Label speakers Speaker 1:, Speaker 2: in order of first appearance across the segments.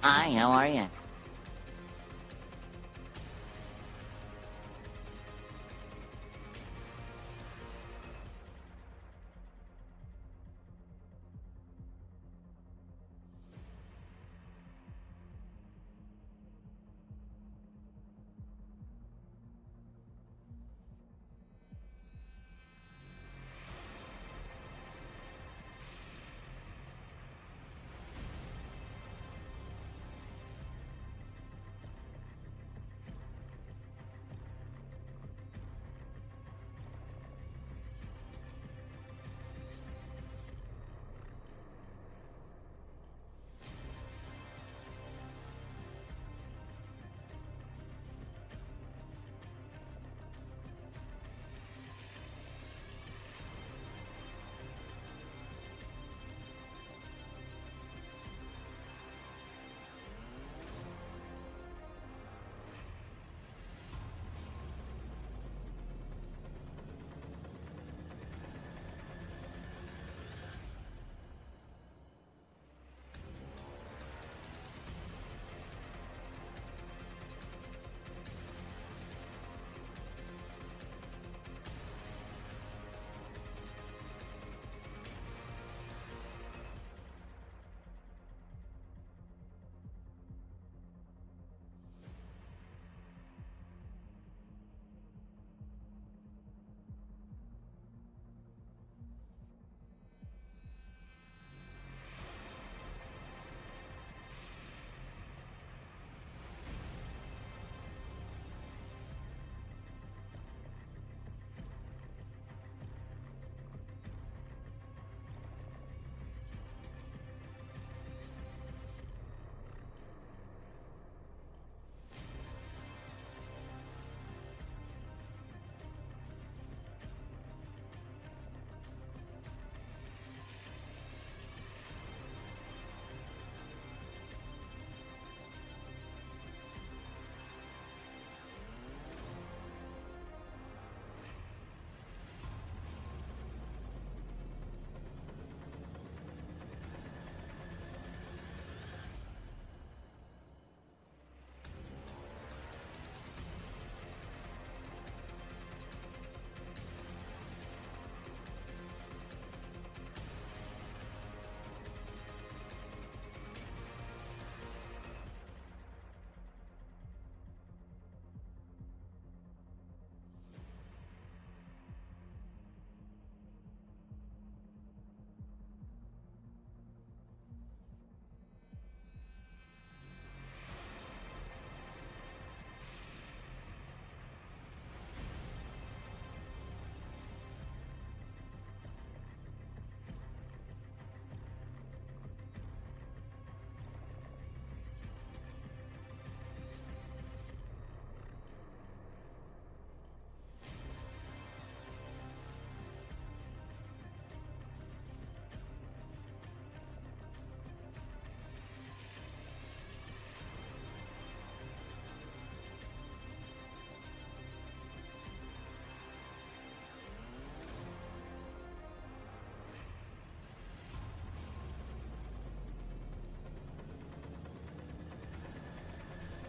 Speaker 1: Hi, how are you?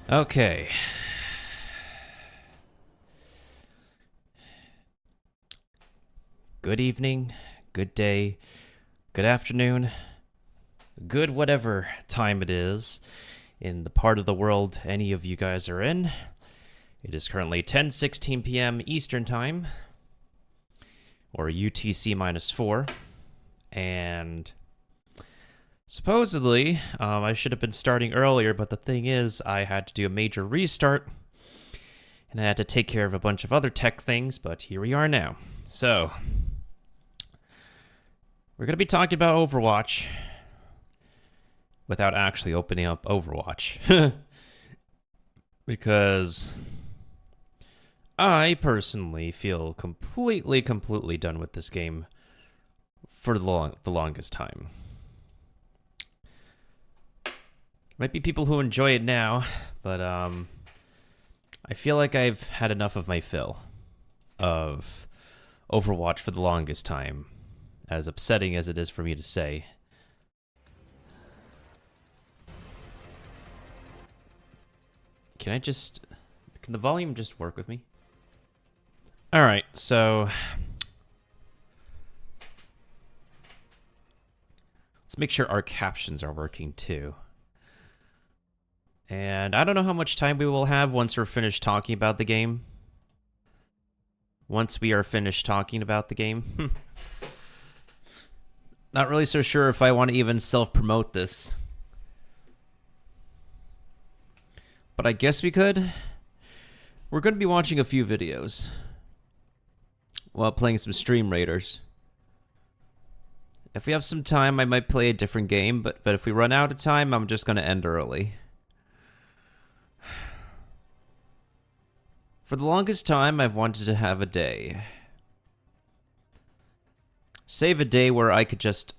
Speaker 2: Okay. Good evening, good day, good afternoon, good whatever time it is in the part of the world any of you guys are in. It is currently 10:16 p.m. Eastern Time, or UTC -4, and supposedly I should have been starting earlier, but the thing is, I had to do a major restart, and I had to take care of a bunch of other tech things, but here we are now. So, we're going to be talking about Overwatch without actually opening up Overwatch. Because I personally feel completely done with this game for the longest time. Might be people who enjoy it now, but I feel like I've had enough of my fill of Overwatch for the longest time, as upsetting as it is for me to say. Can the volume just work with me? Alright, so... let's make sure our captions are working too. And I don't know how much time we will have once we're finished talking about the game. Once we are finished talking about the game. Not really so sure if I want to even self-promote this. But I guess we could. We're going to be watching a few videos while playing some Stream Raiders. If we have some time, I might play a different game, but if we run out of time, I'm just going to end early. For the longest time, I've wanted to have a day. Save a day where I could just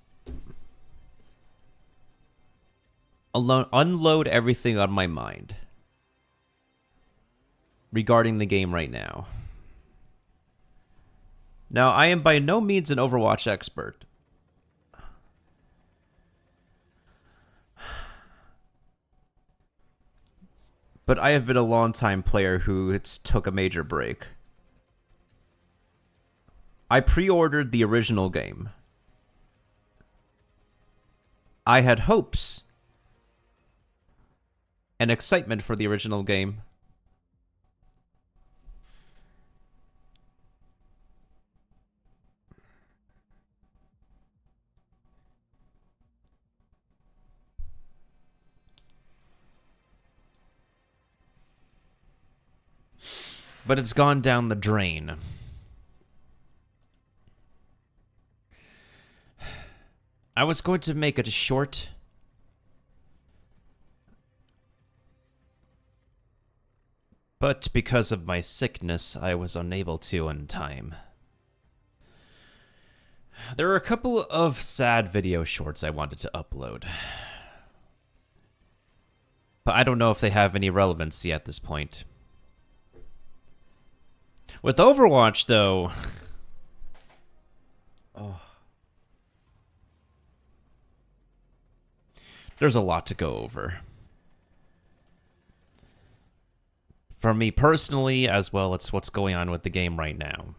Speaker 2: unload everything on my mind regarding the game right now. Now, I am by no means an Overwatch expert. But I have been a long-time player who took a major break. I pre-ordered the original game. I had hopes and excitement for the original game. But it's gone down the drain. I was going to make it short. But because of my sickness, I was unable to in time. There are a couple of sad video shorts I wanted to upload. But I don't know if they have any relevancy at this point. With Overwatch, though... oh. There's a lot to go over. For me personally, as well as what's going on with the game right now.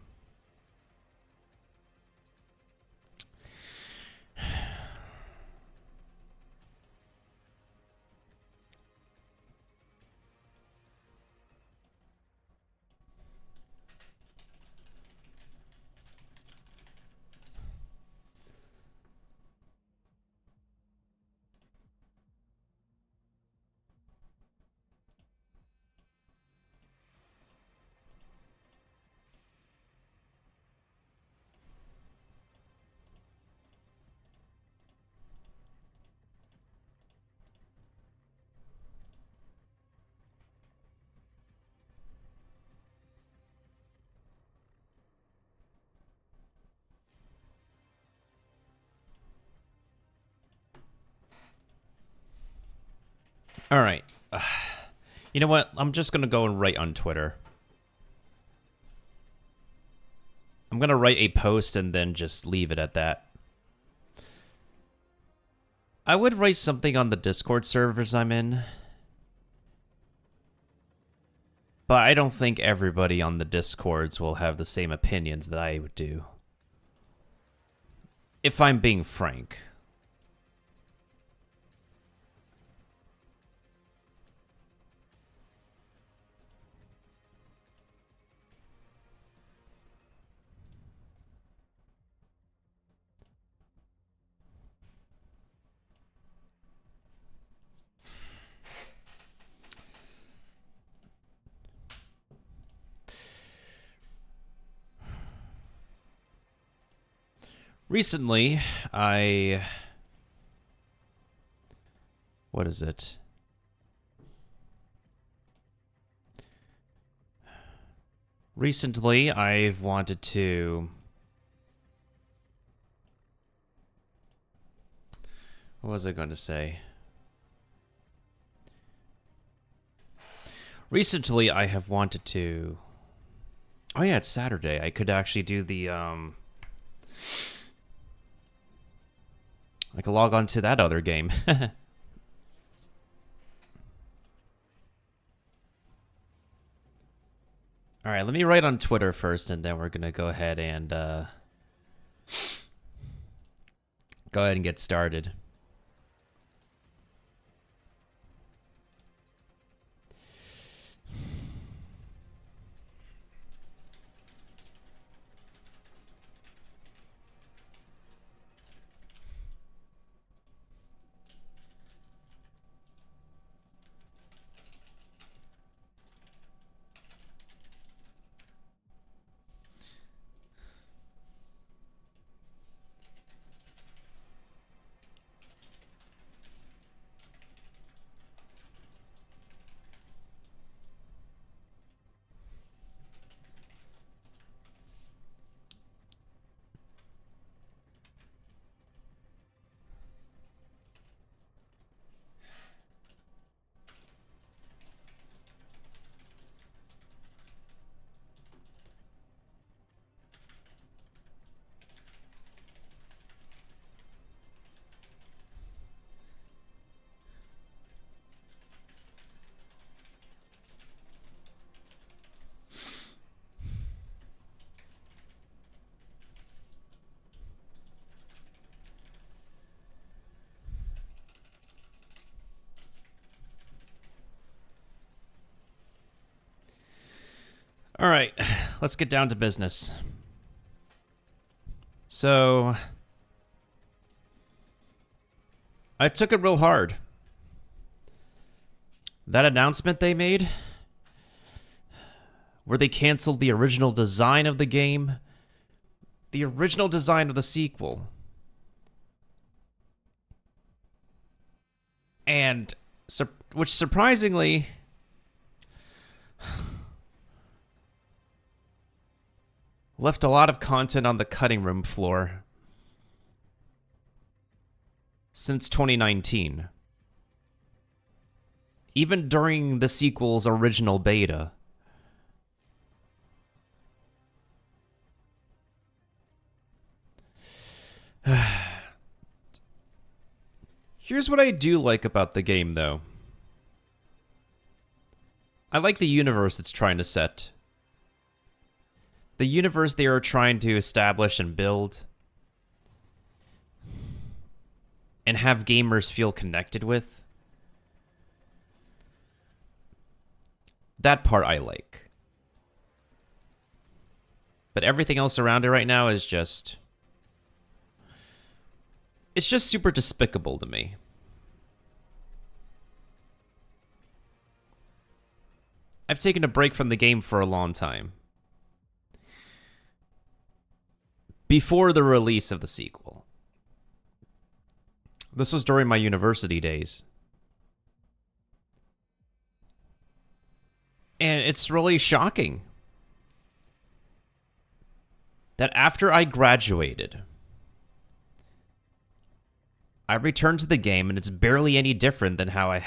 Speaker 2: All right. You know what? I'm just going to go and write on Twitter. I'm going to write a post and then just leave it at that. I would write something on the Discord servers I'm in. But I don't think everybody on the Discords will have the same opinions that I would do. If I'm being frank. Recently, what is it? Recently, I've wanted to... what was I going to say? Recently, I have wanted to... oh yeah, it's Saturday. I could actually do the, I could log on to that other game. All right, let me write on Twitter first, and then we're gonna go ahead and get started. All right, let's get down to business. So, I took it real hard. That announcement they made, where they canceled the original design of the game, the original design of the sequel, and which surprisingly left a lot of content on the cutting room floor since 2019. Even during the sequel's original beta. Here's what I do like about the game, though. I like the universe it's trying to set. The universe they are trying to establish and build. And have gamers feel connected with. That part I like. But everything else around it right now is just... it's just super despicable to me. I've taken a break from the game for a long time. Before the release of the sequel. This was during my university days. And it's really shocking that after I graduated, I returned to the game and it's barely any different than how I...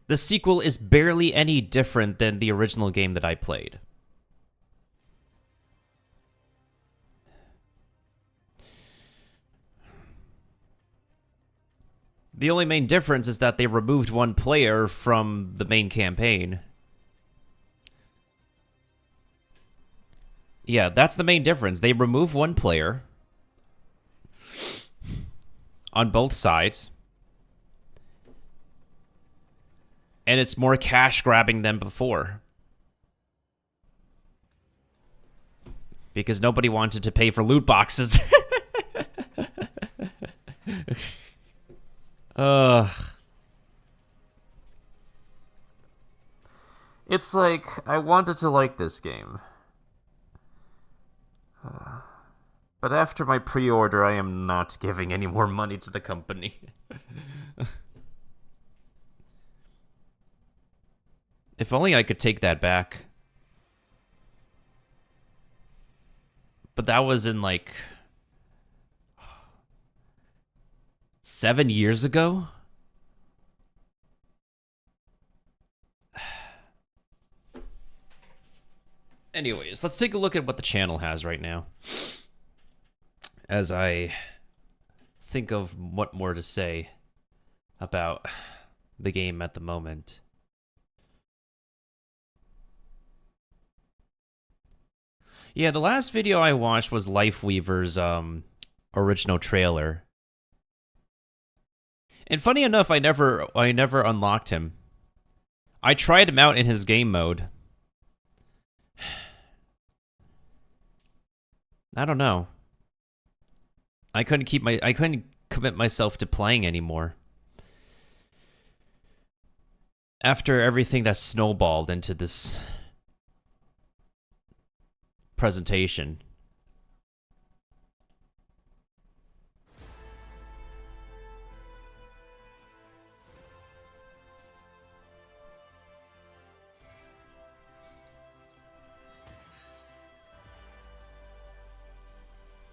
Speaker 2: The sequel is barely any different than the original game that I played. The only main difference is that they removed one player from the main campaign. Yeah, that's the main difference. They remove one player on both sides. And it's more cash grabbing than before. Because nobody wanted to pay for loot boxes. It's like, I wanted to like this game. But after my pre-order, I am not giving any more money to the company. If only I could take that back. But that was in like... 7 years ago? Anyways, let's take a look at what the channel has right now. As I think of what more to say about the game at the moment. Yeah, the last video I watched was Lifeweaver's original trailer. And funny enough, I never unlocked him. I tried him out in his game mode. I don't know. I couldn't commit myself to playing anymore. After everything that snowballed into this presentation.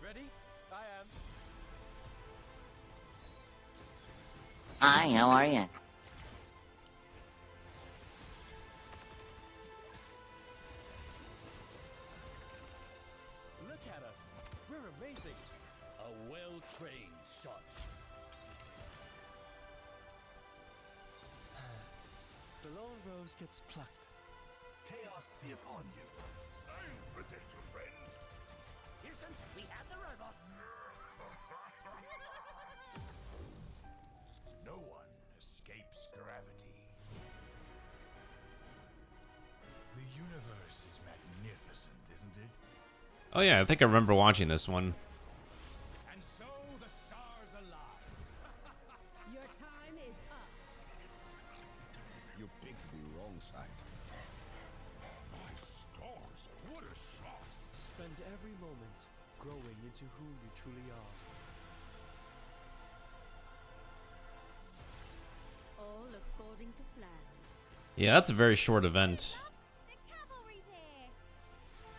Speaker 1: Ready? I am.
Speaker 3: Hi, how are you?
Speaker 1: Look at us. We're amazing. A well-trained shot. The lone rose gets plucked.
Speaker 4: Chaos be upon you. I'll protect your friends.
Speaker 3: Pearson, we have the robot.
Speaker 4: No one escapes gravity. The universe is magnificent, isn't it?
Speaker 2: Oh yeah, I think I remember watching this one.
Speaker 4: And so the stars align.
Speaker 5: Your time is up.
Speaker 4: You picked the wrong side. My stars, what a shot!
Speaker 1: Spend every moment growing into who you truly are.
Speaker 5: All according to plan.
Speaker 2: Yeah, that's a very short event.
Speaker 5: The cavalry's here.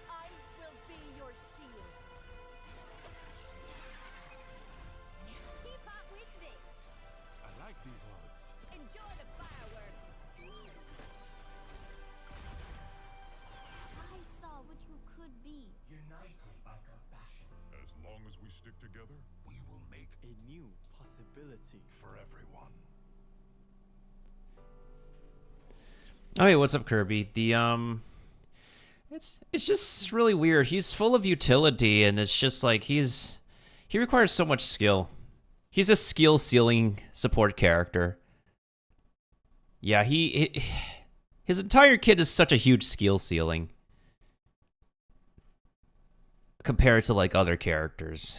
Speaker 5: I will be your shield. Keep up with this.
Speaker 4: I like these odds.
Speaker 5: Enjoy the fireworks. I saw what you could be.
Speaker 1: United by compassion.
Speaker 4: As long as we stick together, we will make
Speaker 1: A new possibility.
Speaker 4: for everyone.
Speaker 2: Oh hey, what's up, Kirby? It's just really weird. He's full of utility, and it's just like he requires so much skill. He's a skill ceiling support character. Yeah, his entire kit is such a huge skill ceiling compared to like other characters.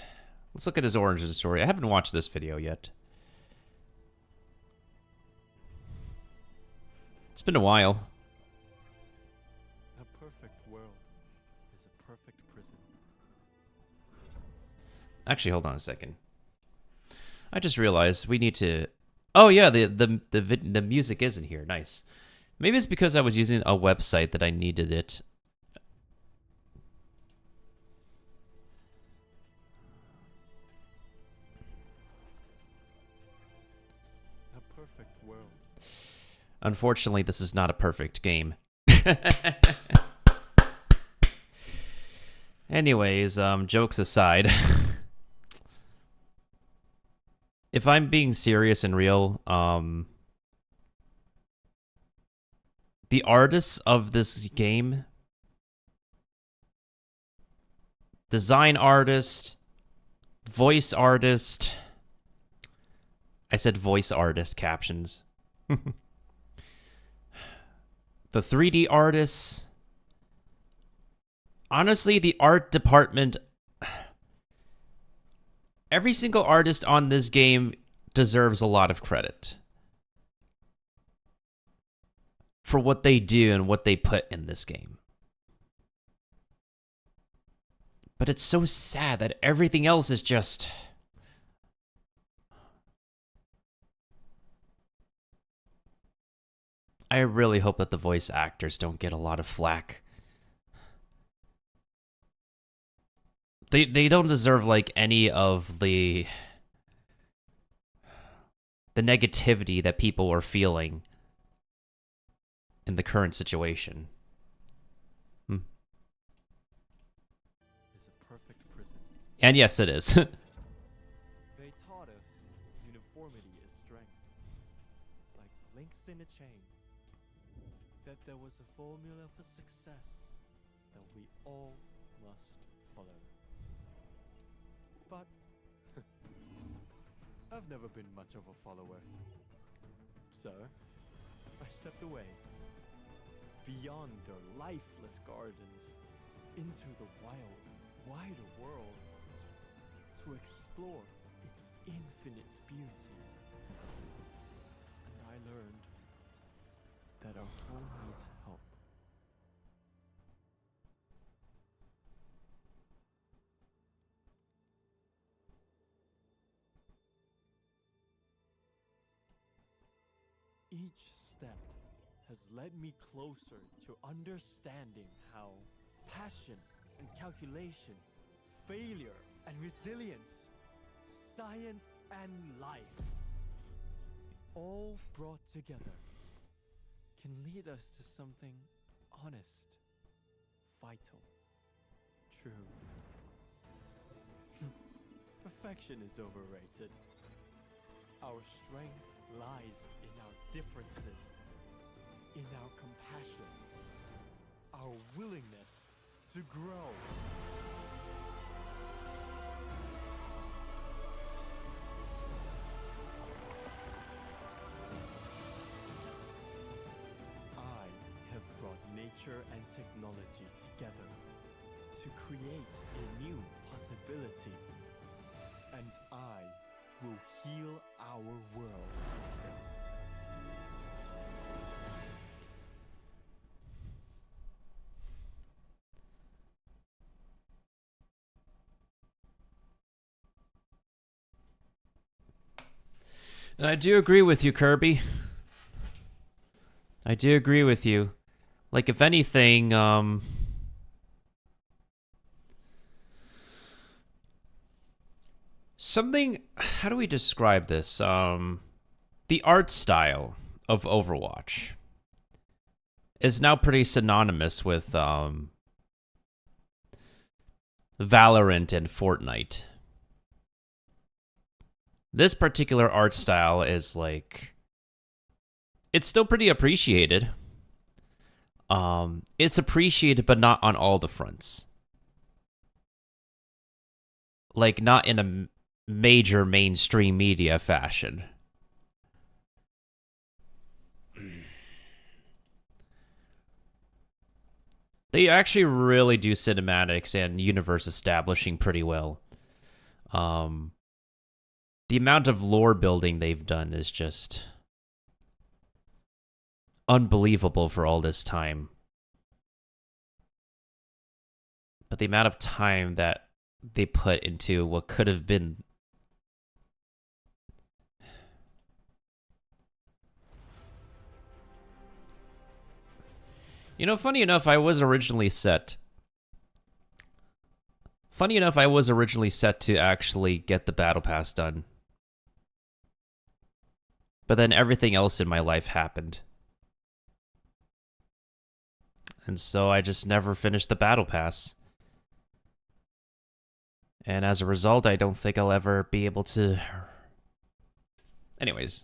Speaker 2: Let's look at his origin story. I haven't watched this video yet. It's been a while.
Speaker 1: A perfect world is a perfect prison.
Speaker 2: Actually, hold on a second. I just realized we need to. Oh yeah, the music isn't here. Nice. Maybe it's because I was using a website that I needed it.
Speaker 1: A perfect world.
Speaker 2: Unfortunately, this is not a perfect game. Anyways, jokes aside. If I'm being serious and real, the artists of this game, design artist, voice artist, I said voice artist captions. The 3D artists. Honestly, the art department. Every single artist on this game deserves a lot of credit for what they do and what they put in this game. But it's so sad that everything else is just. I really hope that the voice actors don't get a lot of flack. They don't deserve like any of the negativity that people are feeling in the current situation.
Speaker 1: Is a perfect prison.
Speaker 2: And yes, it is.
Speaker 1: They taught us uniformity is strength. Like links in a chain. That there was a formula for success that we all must follow. But I've never been much of a follower. So, I stepped away, beyond their lifeless gardens, into the wild, wider world, to explore its infinite beauty. And I learned that our home needs help. Each step has led me closer to understanding how passion and calculation, failure and resilience, science and life, all brought together, can lead us to something honest, vital, true. Perfection is overrated. Our strength lies in our differences, in our compassion, our willingness to grow. I have brought nature and technology together to create a new possibility, and I will heal our world.
Speaker 2: And I do agree with you, Kirby. I do agree with you. Like, if anything, something, how do we describe this? The art style of Overwatch is now pretty synonymous with Valorant and Fortnite. This particular art style is like, it's still pretty appreciated. It's appreciated, but not on all the fronts. Like, not in a major mainstream media fashion. They actually really do cinematics and universe establishing pretty well. The amount of lore building they've done is just unbelievable for all this time. But the amount of time that they put into what could have been... You know, funny enough, I was originally set to actually get the battle pass done. But then everything else in my life happened. And so I just never finished the battle pass. And as a result, I don't think I'll ever be able to... Anyways.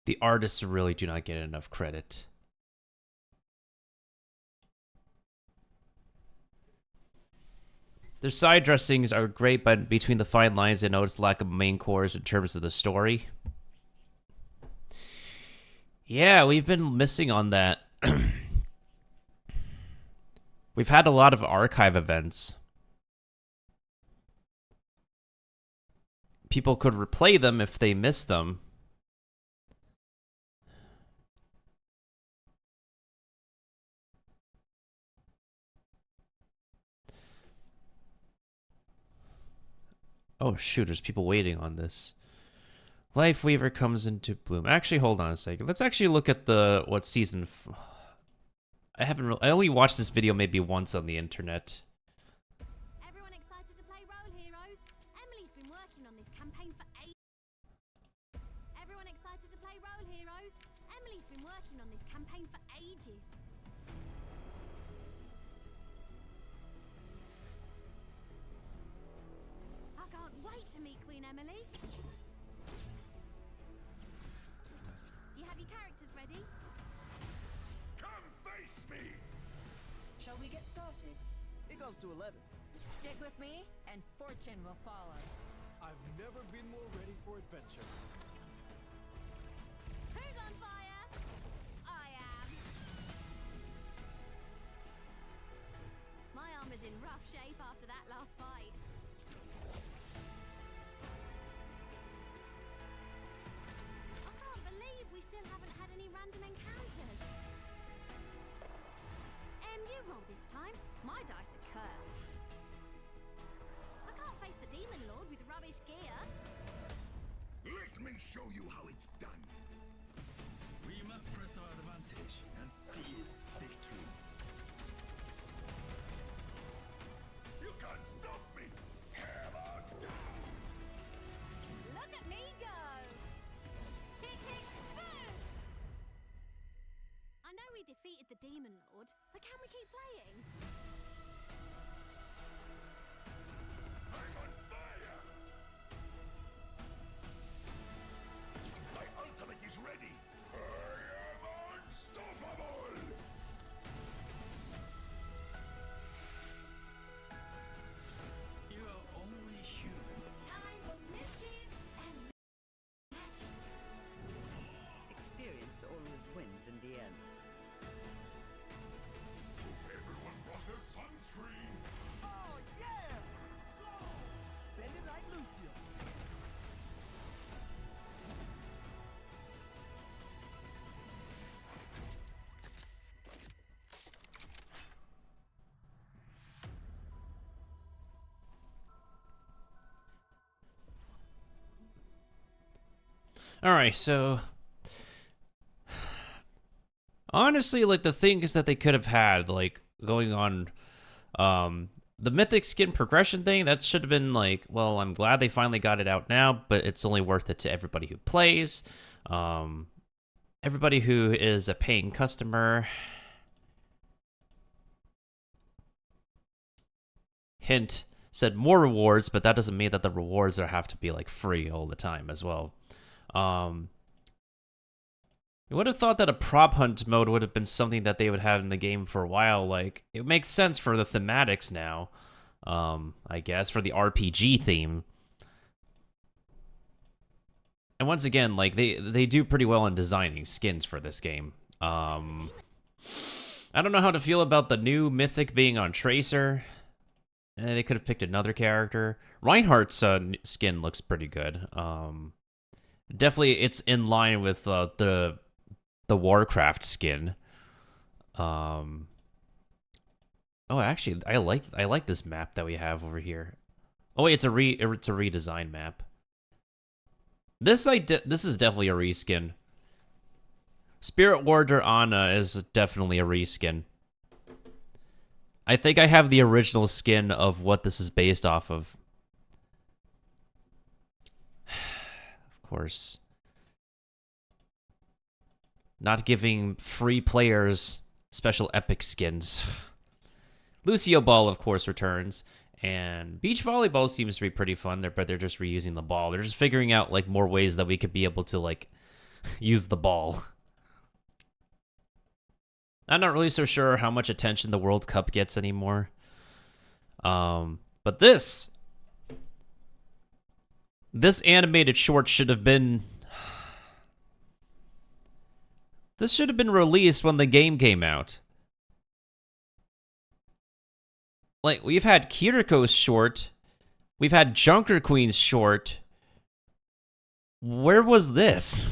Speaker 2: The artists really do not get enough credit. Their side dressings are great, but between the fine lines, I noticed lack of main cores in terms of the story. Yeah, we've been missing on that. We've had a lot of archive events. people could replay them if they missed them. Oh shoot, there's people waiting on this. Life Weaver comes into bloom. Actually, hold on a second. Let's actually look at what season. I only watched this video maybe once on the internet.
Speaker 5: Everyone excited to play Role Heroes? Emily's been working on this campaign for ages. Everyone excited to play Role Heroes? Emily's been working on this campaign for ages. I can't wait to meet Queen Emily. Do you have your characters ready?
Speaker 4: Come face me!
Speaker 6: Shall we get started?
Speaker 7: It goes to 11.
Speaker 6: Stick with me, and fortune will follow.
Speaker 1: I've never been more ready for adventure.
Speaker 5: Who's on fire? I am. My armor's in rough shape after that last fight. I can't believe we still haven't had any random encounters. You roll this time. My dice are cursed. I can't face the Demon Lord with rubbish gear.
Speaker 4: Let me show you how it's done.
Speaker 8: We must press our advantage and seize victory.
Speaker 4: You can't stop me! Hammer down!
Speaker 5: Look at me go! Tick, tick, boom! I know we defeated the Demon Lord, but can we keep playing?
Speaker 4: I'm on fire! My ultimate is ready! I am unstoppable!
Speaker 8: You are only human.
Speaker 5: Time for mischief and magic.
Speaker 6: Experience always wins in the end.
Speaker 4: Everyone brought their sunscreen!
Speaker 7: Oh, yeah! Go! Bend it like Lucio.
Speaker 2: Alright, so honestly, like, the things that they could have had, like, going on, the mythic skin progression thing, that should have been like, well, I'm glad they finally got it out now, but it's only worth it to everybody who plays. Everybody who is a paying customer. Hint, said more rewards, but that doesn't mean that the rewards have to be, like, free all the time as well. You would have thought that a prop hunt mode would have been something that they would have in the game for a while. Like, it makes sense for the thematics now, I guess, for the RPG theme. And once again, like, they do pretty well in designing skins for this game. I don't know how to feel about the new Mythic being on Tracer. They could have picked another character. Reinhardt's skin looks pretty good. Definitely, it's in line with the Warcraft skin. Oh, actually, I like this map that we have over here. Oh wait, it's a redesign map. This is definitely a reskin. Spirit Warder Anna is definitely a reskin. I think I have the original skin of what this is based off of. Of course. Not giving free players special epic skins. Lucio Ball, of course, returns. And beach volleyball seems to be pretty fun, but they're just reusing the ball. They're just figuring out, like, more ways that we could be able to, like, use the ball. I'm not really so sure how much attention the World Cup gets anymore. But this animated short should have been... This should have been released when the game came out. Like, we've had Kiriko's short. We've had Junker Queen's short. Where was this?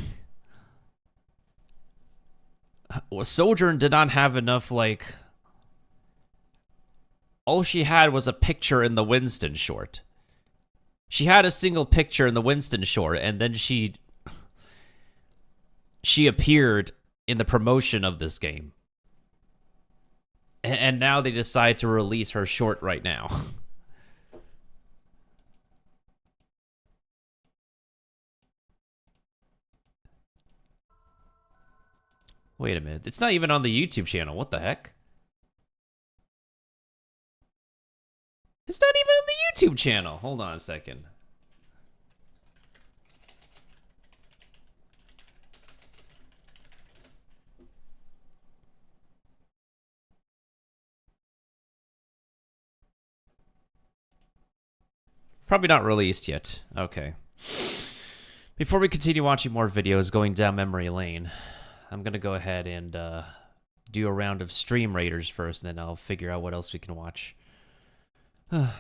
Speaker 2: Sojourn did not have enough, like... All she had was a picture in the Winston short. She had a single picture in the Winston short, and then she appeared in the promotion of this game. And now they decide to release her short right now. Wait a minute. It's not even on the YouTube channel. What the heck? It's not even on the YouTube channel. Hold on a second. Probably not released yet. Okay. Before we continue watching more videos going down memory lane, I'm going to go ahead and do a round of Stream Raiders first, and then I'll figure out what else we can watch. I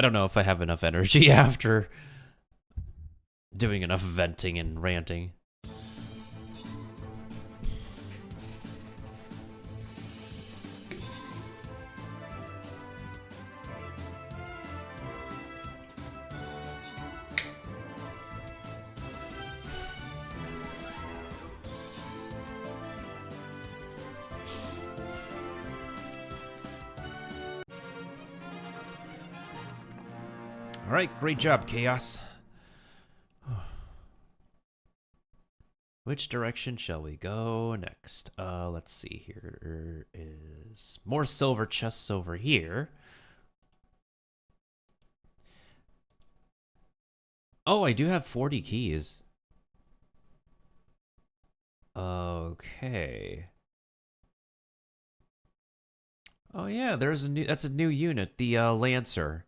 Speaker 2: don't know if I have enough energy after doing enough venting and ranting. All right, great job, Chaos. Which direction shall we go next? Let's see. Here is more silver chests over here. Oh, I do have 40 keys. Okay. Oh yeah, that's a new unit, the Lancer.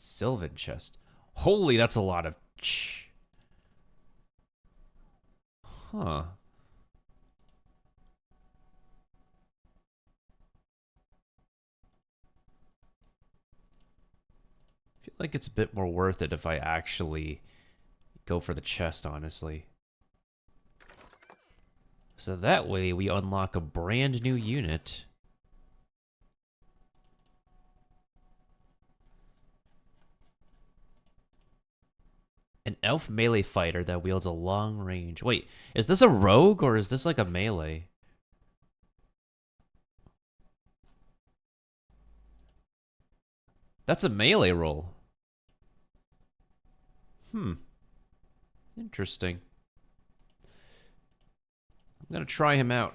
Speaker 2: Sylvan chest. Holy, that's a lot of Huh. I feel like it's a bit more worth it if I actually go for the chest, honestly. So that way we unlock a brand new unit. An elf melee fighter that wields a long range. Wait, is this a rogue or is this like a melee? That's a melee roll. Interesting. I'm gonna try him out.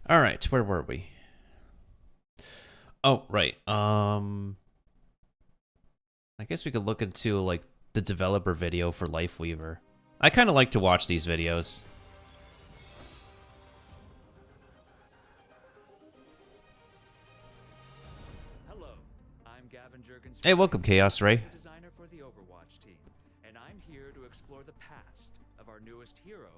Speaker 2: All right, where were we? Oh, right. I guess we could look into like the developer video for Lifeweaver. I kind of like to watch these videos.
Speaker 9: Hello, I'm Gavin Jurgens.
Speaker 2: Hey, welcome, Chaos Ray.
Speaker 9: Designer for the Overwatch team, and I'm here to explore the past of our newest hero,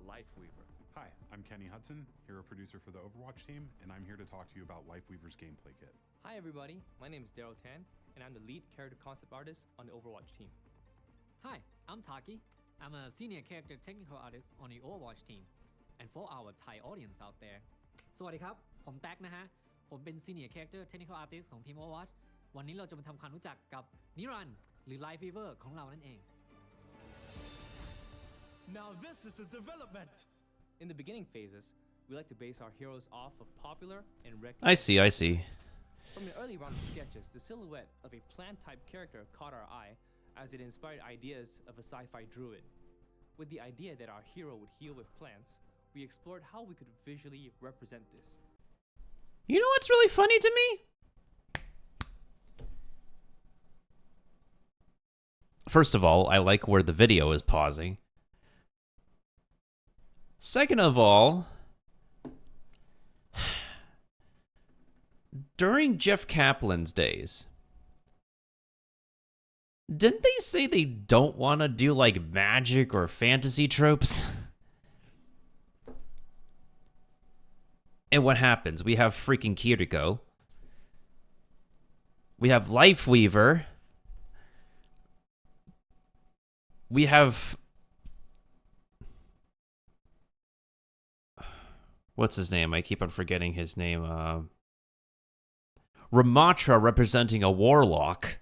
Speaker 9: Lifeweaver.
Speaker 10: Hi, I'm Kenny Hudson, hero producer for the Overwatch team, and I'm here to talk to you about Lifeweaver's gameplay kit.
Speaker 11: Hi everybody, my name is Daryl Tan, and I'm the lead character concept artist on the Overwatch team.
Speaker 12: Hi, I'm Taki. I'm a senior character technical artist on the Overwatch team. And for our Thai audience out there, สวัสดีครับ ผมแท็กนะฮะ ผมเป็น senior character technical artist ของทีม Overwatch วันนี้เราจะมาทำความรู้จักกับนิรันดร์หรือ Lifeweaver ของเรานั่นเอง
Speaker 8: Now this is a development.
Speaker 11: In the beginning phases, we like to base our heroes off of popular and
Speaker 2: I
Speaker 11: recognized.
Speaker 2: see.
Speaker 11: From the early round of sketches, the silhouette of a plant-type character caught our eye as it inspired ideas of a sci-fi druid. With the idea that our hero would heal with plants, we explored how we could visually represent this.
Speaker 2: You know what's really funny to me? First of all, I like where the video is pausing. Second of all, during Jeff Kaplan's days, Didn't they say they don't want to do like magic or fantasy tropes? And what happens? We have freaking Kiriko. We have Lifeweaver. We have... What's his name? I keep on forgetting his name. Ramatra representing a warlock.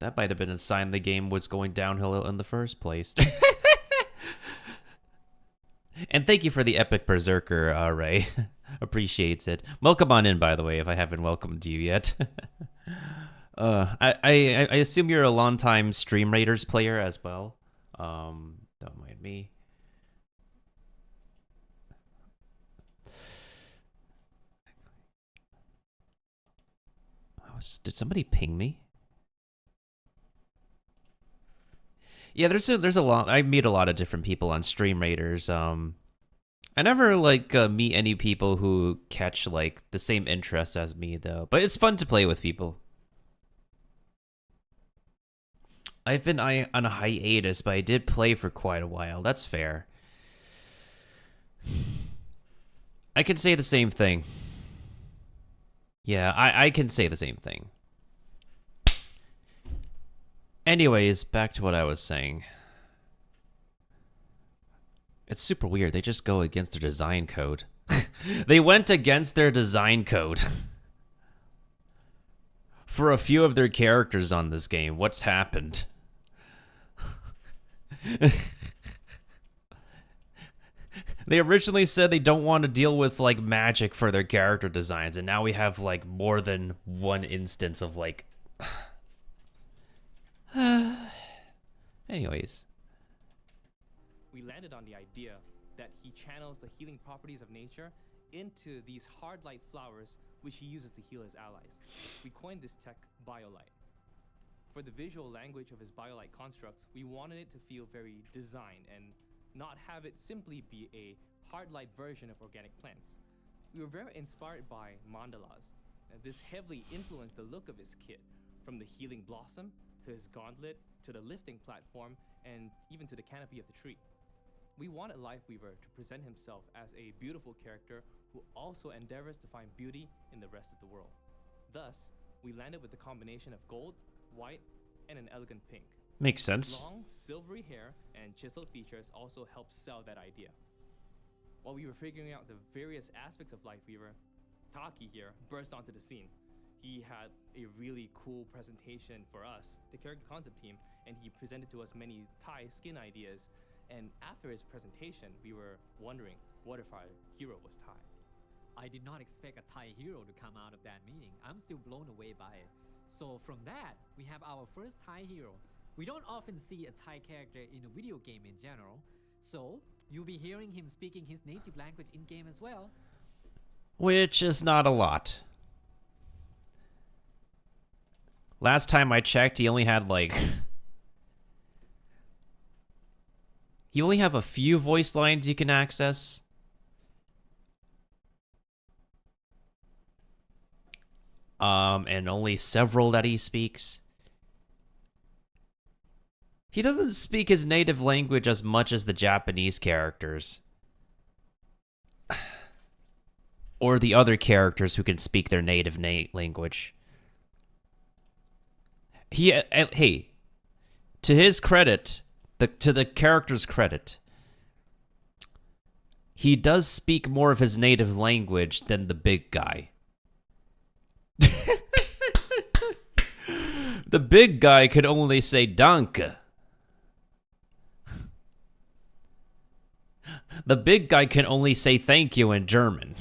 Speaker 2: That might have been a sign the game was going downhill in the first place. And thank you for the epic berserker, Ray. Appreciates it. Welcome on in, by the way, if I haven't welcomed you yet. I assume you're a long-time Stream Raiders player as well. Don't mind me. Did somebody ping me? Yeah, there's a lot. I meet a lot of different people on Stream Raiders. I never like meet any people who catch like the same interests as me though. But it's fun to play with people. I've been on a hiatus, but I did play for quite a while. That's fair. I can say the same thing. Yeah, I can say the same thing. Anyways, back to what I was saying. It's super weird. They just go against their design code. They went against their design code. For a few of their characters on this game. What's happened? They originally said they don't want to deal with like magic for their character designs, and now we have like more than one instance of like anyways.
Speaker 11: We landed on the idea that he channels the healing properties of nature into these hard light flowers, which he uses to heal his allies. We coined this tech BioLight. For the visual language of his BioLight constructs, we wanted it to feel very designed and not have it simply be a hard light version of organic plants. We were very inspired by mandalas. This heavily influenced the look of his kit, from the healing blossom to his gauntlet to the lifting platform and even to the canopy of the tree. We wanted Lifeweaver to present himself as a beautiful character who also endeavors to find beauty in the rest of the world. Thus, we landed with a combination of gold, white, and an elegant pink.
Speaker 2: Makes sense.
Speaker 11: His long, silvery hair and chiseled features also helped sell that idea. While we were figuring out the various aspects of Lifeweaver, Taki here burst onto the scene. He had a really cool presentation for us, the character concept team, and he presented to us many Thai skin ideas. And after his presentation, we were wondering, what if our hero was Thai?
Speaker 12: I did not expect a Thai hero to come out of that meeting. I'm still blown away by it. So from that, we have our first Thai hero. We don't often see a Thai character in a video game in general, so you'll be hearing him speaking his native language in-game as well.
Speaker 2: Which is not a lot. Last time I checked, he only had like... You only have a few voice lines you can access. And only several that he speaks. He doesn't speak his native language as much as the Japanese characters. Or the other characters who can speak their native language. Hey, to his credit, to the character's credit, he does speak more of his native language than the big guy. The big guy could only say danke. The big guy can only say thank you in German.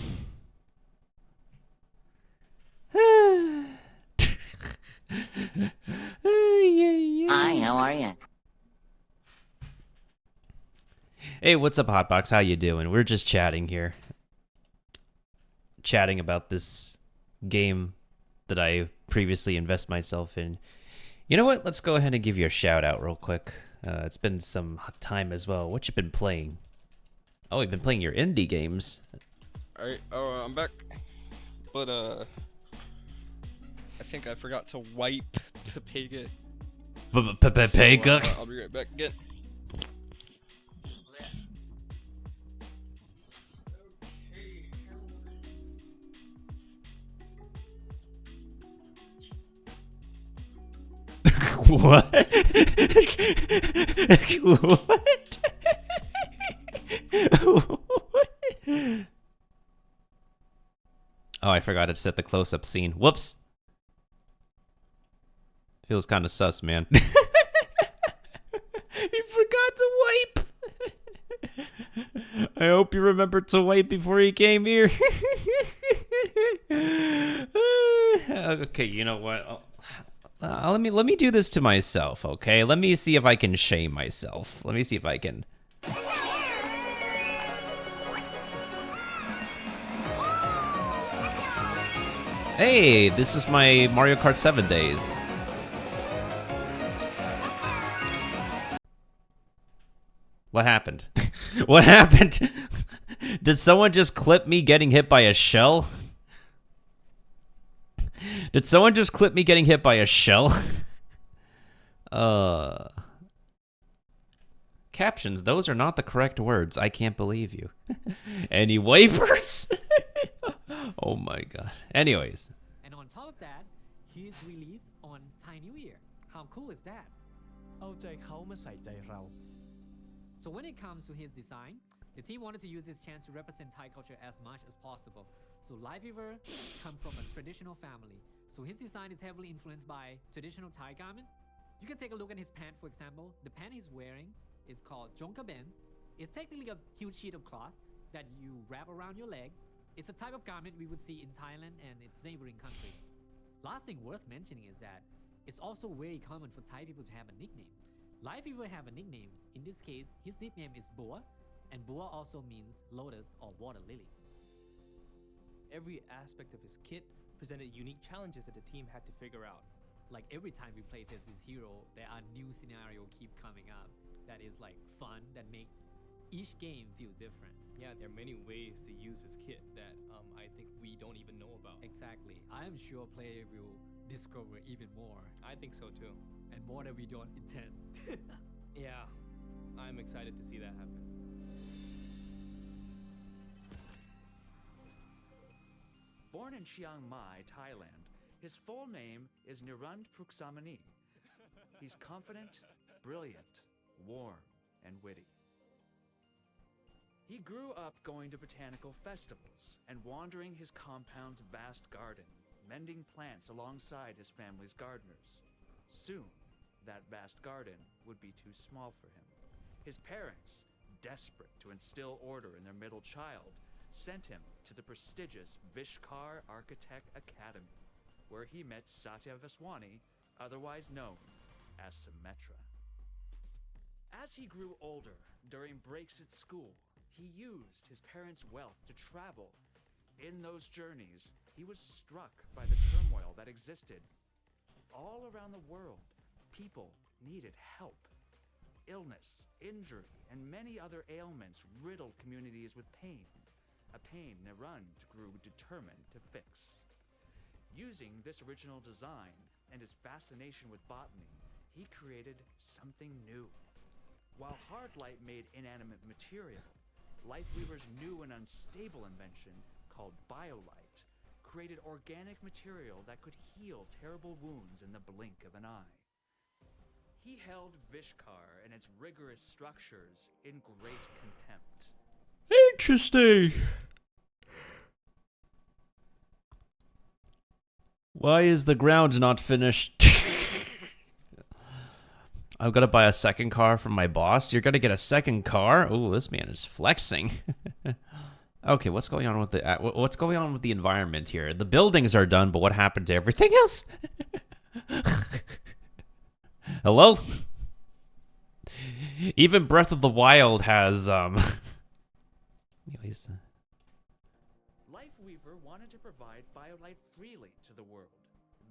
Speaker 3: Hi, how are you?
Speaker 2: Hey, what's up, Hotbox? How you doing? We're just chatting here. Chatting about this game that I previously invest myself in. You know what? Let's go ahead and give you a shout out real quick. It's been some time as well. What you been playing? Oh, you've been playing your indie games.
Speaker 13: Alright, I'm back. but I think I forgot to wipe Pega.
Speaker 2: Pega.
Speaker 13: I'll be right back again.
Speaker 2: What? What? Oh, I forgot to set the close-up scene. Whoops. Feels kind of sus, man. He forgot to wipe. I hope you remembered to wipe before you came here. Okay, you know what? Let me do this to myself, okay? Let me see if I can shame myself. Let me see if I can. Hey, this was my Mario Kart 7 days. What happened? What happened? Did someone just clip me getting hit by a shell? Did someone just clip me getting hit by a shell? Captions, those are not the correct words. I can't believe you. Any wipers? Oh my god. Anyways.
Speaker 12: And on top of that, he is released on Thai New Year. How cool is that?
Speaker 1: เอาใจเขามาใส่ใจเรา
Speaker 12: So when it comes to his design, the team wanted to use this chance to represent Thai culture as much as possible. So Life Weaver comes from a traditional family. So his design is heavily influenced by traditional Thai garment. You can take a look at his pant, for example. The pant he's wearing is called Jongkaben. It's technically a huge sheet of cloth that you wrap around your leg. It's a type of garment we would see in Thailand and its neighboring country. Last thing worth mentioning is that it's also very common for Thai people to have a nickname. Life Weaver have a nickname. In this case, his nickname is Boa, and Boa also means lotus or water lily.
Speaker 11: Every aspect of his kit presented unique challenges that the team had to figure out.
Speaker 12: Like every time we play test his hero, there are new scenarios keep coming up that is like fun, that make each game feels different.
Speaker 11: Yeah, there are many ways to use his kit that I think we don't even know about.
Speaker 12: Exactly. I am sure player will discover even more.
Speaker 11: I think so too.
Speaker 12: And more than we don't intend.
Speaker 11: Yeah, I'm excited to see that happen.
Speaker 9: Born in Chiang Mai, Thailand, his full name is Nirand Pruksamani. He's confident, brilliant, warm, and witty. He grew up going to botanical festivals and wandering his compound's vast garden, mending plants alongside his family's gardeners. Soon, that vast garden would be too small for him. His parents, desperate to instill order in their middle child, sent him to the prestigious Vishkar Architect Academy, where he met Satya Vaswani, otherwise known as Symmetra. As he grew older, during breaks at school, he used his parents' wealth to travel. In those journeys, he was struck by the turmoil that existed. All around the world, people needed help. Illness, injury, and many other ailments riddled communities with pain, a pain Nirand grew determined to fix. Using this original design and his fascination with botany, he created something new. While Hardlight made inanimate material, Lifeweaver's new and unstable invention, called BioLight, created organic material that could heal terrible wounds in the blink of an eye. He held Vishkar and its rigorous structures in great contempt.
Speaker 2: Interesting. Why is the ground not finished? I've got to buy a second car from my boss. You're going to get a second car? Oh, this man is flexing. Okay, what's going on with the environment here? The buildings are done, but what happened to everything else? Hello? Even Breath of the Wild has anyways.
Speaker 9: Lifeweaver wanted to provide BioLight freely to the world.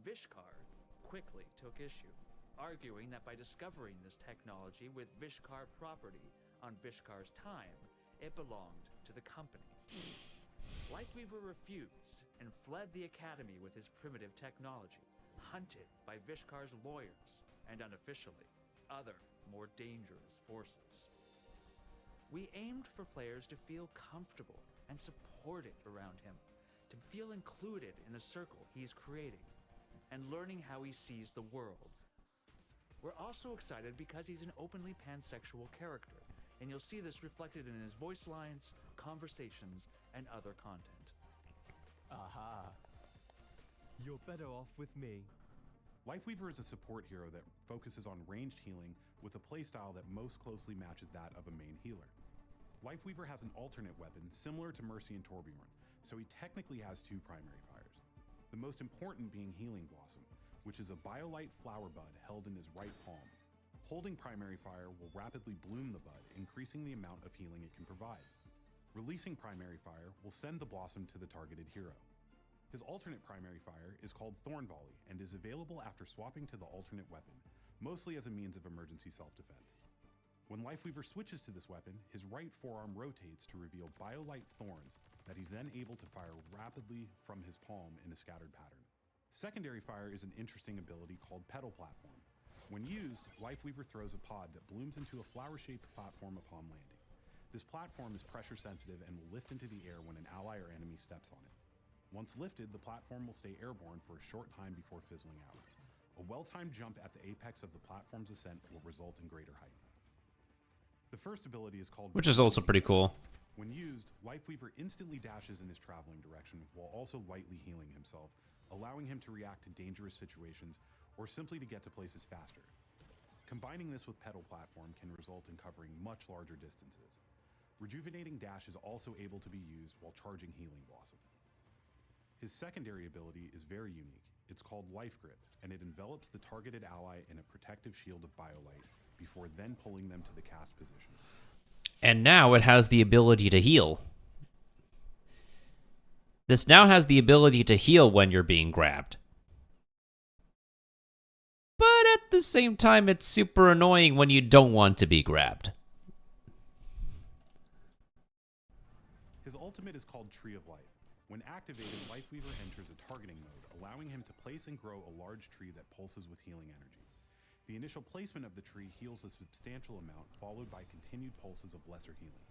Speaker 9: Vishkar quickly took issue, arguing that by discovering this technology with Vishkar property on Vishkar's time, it belonged to the company. Lifeweaver refused and fled the academy with his primitive technology, hunted by Vishkar's lawyers and unofficially other, more dangerous forces. We aimed for players to feel comfortable and supported around him, to feel included in the circle he's creating, and learning how he sees the world. We're also excited because he's an openly pansexual character, and you'll see this reflected in his voice lines, conversations, and other content.
Speaker 1: Aha. You're better off with me.
Speaker 10: Lifeweaver is a support hero that focuses on ranged healing with a playstyle that most closely matches that of a main healer. Lifeweaver has an alternate weapon similar to Mercy and Torbjorn, so he technically has two primary fires. The most important being Healing Blossom, which is a BioLite flower bud held in his right palm. Holding primary fire will rapidly bloom the bud, increasing the amount of healing it can provide. Releasing primary fire will send the blossom to the targeted hero. His alternate primary fire is called Thorn Volley and is available after swapping to the alternate weapon, mostly as a means of emergency self-defense. When Lifeweaver switches to this weapon, his right forearm rotates to reveal BioLite thorns that he's then able to fire rapidly from his palm in a scattered pattern. Secondary fire is an interesting ability called Petal Platform. When used, Lifeweaver throws a pod that blooms into a flower-shaped platform upon landing. This platform is pressure sensitive and will lift into the air when an ally or enemy steps on it. Once lifted, the platform will stay airborne for a short time before fizzling out. A well-timed jump at the apex of the platform's ascent will result in greater height. The first ability is called...
Speaker 2: Which is also pretty cool.
Speaker 10: When used, Lifeweaver instantly dashes in his traveling direction while also lightly healing himself, allowing him to react to dangerous situations or simply to get to places faster. Combining this with Petal Platform can result in covering much larger distances. Rejuvenating Dash is also able to be used while charging Healing Blossom. His secondary ability is very unique. It's called Life Grip, and it envelops the targeted ally in a protective shield of BioLite before then pulling them to the cast position.
Speaker 2: And now it has the ability to heal. This now has the ability to heal when you're being grabbed. But at the same time, it's super annoying when you don't want to be grabbed.
Speaker 10: His ultimate is called Tree of Life. When activated, Lifeweaver enters a targeting mode, allowing him to place and grow a large tree that pulses with healing energy. The initial placement of the tree heals a substantial amount, followed by continued pulses of lesser healing.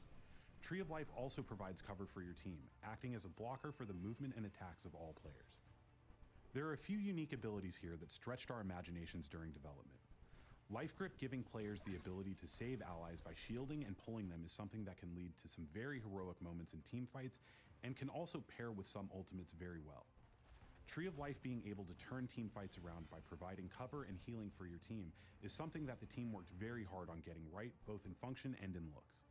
Speaker 10: Tree of Life also provides cover for your team, acting as a blocker for the movement and attacks of all players. There are a few unique abilities here that stretched our imaginations during development. Life Grip giving players the ability to save allies by shielding and pulling them is something that can lead to some very heroic moments in team fights and can also pair with some ultimates very well. Tree of Life being able to turn team fights around by providing cover and healing for your team is something that the team worked very hard on getting right, both in function and in looks.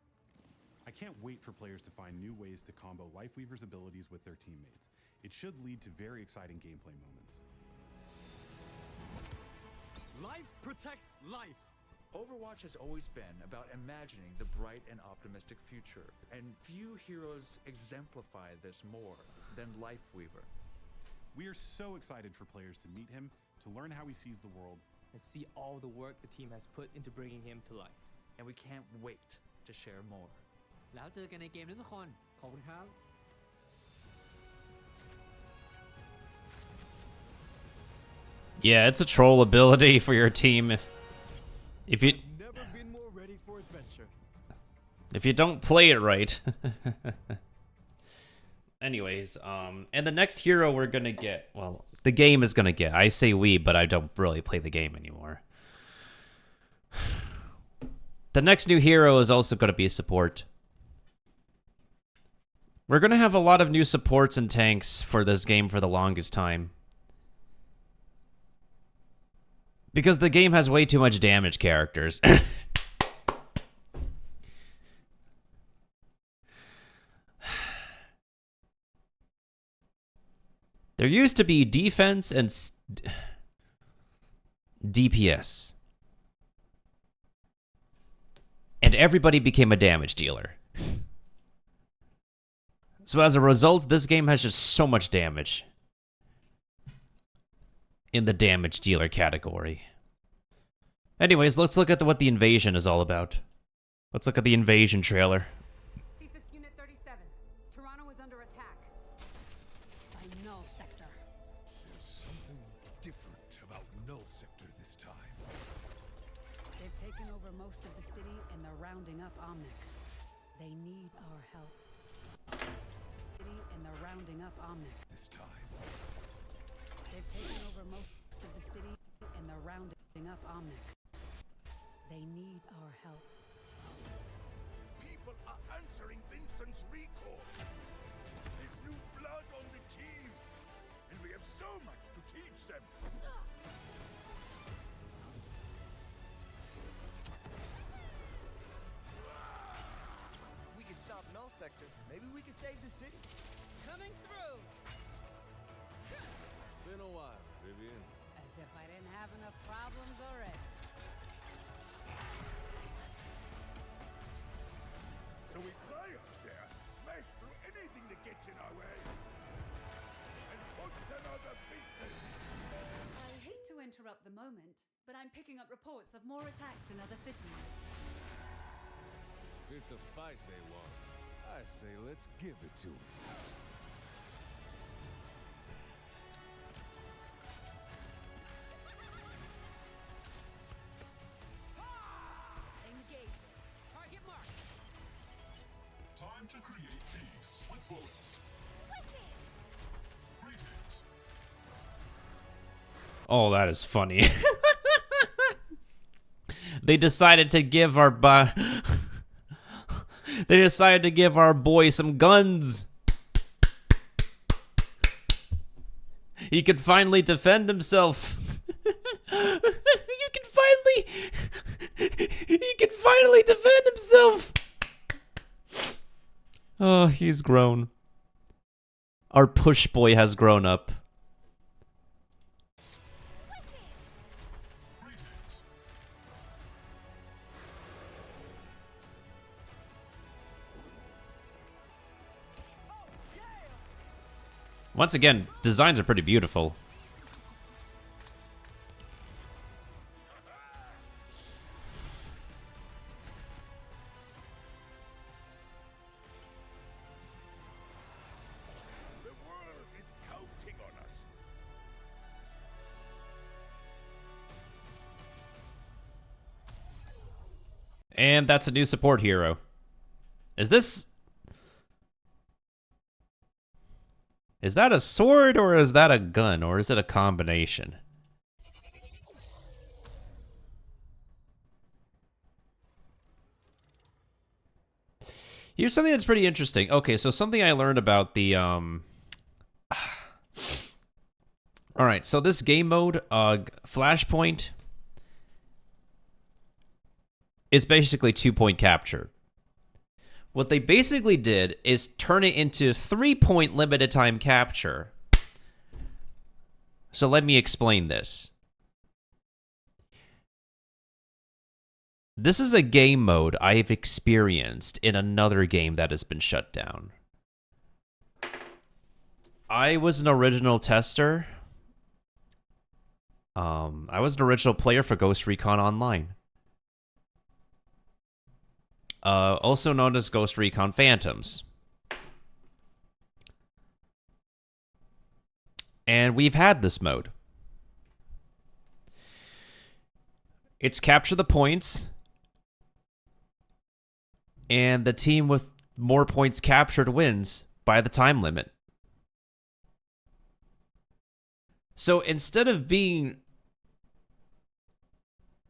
Speaker 10: I can't wait for players to find new ways to combo Lifeweaver's abilities with their teammates. It should lead to very exciting gameplay moments.
Speaker 1: Life protects life.
Speaker 9: Overwatch has always been about imagining the bright and optimistic future, and few heroes exemplify this more than Lifeweaver.
Speaker 10: We are so excited for players to meet him, to learn how he sees the world,
Speaker 11: and see all the work the team has put into bringing him to life.
Speaker 9: And we can't wait to share more.
Speaker 12: แล้วเจอกันในเกมนะทุกคน ขอบคุณครับ
Speaker 2: Yeah, it's a troll ability for your team. If you
Speaker 1: Never been more ready for adventure.
Speaker 2: If you don't play it right. Anyways, and the next hero we're gonna get, well, the game is gonna get. I say we, but I don't really play the game anymore. The next new hero is also gonna be a support. We're gonna have a lot of new supports and tanks for this game for the longest time. Because the game has way too much damage characters. There used to be defense and DPS. And everybody became a damage dealer. So as a result, this game has just so much damage in the damage dealer category. Anyways, let's look at what the invasion is all about. Let's look at the invasion trailer.
Speaker 14: Unit 37. Toronto is under attack.
Speaker 12: I know.
Speaker 14: taken over most of the city and they're rounding up Omnics. They need our help. City and they're rounding up Omnics.
Speaker 4: This time.
Speaker 14: They've taken over most of the city and they're rounding up Omnics. They need our help.
Speaker 4: People are answering Winston's recall. There's new blood on the team, and we have so much to teach them.
Speaker 7: If we can stop Null Sector, maybe we can save the city.
Speaker 14: Coming through!
Speaker 1: Been a while, Vivian.
Speaker 14: As if I didn't have enough problems already.
Speaker 4: So we fly up there, smash through anything that gets in our way, and put another business.
Speaker 15: I hate to interrupt the moment, but I'm picking up reports of more attacks in other cities.
Speaker 1: It's a fight they want. I say let's give it to them.
Speaker 14: Engage. Target mark.
Speaker 4: Time to create peace with bullets. Greetings.
Speaker 2: Oh, that is funny. They decided to give our they decided to give our boy some guns. He could finally defend himself. He can finally defend himself. Oh, he's grown. Our push boy has grown up. Once again, designs are pretty beautiful.
Speaker 4: The world is counting on us.
Speaker 2: And that's a new support hero. Is that a sword, or is that a gun, or is it a combination? Here's something that's pretty interesting. Okay, so something I learned about the Alright, so this game mode, Flashpoint, is basically 2-point capture. What they basically did is turn it into 3-point limited time capture. So let me explain this. This is a game mode I have experienced in another game that has been shut down. I was an original tester. I was an original player for Ghost Recon Online. Also known as Ghost Recon Phantoms. And we've had this mode. It's capture the points, and the team with more points captured wins by the time limit. So instead of being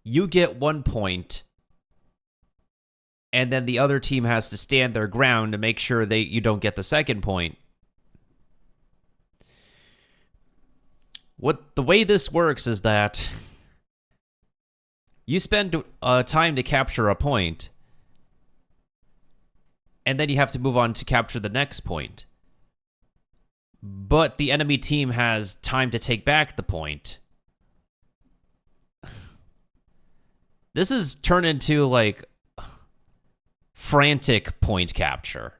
Speaker 2: you get 1 point, and then the other team has to stand their ground to make sure you don't get the second point. The way this works is that you spend time to capture a point, and then you have to move on to capture the next point. But the enemy team has time to take back the point. This is turned into, like, frantic point capture.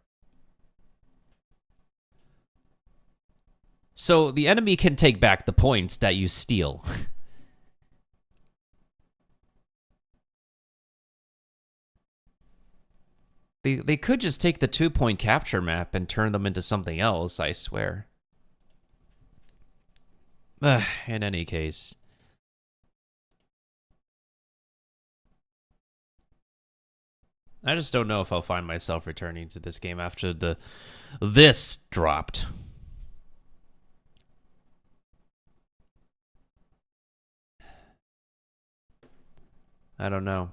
Speaker 2: So the enemy can take back the points that you steal. They could just take the 2-point capture map and turn them into something else, I swear. In any case. I just don't know if I'll find myself returning to this game after this dropped. I don't know.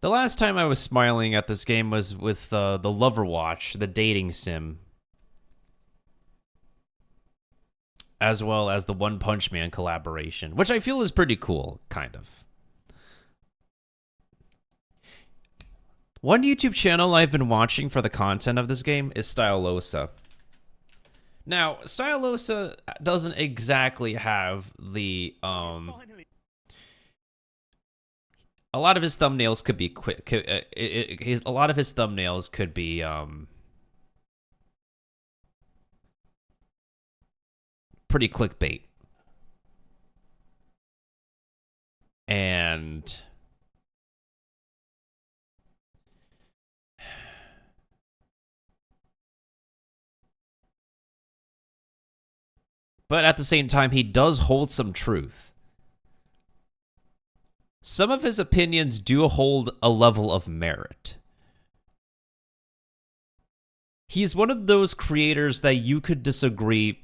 Speaker 2: The last time I was smiling at this game was with the Lover Watch, the dating sim. As well as the One Punch Man collaboration, which I feel is pretty cool, kind of. One YouTube channel I've been watching for the content of this game is Stylosa. Now, Stylosa doesn't exactly have the, a lot of his thumbnails could be quick. A lot of his thumbnails could be pretty clickbait, and but at the same time, he does hold some truth. Some of his opinions do hold a level of merit. He's one of those creators that you could disagree.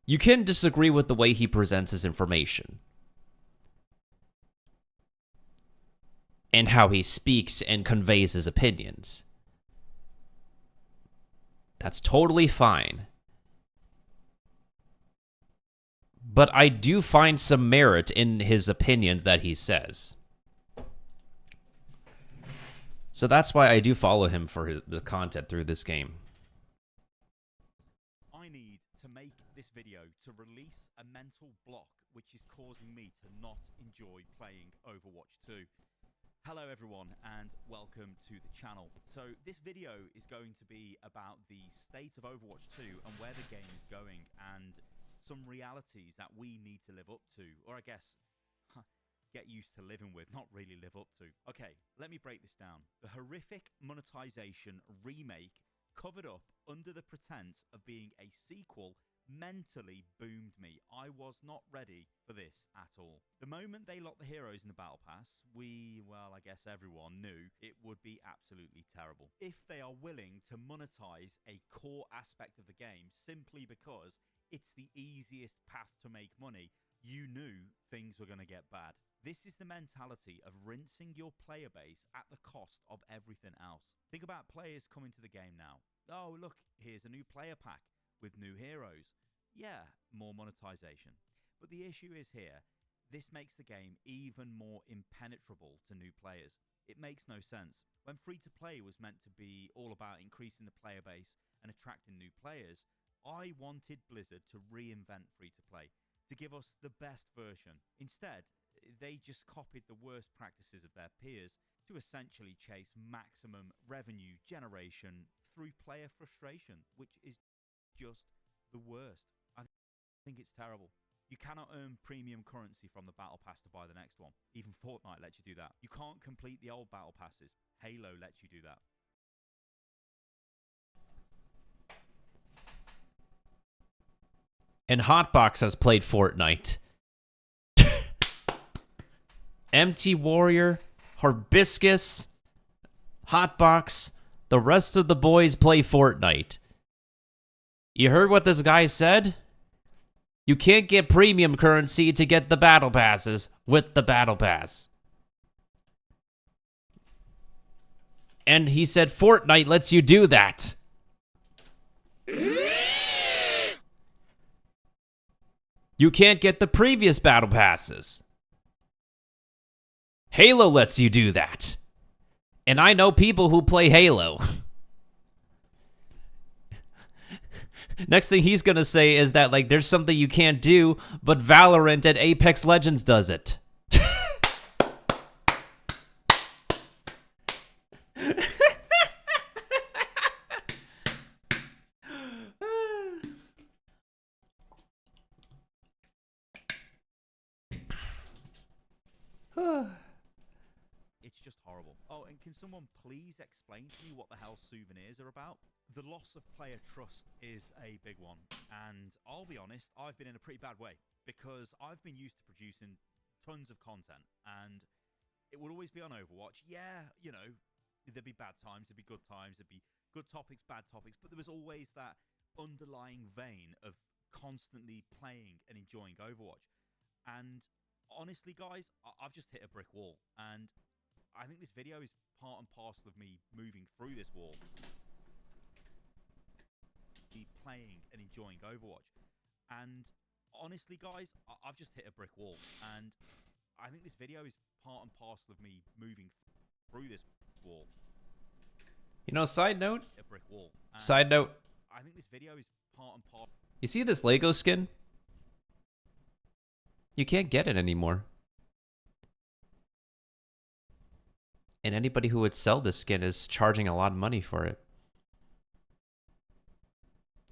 Speaker 2: You can disagree with the way he presents his information and how he speaks and conveys his opinions. That's totally fine. But I do find some merit in his opinions that he says. So that's why I do follow him for the content through this game.
Speaker 16: I need to make this video to release a mental block which is causing me to not enjoy playing Overwatch 2. Hello everyone and welcome to the channel. So this video is going to be about the state of Overwatch 2 and where the game is going and some realities that we need to live up to, or I guess get used to living with, not really live up to. Okay, let me break this down. The horrific monetization remake covered up under the pretense of being a sequel mentally boomed me. I was not ready for this at all. The moment they locked the heroes in the battle pass, well, I guess everyone knew it would be absolutely terrible. If they are willing to monetize a core aspect of the game simply because it's the easiest path to make money, you knew things were going to get bad. This is the mentality of rinsing your player base at the cost of everything else. Think about players coming to the game now. Oh, look, here's a new player pack with new heroes. Yeah, more monetization. But the issue is here, this makes the game even more impenetrable to new players. It makes no sense. When free-to-play was meant to be all about increasing the player base and attracting new players, I wanted Blizzard to reinvent free-to-play, to give us the best version. Instead, they just copied the worst practices of their peers to essentially chase maximum revenue generation through player frustration, which is just the worst. I think it's terrible. You cannot earn premium currency from the battle pass to buy the next one. Even Fortnite lets you do that. You can't complete the old battle passes. Halo lets you do that.
Speaker 2: And Hotbox has played Fortnite. MT Warrior, Hibiscus, Hotbox, the rest of the boys play Fortnite. You heard what this guy said? You can't get premium currency to get the battle passes with the battle pass. And he said Fortnite lets you do that. You can't get the previous battle passes. Halo lets you do that. And I know people who play Halo. Next thing he's going to say is that, like, there's something you can't do, but Valorant and Apex Legends does it.
Speaker 16: It's just horrible. Oh, and can someone please explain to me what the hell souvenirs are about? The loss of player trust is a big one. And I'll be honest, I've been in a pretty bad way because I've been used to producing tons of content, and it would always be on Overwatch. Yeah, you know, there'd be bad times, there'd be good times, there'd be good topics, bad topics, but there was always that underlying vein of constantly playing and enjoying Overwatch. And honestly, guys, I've just hit a brick wall, and I think this video is part and parcel of me moving through this wall. Be playing and enjoying Overwatch. And honestly, guys, I've just hit a brick wall, and I think this video is part and parcel of me moving through this wall.
Speaker 2: You know, side note.
Speaker 16: A brick wall.
Speaker 2: Side note.
Speaker 16: I think this video is part and parcel.
Speaker 2: You see this Lego skin? You can't get it anymore. And anybody who would sell this skin is charging a lot of money for it.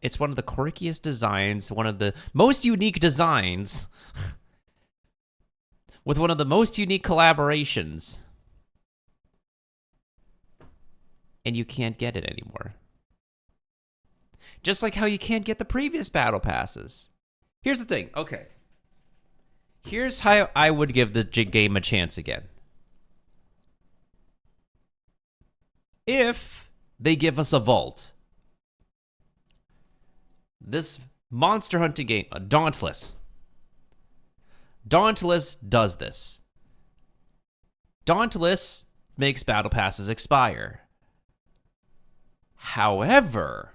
Speaker 2: It's one of the quirkiest designs, one of the most unique designs, with one of the most unique collaborations. And you can't get it anymore. Just like how you can't get the previous battle passes. Here's the thing, okay. Here's how I would give the game a chance again. If they give us a vault. This monster hunting game, Dauntless. Dauntless does this. Dauntless makes battle passes expire. However,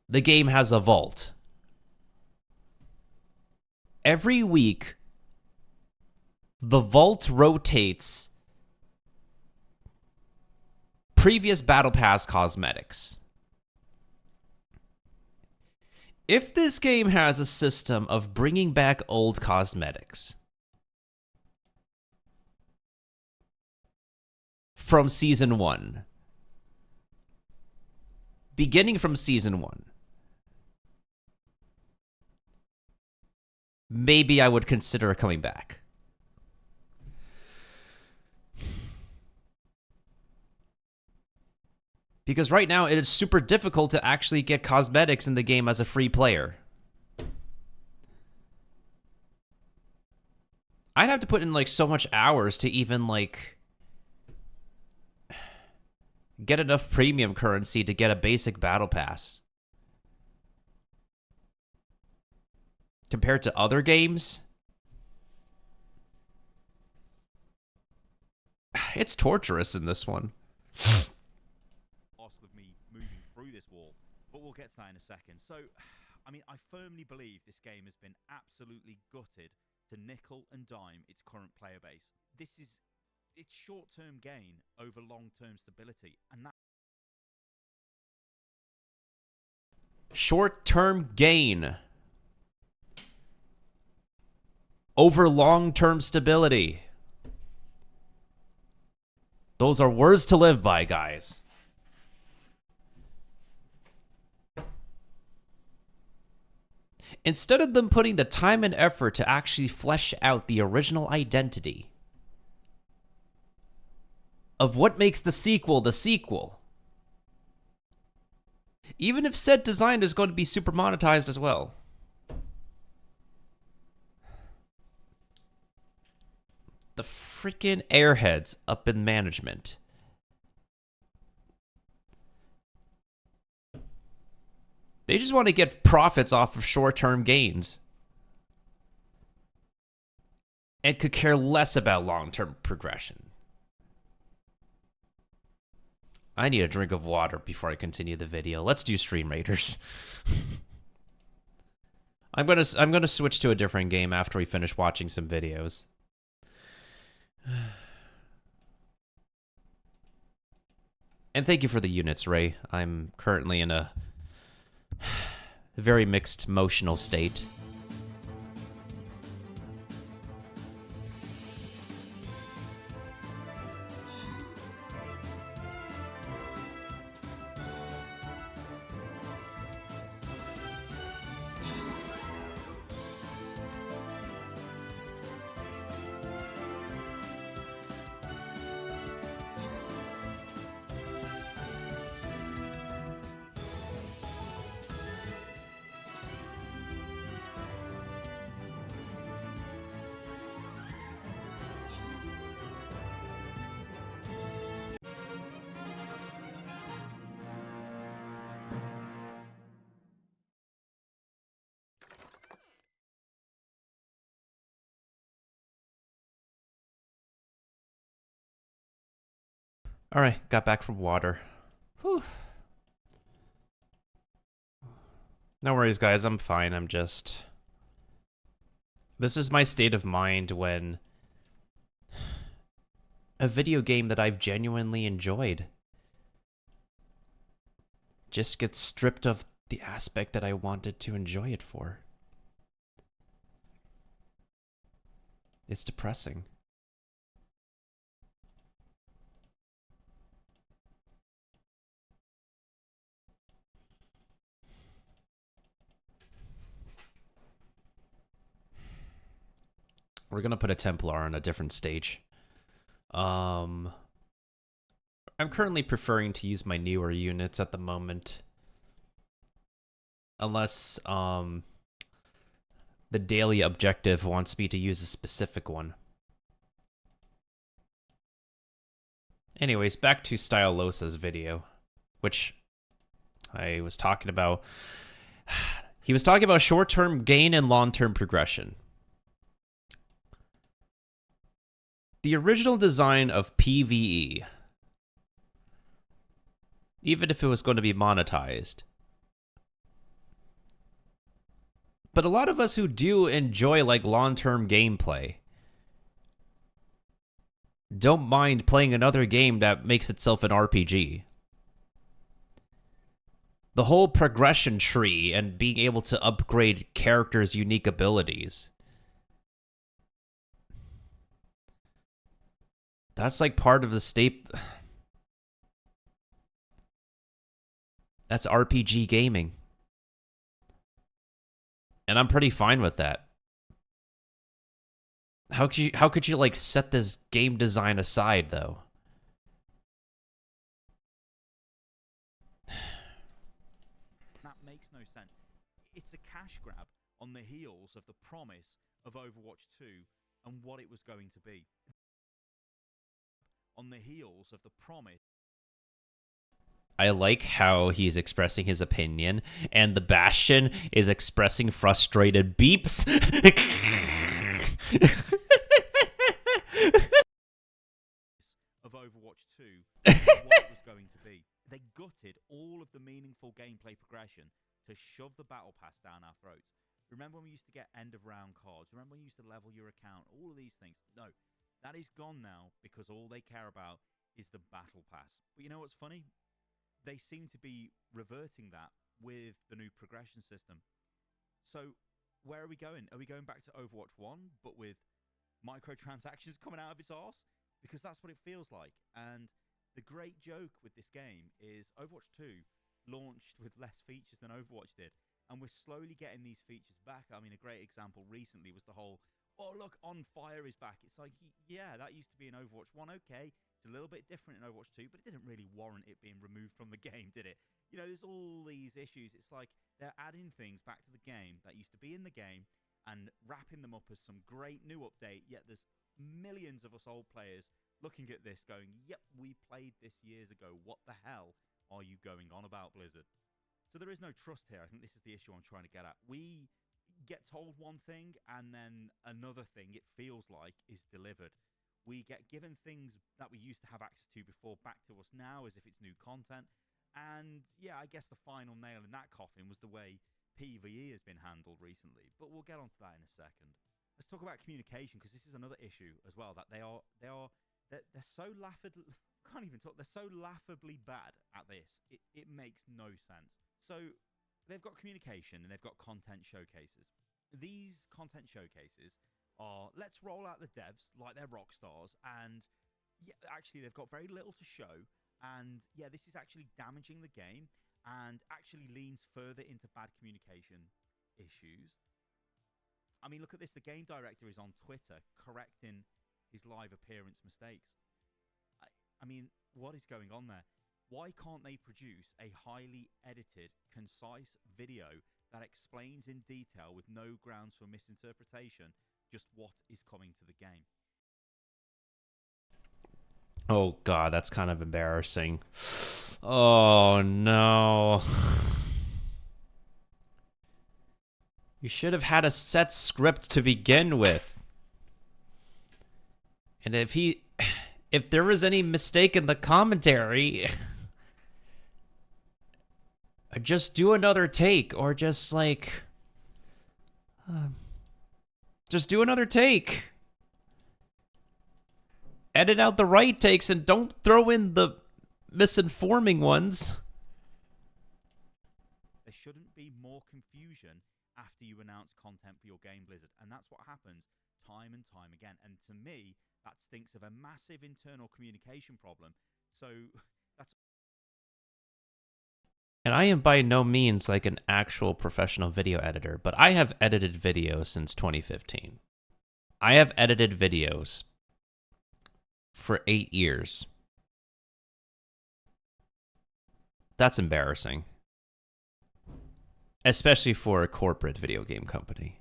Speaker 2: the game has a vault. Every week, the vault rotates previous battle pass cosmetics. If this game has a system of bringing back old cosmetics from Season 1, beginning from Season 1, maybe I would consider coming back. Because right now, it is super difficult to actually get cosmetics in the game as a free player. I'd have to put in, like, so much hours to even, like, get enough premium currency to get a basic battle pass. Compared to other games, it's torturous in this one.
Speaker 16: Of me moving through this wall, but we'll get to that in a second. So, I mean, I firmly believe this game has been absolutely gutted to nickel and dime its current player base. It's short-term gain over long-term stability, and that
Speaker 2: short-term gain over long-term stability. Those are words to live by, guys. Instead of them putting the time and effort to actually flesh out the original identity of what makes the sequel, even if said design is going to be super monetized as well. The freaking airheads up in management. They just want to get profits off of short-term gains. And could care less about long-term progression. I need a drink of water before I continue the video. Let's do Stream Raiders. I'm gonna switch to a different game after we finish watching some videos. And thank you for the units, Ray. I'm currently in a very mixed emotional state. Alright, got back from water. Whew. No worries, guys. I'm fine. I'm just... This is my state of mind when a video game that I've genuinely enjoyed just gets stripped of the aspect that I wanted to enjoy it for. It's depressing. We're gonna put a Templar on a different stage. I'm currently preferring to use my newer units at the moment. Unless, the daily objective wants me to use a specific one. Anyways, back to Stylosa's video, which I was talking about. He was talking about short-term gain and long-term progression. The original design of PvE, even if it was going to be monetized. But a lot of us who do enjoy like long-term gameplay don't mind playing another game that makes itself an RPG. The whole progression tree and being able to upgrade characters' unique abilities. That's like part of the state. That's RPG gaming. And I'm pretty fine with that. How could you like set this game design aside though?
Speaker 16: That makes no sense. It's a cash grab on the heels of the promise of Overwatch 2 and what it was going to be. On the heels of the promise.
Speaker 2: I like how he's expressing his opinion, and the Bastion is expressing frustrated beeps.
Speaker 16: Of Overwatch 2, what it was going to be. They gutted all of the meaningful gameplay progression to shove the battle pass down our throats. Remember when we used to get end of round cards? Remember when you used to level your account? All of these things. No, that is gone now because all they care about is the battle pass. But you know what's funny? They seem to be reverting that with the new progression system. So where are we going? Are we going back to Overwatch 1, but with microtransactions coming out of its arse? Because that's what it feels like. And the great joke with this game is Overwatch 2 launched with less features than Overwatch did. And we're slowly getting these features back. I mean, a great example recently was the whole, oh, look, On Fire is back. It's like, yeah, that used to be in Overwatch 1. Okay, it's a little bit different in Overwatch 2, but it didn't really warrant it being removed from the game, did it? You know, there's all these issues. It's like they're adding things back to the game that used to be in the game and wrapping them up as some great new update, yet there's millions of us old players looking at this going, yep, we played this years ago. What the hell are you going on about, Blizzard? So there is no trust here. I think this is the issue I'm trying to get at. We get told one thing and then another thing, it feels like, is delivered. We get given things that we used to have access to before back to us now as if it's new content. And yeah, I guess the final nail in that coffin was the way PvE has been handled recently. But we'll get onto that in a second. Let's talk about communication, because this is another issue as well, that they're so can't even talk. They're so laughably bad at this. It makes no sense. So they've got communication and they've got content showcases. These content showcases are, let's roll out the devs like they're rock stars, and yeah, actually they've got very little to show, and yeah, this is actually damaging the game and actually leans further into bad communication issues. I mean, look at this. The game director is on Twitter correcting his live appearance mistakes. I mean, what is going on there? Why can't they produce a highly edited, concise video that explains in detail with no grounds for misinterpretation just what is coming to the game?
Speaker 2: Oh god, that's kind of embarrassing. Oh no. You should have had a set script to begin with. And if he if there was any mistake in the commentary, just do another take, or just like, just do another take. Edit out the right takes and don't throw in the misinforming ones.
Speaker 16: There shouldn't be more confusion after you announce content for your game, Blizzard, and that's what happens time and time again. And to me, that stinks of a massive internal communication problem. So that's...
Speaker 2: And I am by no means like an actual professional video editor, but I have edited videos since 2015. I have edited videos for 8 years. That's embarrassing. Especially for a corporate video game company.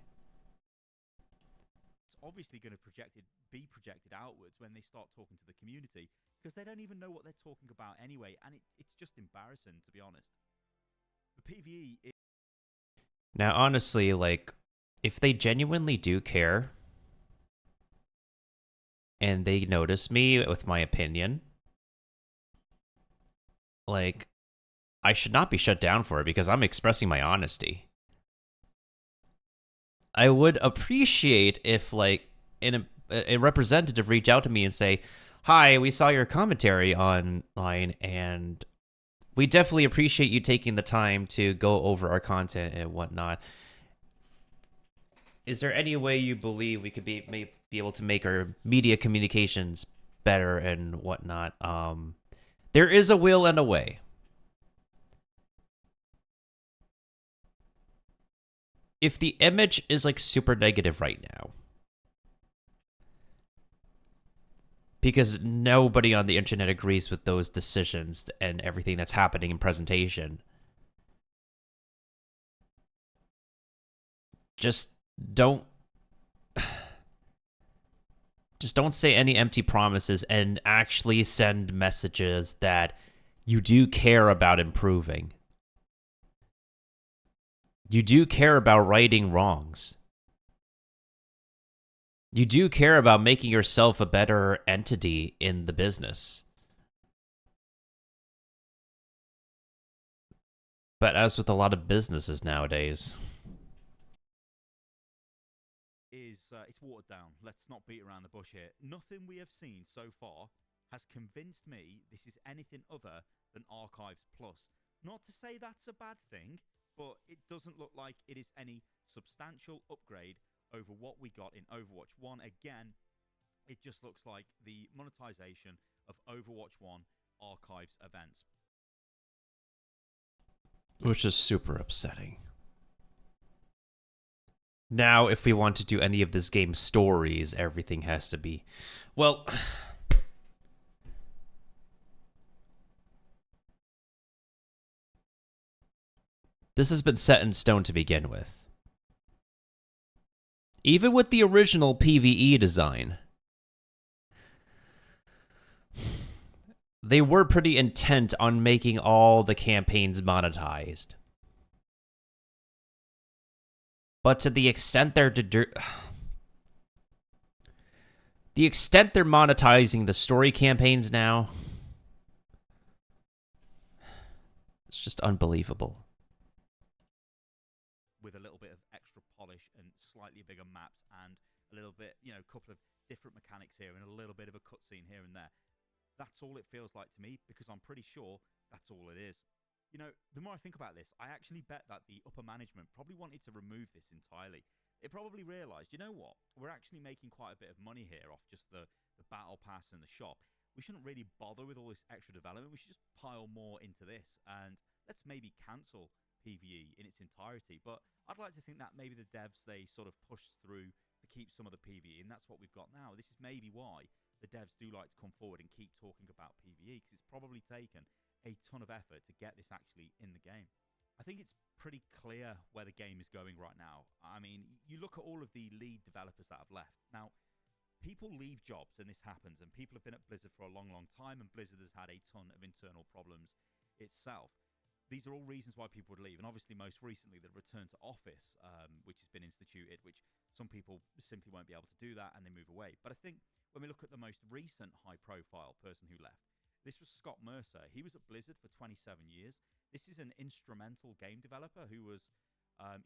Speaker 16: It's obviously going to be projected outwards when they start talking to the community, because they don't even know what they're talking about anyway, and it's just embarrassing, to be honest. The PvE is...
Speaker 2: Now, honestly, like, if they genuinely do care, and they notice me with my opinion, like, I should not be shut down for it because I'm expressing my honesty. I would appreciate if, like, a representative reach out to me and say, "Hi, we saw your commentary online, and we definitely appreciate you taking the time to go over our content and whatnot. Is there any way you believe we could be able to make our media communications better and whatnot?" There is a will and a way. If the image is like super negative right now, because nobody on the internet agrees with those decisions and everything that's happening in presentation, just don't say any empty promises and actually send messages that you do care about improving. You do care about righting wrongs. You do care about making yourself a better entity in the business. But as with a lot of businesses nowadays,
Speaker 16: it's watered down. Let's not beat around the bush here. Nothing we have seen so far has convinced me this is anything other than Archives Plus. Not to say that's a bad thing, but it doesn't look like it is any substantial upgrade over what we got in Overwatch 1. Again, it just looks like the monetization of Overwatch 1 Archives events.
Speaker 2: which is super upsetting. Now, if we want to do any of this game's stories, everything has to be... Well... This has been set in stone to begin with. Even with the original PvE design, they were pretty intent on making all the campaigns monetized. But to the extent they're monetizing the story campaigns now, it's just unbelievable.
Speaker 16: With a little bit of extra polish and slightly bigger maps and a little bit, you know, a couple of different mechanics here and a little bit of a cutscene here and there. That's all it feels like to me, because I'm pretty sure that's all it is. You know, the more I think about this, I actually bet that the upper management probably wanted to remove this entirely. It probably realized, you know what, we're actually making quite a bit of money here off just the battle pass and the shop. We shouldn't really bother with all this extra development. We should just pile more into this, and let's maybe cancel PvE in its entirety. But I'd like to think that maybe the devs, they sort of pushed through to keep some of the PvE, and that's what we've got now. This is maybe why the devs do like to come forward and keep talking about PvE, because it's probably taken a ton of effort to get this actually in the game. I think it's pretty clear where the game is going right now. I mean, you look at all of the lead developers that have left. Now, people leave jobs and this happens, and people have been at Blizzard for a long, long time, and Blizzard has had a ton of internal problems itself. these are all reasons why people would leave. And obviously, most recently, the return to office, which has been instituted, which some people simply won't be able to do that and they move away. But I think when we look at the most recent high-profile person who left, this was Scott Mercer. He was at Blizzard for 27 years. This is an instrumental game developer who was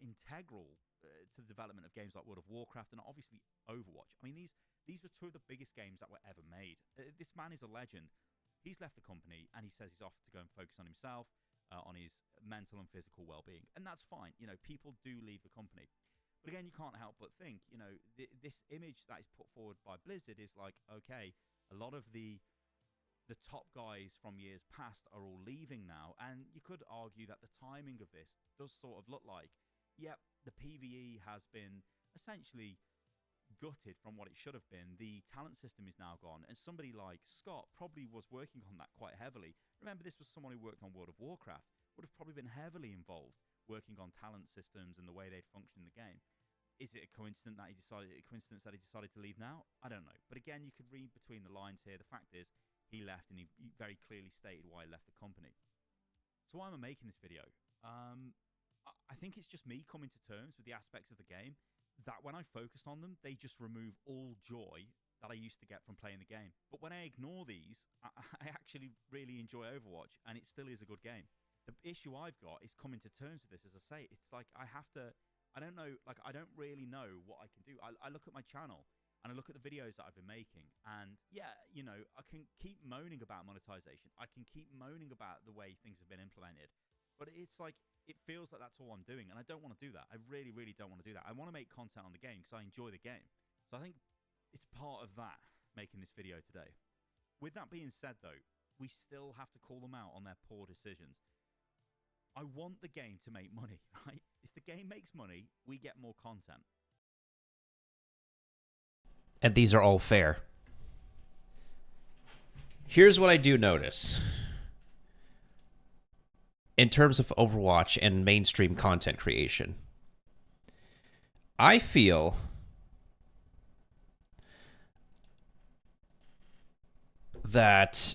Speaker 16: integral to the development of games like World of Warcraft and obviously Overwatch. I mean, these were two of the biggest games that were ever made. This man is a legend. He's left the company and he says he's off to go and focus on himself, on his mental and physical well-being. And that's fine. You know, people do leave the company. But again, you can't help but think, you know, this image that is put forward by Blizzard is like, okay, a lot of the top guys from years past are all leaving now. And you could argue that the timing of this does sort of look like, yep, the PvE has been essentially gutted from what it should have been. The talent system is now gone. And somebody like Scott probably was working on that quite heavily. Remember, this was someone who worked on World of Warcraft, would have probably been heavily involved working on talent systems and the way they'd function in the game. Is it a coincidence that he decided to leave now? I don't know. But again, you could read between the lines here. The fact is, he left and he very clearly stated why he left the company. So why am I making this video? I think it's just me coming to terms with the aspects of the game that when I focus on them, they just remove all joy that I used to get from playing the game. But when I ignore these, I actually really enjoy Overwatch, and it still is a good game. The issue I've got is coming to terms with this. As I say, it's like I don't know, like I don't really know what I can do. I look at my channel and I look at the videos that I've been making, and yeah, you know, I can keep moaning about monetization. I can keep moaning about the way things have been implemented, but it's like, it feels like that's all I'm doing, and I don't want to do that. I really, really don't want to do that. I want to make content on the game because I enjoy the game. So I think it's part of that, making this video today. With that being said, though, we still have to call them out on their poor decisions. I want the game to make money, right? If the game makes money, we get more content.
Speaker 2: And these are all fair. Here's what I do notice. In terms of Overwatch and mainstream content creation, I feel that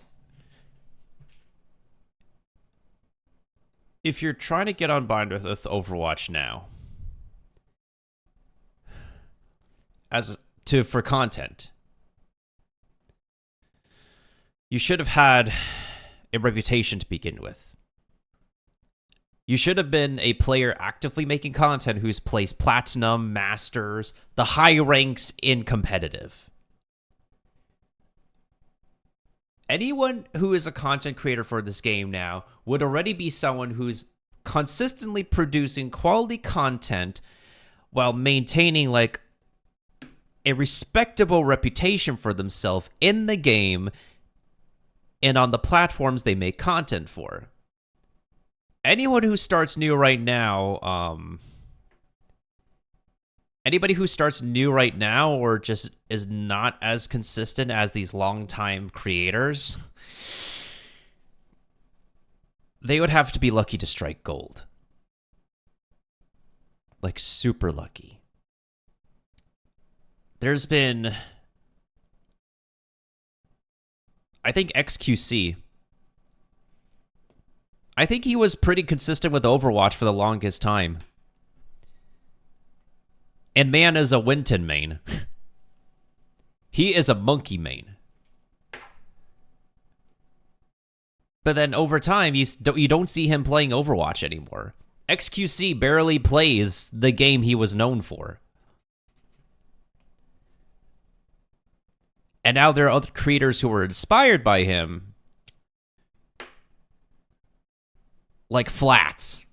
Speaker 2: if you're trying to get on board with Overwatch now, for content, you should have had a reputation to begin with. You should have been a player actively making content who's placed Platinum, Masters, the high ranks in competitive. Anyone who is a content creator for this game now would already be someone who's consistently producing quality content while maintaining like a respectable reputation for themselves in the game and on the platforms they make content for. Anyone who starts new right now, anybody who starts new right now or just is not as consistent as these longtime creators, they would have to be lucky to strike gold. Like, super lucky. There's been, I think, XQC. I think he was pretty consistent with Overwatch for the longest time. And man is a Winton main. He is a Monkey main. But then over time, you don't see him playing Overwatch anymore. XQC barely plays the game he was known for. And now there are other creators who were inspired by him, like Flats.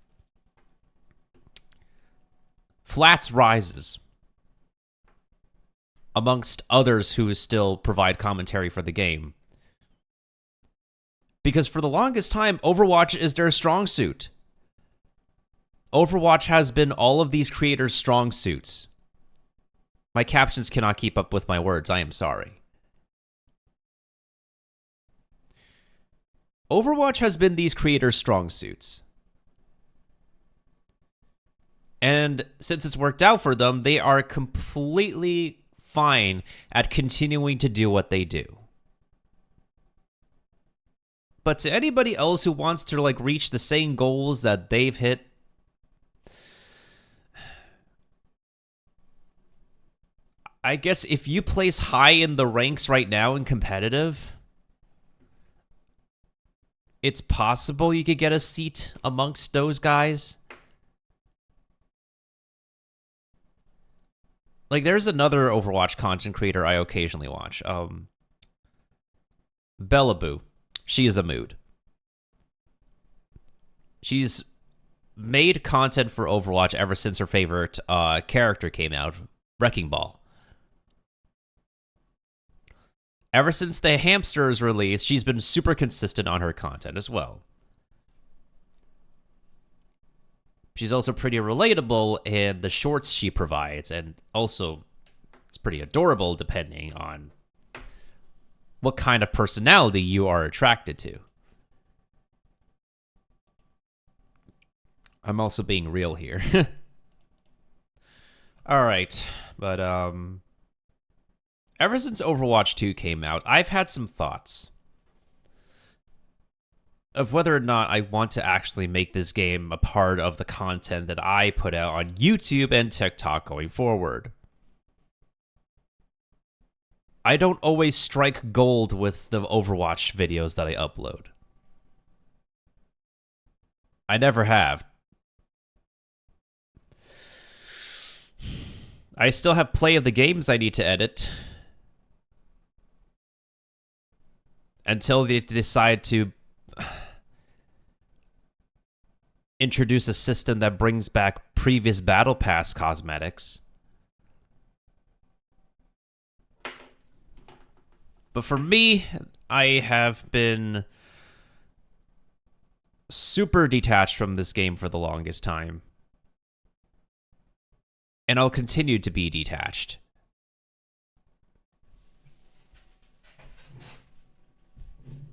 Speaker 2: Flats rises, amongst others who still provide commentary for the game. Because for the longest time, Overwatch is their strong suit. Overwatch has been all of these creators' strong suits. My captions cannot keep up with my words, I am sorry. Overwatch has been these creators' strong suits. And since it's worked out for them, they are completely fine at continuing to do what they do. But to anybody else who wants to like reach the same goals that they've hit, I guess if you place high in the ranks right now in competitive, it's possible you could get a seat amongst those guys. Like, there's another Overwatch content creator I occasionally watch. Bellaboo. She is a mood. She's made content for Overwatch ever since her favorite character came out, Wrecking Ball. Ever since the Hamsters release, she's been super consistent on her content as well. She's also pretty relatable in the shorts she provides, and also it's pretty adorable depending on what kind of personality you are attracted to. I'm also being real here. Alright, but ever since Overwatch 2 came out, I've had some thoughts of whether or not I want to actually make this game a part of the content that I put out on YouTube and TikTok going forward. I don't always strike gold with the Overwatch videos that I upload. I never have. I still have play of the games I need to edit until they decide to introduce a system that brings back previous Battle Pass cosmetics. But for me, I have been super detached from this game for the longest time. And I'll continue to be detached.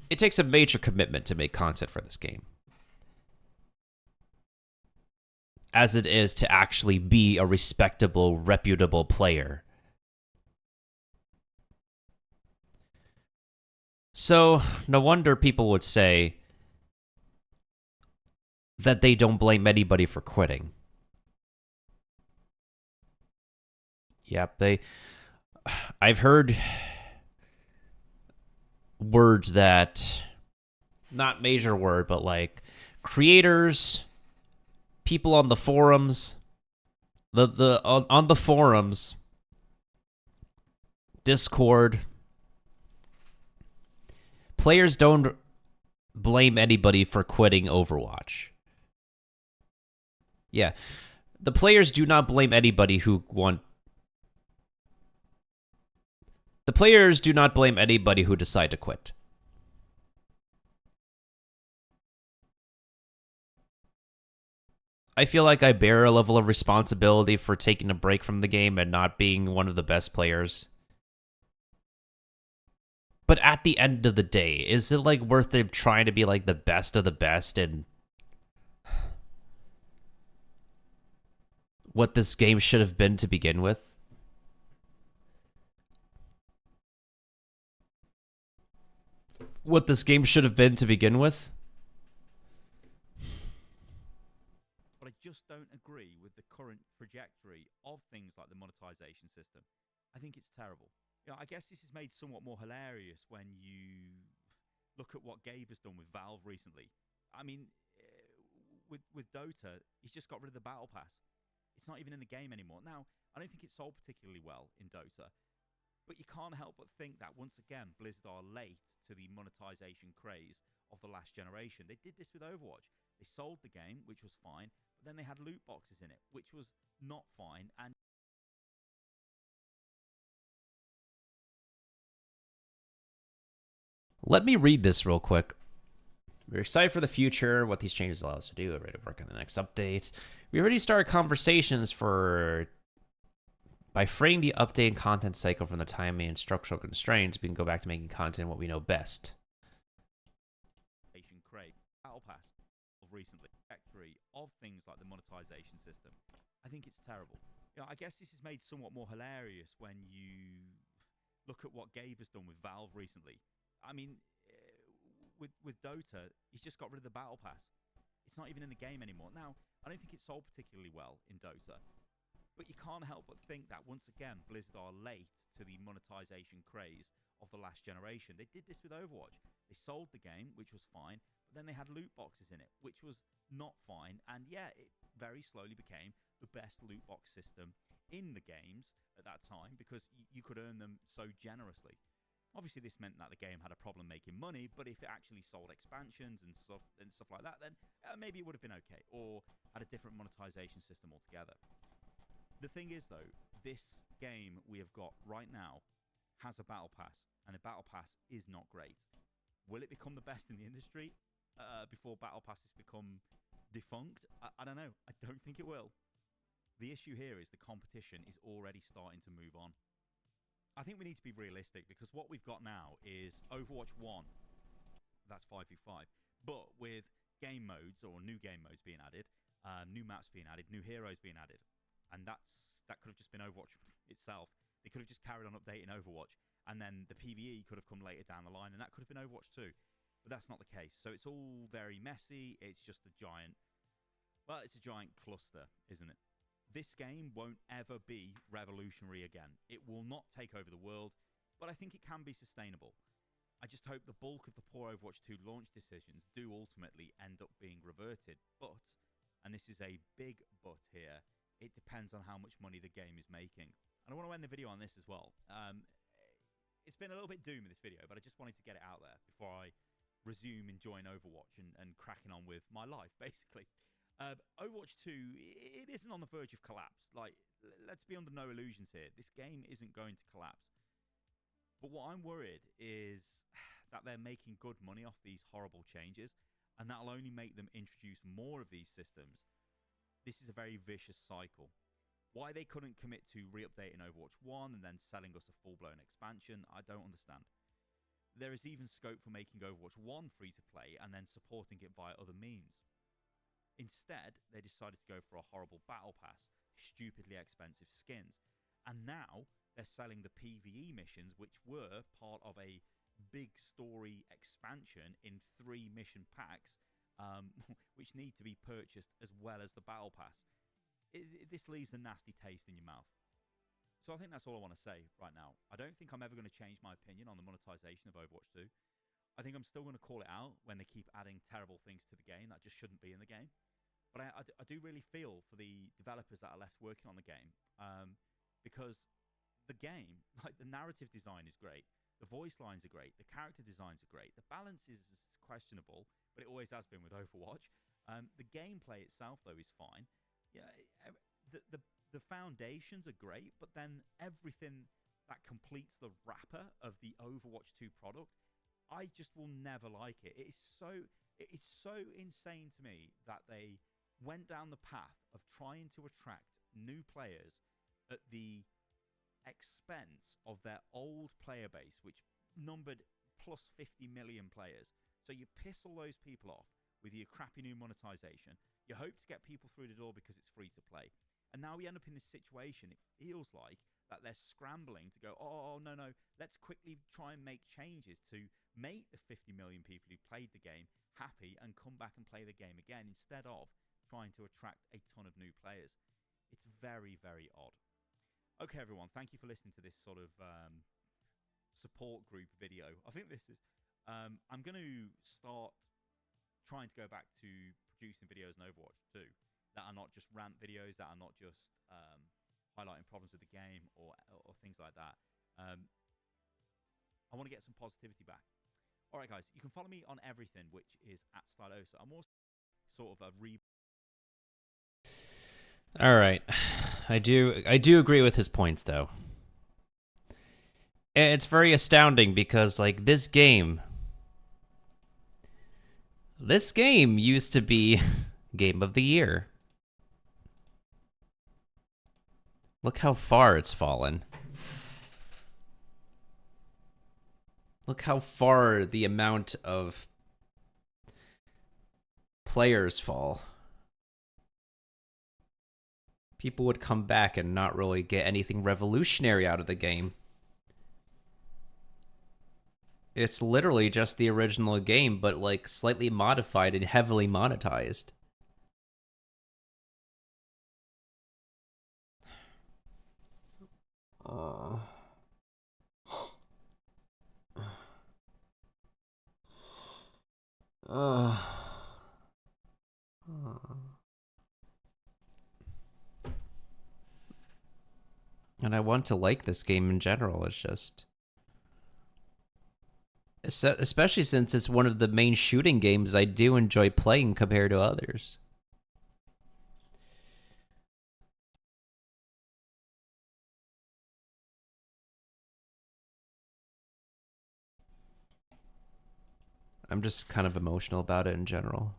Speaker 2: It takes a major commitment to make content for this game, as it is to actually be a respectable, reputable player. So, no wonder people would say that they don't blame anybody for quitting. Yep, I've heard word that, not major word, but like creators, people on the forums, on the forums, Discord, players don't blame anybody for quitting Overwatch. Yeah, the players do not blame anybody who want. The players do not blame anybody who decide to quit. I feel like I bear a level of responsibility for taking a break from the game and not being one of the best players. But at the end of the day, is it like worth it trying to be like the best of the best and what this game should have been to begin with? What this game should have been to begin with?
Speaker 16: But I just don't agree with the current trajectory of things like the monetization system. I think it's terrible. You know, I guess this is made somewhat more hilarious when you look at what Gabe has done with Valve recently. I mean, with Dota, he's just got rid of the Battle Pass. It's not even in the game anymore. Now, I don't think it sold particularly well in Dota, but you can't help but think that, once again, Blizzard are late to the monetization craze of the last generation. They did this with Overwatch. They sold the game, which was fine, but then they had loot boxes in it, which was not fine. And
Speaker 2: let me read this real quick. We're excited for the future, what these changes allow us to do. We're ready to work on the next updates. We already started conversations by freeing the update and content cycle from the timing and structural constraints. We can go back to making content what we know best.
Speaker 16: Battle Pass of recently, factory of things like the monetization system. I think it's terrible. You know, I guess this is made somewhat more hilarious when you look at what Gabe has done with Valve recently. I mean, with Dota, he's just got rid of the battle pass. It's not even in the game anymore. Now, I don't think it sold particularly well in Dota, but you can't help but think that once again, Blizzard are late to the monetization craze of the last generation. They did this with Overwatch. They sold the game, which was fine, but then they had loot boxes in it, which was not fine. And yeah, it very slowly became the best loot box system in the games at that time because you could earn them so generously. Obviously, this meant that the game had a problem making money, but if it actually sold expansions and stuff like that, then maybe it would have been okay, or had a different monetization system altogether. The thing is, though, this game we have got right now has a battle pass, and the battle pass is not great. Will it become the best in the industry before battle passes become defunct? I don't know. I don't think it will. The issue here is the competition is already starting to move on. I think we need to be realistic because what we've got now is Overwatch 1. That's 5v5. But with game modes or new game modes being added, new maps being added, new heroes being added. And that could have just been Overwatch itself. They could have just carried on updating Overwatch. And then the PvE could have come later down the line. And that could have been Overwatch 2. But that's not the case. So it's all very messy. It's just a giant... Well, it's a giant cluster, isn't it? This game won't ever be revolutionary again. It will not take over the world, but I think it can be sustainable. I just hope the bulk of the poor Overwatch 2 launch decisions do ultimately end up being reverted. But, and this is a big but here, it depends on how much money the game is making. And I want to end the video on this as well. It's been a little bit doom in this video, but I just wanted to get it out there before I resume enjoying Overwatch and cracking on with my life, basically. Overwatch 2, it isn't on the verge of collapse. Like, let's be under no illusions here. This game isn't going to collapse. But what I'm worried is that they're making good money off these horrible changes, and that'll only make them introduce more of these systems. This is a very vicious cycle. Why they couldn't commit to re-updating Overwatch 1 and then selling us a full-blown expansion, I don't understand. There is even scope for making Overwatch 1 free-to-play and then supporting it via other means. Instead, they decided to go for a horrible battle pass, stupidly expensive skins. And now they're selling the PvE missions, which were part of a big story expansion in 3 mission packs, which need to be purchased as well as the battle pass. This leaves a nasty taste in your mouth. So I think that's all I want to say right now. I don't think I'm ever going to change my opinion on the monetization of Overwatch 2. I think I'm still going to call it out when they keep adding terrible things to the game that just shouldn't be in the game. But I do really feel for the developers that are left working on the game, because the game, like the narrative design is great, the voice lines are great, the character designs are great, the balance is questionable, but it always has been with Overwatch. The gameplay itself, though, is fine. Yeah, the foundations are great, but then everything that completes the wrapper of the Overwatch 2 product, I just will never like it. It's so insane to me that they went down the path of trying to attract new players at the expense of their old player base, which numbered plus 50 million players. So you piss all those people off with your crappy new monetization. You hope to get people through the door because it's free to play. And now we end up in this situation. It feels like that they're scrambling to go, oh, no, let's quickly try and make changes to make the 50 million people who played the game happy and come back and play the game again instead of trying to attract a ton of new players. It's very, very odd. Okay, everyone, thank you for listening to this sort of support group video. I think this is... I'm going to start trying to go back to producing videos in Overwatch 2 that are not just rant videos, that are not just highlighting problems with the game or things like that. I want to get some positivity back. All right, guys, you can follow me on everything, which is @Stylosa. I'm also sort of a
Speaker 2: All right, I do agree with his points, though. It's very astounding because, like, this game used to be Game of the Year. Look how far it's fallen. Look how far the amount of players fall. People would come back and not really get anything revolutionary out of the game. It's literally just the original game, but like slightly modified and heavily monetized. And I want to like this game in general. It's just, especially since it's one of the main shooting games I do enjoy playing compared to others. I'm just kind of emotional about it in general.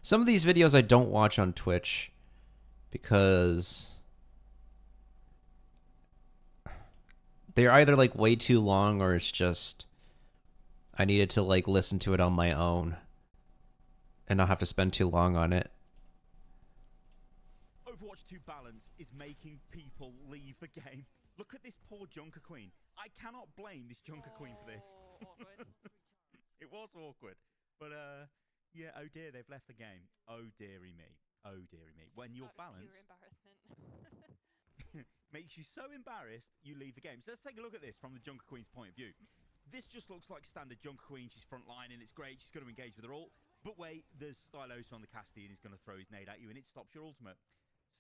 Speaker 2: Some of these videos I don't watch on Twitch because they're either like way too long or it's just I needed to like listen to it on my own and not have to spend too long on it.
Speaker 16: Overwatch 2 balance is making people leave the game. Look at this poor Junker Queen. I cannot blame this Junker Queen for this. It was awkward. But, yeah, oh dear, they've left the game. Oh dearie me. Oh dearie me. When your balance makes you so embarrassed, you leave the game. So let's take a look at this from the Junker Queen's point of view. This just looks like standard Junker Queen. She's frontline and it's great. She's going to engage with her ult. But wait, there's Stylosa on the Casti and he's going to throw his nade at you and it stops your ultimate.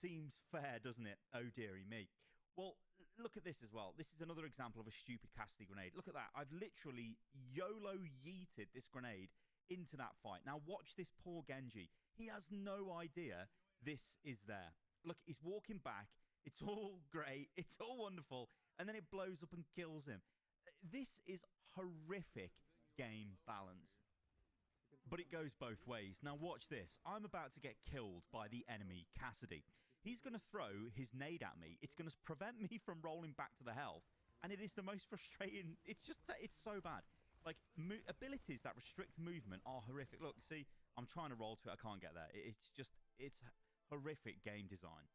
Speaker 16: Seems fair, doesn't it? Oh dearie me. Well, look at this as well. This is another example of a stupid Casti grenade. Look at that. I've literally YOLO yeeted this grenade into that fight. Now watch this poor Genji. He has no idea this is there. Look, he's walking back. It's all great. It's all wonderful. And then it blows up and kills him. This is horrific game balance. But it goes both ways. Now watch this. I'm about to get killed by the enemy Cassidy. He's going to throw his nade at me. It's going to prevent me from rolling back to the health. And it is the most frustrating. It's so bad. Like, abilities that restrict movement are horrific. Look, see, I'm trying to roll to it. I can't get there. It's horrific game design.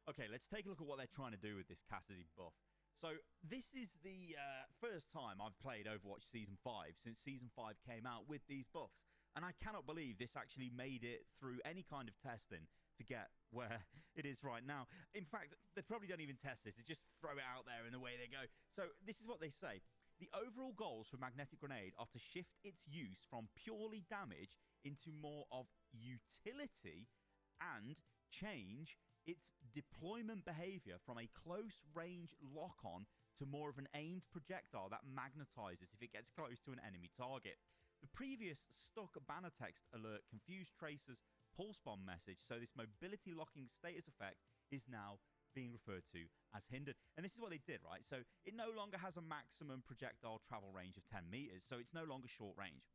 Speaker 16: Okay, let's take a look at what they're trying to do with this Cassidy buff. So this is the first time I've played Overwatch Season 5 since Season 5 came out with these buffs. And I cannot believe this actually made it through any kind of testing to get where it is right now. In fact, they probably don't even test this. They just throw it out there in the way they go. So this is what they say. The overall goals for Magnetic Grenade are to shift its use from purely damage into more of utility and change its deployment behavior from a close range lock-on to more of an aimed projectile that magnetizes if it gets close to an enemy target. The previous stuck banner text alert confused Tracer's pulse bomb message, so this mobility locking status effect is now being referred to as hindered. And this is what they did, right? So it no longer has a maximum projectile travel range of 10 meters, so it's no longer short range,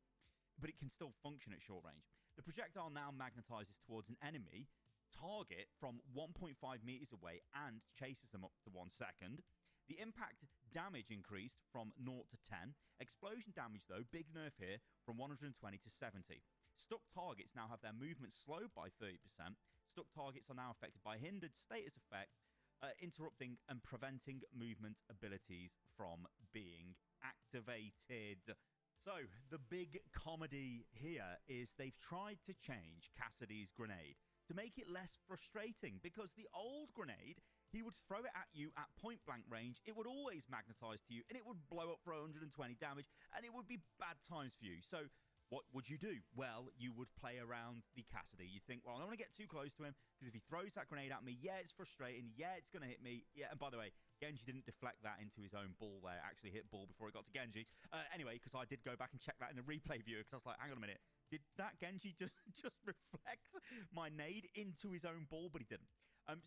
Speaker 16: but it can still function at short range. The projectile now magnetizes towards an enemy target from 1.5 meters away and chases them up to 1 second. The impact damage increased from 0 to 10. Explosion damage, though, big nerf here, from 120 to 70. Stuck targets now have their movement slowed by 30%. Stuck targets are now affected by hindered status effect, interrupting and preventing movement abilities from being activated. So, the big comedy here is they've tried to change Cassidy's grenade to make it less frustrating, because the old grenade, he would throw it at you at point blank range, it would always magnetize to you, and it would blow up for 120 damage, and it would be bad times for you. So what would you do? Well, you would play around the Cassidy. You'd think, well, I don't want to get too close to him, because if he throws that grenade at me, yeah, it's frustrating, yeah, it's going to hit me, yeah, and by the way, Genji didn't deflect that into his own ball there, actually hit ball before it got to Genji. Anyway, because I did go back and check that in the replay viewer, because I was like, hang on a minute, did that Genji just reflect my nade into his own ball? But he didn't.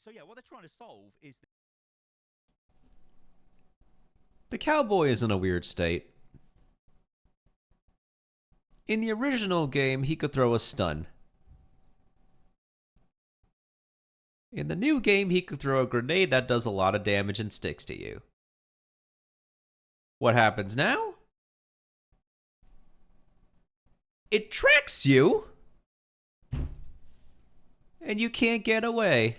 Speaker 16: So yeah, what they're trying to solve is...
Speaker 2: The cowboy is in a weird state. In the original game, he could throw a stun. In the new game, he could throw a grenade that does a lot of damage and sticks to you. What happens now? It tracks you, and you can't get away.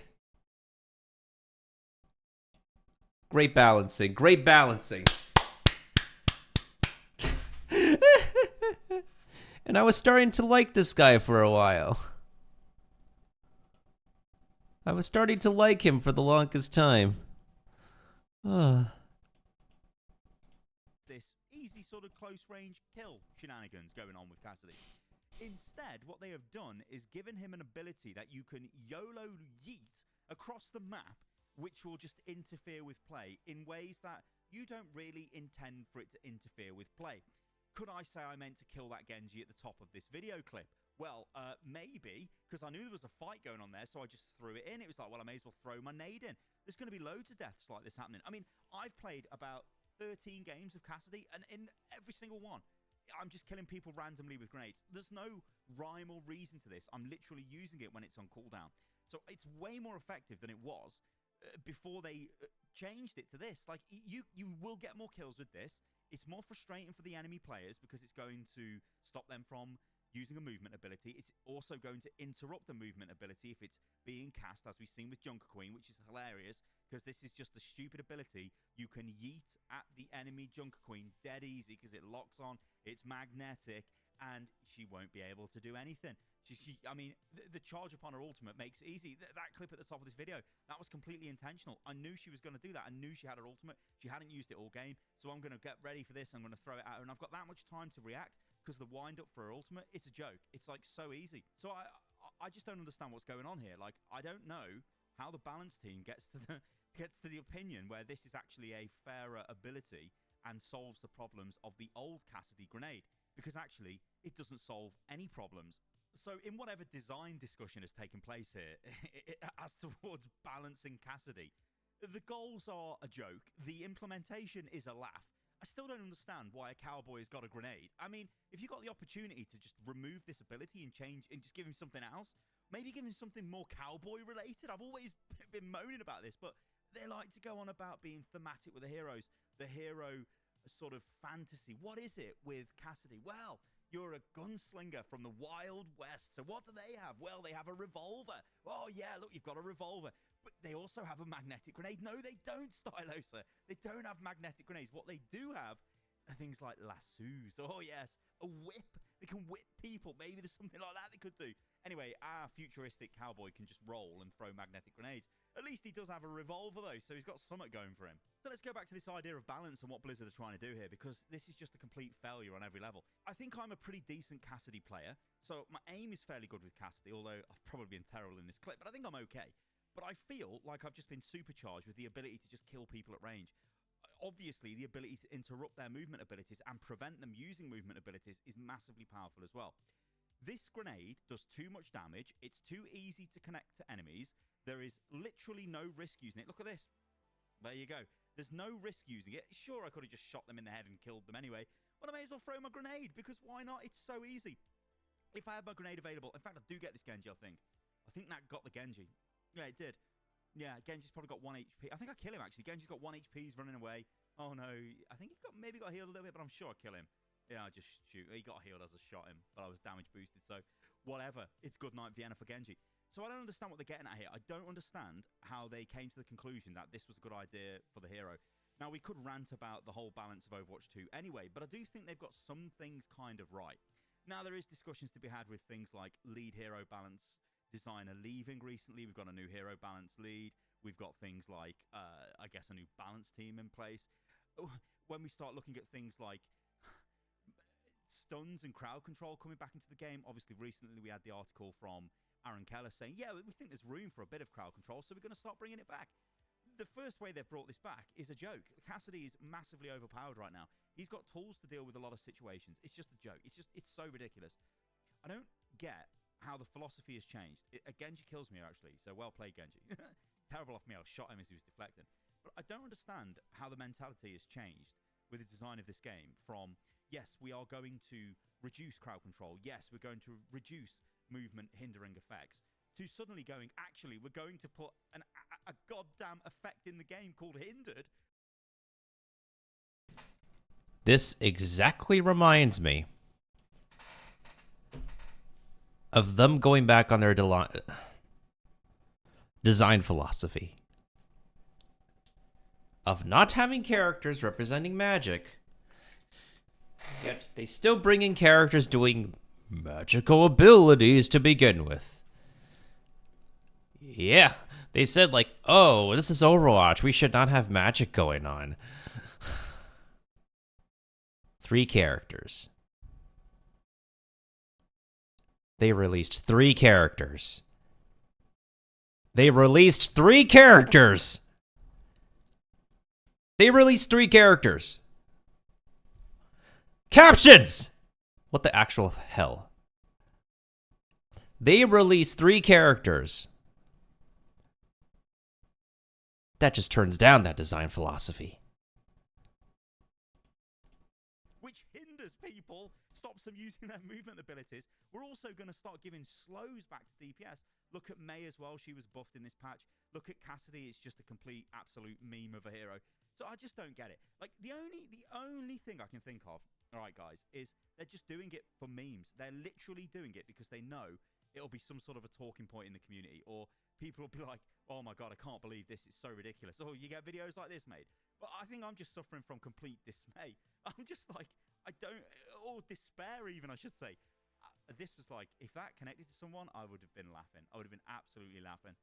Speaker 2: Great balancing. Great balancing. And I was starting to like this guy for a while. I was starting to like him for the longest time.
Speaker 16: This easy sort of close range kill shenanigans going on with Cassidy. Instead, what they have done is given him an ability that you can YOLO yeet across the map, which will just interfere with play in ways that you don't really intend for it to interfere with play. Could I say I meant to kill that Genji at the top of this video clip? Well, maybe, because I knew there was a fight going on there, so I just threw it in. It was like, well, I may as well throw my nade in. There's going to be loads of deaths like this happening. I mean, I've played about 13 games of Cassidy, and in every single one, I'm just killing people randomly with grenades. There's no rhyme or reason to this. I'm literally using it when it's on cooldown. So it's way more effective than it was before they changed it to this. Like, you will get more kills with this. It's more frustrating for the enemy players because it's going to stop them from using a movement ability. It's also going to interrupt a movement ability if it's being cast, as we've seen with Junker Queen, which is hilarious because this is just a stupid ability. You can yeet at the enemy Junker Queen dead easy because it locks on, it's magnetic, and she won't be able to do anything. I mean, the charge upon her ultimate makes it easy. That clip at the top of this video, that was completely intentional. I knew she was going to do that. I knew she had her ultimate. She hadn't used it all game, so I'm going to get ready for this. I'm going to throw it at her, and I've got that much time to react because the wind-up for her ultimate, it's a joke. It's, like, so easy. So I just don't understand what's going on here. Like, I don't know how the balance team gets to the opinion where this is actually a fairer ability and solves the problems of the old Cassidy grenade, because actually, it doesn't solve any problems. So in whatever design discussion has taken place here, as towards balancing Cassidy, the goals are a joke, the implementation is a laugh. I still don't understand why a cowboy has got a grenade. I mean, if you got the opportunity to just remove this ability and change and just give him something else, maybe give him something more cowboy related. I've always been moaning about this, but they like to go on about being thematic with the heroes, the hero sort of fantasy. What is it with Cassidy? Well, you're a gunslinger from the Wild West. So what do they have? Well, they have a revolver. Oh, yeah, look, you've got a revolver. But they also have a magnetic grenade. No, they don't, Stylosa. They don't have magnetic grenades. What they do have are things like lassos. Oh, yes, a whip. They can whip people. Maybe there's something like that they could do. Anyway, our futuristic cowboy can just roll and throw magnetic grenades. At least he does have a revolver, though, so he's got something going for him. So let's go back to this idea of balance and what Blizzard are trying to do here, because this is just a complete failure on every level. I think I'm a pretty decent Cassidy player, so my aim is fairly good with Cassidy, although I've probably been terrible in this clip, but I think I'm okay. But I feel like I've just been supercharged with the ability to just kill people at range. Obviously, the ability to interrupt their movement abilities and prevent them using movement abilities is massively powerful as well. This grenade does too much damage, it's too easy to connect to enemies, there is literally no risk using it. Look at this. There you go. There's no risk using it. Sure, I could have just shot them in the head and killed them anyway, but I may as well throw my grenade, because why not? It's so easy. If I had my grenade available, in fact, I do get this Genji, I think. I think that got the Genji. Yeah, it did. Yeah, Genji's probably got 1 HP. I think I kill him, actually. Genji's got 1 HP, he's running away. Oh, no. I think he maybe got healed a little bit, but I'm sure I kill him. Yeah, I just shoot. He got healed as I shot him, but I was damage boosted, so whatever. It's good night Vienna for Genji. So I don't understand what they're getting at here. I don't understand how they came to the conclusion that this was a good idea for the hero. Now, we could rant about the whole balance of Overwatch 2 anyway, but I do think they've got some things kind of right. Now, there is discussions to be had with things like lead hero balance designer leaving recently. We've got a new hero balance lead. We've got things like, I guess, a new balance team in place. When we start looking at things like stuns and crowd control coming back into the game, obviously recently we had the article from Aaron Keller saying, yeah, we think there's room for a bit of crowd control, so we're going to start bringing it back. The first way they've brought this back is a joke. Cassidy is massively overpowered right now. He's got tools to deal with a lot of situations. It's just a joke. It's so ridiculous. I don't get how the philosophy has changed. Genji kills me, actually, so well played, Genji. Terrible off me, I shot him as he was deflecting. But I don't understand how the mentality has changed with the design of this game from, yes, we are going to reduce crowd control. Yes, we're going to reduce movement hindering effects, to suddenly going, actually, we're going to put a goddamn effect in the game called hindered.
Speaker 2: This exactly reminds me of them going back on their design philosophy. of not having characters representing magic, yet they still bring in characters doing magical abilities to begin with. Yeah, they said like, oh, this is Overwatch, we should not have magic going on. 3 characters. They released 3 characters. They released 3 characters! They released 3 characters! Captions! What the actual hell? They released 3 characters. That just turns down that design philosophy.
Speaker 16: Which hinders people, stops them using their movement abilities. We're also going to start giving slows back to DPS. Look at May as well, she was buffed in this patch. Look at Cassidy, it's just a complete, absolute meme of a hero. So I just don't get it. Like, the only thing I can think of, all right, guys, is they're just doing it for memes. They're literally doing it because they know it'll be some sort of a talking point in the community, or people will be like, oh my God, I can't believe this, it's so ridiculous. Oh, you get videos like this made? But I think I'm just suffering from complete dismay. I'm just like, or despair even, I should say. This was like, if that connected to someone, I would have been laughing. I would have been absolutely laughing.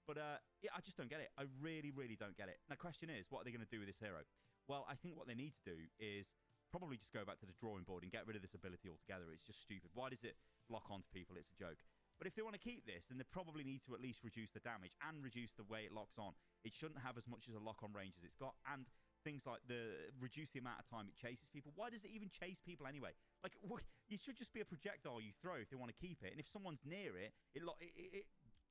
Speaker 16: But yeah, I just don't get it. I really, really don't get it. Now, the question is, what are they going to do with this hero? Well, I think what they need to do is probably just go back to the drawing board and get rid of this ability altogether. It's just stupid. Why does it lock onto people? It's a joke. But if they want to keep this, then they probably need to at least reduce the damage and reduce the way it locks on. It shouldn't have as much as a lock-on range as it's got, and things like reduce the amount of time it chases people. Why does it even chase people anyway? Like, it should just be a projectile you throw if they want to keep it, and if someone's near it, it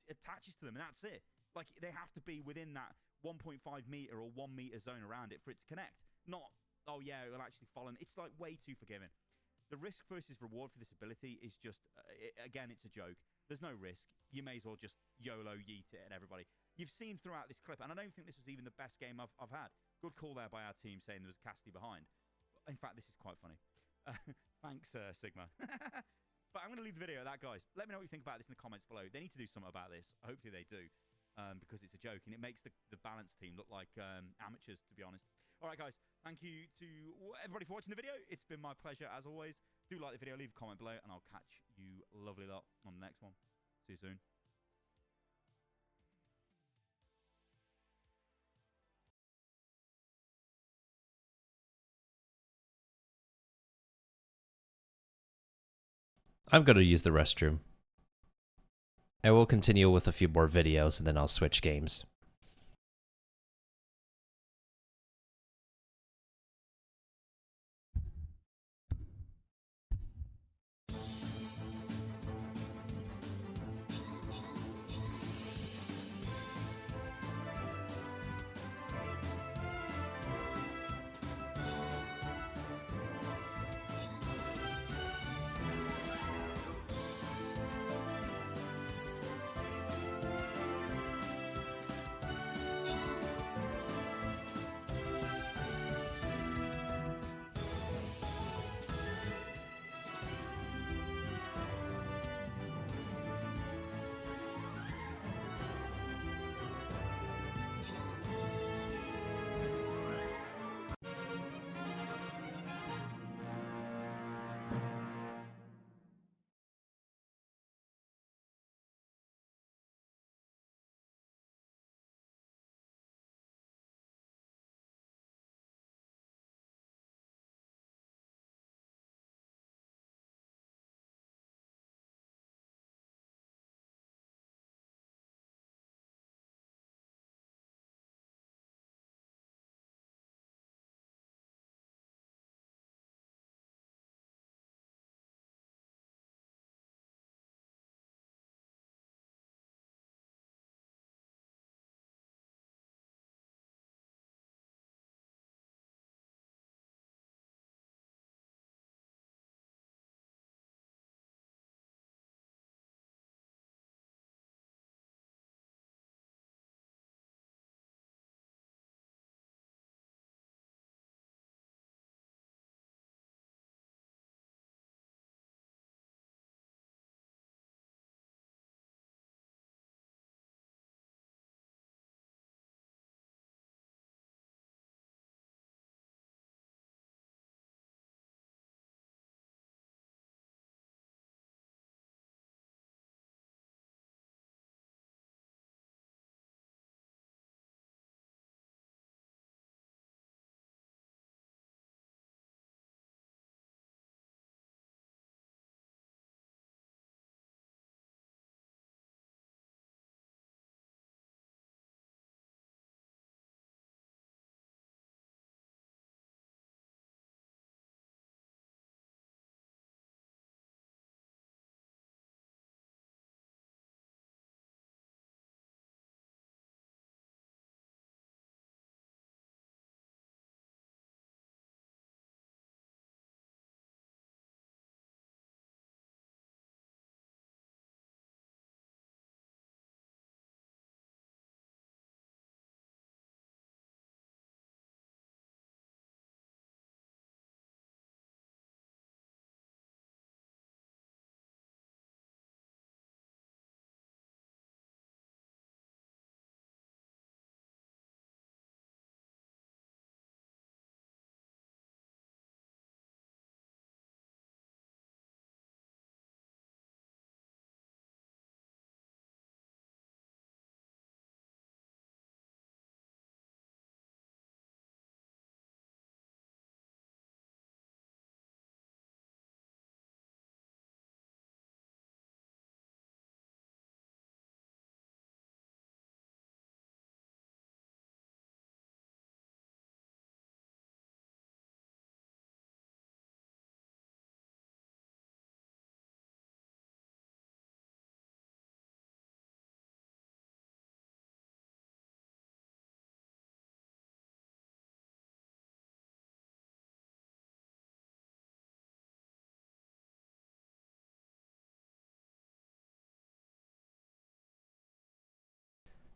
Speaker 16: attaches to them, and that's it. Like, they have to be within that 1.5 meter or 1 meter zone around it for it to connect. Not, oh yeah, it will actually follow them. It's like way too forgiving. The risk versus reward for this ability is just, again, it's a joke. There's no risk. You may as well just YOLO yeet it at everybody. You've seen throughout this clip, and I don't think this was even the best game I've had. Good call there by our team saying there was Cassidy behind. In fact, this is quite funny. Thanks, Sigma. But I'm going to leave the video at that, guys. Let me know what you think about this in the comments below. They need to do something about this. Hopefully they do, because it's a joke, and it makes the balance team look like amateurs, to be honest. All right, guys. Thank you to everybody for watching the video. It's been my pleasure, as always. Do like the video, leave a comment below, and I'll catch you lovely lot on the next one. See you soon.
Speaker 2: I'm going to use the restroom. I will continue with a few more videos, and then I'll switch games.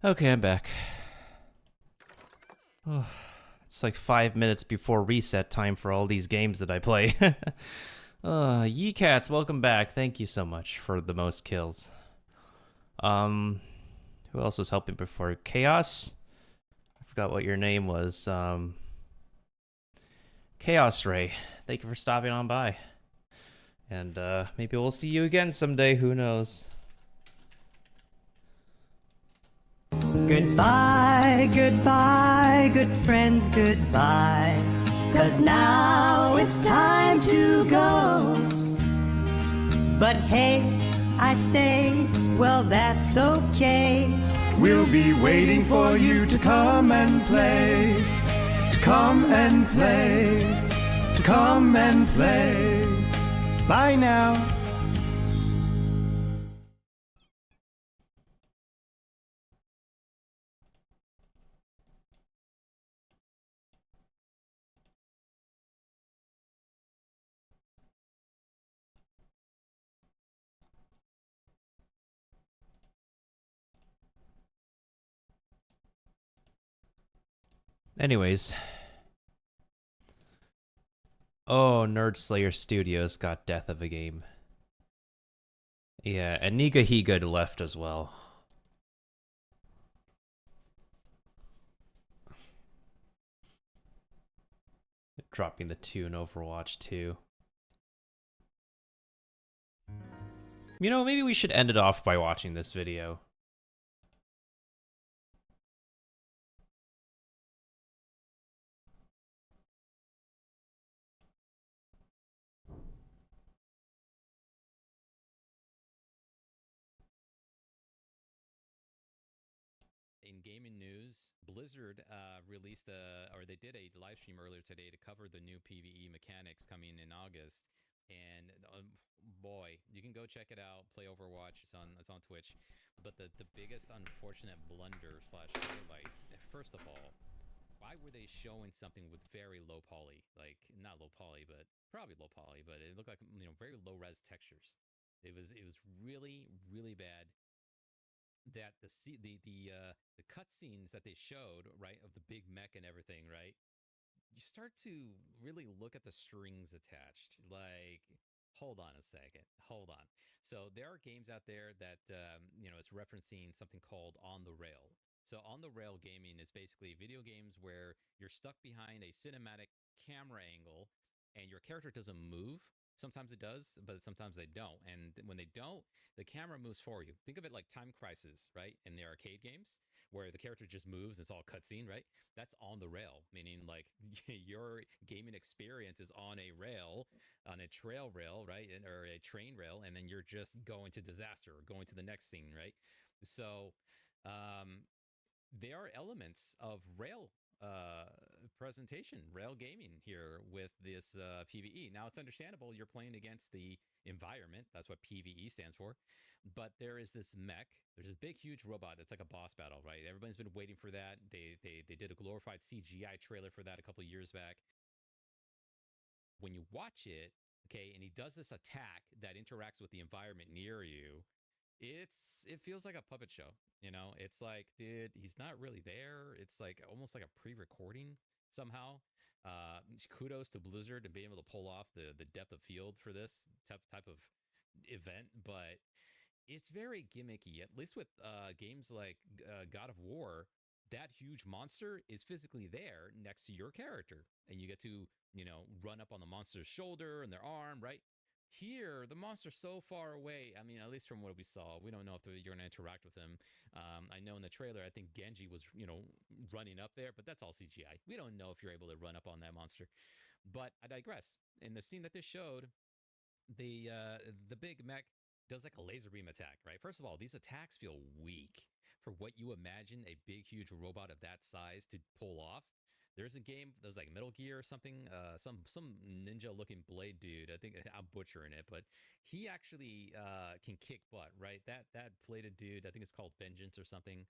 Speaker 2: Okay, I'm back. Oh, it's like 5 minutes before reset time for all these games that I play. Yeecats, welcome back. Thank you so much for the most kills. Who else was helping before? Chaos? I forgot what your name was. Chaos Ray. Thank you for stopping on by. And maybe we'll see you again someday, who knows?
Speaker 17: Goodbye, goodbye, good friends, goodbye. 'Cause now it's time to go. But hey, I say, well, that's okay.
Speaker 4: We'll be waiting for you to come and play. To come and play. To come and play. Bye now.
Speaker 2: Anyways. Oh, Nerd Slayer Studios got death of a game. Yeah, and Niga Higa left as well. Dropping the 2 in Overwatch 2. You know, maybe we should end it off by watching this video.
Speaker 18: In gaming news, Blizzard released or they did a live stream earlier today to cover the new PvE mechanics coming in August. And boy, you can go check it out. Play Overwatch. It's on Twitch. But the biggest unfortunate blunder / highlight. First of all, why were they showing something with very low poly? Like not low poly, but probably low poly. But it looked like very low res textures. It was really bad. That the cutscenes that they showed, right, of the big mech and everything, right, you start to really look at the strings attached. Like, hold on a second, hold on. So there are games out there that it's referencing something called on the rail. So on the rail gaming is basically video games where you're stuck behind a cinematic camera angle and your character doesn't move. Sometimes it does, but sometimes they don't. And when they don't, the camera moves for you. Think of it like Time Crisis, right? In the arcade games where the character just moves, it's all cutscene, right? That's on the rail, meaning like your gaming experience is on a rail, on a trail rail, right? Or a train rail, and then you're just going to disaster or going to the next scene, right? So there are elements of rail presentation, rail gaming here with this PvE. Now, it's understandable you're playing against the environment. That's what PvE stands for. But there is this mech. There's this big, huge robot. It's like a boss battle, right? Everybody's been waiting for that. They did a glorified CGI trailer for that a couple of years back. When you watch it, okay, and he does this attack that interacts with the environment near you, it feels like a puppet show. It's like, dude, he's not really there. It's like almost like a pre-recording somehow. Kudos to Blizzard and being able to pull off the depth of field for this type of event, but it's very gimmicky. At least with games like God of War, that huge monster is physically there next to your character, and you get to run up on the monster's shoulder and their arm, right? Here, the monster's so far away. I mean, at least from what we saw, we don't know if you're going to interact with him. I know in the trailer, I think Genji was, running up there, but that's all CGI. We don't know if you're able to run up on that monster. But I digress. In the scene that this showed, the big mech does like a laser beam attack, right? First of all, these attacks feel weak for what you imagine a big, huge robot of that size to pull off. There's a game, there's like Metal Gear or something, some ninja-looking blade dude. I think I'm butchering it, but he actually can kick butt, right? That bladed dude, I think it's called Vengeance or something.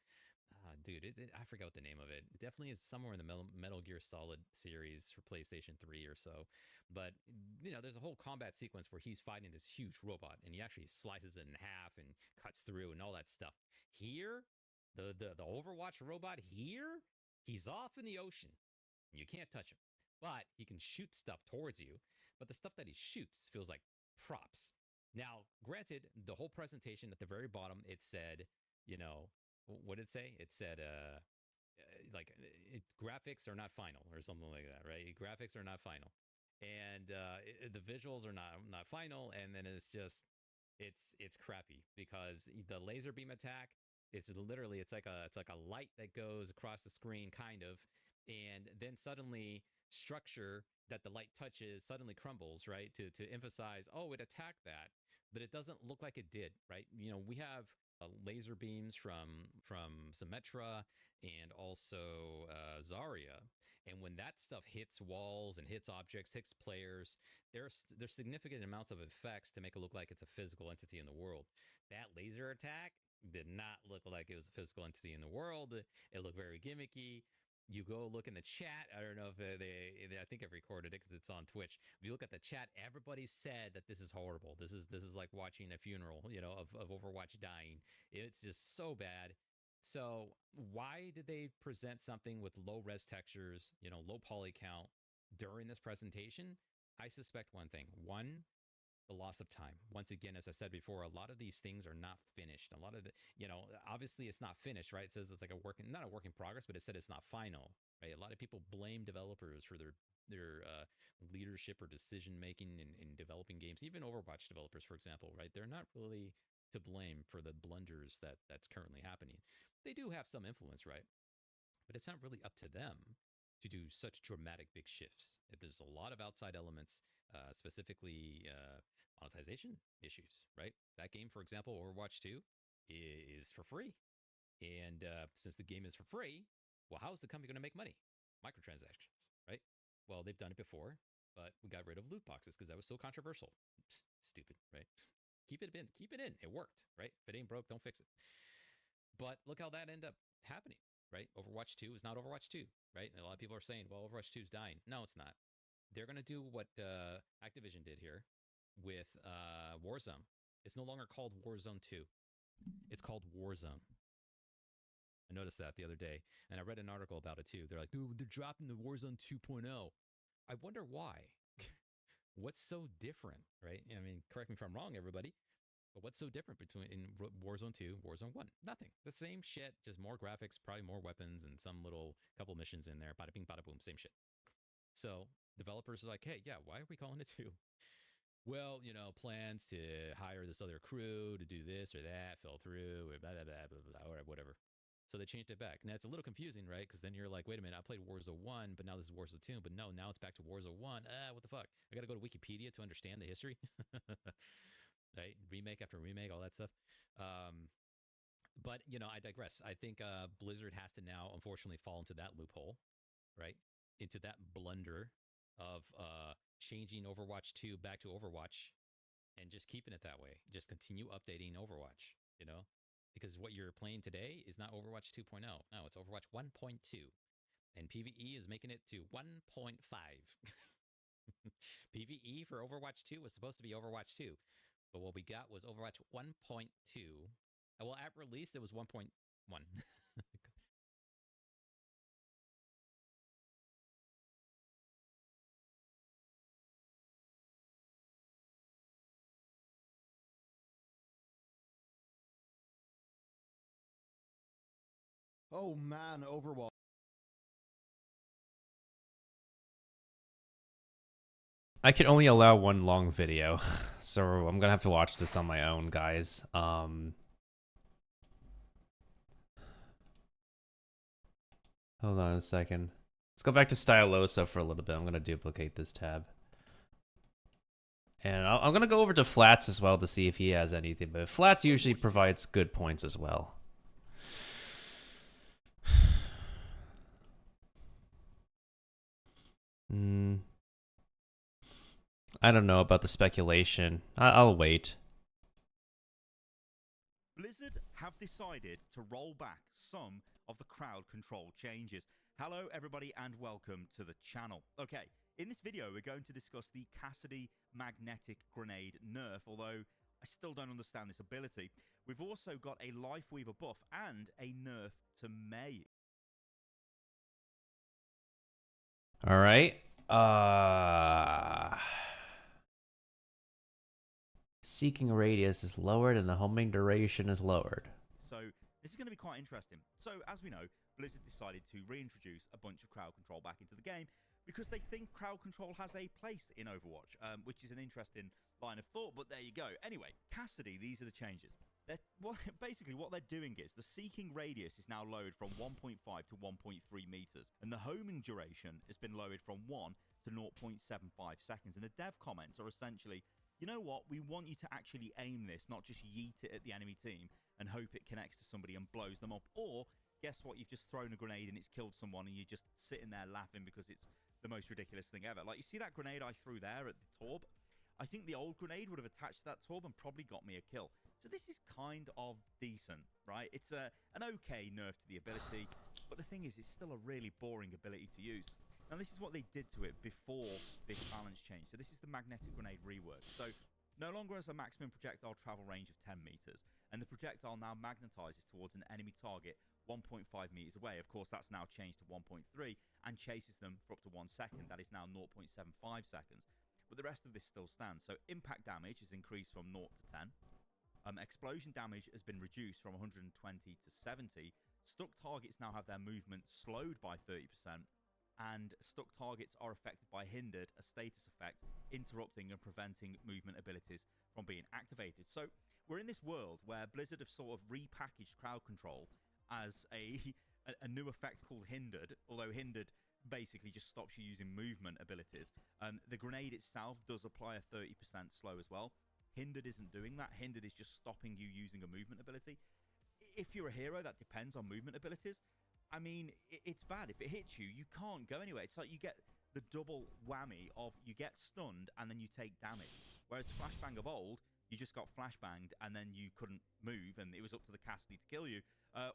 Speaker 18: Dude, I forgot what the name of it. It definitely is somewhere in the Metal Gear Solid series for PlayStation 3 or so. But, there's a whole combat sequence where he's fighting this huge robot, and he actually slices it in half and cuts through and all that stuff. Here, The Overwatch robot here, he's off in the ocean. You can't touch him, but he can shoot stuff towards you. But the stuff that he shoots feels like props. Now, granted, the whole presentation at the very bottom, it said, you know, what did it say? It said, graphics are not final or something like that, right? Graphics are not final, and the visuals are not final, and then it's crappy because the laser beam attack, it's like a light that goes across the screen, kind of, and then suddenly structure that the light touches suddenly crumbles, right? To emphasize, oh, it attacked that, but it doesn't look like it did, right? You know, we have laser beams from Symmetra and also Zarya, and when that stuff hits walls and hits objects, hits players, there's significant amounts of effects to make it look like it's a physical entity in the world. That laser attack did not look like it was a physical entity in the world. It looked very gimmicky. You go look in the chat. I don't know if I think I've recorded it because it's on Twitch. If you look at the chat, everybody said that this is horrible. This is like watching a funeral, you know, of Overwatch dying. It's just so bad. So why did they present something with low res textures, you know, low poly count during this presentation? I suspect one thing. One, the loss of time. Once again, as I said before, a lot of these things are not finished. A lot of the, you know, obviously it's not finished, right? It says it's like not a work in progress, but it said it's not final, right? A lot of people blame developers for their leadership or decision making in developing games. Even Overwatch developers, for example, right? They're not really to blame for the blunders that's currently happening. They do have some influence, right? But it's not really up to them to do such dramatic big shifts. There's a lot of outside elements, specifically monetization issues, right? That game, for example, Overwatch 2, is for free. And since the game is for free, well, how is the company going to make money? Microtransactions, right? Well, they've done it before, but we got rid of loot boxes because that was so controversial. Stupid, right? Keep it in. Keep it in. It worked, right? If it ain't broke, don't fix it. But look how that ended up happening, right? Overwatch 2 is not Overwatch 2, right? And a lot of people are saying, well, Overwatch 2 is dying. No, it's not. They're going to do what Activision did here with Warzone. It's no longer called Warzone 2. It's called Warzone. I noticed that the other day, and I read an article about it too. They're like, dude, they're dropping the Warzone 2.0. I wonder why. What's so different, right? I mean, correct me if I'm wrong, everybody. But what's so different between in Warzone 2, Warzone 1? Nothing. The same shit, just more graphics, probably more weapons, and some little couple missions in there. Bada bing, bada boom, same shit. So developers are like, hey, yeah, why are we calling it 2? Well, you know, plans to hire this other crew to do this or that fell through, or blah, blah, blah, blah, blah, or whatever. So they changed it back. Now, it's a little confusing, right? Because then you're like, wait a minute, I played Warzone 1, but now this is Warzone 2. But no, now it's back to Warzone 1. What the fuck? I got to go to Wikipedia to understand the history. Right? Remake after remake, all that stuff. But, you know, I digress. I think Blizzard has to now, unfortunately, fall into that loophole, right? Into that blunder of changing Overwatch 2 back to Overwatch and just keeping it that way. Just continue updating Overwatch, you know? Because what you're playing today is not Overwatch 2.0. No, it's Overwatch 1.2. And PvE is making it to 1.5. PvE for Overwatch 2 was supposed to be Overwatch 2. But what we got was Overwatch 1.2. Well, at release, it was 1.1.
Speaker 19: Oh man, Overwatch.
Speaker 2: I can only allow one long video, so I'm gonna have to watch this on my own, guys. Hold on a second. Let's go back to Stylosa for a little bit. I'm gonna duplicate this tab. And I'm gonna go over to Flats as well to see if he has anything, but Flats usually provides good points as well. I don't know about the speculation. I'll wait.
Speaker 16: Blizzard have decided to roll back some of the crowd control changes. Hello everybody and welcome to the channel. Okay, in this video we're going to discuss the Cassidy magnetic grenade nerf, although I still don't understand this ability. We've also got a Life Weaver buff and a nerf to May.
Speaker 2: All right. Seeking radius is lowered and the homing duration is lowered.
Speaker 16: So this is going to be quite interesting. So as we know, Blizzard decided to reintroduce a bunch of crowd control back into the game because they think crowd control has a place in Overwatch, which is an interesting line of thought, but there you go. Anyway, Cassidy, these are the changes. Basically, what they're doing is the seeking radius is now lowered from 1.5 to 1.3 meters, and the homing duration has been lowered from 1 to 0.75 seconds. And the dev comments are essentially, you know what, we want you to actually aim this, not just yeet it at the enemy team and hope it connects to somebody and blows them up. Or, guess what, you've just thrown a grenade and it's killed someone and you're just sitting there laughing because it's the most ridiculous thing ever. Like, you see that grenade I threw there at the Torb? I think the old grenade would have attached to that Torb and probably got me a kill. So this is kind of decent, right? It's an okay nerf to the ability, but the thing is, it's still a really boring ability to use. Now, this is what they did to it before this balance change. So this is the magnetic grenade rework. So no longer has a maximum projectile travel range of 10 meters, and the projectile now magnetizes towards an enemy target 1.5 meters away. Of course, that's now changed to 1.3 and chases them for up to 1 second. That is now 0.75 seconds. But the rest of this still stands. So impact damage is increased from 0 to 10. Explosion damage has been reduced from 120 to 70. Stuck targets now have their movement slowed by 30%. And stuck targets are affected by hindered, a status effect, interrupting and preventing movement abilities from being activated. So we're in this world where Blizzard have sort of repackaged crowd control as a new effect called hindered, although hindered basically just stops you using movement abilities. The grenade itself does apply a 30% slow as well. Hindered isn't doing that. Hindered is just stopping you using a movement ability. If you're a hero, that depends on movement abilities. I mean, it's bad. If it hits you, you can't go anywhere. It's like you get the double whammy of you get stunned and then you take damage. Whereas Flashbang of old, you just got flashbanged and then you couldn't move and it was up to the Cassidy to kill you.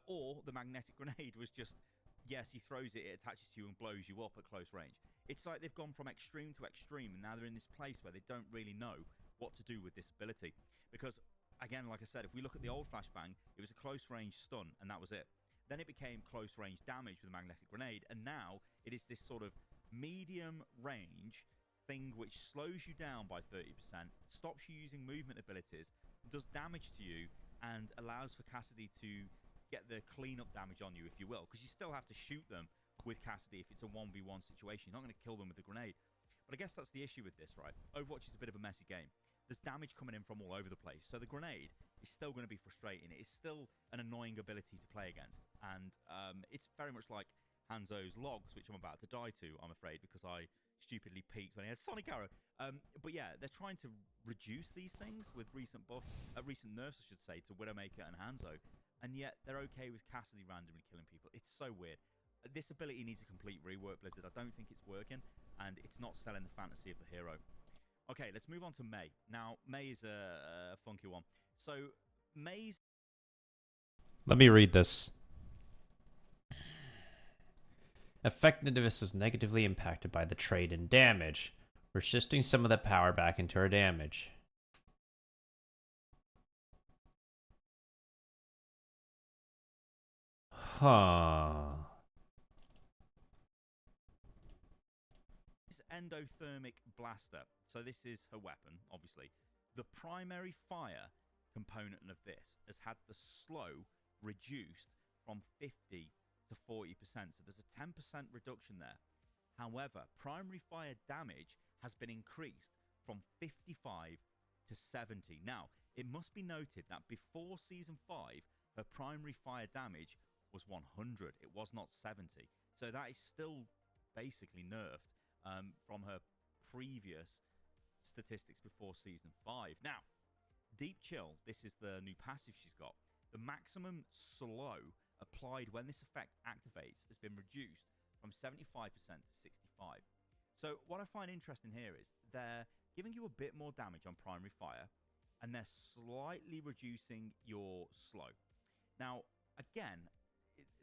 Speaker 16: Or the magnetic grenade was just, yes, he throws it, it attaches to you and blows you up at close range. It's like they've gone from extreme to extreme and now they're in this place where they don't really know what to do with this ability. Because, again, like I said, if we look at the old flashbang, it was a close range stun and that was it. Then it became close range damage with a magnetic grenade, and now it is this sort of medium range thing which slows you down by 30%, stops you using movement abilities, does damage to you, and allows for Cassidy to get the cleanup damage on you, if you will, because you still have to shoot them with Cassidy if it's a 1v1 situation. You're not going to kill them with a grenade. But I guess that's the issue with this, right? Overwatch is a bit of a messy game. There's damage coming in from all over the place. So the grenade is still going to be frustrating. It is still an annoying ability to play against. And it's very much like Hanzo's logs, which I'm about to die to, I'm afraid, because I stupidly peaked when he had Sonic Arrow. But yeah, they're trying to reduce these things with recent buffs, recent nerfs, I should say, to Widowmaker and Hanzo. And yet they're okay with Cassidy randomly killing people. It's so weird. This ability needs a complete rework, Blizzard. I don't think it's working, and it's not selling the fantasy of the hero. Okay, let's move on to May. Now, May is a funky one. So, May's...
Speaker 2: Let me read this. Effectiveness was negatively impacted by the trade in damage. We're shifting some of that power back into our damage. Huh.
Speaker 16: Endothermic blaster. So this is her weapon, obviously. The primary fire component of this has had the slow reduced from 50 to 40%. So there's a 10% reduction there. However, primary fire damage has been increased from 55 to 70. Now, it must be noted that before Season 5, her primary fire damage was 100. It was not 70. So that is still basically nerfed from her previous statistics before Season 5. Now, Deep Chill, this is the new passive she's got. The maximum slow applied when this effect activates has been reduced from 75% to 65. So what I find interesting here is they're giving you a bit more damage on primary fire, and they're slightly reducing your slow. Now, again,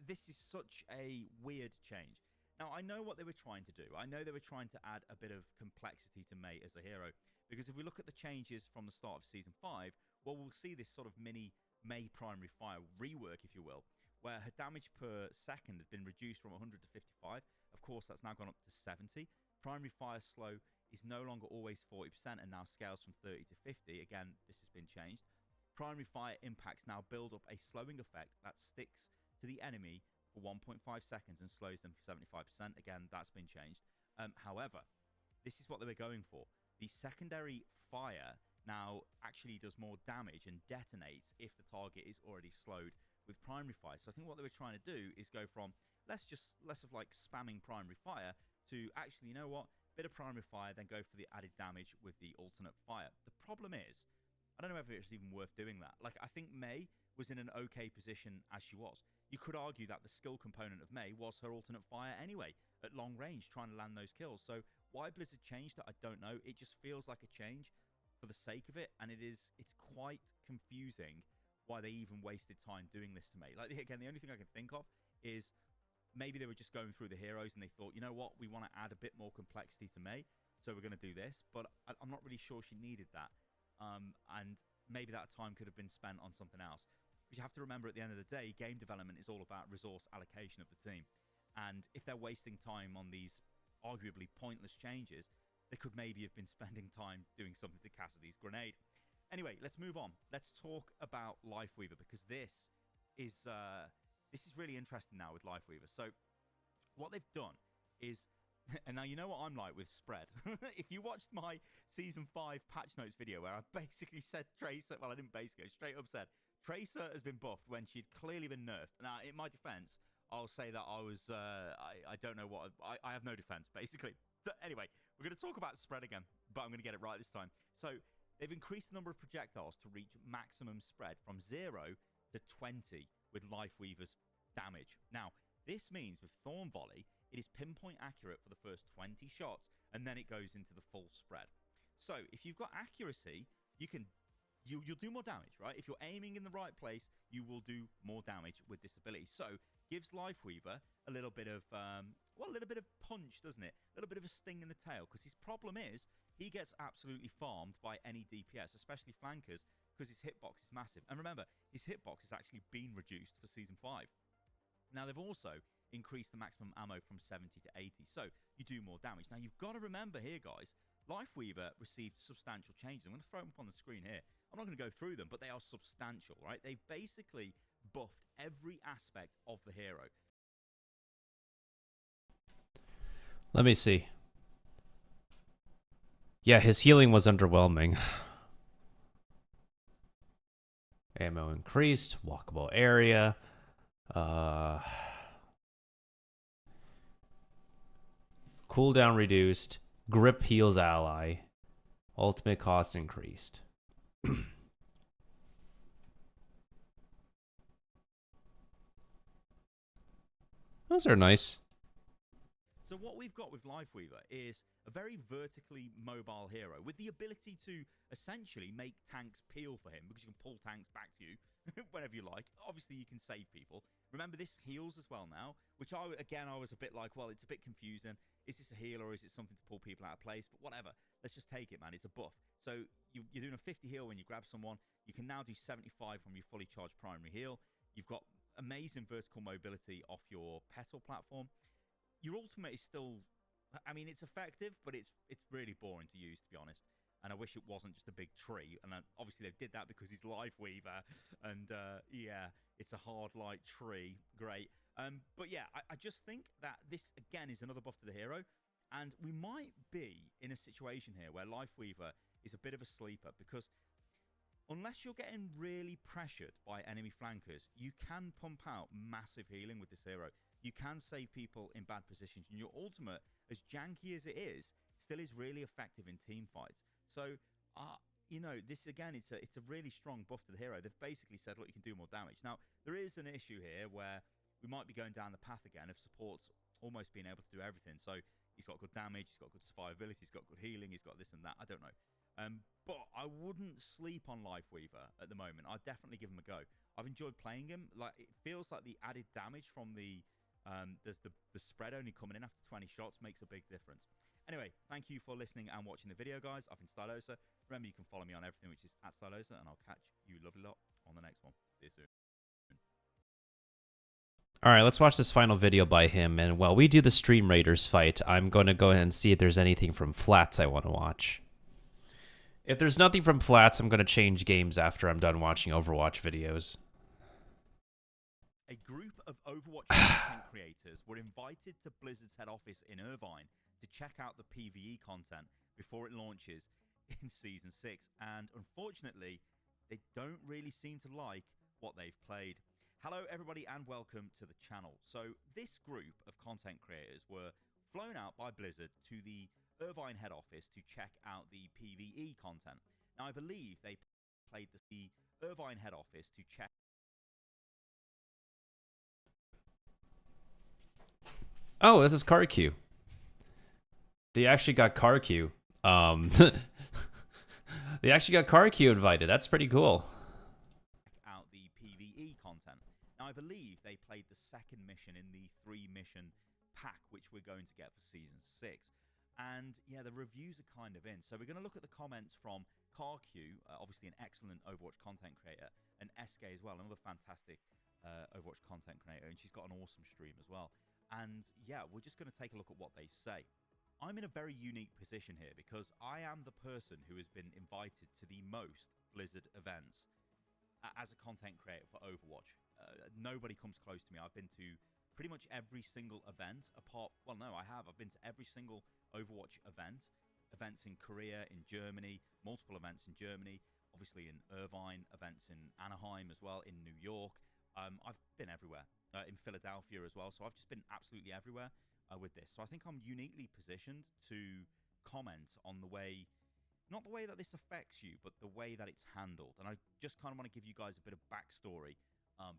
Speaker 16: this is such a weird change. Now, I know what they were trying to do. I know they were trying to add a bit of complexity to May as a hero. Because if we look at the changes from the start of Season 5, well, we'll see this sort of mini May primary fire rework, if you will, where her damage per second had been reduced from 100 to 55. Of course, that's now gone up to 70. Primary fire slow is no longer always 40% and now scales from 30 to 50. Again, this has been changed. Primary fire impacts now build up a slowing effect that sticks to the enemy for 1.5 seconds and slows them for 75%. Again, that's been changed. However, this is what they were going for. The secondary fire now actually does more damage and detonates if the target is already slowed with primary fire. So I think what they were trying to do is go from less of like spamming primary fire to actually, you know what, bit of primary fire, then go for the added damage with the alternate fire. The problem is, I don't know if it's even worth doing that. Like, I think May was in an okay position as she was. You could argue that the skill component of May was her alternate fire anyway, at long range, trying to land those kills. So why Blizzard changed it, I don't know. It just feels like a change for the sake of it, and it's quite confusing why they even wasted time doing this to May. Like, again, the only thing I can think of is maybe they were just going through the heroes and they thought, you know what, we want to add a bit more complexity to May, so we're going to do this. But I'm not really sure she needed that. And maybe that time could have been spent on something else. Because you have to remember, at the end of the day, game development is all about resource allocation of the team. And if they're wasting time on these arguably pointless changes, they could maybe have been spending time doing something to Cassidy's grenade. Anyway, let's move on. Let's talk about Lifeweaver, because this is really interesting now with Lifeweaver. So what they've done is, and now you know what I'm like with spread. If you watched my Season 5 patch notes video where I basically said Tracer, well, I didn't basically, I straight up said, Tracer has been buffed when she'd clearly been nerfed. Now, in my defense, I'll say that I was, I don't know what, I have no defense, basically. So anyway, we're going to talk about spread again, but I'm going to get it right this time. So they've increased the number of projectiles to reach maximum spread from 0 to 20 with Lifeweaver's damage. Now, this means with Thorn Volley, it is pinpoint accurate for the first 20 shots, and then it goes into the full spread. So if you've got accuracy, you'll do more damage, right? If you're aiming in the right place, you will do more damage with this ability. So gives Lifeweaver a little bit of, a little bit of punch, doesn't it? A little bit of a sting in the tail, because his problem is he gets absolutely farmed by any DPS, especially flankers, because his hitbox is massive. And remember, his hitbox has actually been reduced for Season 5. Now, they've also increased the maximum ammo from 70 to 80, so you do more damage. Now, you've got to remember here, guys, Lifeweaver received substantial changes. I'm going to throw them up on the screen here. I'm not going to go through them, but they are substantial, right? They've basically buffed every aspect of the hero.
Speaker 2: Let me see. Yeah, his healing was underwhelming. Ammo increased, walkable area. Cooldown reduced. Grip heals ally. Ultimate cost increased. Those are nice.
Speaker 16: So what we've got with Lifeweaver is a very vertically mobile hero with the ability to essentially make tanks peel for him, because you can pull tanks back to you whenever you like. Obviously, you can save people. Remember, this heals as well now, which I was a bit like, well, it's a bit confusing. Is this a heal or is it something to pull people out of place? But whatever. Let's just take it, man. It's a buff. So you're doing a 50 heal when you grab someone. You can now do 75 from your fully charged primary heal. You've got amazing vertical mobility off your petal platform. Your ultimate is still, I mean, it's effective, but it's really boring to use, to be honest. And I wish it wasn't just a big tree. And obviously they did that because he's Lifeweaver. And yeah, it's a hard light tree. Great. But yeah, I just think that this, again, is another buff to the hero. And we might be in a situation here where Lifeweaver is a bit of a sleeper, because unless you're getting really pressured by enemy flankers, you can pump out massive healing with this hero. You can save people in bad positions, and your ultimate, as janky as it is, still is really effective in team fights. So, you know, this again, it's a really strong buff to the hero. They've basically said, look, you can do more damage. Now, there is an issue here where we might be going down the path again of supports almost being able to do everything. So he's got good damage, he's got good survivability, he's got good healing, he's got this and that. I don't know. But I wouldn't sleep on Lifeweaver at the moment. I'd definitely give him a go. I've enjoyed playing him. Like, it feels like the added damage from the spread only coming in after 20 shots makes a big difference. Anyway, thank you for listening and watching the video, guys. I've been Stylosa. Remember, you can follow me on everything, which is at Stylosa, and I'll catch you lovely lot on the next one. See you soon.
Speaker 2: All right, let's watch this final video by him. And while we do the Stream Raiders fight, I'm going to go ahead and see if there's anything from Flats I want to watch. If there's nothing from Flats, I'm going to change games after I'm done watching Overwatch videos.
Speaker 16: A group of Overwatch content creators were invited to Blizzard's head office in Irvine to check out the PvE content before it launches in Season 6. And unfortunately, they don't really seem to like what they've played. Hello, everybody, and welcome to the channel. So this group of content creators were flown out by Blizzard to the Irvine head office to check out the PvE content. Now, I believe they played the Irvine head office to check.
Speaker 2: Oh, this is CarQ. They actually got CarQ. They actually got CarQ invited. That's pretty cool.
Speaker 16: Out the PvE content. Now, I believe they played the second mission in the 3-mission pack, which we're going to get for Season 6. And, yeah, the reviews are kind of in. So we're going to look at the comments from CarQ, obviously an excellent Overwatch content creator, and SK as well, another fantastic Overwatch content creator, and she's got an awesome stream as well. And, yeah, we're just going to take a look at what they say. I'm in a very unique position here because I am the person who has been invited to the most Blizzard events as a content creator for Overwatch. Nobody comes close to me. I've been to pretty much every single event apart... Well, no, I have. I've been to every single Overwatch event. Events in Korea, in Germany, multiple events in Germany, obviously in Irvine, events in Anaheim as well, in New York. I've been everywhere. In Philadelphia as well. So I've just been absolutely everywhere with this. So I think I'm uniquely positioned to comment on the way... Not the way that this affects you, but the way that it's handled. And I just kind of want to give you guys a bit of backstory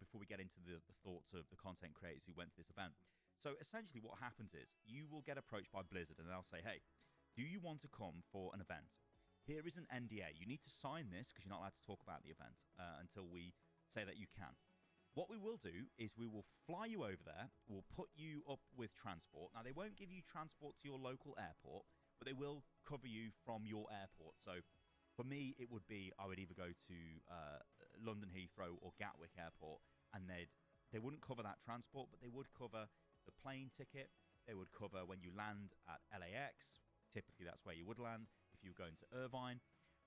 Speaker 16: before we get into the thoughts of the content creators who went to this event. So essentially what happens is you will get approached by Blizzard and they'll say, hey, do you want to come for an event? Here is an NDA. You need to sign this because you're not allowed to talk about the event until we say that you can. What we will do is we will fly you over there. We'll put you up with transport. Now, they won't give you transport to your local airport, but they will cover you from your airport. So for me, it would be I would either go to London Heathrow or Gatwick Airport, and they wouldn't cover that transport, but they would cover the plane ticket. They would cover when you land at LAX. Typically, that's where you would land if you were going to Irvine.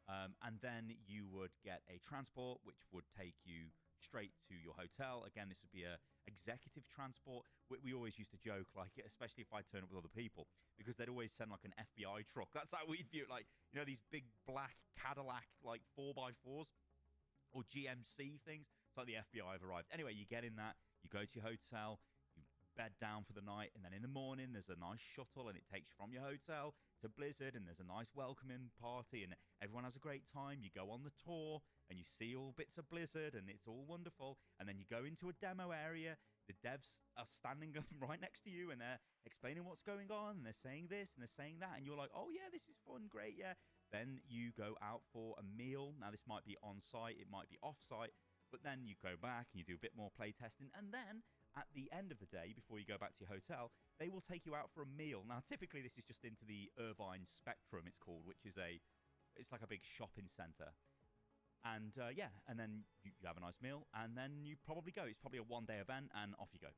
Speaker 16: And then you would get a transport, which would take you straight to your hotel. Again, this would be a executive transport. We always used to joke, like, especially if I turn up with other people, because they'd always send like an FBI truck. That's how we'd view it, like, you know, these big black Cadillac like 4x4s or GMC things. It's like the FBI have arrived. Anyway, you get in that, you go to your hotel, you bed down for the night, and then in the morning there's a nice shuttle and it takes you from your hotel to Blizzard, and there's a nice welcoming party and everyone has a great time. You go on the tour and you see all bits of Blizzard and it's all wonderful, and then you go into a demo area. The devs are standing up right next to you and they're explaining what's going on, and they're saying this and they're saying that, and you're like, oh yeah, this is fun, great, yeah. Then you go out for a meal. Now this might be on site, it might be off site, but then you go back and you do a bit more play testing, and then at the end of the day, before you go back to your hotel, they will take you out for a meal. Now, typically, this is just into the Irvine Spectrum, it's called, which is it's like a big shopping center. And, yeah, and then you have a nice meal, and then you probably go. It's probably a one-day event, and off you go.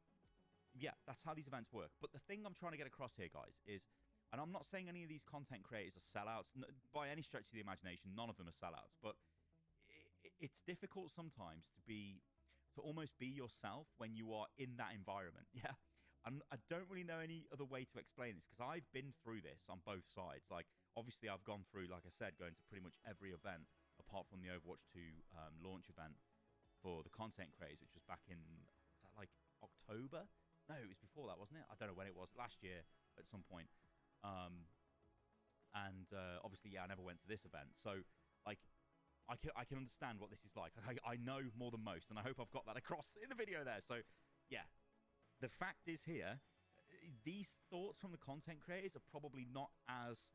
Speaker 16: Yeah, that's how these events work. But the thing I'm trying to get across here, guys, is, and I'm not saying any of these content creators are sellouts. By any stretch of the imagination, none of them are sellouts. But it's difficult sometimes to almost be yourself when you are in that environment. Yeah. And I don't really know any other way to explain this because I've been through this on both sides. Like, obviously, I've gone through, like I said, going to pretty much every event apart from the Overwatch 2 launch event for the content creators, which was back in, was that like October? No, it was before that, wasn't it? I don't know when it was. Last year at some point. Obviously, yeah, I never went to this event. So, like, I can understand what this is like. I know more than most, and I hope I've got that across in the video there. So, yeah. The fact is here, these thoughts from the content creators are probably not as,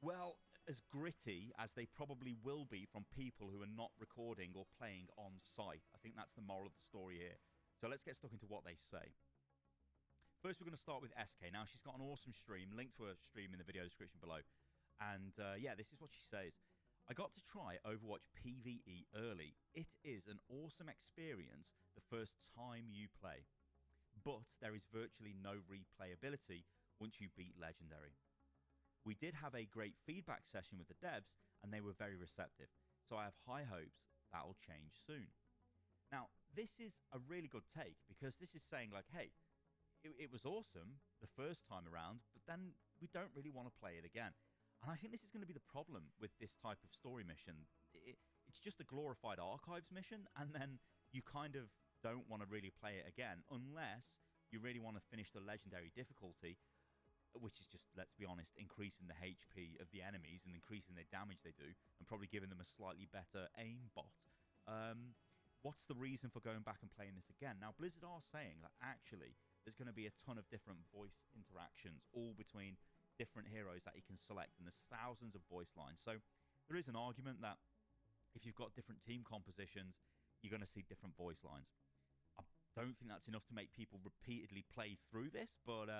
Speaker 16: well, as gritty as they probably will be from people who are not recording or playing on site. I think that's the moral of the story here. So let's get stuck into what they say. First, we're going to start with SK. Now, she's got an awesome stream. Link to her stream in the video description below. And yeah, this is what she says. I got to try Overwatch PvE early. It is an awesome experience the first time you play. But there is virtually no replayability once you beat Legendary. We did have a great feedback session with the devs, and they were very receptive. So I have high hopes that'll change soon. Now, this is a really good take, because this is saying like, hey, it was awesome the first time around, but then we don't really want to play it again. And I think this is going to be the problem with this type of story mission. It's just a glorified archives mission, and then you kind of don't want to really play it again unless you really want to finish the legendary difficulty, which is just, let's be honest, increasing the HP of the enemies and increasing the damage they do, and probably giving them a slightly better aimbot. What's the reason for going back and playing this again? Now, Blizzard are saying that actually there's going to be a ton of different voice interactions, all between different heroes that you can select, and there's thousands of voice lines. So there is an argument that if you've got different team compositions, you're going to see different voice lines. I don't think that's enough to make people repeatedly play through this, but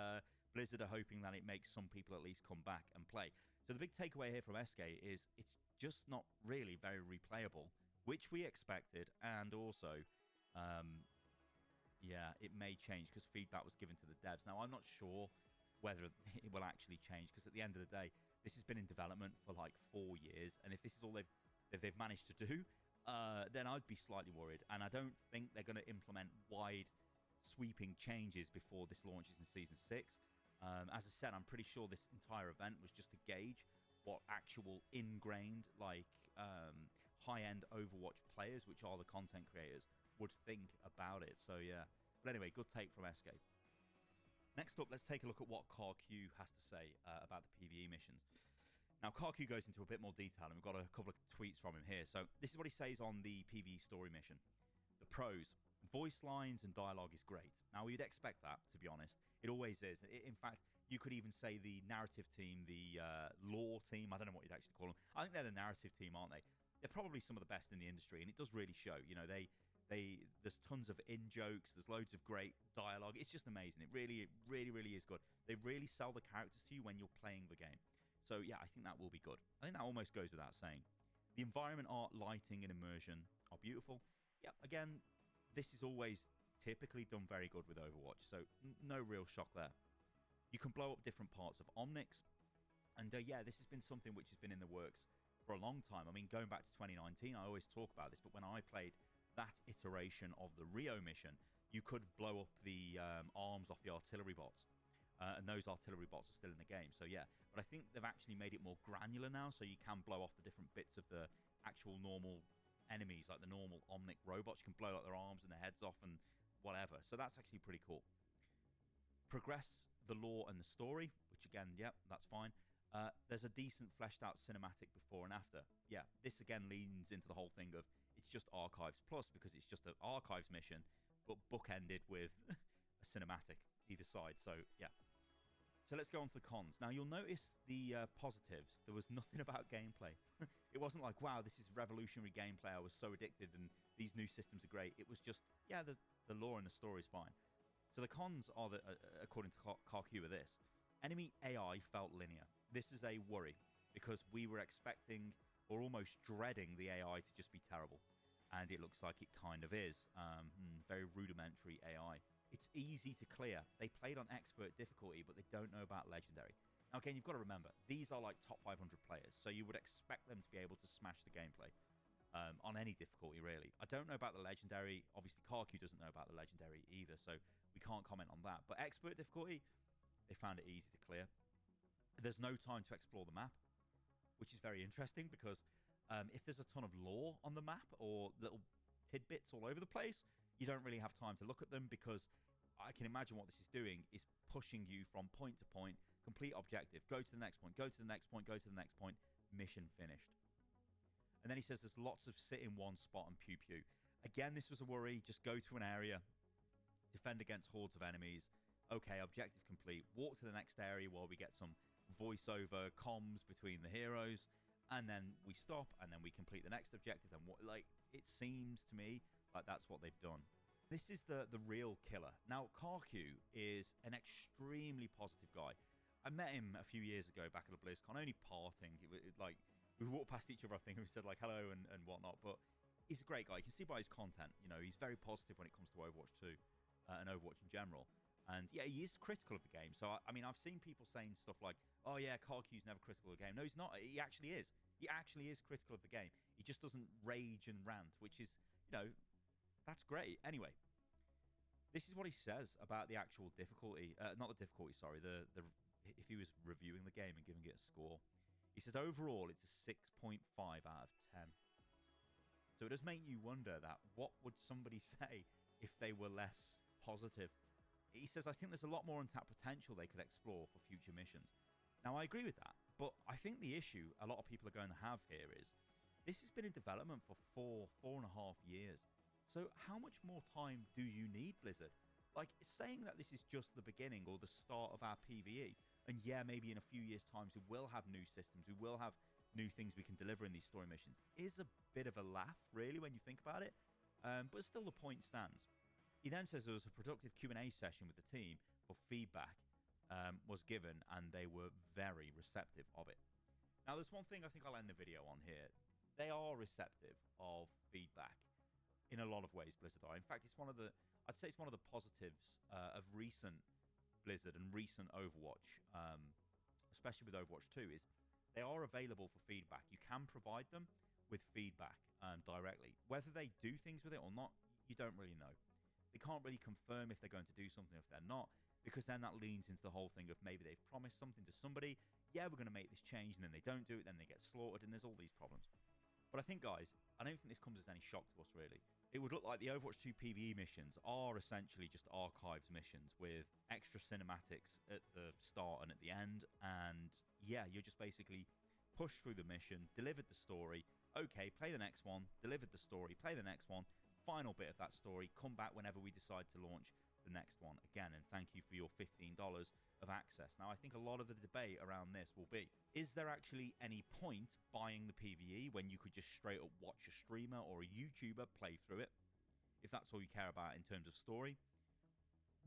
Speaker 16: Blizzard are hoping that it makes some people at least come back and play. So the big takeaway here from SK is it's just not really very replayable, which we expected, and also yeah, it may change because feedback was given to the devs. Now, I'm not sure whether it will actually change, because at the end of the day, this has been in development for like 4 years, and if this is all they've managed to do, then I'd be slightly worried. And I don't think they're going to implement wide sweeping changes before this launches in Season 6. As I said, I'm pretty sure this entire event was just to gauge what actual ingrained, like, high-end Overwatch players, which are the content creators, would think about it. So yeah, but anyway, good take from SK. Next up, let's take a look at what CarQ has to say about the PvE missions. Now, CarQ goes into a bit more detail, and we've got a couple of tweets from him here. So this is what he says on the PvE story mission. The pros: voice lines and dialogue is great. Now, you'd expect that, to be honest. It always is. In fact, you could even say the narrative team, the lore team, I don't know what you'd actually call them. I think they're the narrative team, aren't they? They're probably some of the best in the industry, and it does really show. You know, there's tons of in-jokes, there's loads of great dialogue. It's just amazing. It really, really, really is good. They really sell the characters to you when you're playing the game. So yeah, I think that will be good. I think that almost goes without saying. The environment art, lighting, and immersion are beautiful. Yeah, again, this is always typically done very good with Overwatch, so no real shock there. You can blow up different parts of Omnics, and yeah, this has been something which has been in the works for a long time. I mean, going back to 2019, I always talk about this, but when I played that iteration of the Rio mission, you could blow up the arms off the artillery bots, and those artillery bots are still in the game. So yeah, but I think they've actually made it more granular now, so you can blow off the different bits of the actual normal enemies, like the normal Omnic robots. You can blow out their arms and their heads off and whatever. So that's actually pretty cool. Progress the lore and the story, which again, yep, that's fine. There's a decent fleshed out cinematic before and after. Yeah, this again leans into the whole thing of it's just Archives Plus, because it's just an Archives mission, but bookended with a cinematic either side. So yeah. So let's go on to the cons. Now, you'll notice the positives. There was nothing about gameplay. It wasn't like, wow, this is revolutionary gameplay, I was so addicted, and these new systems are great. It was just, yeah, the lore and the story is fine. So the cons are, according to CarQ, are this. Enemy AI felt linear. This is a worry, because we were expecting or almost dreading the AI to just be terrible. And it looks like it kind of is. Very rudimentary AI. It's easy to clear. They played on expert difficulty, but they don't know about legendary. Now, again, you've got to remember, these are like top 500 players, so you would expect them to be able to smash the gameplay on any difficulty, really. I don't know about the legendary. Obviously, CarQ doesn't know about the legendary either, so we can't comment on that. But expert difficulty, they found it easy to clear. There's no time to explore the map, which is very interesting, because if there's a ton of lore on the map or little tidbits all over the place, you don't really have time to look at them, because I can imagine what this is doing is pushing you from point to point, complete objective, go to the next point, go to the next point, go to the next point, mission finished. And then he says there's lots of sit in one spot and pew pew. Again, this was a worry. Just go to an area, defend against hordes of enemies. Okay, objective complete. Walk to the next area while we get some voiceover comms between the heroes, and then we stop, and then we complete the next objective. And what, like, it seems to me like that's what they've done. This is the real killer. Now, Karku is an extremely positive guy. I met him a few years ago back at a BlizzCon, only parting. Like, we walked past each other, I think, and we said, like, hello and whatnot. But he's a great guy. You can see by his content, you know, he's very positive when it comes to Overwatch 2 and Overwatch in general. And, yeah, he is critical of the game. So, I mean, I've seen people saying stuff like, oh, yeah, Karku's never critical of the game. No, he's not. He actually is. He actually is critical of the game. He just doesn't rage and rant, which is, you know, that's great. Anyway, this is what he says about the actual difficulty. Not the difficulty, sorry. If he was reviewing the game and giving it a score. He says, overall, it's a 6.5 out of 10. So it does make you wonder that what would somebody say if they were less positive? He says, I think there's a lot more untapped potential they could explore for future missions. Now, I agree with that. But I think the issue a lot of people are going to have here is this has been in development for 4.5 years. So how much more time do you need, Blizzard? Like, saying that this is just the beginning or the start of our PvE, and yeah, maybe in a few years' time we will have new systems, we will have new things we can deliver in these story missions, is a bit of a laugh, really, when you think about it. But still, the point stands. He then says there was a productive Q&A session with the team for feedback was given, and they were very receptive of it. Now, there's one thing I think I'll end the video on here. They are receptive of feedback. In a lot of ways, Blizzard are. In fact, I'd say it's one of the positives of recent Blizzard and recent Overwatch, especially with Overwatch 2, is they are available for feedback. You can provide them with feedback directly. Whether they do things with it or not, you don't really know. They can't really confirm if they're going to do something or if they're not, because then that leans into the whole thing of maybe they've promised something to somebody, yeah, we're going to make this change, and then they don't do it, then they get slaughtered, and there's all these problems. But I think, guys, I don't think this comes as any shock to us, really. It would look like the Overwatch 2 PvE missions are essentially just archives missions with extra cinematics at the start and at the end. And yeah, you're just basically pushed through the mission, delivered the story. Okay, play the next one, delivered the story, play the next one, final bit of that story, come back whenever we decide to launch the next one again. And thank you for your $15 of access. Now, I think a lot of the debate around this will be, is there actually any point buying the PvE when you could just straight up watch a streamer or a YouTuber play through it, if that's all you care about in terms of story?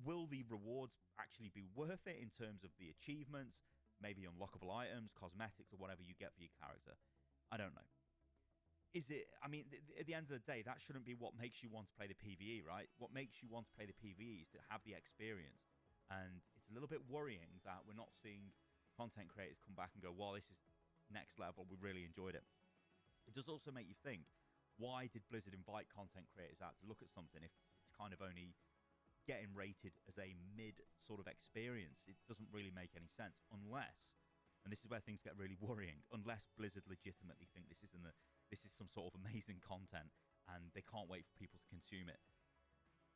Speaker 16: Will the rewards actually be worth it in terms of the achievements, maybe unlockable items, cosmetics, or whatever you get for your character? I don't know. Is it, I mean, at the end of the day, that shouldn't be what makes you want to play the PvE, right? What makes you want to play the PvE is to have the experience. And it's a little bit worrying that we're not seeing content creators come back and go, wow, this is next level, we really enjoyed it. It does also make you think, why did Blizzard invite content creators out to look at something if it's kind of only getting rated as a mid sort of experience? It doesn't really make any sense unless, and this is where things get really worrying, unless Blizzard legitimately think this is some sort of amazing content and they can't wait for people to consume it.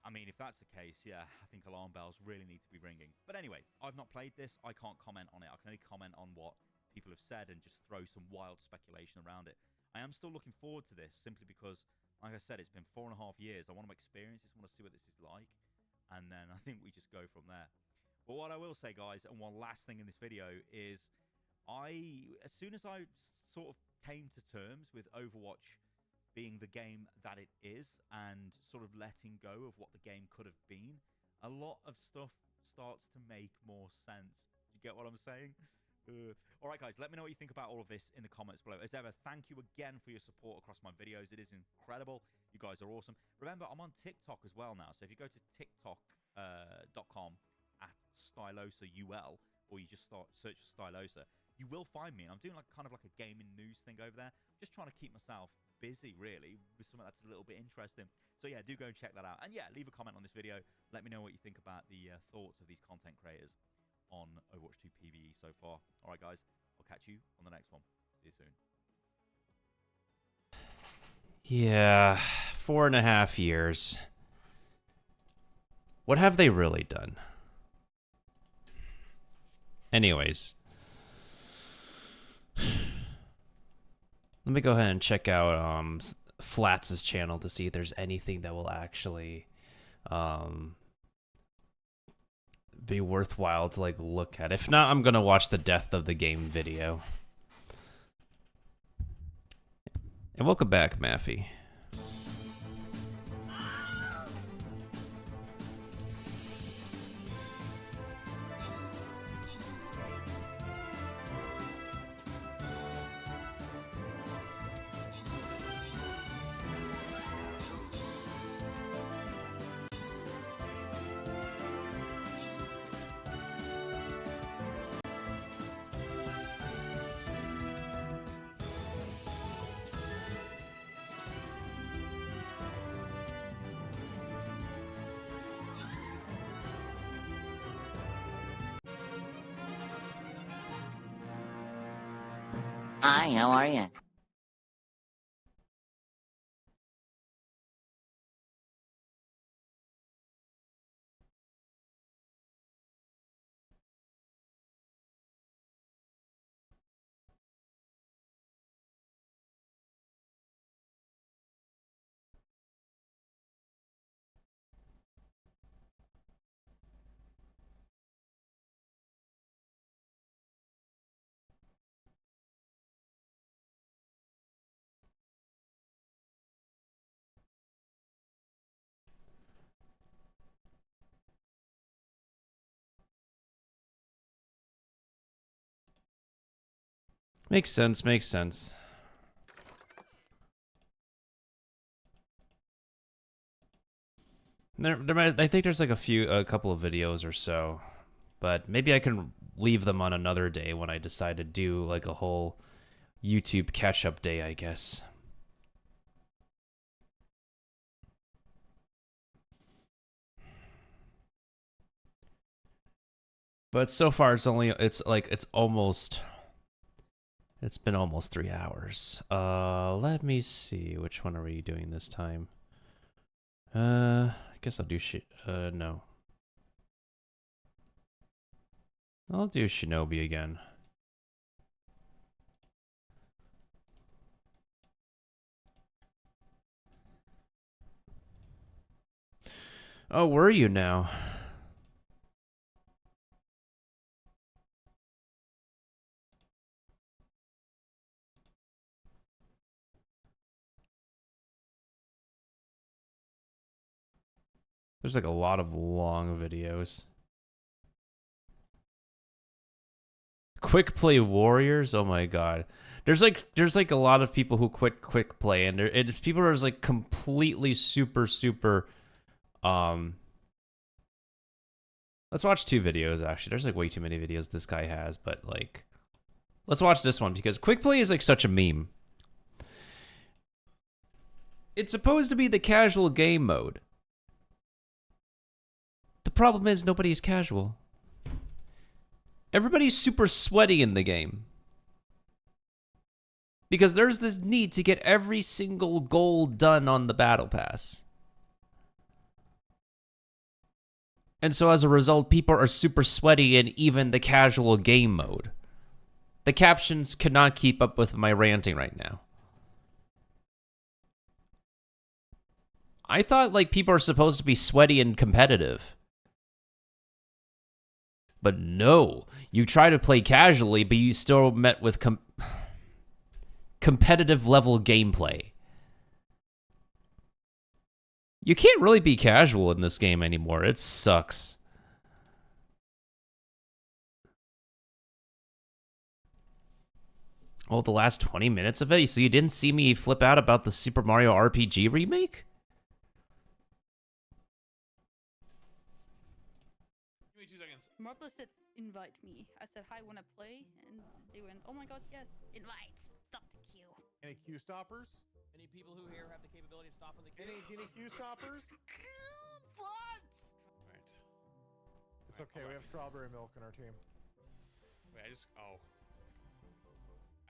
Speaker 16: I mean, if that's the case, yeah, I think alarm bells really need to be ringing. But anyway, I've not played this. I can't comment on it. I can only comment on what people have said and just throw some wild speculation around it. I am still looking forward to this simply because, like I said, it's been 4.5 years. I want to experience this. I want to see what this is like. And then I think we just go from there. But what I will say, guys, and one last thing in this video is as soon as I sort of came to terms with Overwatch being the game that it is and sort of letting go of what the game could have been, a lot of stuff starts to make more sense. You get what I'm saying? All right, guys, let me know what you think about all of this in the comments below. As ever, thank you again for your support across my videos. It is incredible. You guys are awesome. Remember, I'm on TikTok as well now. So if you go to tiktok.com @StylosaUL, or you just search for Stylosa, you will find me. And I'm doing kind of like a gaming news thing over there. Just trying to keep myself busy, really, with something that's a little bit interesting. So yeah, do go and check that out. And yeah, leave a comment on this video. Let me know what you think about the thoughts of these content creators on Overwatch 2 PvE so far. All right, guys, I'll catch you on the next one. See you soon.
Speaker 2: Yeah, 4.5 years. What have they really done? Anyways, let me go ahead and check out Flats' channel to see if there's anything that will actually be worthwhile to like look at. If not, I'm gonna watch the Death of the Game video. And welcome back, Maffy.
Speaker 3: Hi, how are you?
Speaker 2: Makes sense, makes sense. I think there's like a couple of videos or so, but maybe I can leave them on another day when I decide to do like a whole YouTube catch-up day, I guess. But so far it's been almost 3 hours. Let me see, which one are we doing this time? I guess I'll do no. I'll do Shinobi again. Oh, were you now? There's like a lot of long videos. Quick play warriors? Oh my god. There's like a lot of people who quit quick play, and people are just like completely super let's watch 2 videos actually. There's like way too many videos this guy has, but like let's watch this one because quick play is like such a meme. It's supposed to be the casual game mode. The problem is nobody's casual. Everybody's super sweaty in the game. Because there's the need to get every single goal done on the battle pass. And so as a result, people are super sweaty in even the casual game mode. The captions cannot keep up with my ranting right now. I thought like people are supposed to be sweaty and competitive. But no, you try to play casually, but you still met with competitive level gameplay. You can't really be casual in this game anymore. It sucks. Oh, the last 20 minutes of it? So you didn't see me flip out about the Super Mario RPG remake?
Speaker 20: Give me 2 seconds. Martha said, invite me. I said, hi, wanna play? And they went, oh my god, yes, invite. Stop the queue.
Speaker 19: Any queue stoppers?
Speaker 21: Any people who here have the capability of stopping the queue?
Speaker 19: Any queue stoppers?
Speaker 20: What?
Speaker 19: Right. It's okay, we have strawberry milk in our team.
Speaker 20: Wait,
Speaker 21: I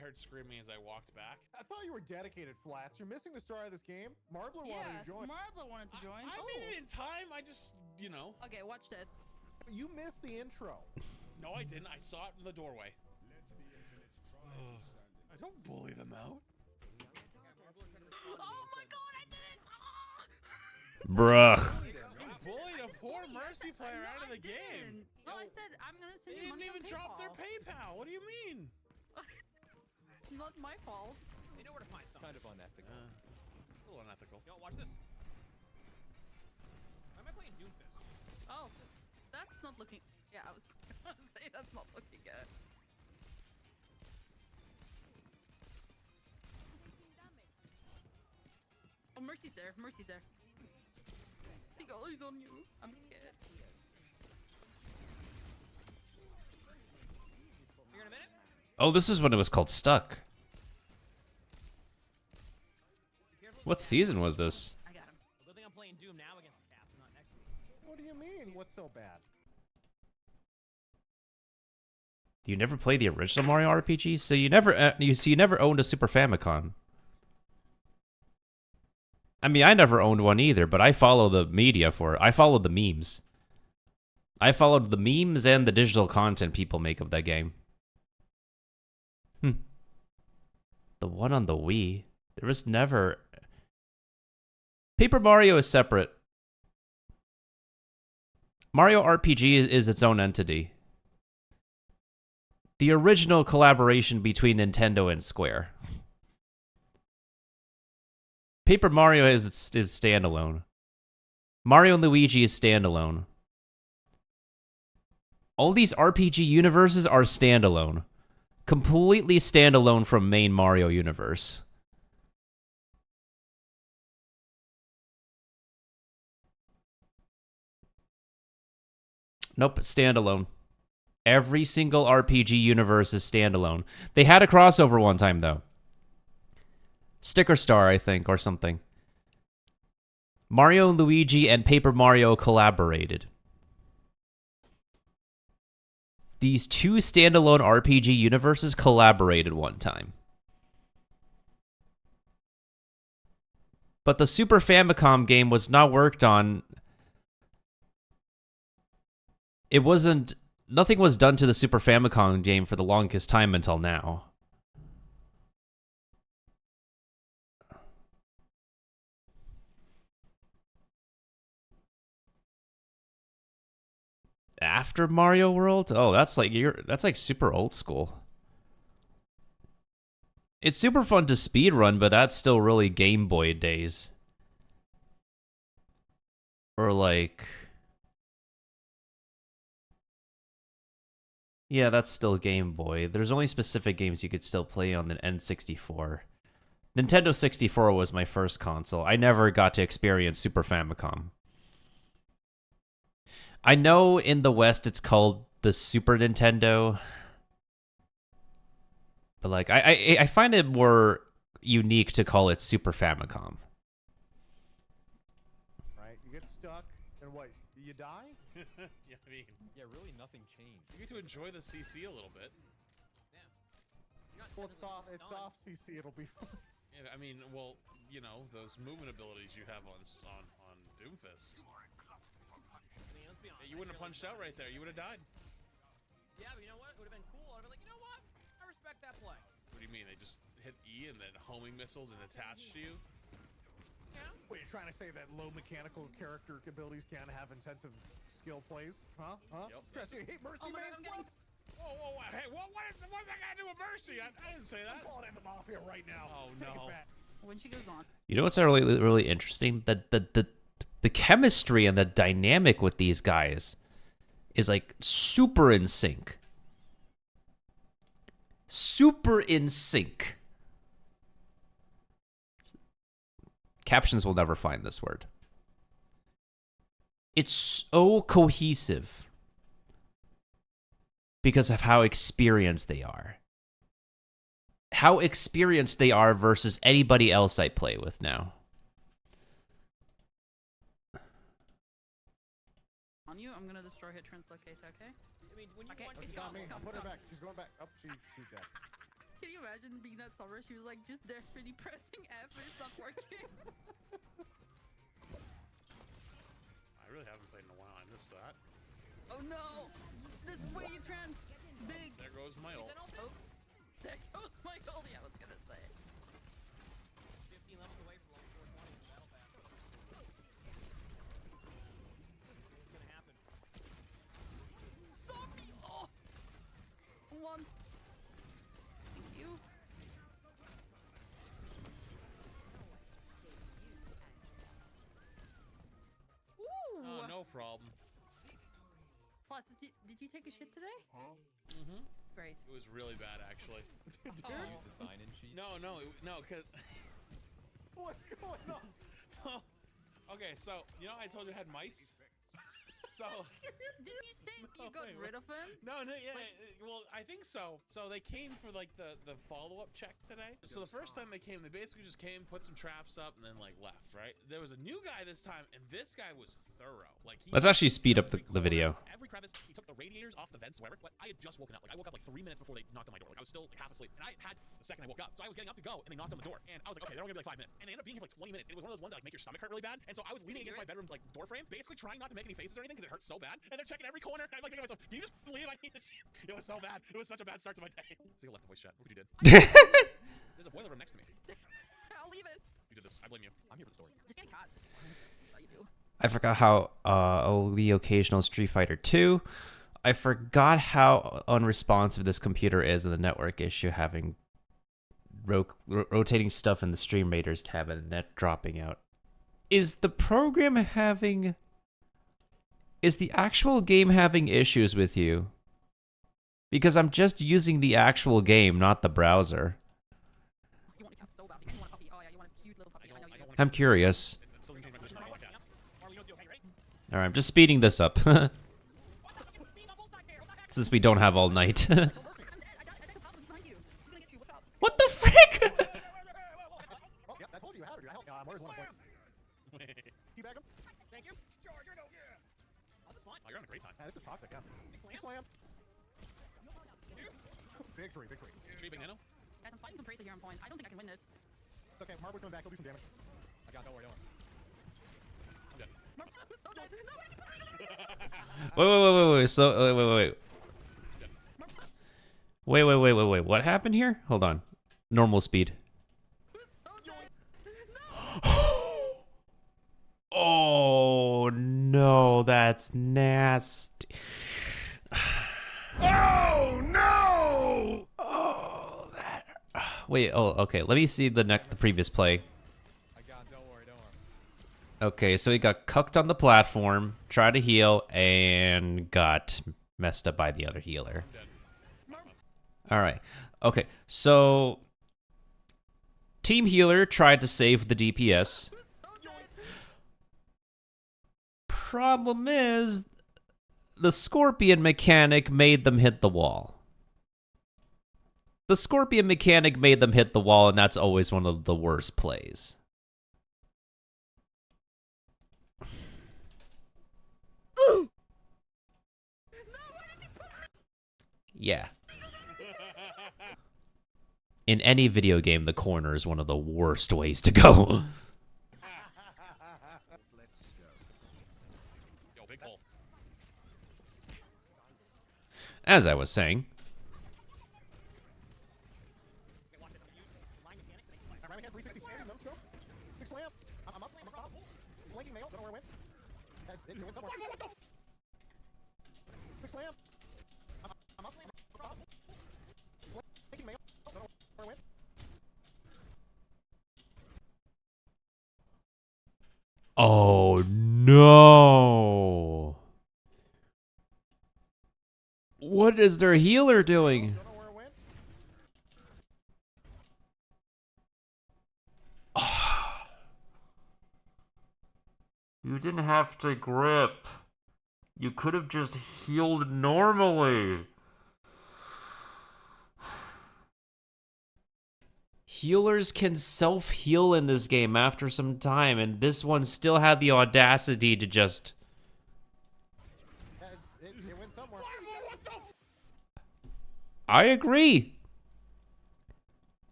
Speaker 21: heard screaming as I walked back.
Speaker 19: I thought you were dedicated, Flats. You're missing the star of this game. Marbler wanted to join.
Speaker 20: Marbler wanted to join.
Speaker 21: I made it in time. I just, you know.
Speaker 20: Okay, watch this.
Speaker 19: You missed the intro.
Speaker 21: No, I didn't. I saw it in the doorway. I don't bully them out.
Speaker 20: Oh my god, I did it!
Speaker 2: Bruh.
Speaker 21: You bullied a poor Mercy player out of the game.
Speaker 20: No, I said I'm gonna send you money.
Speaker 21: They didn't even drop their PayPal. What do you mean?
Speaker 20: Not my fault.
Speaker 21: They know where to find something.
Speaker 20: Kind of unethical.
Speaker 21: A little unethical. Yo, watch this. Why am I playing Doomfist?
Speaker 20: Oh, that's not looking. Yeah, I was gonna say that's not looking good. Oh, Mercy's there. Mercy's there. Seagull, he's on you. I'm scared.
Speaker 21: Here in a minute.
Speaker 2: Oh, this is when it was called Stuck. What season was this?
Speaker 20: I got him.
Speaker 21: Good thing I'm playing Doom now against the Caps, not next week.
Speaker 19: What do you mean? What's so bad?
Speaker 2: You never played the original Mario RPG? So you never you never owned a Super Famicom. I mean, I never owned one either, but I follow the media for it. I followed the memes. I followed the memes and the digital content people make of that game. The one on the Wii. There was never... Paper Mario is separate. Mario RPG is its own entity. The original collaboration between Nintendo and Square. Paper Mario is standalone. Mario and Luigi is standalone. All these RPG universes are standalone. Completely standalone from main Mario universe. Nope, standalone. Every single RPG universe is standalone. They had a crossover one time, though. Sticker Star, I think, or something. Mario and Luigi and Paper Mario collaborated. These two standalone RPG universes collaborated one time. But the Super Famicom game was not worked on. It wasn't... Nothing was done to the Super Famicom game for the longest time until now. After Mario World? Oh, that's like super old school. It's super fun to speedrun, but that's still really Game Boy days. Or like... Yeah, that's still Game Boy. There's only specific games you could still play on the N64. Nintendo 64 was my first console. I never got to experience Super Famicom. I know in the West it's called the Super Nintendo. But like I find it more unique to call it Super Famicom.
Speaker 19: Right? You get stuck and what? You die?
Speaker 21: Yeah, I mean, yeah, really nothing changed. You get to enjoy the CC a little bit.
Speaker 19: Well, it's soft CC. It'll be fun.
Speaker 21: Yeah, I mean, well, you know, those movement abilities you have on Doomfist. Hey, you wouldn't have punched out right there. You would have died.
Speaker 5: Yeah, but you know what? It would have been cool. I would have been like, you know what? I respect that play.
Speaker 21: What do you mean? They just hit E and then homing missiles and attached to you?
Speaker 5: Yeah.
Speaker 19: Wait, you're trying to say that low mechanical character abilities can't have intensive skill plays? Huh?
Speaker 21: Yep.
Speaker 19: Jesse, hey, Mercy
Speaker 5: Oh my
Speaker 19: Man's
Speaker 5: God, I'm
Speaker 19: gloves!
Speaker 21: Whoa, hey, what's that got to do with Mercy? I didn't say that.
Speaker 19: I'm calling in the Mafia right now.
Speaker 21: Oh,
Speaker 19: Take
Speaker 21: no.
Speaker 19: it back.
Speaker 20: When she goes on.
Speaker 2: You know what's really interesting? The chemistry and the dynamic with these guys is like super in sync. Super in sync. Captions will never find this word. It's so cohesive because of how experienced they are. How experienced they are versus anybody else I play with now.
Speaker 20: On you, I'm gonna destroy her translocate, okay?
Speaker 5: I mean, when you
Speaker 20: Okay,
Speaker 5: want
Speaker 19: It's not me. Put her back. She's going back. Oh, she's dead.
Speaker 20: Can you imagine being that summer? She was like just desperately pressing F, but it's not working.
Speaker 21: I really haven't played in a while. I missed that.
Speaker 20: Oh no! This way you trans big.
Speaker 21: There goes my ult.
Speaker 20: Oops. There goes my goldie, I was gonna say.
Speaker 5: 15 levels away from level 420 in the battle pass. What's gonna happen?
Speaker 20: Zombie! Oh! One. Thank you. Ooh!
Speaker 21: Oh, no problem.
Speaker 20: Plus, did you take a shit today?
Speaker 21: Mm-hmm.
Speaker 20: Great.
Speaker 21: It was really bad, actually.
Speaker 19: Did you
Speaker 21: use the sign-in sheet? No, because...
Speaker 19: What's going on?
Speaker 21: Okay, so, you know I told you I had mice? So...
Speaker 20: Didn't you say you got rid of them?
Speaker 21: No, yeah, well, I think so. So they came for, like, the follow-up check today. So the first time they came, they basically just came, put some traps up, and then, like, left, right? There was a new guy this time, and this guy was thorough. Like
Speaker 2: Let's actually speed up the video.
Speaker 21: every crevice. He took the radiators off the vents, wherever. But I had just woken up. Like I woke up like 3 minutes before they knocked on my door. Like I was still like half asleep, and I had the second I woke up. So I was getting up to go, and they knocked on the door, and I was like, okay, they're only gonna be like 5 minutes, and they ended up being here for like 20 minutes. And it was one of those ones that like make your stomach hurt really bad. And so I was leaning against my bedroom like door frame, basically trying not to make any faces or anything because it hurt so bad. And they're checking every corner. And I'm like thinking to myself, can you just leave? I need this shit. It was so bad. It was such a bad start to my day. See, you left the voice chat. What could you did? There's a boiler room next to me.
Speaker 20: I'll leave it.
Speaker 21: You did this. I blame you. I'm here for the story.
Speaker 20: Just get a cat. That's all you do.
Speaker 2: I forgot how the occasional Street Fighter 2. I forgot how unresponsive this computer is in the network issue, having rotating stuff in the stream raiders tab and the net dropping out. Is the program having... Is the actual game having issues with you? Because I'm just using the actual game, not the browser.
Speaker 20: You want a cat so bad. You want a puppy. Oh yeah, you want a cute little puppy. I know you do.
Speaker 2: I'm curious. Alright, I'm just speeding this up. Since we don't have all night. What the frick?
Speaker 19: Well, yeah, I told you how to do it. Where's one point? Teabag him.
Speaker 5: Thank you. Charger, no, yeah. Oh, this is fine.
Speaker 21: Oh, you're having a great time.
Speaker 19: This is toxic, yeah. Big slam. Victory, victory.
Speaker 21: Tree, big nano.
Speaker 20: Guys, I'm fighting some Tracer here on point. I don't think I can win this.
Speaker 19: It's okay, Marwood's coming back. He'll do some damage.
Speaker 21: I got. Don't worry. I'm dead.
Speaker 20: So dead.
Speaker 2: Wait. So, wait. What happened here? Hold on. Normal speed. Oh, no. That's nasty.
Speaker 8: Oh no!
Speaker 2: Oh, that. Wait. Oh, okay. Let me see the previous play.
Speaker 21: Don't worry.
Speaker 2: Okay, so he got cucked on the platform, tried to heal, and got messed up by the other healer. All right. Okay, so Team Healer tried to save the DPS. Problem is, the Scorpion mechanic made them hit the wall. The Scorpion mechanic made them hit the wall, and that's always one of the worst plays. Yeah. In any video game, the corner is one of the worst ways to go.
Speaker 21: Yo, big hole.
Speaker 2: As I was saying.
Speaker 19: Right hand 360 standing, no scope. Big slam. I'm up. Flanking mail, don't know where it went. It went somewhere. Big slam. I'm up. Flanking mail, don't know where it went.
Speaker 2: Oh no! What is their healer doing? You didn't have to grip. You could have just healed normally. Healers can self-heal in this game after some time, and this one still had the audacity to just...
Speaker 19: It went somewhere.
Speaker 2: I agree.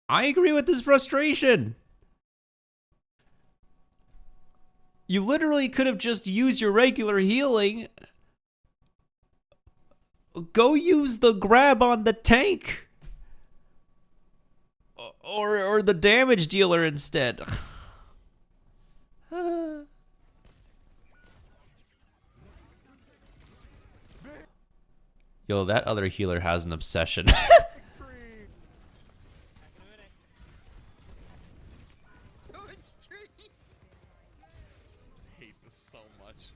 Speaker 2: I agree with this frustration. You literally could have just used your regular healing. Go use the grab on the tank. Or the damage dealer instead. Yo, that other healer has an obsession.
Speaker 21: Hate this so much.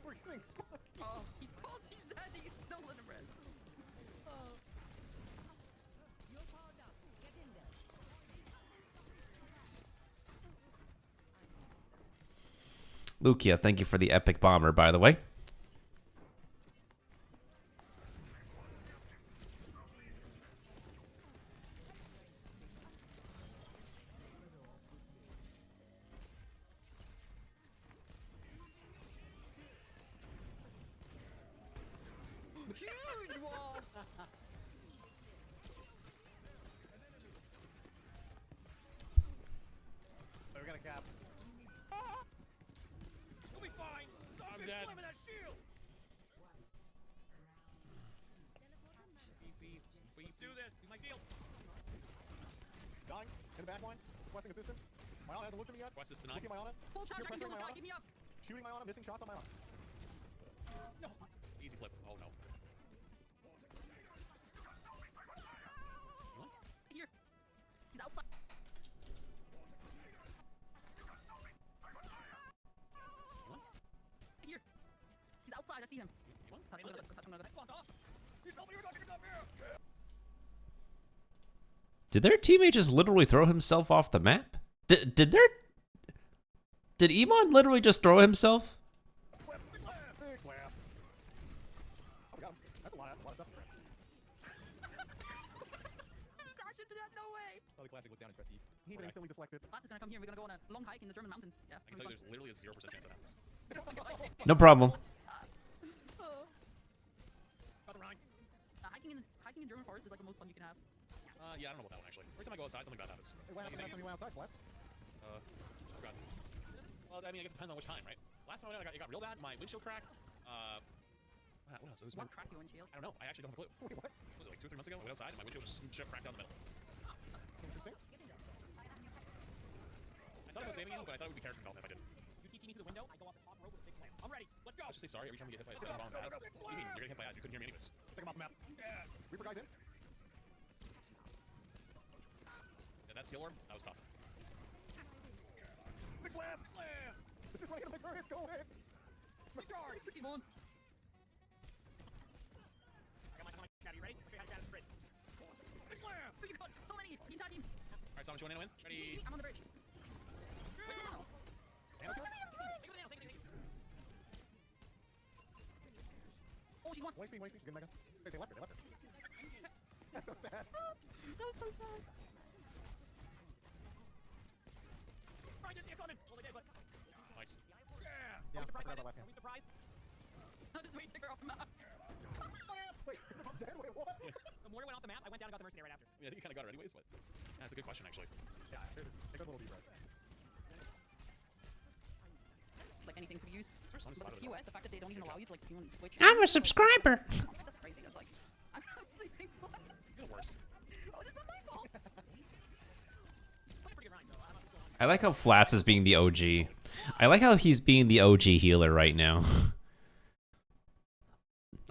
Speaker 19: We're getting smart.
Speaker 20: Oh, he's cold. He's dead. He's still in the red. Oh.
Speaker 2: Lukia, thank you for the epic bomber, by the way.
Speaker 5: do this. Do my field.
Speaker 19: Dying. In the back line. Requesting assistance. My Ana hasn't looked at me yet.
Speaker 21: Quest is denied.
Speaker 19: Looking at my Ana.
Speaker 20: Full charge, I can
Speaker 19: Pressuring
Speaker 20: kill
Speaker 19: my
Speaker 20: this guy,
Speaker 19: Ana.
Speaker 20: keep me up.
Speaker 19: Shooting my Ana. Missing shots on my Ana.
Speaker 21: No. Easy flip. Oh no.
Speaker 20: Here. He's outside. Here. He's outside, I see him.
Speaker 2: Did their teammate just literally throw himself off the map? Did Iman literally just throw himself?
Speaker 19: Big slap. Oh, we got him. That's a lot of stuff.
Speaker 20: Dash into that, no way.
Speaker 21: Oh, the classic look down and press E.
Speaker 19: He even instantly deflected.
Speaker 20: Lots is gonna come here. We're gonna go on a long hike in the German mountains. Yeah.
Speaker 21: I can tell you there's literally a 0% chance that happens.
Speaker 2: No problem.
Speaker 20: Hiking in German forest is like the most fun you can have.
Speaker 21: Yeah, I don't know about that one actually. Every time I go outside, something bad happens.
Speaker 19: Hey, what happened last time you went outside, Flats?
Speaker 21: Oh god. Well, I mean, I guess it depends on which time, right? Last time I went, it got real bad. My windshield cracked. What else? It was
Speaker 20: What cracked your windshield?
Speaker 21: I don't know. I actually don't have a clue.
Speaker 19: Wait, what?
Speaker 21: Was it like 2 or 3 months ago? I went outside and my windshield just straight cracked down the middle.
Speaker 19: Interesting.
Speaker 21: I thought about saving you, but I thought it would be character development if I didn't.
Speaker 5: You TP me through the window, I go off the top rope with a big slam. I'm ready. Let's go.
Speaker 21: Let's just say sorry every time we get hit by a set of bomb ads. What do you mean? You're getting hit by ads. You couldn't hear me anyways.
Speaker 19: Take him off the map.
Speaker 5: Yeah.
Speaker 19: Reaper guys in.
Speaker 21: Yeah, that steel orb, that was tough.
Speaker 19: Big slam. This is like a big bird. It's going in.
Speaker 20: Charge. Keep on.
Speaker 5: I got my cat. You ready? Okay, I got a sprint. Big slam.
Speaker 20: Oh, you got so many. The entire team.
Speaker 21: Alright, Simon, you want to win? Ready?
Speaker 20: I'm on the bridge. Wait, no. Oh, she's one.
Speaker 19: Wait, she's getting mega. They left her. That's so sad.
Speaker 20: That was so sad.
Speaker 5: I didn't see it coming. Well, they did, but.
Speaker 21: Nice.
Speaker 5: Yeah. Are we surprised by this? Are we surprised?
Speaker 20: I'll just wait to take her off the map.
Speaker 19: Wait, I'm dead? Wait, what?
Speaker 5: The mortar went off the map. I went down and got the mercenary right after.
Speaker 21: I mean, I think you kind of got it anyways, but that's a good question actually.
Speaker 19: Yeah, take a little deep breath.
Speaker 20: Like anything to use.
Speaker 21: There's some
Speaker 20: But
Speaker 21: side of
Speaker 20: the
Speaker 21: it.
Speaker 20: QS, the fact that they don't even allow you to like switch.
Speaker 2: I'm a subscriber.
Speaker 20: That's crazy. That's like, I'm sleeping.
Speaker 21: You're the worst.
Speaker 20: Oh, this is not my fault.
Speaker 2: I like how Flats is being the OG. I like how he's being the OG healer right now.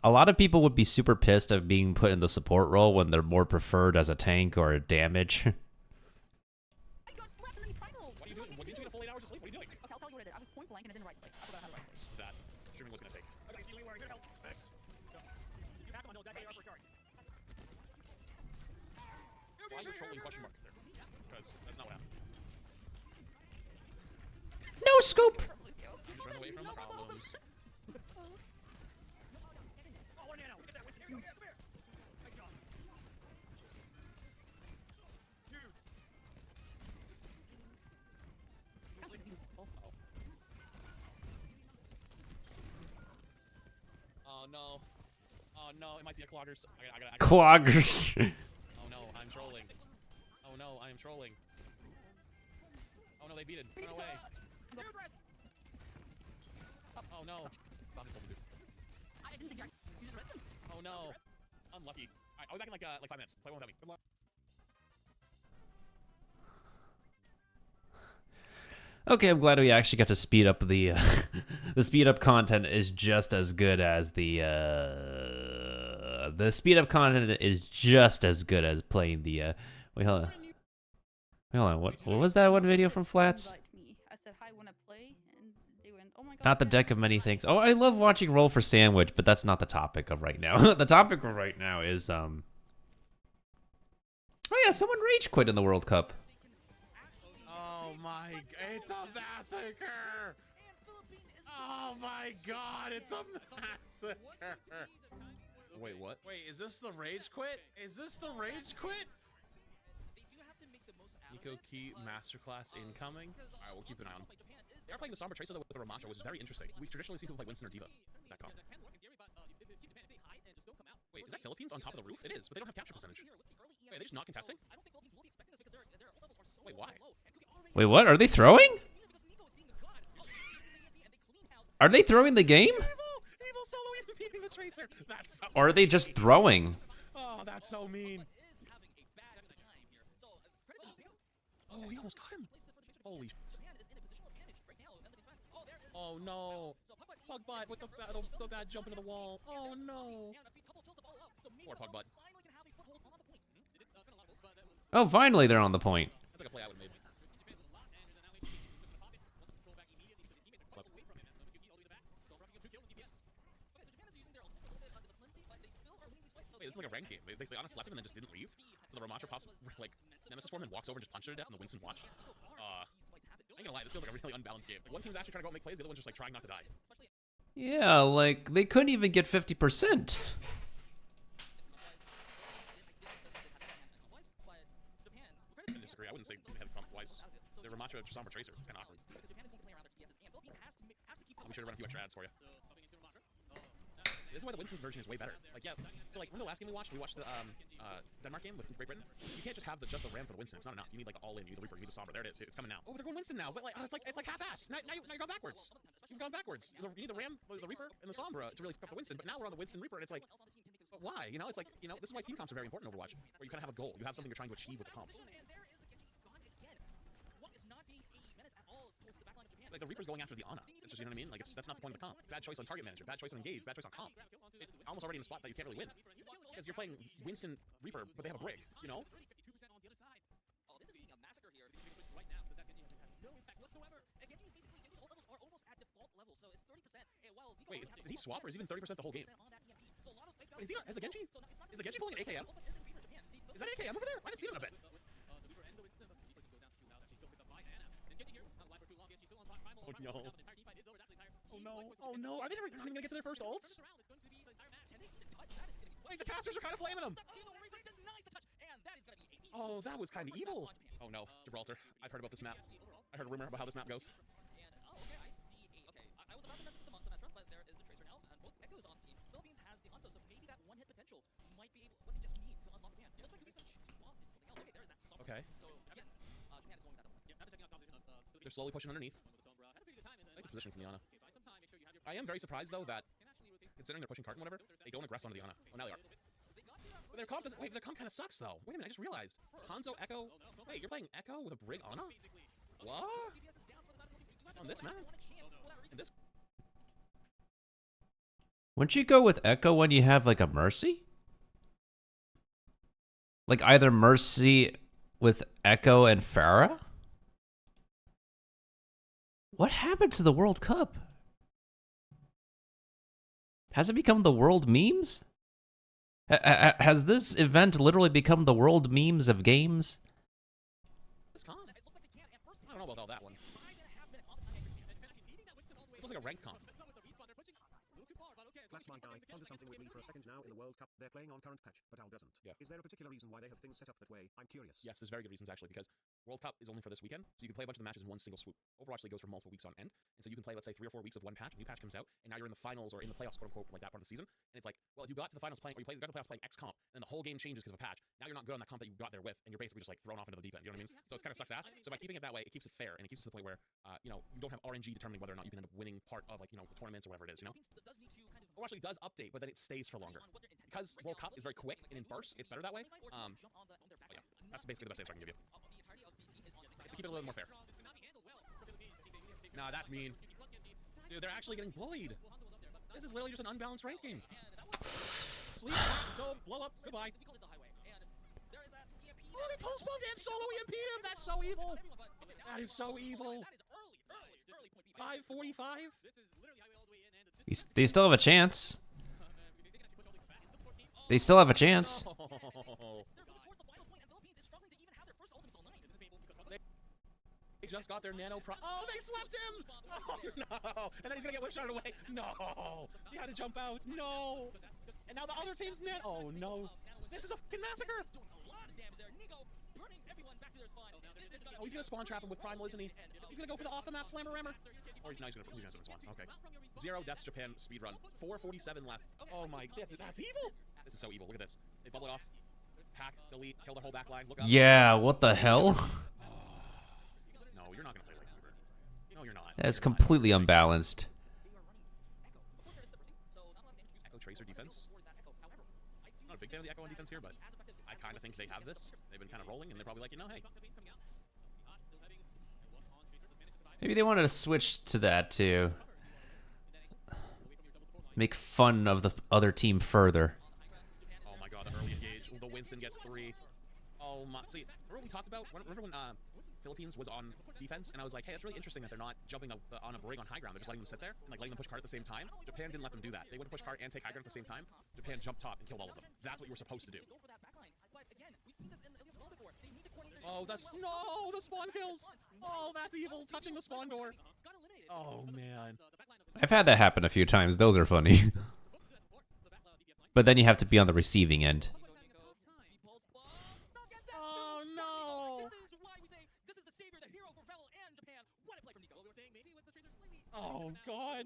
Speaker 2: A lot of people would be super pissed at being put in the support role when they're more preferred as a tank or a damage.
Speaker 20: I got slapped in the final.
Speaker 21: What are you doing? What, didn't you get a full 8 hours of sleep? What are you doing?
Speaker 20: Okay, I'll tell you what I did. I was point blank and I didn't right click. I forgot how to right click.
Speaker 21: That streaming was going to take.
Speaker 5: Okay, you were good help. Thanks. You have them on those dead AR for charge.
Speaker 21: Why are you trolling question mark there? Because that's not what happened.
Speaker 2: No scope.
Speaker 21: You just run away from the problems.
Speaker 5: Oh, one nano. Look at that. Winston. Here, come here. Nice job. Dude.
Speaker 21: Oh no. Oh no, it might be a cloggers. I gotta
Speaker 2: Cloggers.
Speaker 21: Oh no, I'm trolling. Oh no, I am trolling. Oh no, they beat it. Run away. Oh no. Stop this, dude.
Speaker 20: I didn't think you just rested.
Speaker 21: Oh no. Unlucky. Alright, I'll be back in like 5 minutes. Play one without me. Good luck.
Speaker 2: Okay, I'm glad we actually got to speed up the the speed up content is just as good as the speed up content is just as good as playing the wait, hold on. Wait, hold on. What was that one video from Flats?
Speaker 20: I said hi when I play, and they went, oh my god.
Speaker 2: Not the deck of many things. Oh, I love watching Roll for Sandwich, but that's not the topic of right now. The topic of right now is oh yeah, someone rage quit in the World Cup.
Speaker 21: Oh my, it's a massacre! Oh my god, it's a massacre! Wait, what? Wait, is this the rage quit? Is this the rage quit? Eco Key Masterclass incoming. Alright, we'll keep an eye on them. They are playing the Sombra Tracer with the Ramattra, which is very interesting. We traditionally see people play Winston or Diva. That comp. Wait, is that Philippines on top of the roof? It is, but they don't have capture percentage. Wait, are they just not contesting? Wait, why?
Speaker 2: Wait, what? Are they throwing? Are they throwing the game?
Speaker 21: Evil solo beating the Tracer. That's so
Speaker 2: Or are they just throwing?
Speaker 21: Oh, that's so mean. Oh, he almost got him. Holy shit. Oh no. Pugbutt with the bad jump into the wall. Oh no. Poor Pugbutt.
Speaker 2: Oh, finally they're on the point.
Speaker 21: That's like a play I would have made. Wait, this is like a ranked game. They on a selective and then just didn't leave. So the Ramatra pops like Nemesis form and walks over and just punches her to death, and the Winston watched. I ain't gonna lie, this feels like a really unbalanced game. Like, one team's actually trying to go out and make plays, the other one's just like trying not to die.
Speaker 2: Yeah, like they couldn't even get 50%.
Speaker 21: I disagree. I wouldn't say Japan has come twice. The Ramatra just on for Tracer. It's kind of awkward. I'm sure to run a few extra ads for you. This is why the Winston version is way better. Like, yeah. So, like, remember the last game we watched? We watched the Denmark game with Great Britain. You can't just have just the Ram for the Winston. It's not enough. You need like the all-in. You need the Reaper. You need the Sombra. There it is. It's coming now. Oh, they're going Winston now. But like, it's like half-assed. Now you've gone backwards. You've gone backwards. You need the Ram, the Reaper, and the Sombra to really pick up the Winston. But now we're on the Winston Reaper, and it's like, but why? You know, it's like, you know, this is why team comps are very important in Overwatch, where you kind of have a goal. You have something you're trying to achieve with the comp. Like the Reaper's going after the Ana. It's just, you know what I mean? Like that's not the point of the comp. Bad choice on target manager, bad choice on engage, bad choice on comp. It's almost already in a spot that you can't really win. Because you're playing Winston Reaper, but they have a brig, you know? Wait, did he swap or is he even 30% the whole game? Wait, has the Genji pulling an AKM? Is that AKM over there? I haven't seen him in a bit. Oh no. Oh no. Oh no. Are they not even gonna get to their first ults? Wait, the casters are kind of flaming them. Oh, that was kind of evil. Oh no, Gibraltar. I've heard about this map. I heard a rumor about how this map goes. Okay. They're slowly pushing underneath. I like the position from the Ana. I am very surprised though that, considering they're pushing cart and whatever, they don't aggress onto the Ana. Oh, now they are. But their comp doesn't. Wait, their comp kind of sucks though. Wait a minute, I just realized. Hanzo, Echo. Wait, you're playing Echo with a brig Ana? What? On this map? In this?
Speaker 2: Wouldn't you go with Echo when you have like a Mercy? Like either Mercy with Echo and Pharah? What happened to the World Cup? Has it become the world memes? Has this event literally become the world memes of games?
Speaker 21: I don't know about all that one. This looks like a ranked comp.
Speaker 19: That's my guy. Ponder something with me for a second now. In the World Cup, they're playing on current patch, but Al doesn't.
Speaker 21: Yeah.
Speaker 19: Is there a particular reason why they have things set up that way? I'm curious.
Speaker 21: Yes, there's very good reasons actually, because World Cup is only for this weekend, so you can play a bunch of the matches in one single swoop. Overwatch League goes for multiple weeks on end, and so you can play, let's say, 3 or 4 weeks of one patch, a new patch comes out, and now you're in the finals or in the playoffs, quote unquote, for like that part of the season. And it's like, well, if you got to the finals playing, or you got to the playoffs playing X comp, and the whole game changes because of a patch. Now you're not good on that comp that you got there with, and you're basically just like thrown off into the deep end. You know what I mean? So it's kind of sucks ass. So by keeping it that way, it keeps it fair, and it keeps it to the point where, you know, you don't have RNG determining whether or not you can end up winning part of like, you know, the tournaments or whatever it is. You know? Overwatch League does update, but then it stays for longer. Because World Cup is very quick and in bursts, it's better that way. Oh yeah, that's basically the best answer I can give you. It's to keep it a little more fair. Nah, that's mean. Dude, they're actually getting bullied. This is literally just an unbalanced ranked game. Sleep, dome, blow up, goodbye. Oh, they postponed and solo EMP'd him! That's so evil! That is so evil! 5:45?
Speaker 2: They still have a chance. They still have a chance.
Speaker 21: They just got their nano pro. Oh, they slept him! Oh no! And then he's gonna get whip shot away. No! He had to jump out. No! And now the other team's net. Oh no! This is a fucking massacre! Oh, he's gonna spawn trap him with Primal, isn't he? He's gonna go for the off-the-map slammer rammer. Or no, he's gonna spawn. Okay. 0 deaths Japan speedrun. 4:47 left. Oh my, that's evil! This is so evil. Look at this. They bubble it off. Pack, delete, kill the whole back line. Look up.
Speaker 2: Yeah, what the hell?
Speaker 21: No, you're not gonna play like Uber. No, you're not.
Speaker 2: That's completely unbalanced.
Speaker 21: Echo Tracer defense. I'm not a big fan of the Echo on defense here, but I kind of think they have this. They've been kind of rolling, and they're probably like, you know, hey.
Speaker 2: Maybe they wanted to switch to that to make fun of the other team further.
Speaker 21: Oh my god, the early engage. Ooh, the Winston gets 3. Oh my. See, remember what we talked about? Remember when Philippines was on defense, and I was like, hey, it's really interesting that they're not jumping on a brig on high ground. They're just letting them sit there and like letting them push cart at the same time. Japan didn't let them do that. They wouldn't push cart and take high ground at the same time. Japan jumped top and killed all of them. That's what you were supposed to do. Oh, that's no, the spawn kills. Oh, that's evil. Touching the spawn door. Oh man.
Speaker 2: I've had that happen a few times. Those are funny. But then you have to be on the receiving end.
Speaker 21: Oh no. Oh god.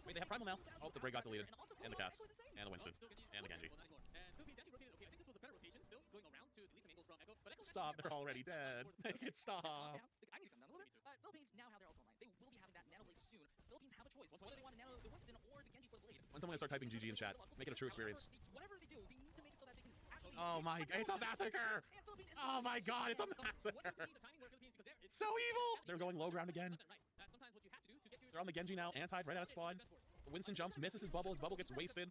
Speaker 21: Wait, they have primal now. Oh, the break got deleted. And the cast. And the Winston. And the Genji. Stop, they're already dead. Make it stop.
Speaker 5: Philippines now have their ultimate line. They will be having that nano blade soon. Philippines have a choice whether they want to nano the Winston or the Genji for the blade.
Speaker 21: When's someone gonna start typing GG in chat? Make it a true experience.
Speaker 5: Whatever they do, they need to make it so that they can actually.
Speaker 21: Oh my god, it's a massacre! Oh my god, it's a massacre! It's so evil! They're going low ground again. They're on the Genji now, anti right out of spawn. Winston jumps, misses his bubble gets wasted.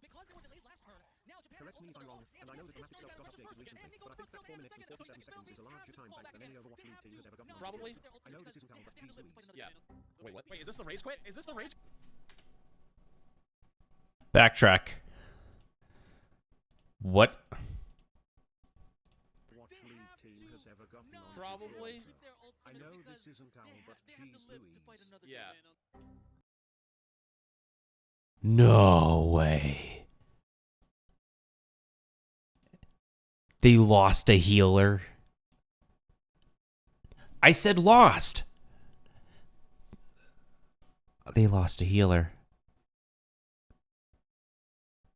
Speaker 19: Correct me if I'm wrong, and I know the graphics stuff got updated recently, but I think that 4 minutes and 47 seconds is a larger time bank than any Overwatch League team has ever gotten.
Speaker 21: Probably.
Speaker 19: I know this isn't how, but geez Louise.
Speaker 21: Yeah. Wait, what? Wait, is this the rage quit? Is this the rage?
Speaker 2: Backtrack. What?
Speaker 19: Watch League team has ever gotten on.
Speaker 21: Probably.
Speaker 19: I know this isn't how, but geez Louise.
Speaker 21: Yeah.
Speaker 2: No way. They lost a healer. I said lost. They lost a healer.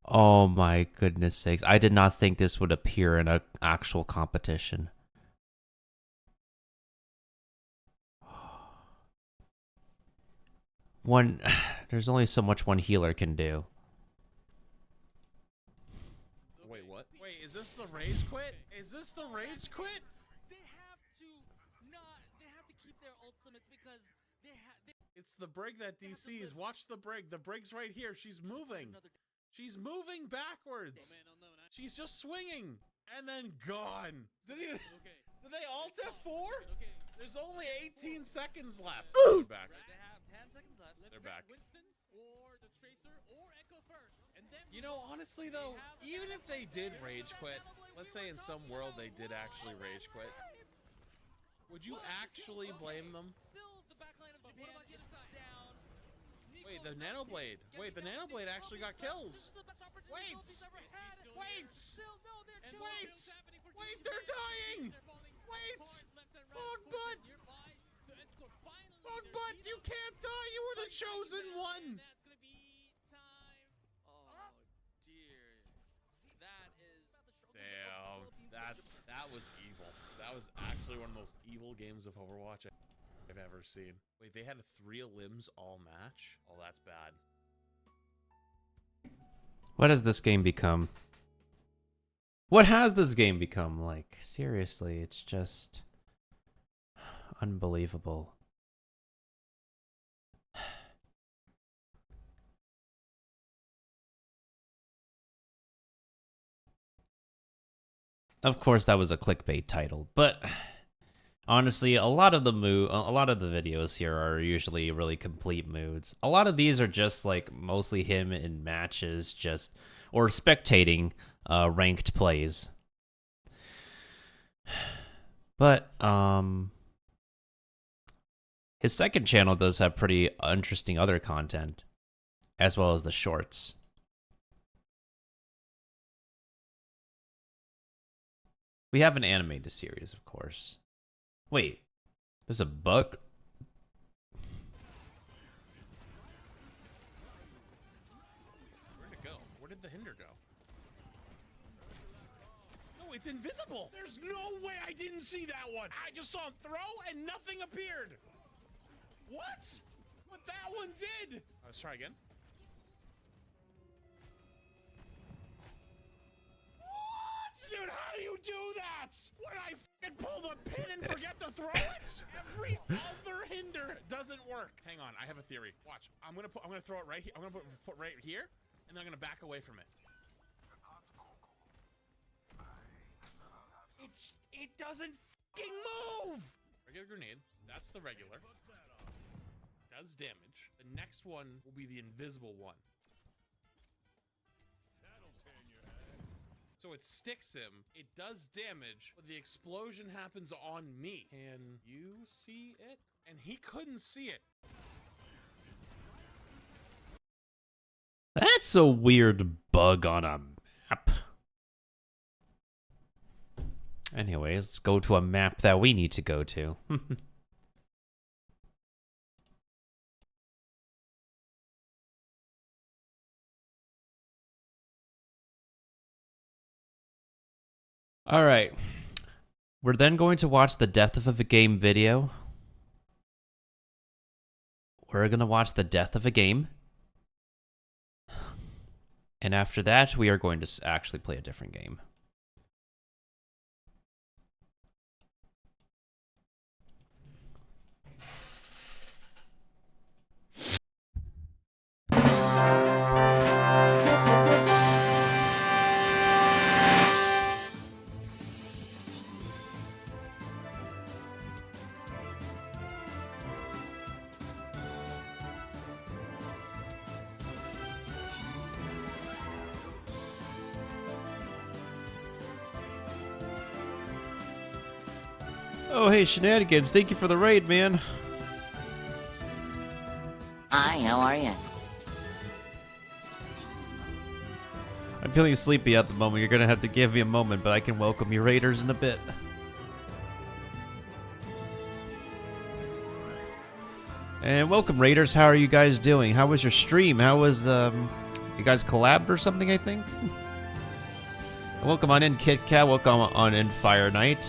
Speaker 2: Oh my goodness sakes. I did not think this would appear in an actual competition. There's only so much one healer can do.
Speaker 21: Wait, what? Wait, is this the rage quit? Is this the rage quit?
Speaker 5: They have to keep their ultimates because
Speaker 21: It's the brig that DC's. Watch the brig. The brig's right here. She's moving. She's moving backwards. She's just swinging and then gone. Did they ult at 4? There's only 18 seconds left. They're back.
Speaker 5: they have 10 seconds left.
Speaker 21: They're back.
Speaker 5: Winston or the Tracer or Echo first, and then
Speaker 21: You know, honestly though, even if they did rage quit, let's say in some world they did actually rage quit, would you actually blame them?
Speaker 5: Still, the backline of Japan is down.
Speaker 21: Wait, the nanoblade. Wait, the nanoblade actually got kills. Wait! Wait! Wait! Wait, they're dying! Wait! Bogbutt! Bogbutt, you can't die! You were the chosen one!
Speaker 5: Oh dear, that is.
Speaker 21: Damn, that was evil. That was actually one of the most evil games of Overwatch I've ever seen. Wait, they had a 3 limbs all match? Oh, that's bad.
Speaker 2: What has this game become? What has this game become? Like, seriously, it's just unbelievable. Of course, that was a clickbait title, but honestly, a lot of the videos here are usually really complete moods. A lot of these are just like mostly him in matches, or spectating ranked plays. But his second channel does have pretty interesting other content, as well as the shorts. We have an animated series, of course. Wait, there's a bug?
Speaker 21: Where'd it go? Where did the hinder go? No, it's invisible!
Speaker 6: There's no way I didn't see that one! I just saw him throw and nothing appeared! What? What that one did?
Speaker 21: Let's try again.
Speaker 6: What? Dude, how do you do that? When I fucking pull the pin and forget to throw it? Every other hinder doesn't work. Hang on, I have a theory. Watch. I'm gonna throw it right here. I'm gonna put right here, and then I'm gonna back away from it. It doesn't fucking move! Regular grenade. That's the regular. Does damage. The next one will be the invisible one. So it sticks him, it does damage, but the explosion happens on me. Can you see it? And he couldn't see it.
Speaker 2: That's a weird bug on a map. Anyways, let's go to a map that we need to go to. Alright. We're then going to watch the Death of a Game video. We're going to watch the Death of a Game. And after that, we are going to actually play a different game. Oh, hey, Shenanigans. Thank you for the raid, man.
Speaker 3: Hi, how are you?
Speaker 2: I'm feeling sleepy at the moment. You're going to have to give me a moment, but I can welcome you raiders in a bit. And welcome, raiders. How are you guys doing? How was your stream? How was, you guys collabed or something, I think? Welcome on in, Kit Kat. Welcome on in, Fire Knight.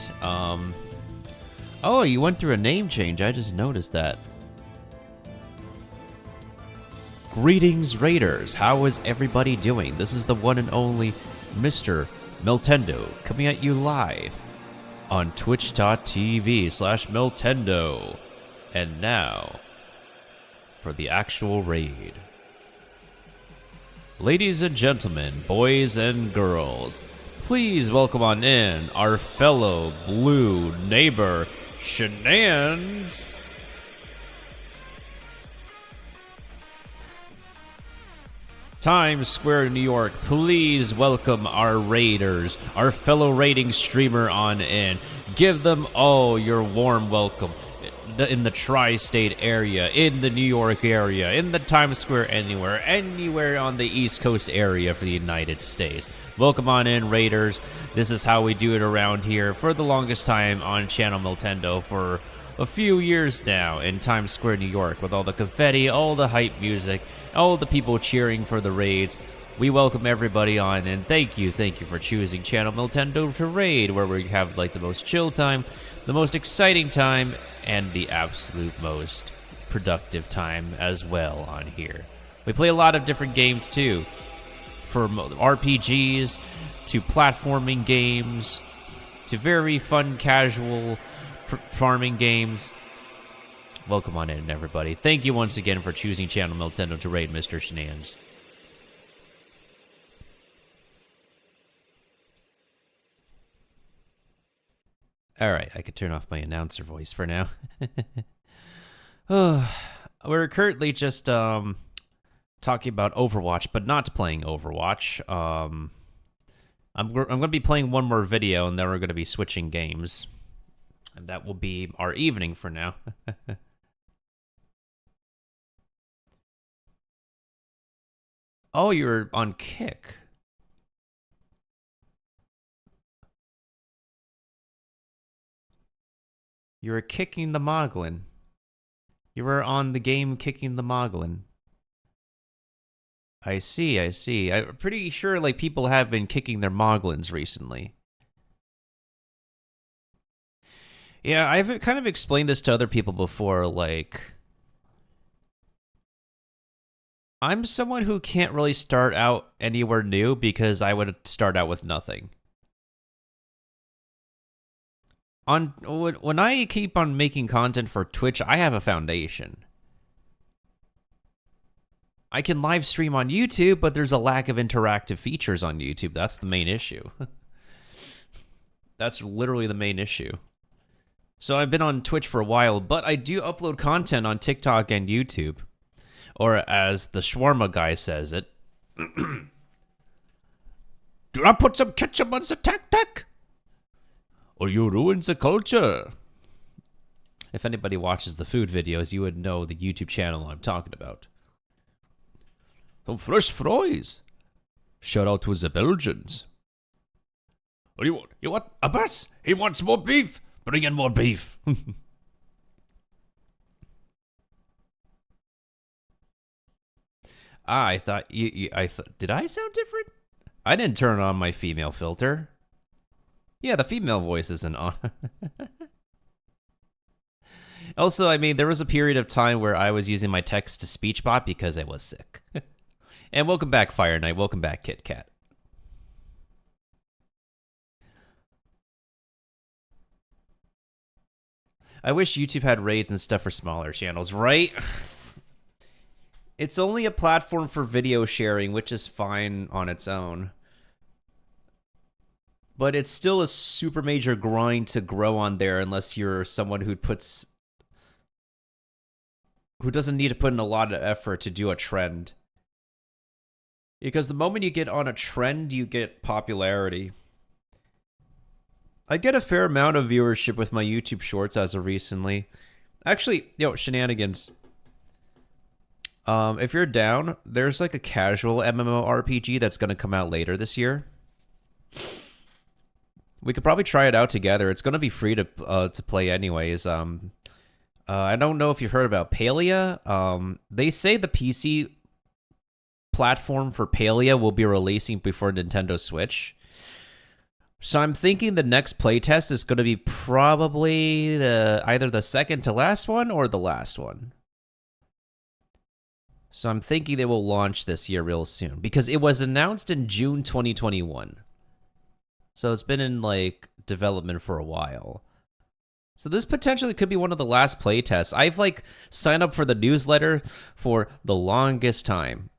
Speaker 2: Oh, you went through a name change. I just noticed that. Greetings, Raiders. How is everybody doing? This is the one and only Mr. Miltendo coming at you live on twitch.tv/Miltendo. And now, for the actual raid. Ladies and gentlemen, boys and girls, please welcome on in our fellow blue neighbor, Shenanigans. Times Square, New York, please welcome our raiders, our fellow raiding streamer on in. Give them all your warm welcome in the tri-state area, in the New York area, in the Times Square, anywhere on the East Coast area for the United States. Welcome on in, raiders. This is how we do it around here for the longest time on Channel Miltendo for a few years now in Times Square, New York, with all the confetti, all the hype music, all the people cheering for the raids. We welcome everybody on, and thank you for choosing Channel Miltendo to raid, where we have like the most chill time, the most exciting time, and the absolute most productive time as well on here. We play a lot of different games too, from RPGs to platforming games to very fun, casual farming games. Welcome on in, everybody. Thank you once again for choosing Channel Miltendo to raid Mr. Shenanigans. Alright, I could turn off my announcer voice for now. We're currently just talking about Overwatch, but not playing Overwatch. I'm going to be playing one more video, and then we're going to be switching games. And that will be our evening for now. Oh, you're on Kick. You were kicking the Moglin. You were on the game kicking the Moglin. I see. I'm pretty sure like people have been kicking their Moglins recently. Yeah, I've kind of explained this to other people before, like, I'm someone who can't really start out anywhere new because I would start out with nothing. when I keep on making content for Twitch, I have a foundation. I can live stream on YouTube, but there's a lack of interactive features on YouTube. That's the main issue. That's literally the main issue. So I've been on Twitch for a while, but I do upload content on TikTok and YouTube. Or as the shawarma guy says it, do not put some ketchup on the tac-tac, or you ruin the culture. If anybody watches the food videos, you would know the YouTube channel I'm talking about. Some fresh fries. Shout out to the Belgians. What do you want? You want Abbas? He wants more beef. Bring in more beef. I thought did I sound different? I didn't turn on my female filter. Yeah, the female voice isn't on. Also, I mean, there was a period of time where I was using my text-to-speech bot because I was sick. And welcome back, Fire Knight. Welcome back, Kit Kat. I wish YouTube had raids and stuff for smaller channels, right? It's only a platform for video sharing, which is fine on its own. But it's still a super major grind to grow on there unless you're someone who doesn't need to put in a lot of effort to do a trend. Because the moment you get on a trend, you get popularity. I get a fair amount of viewership with my YouTube shorts as of recently. Actually, shenanigans. If you're down, there's like a casual MMORPG that's going to come out later this year. We could probably try it out together. It's going to be free to play anyways. I don't know if you've heard about Palia. They say the PC platform for Palia will be releasing before Nintendo Switch. So I'm thinking the next playtest is going to be probably either the second to last one or the last one. So I'm thinking they will launch this year real soon because it was announced in June 2021. So it's been in like development for a while. So this potentially could be one of the last playtests. I've like signed up for the newsletter for the longest time.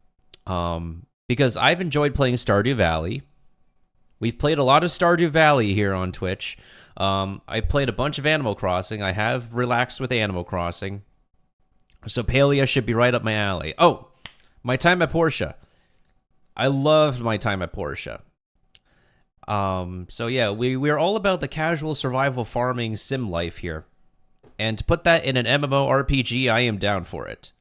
Speaker 2: Because I've enjoyed playing Stardew Valley. We've played a lot of Stardew Valley here on Twitch. I played a bunch of Animal Crossing. I have relaxed with Animal Crossing. So Palia should be right up my alley. Oh, my time at Portia. I loved my time at Portia. So yeah, we're all about the casual survival farming sim life here. And to put that in an MMORPG, I am down for it.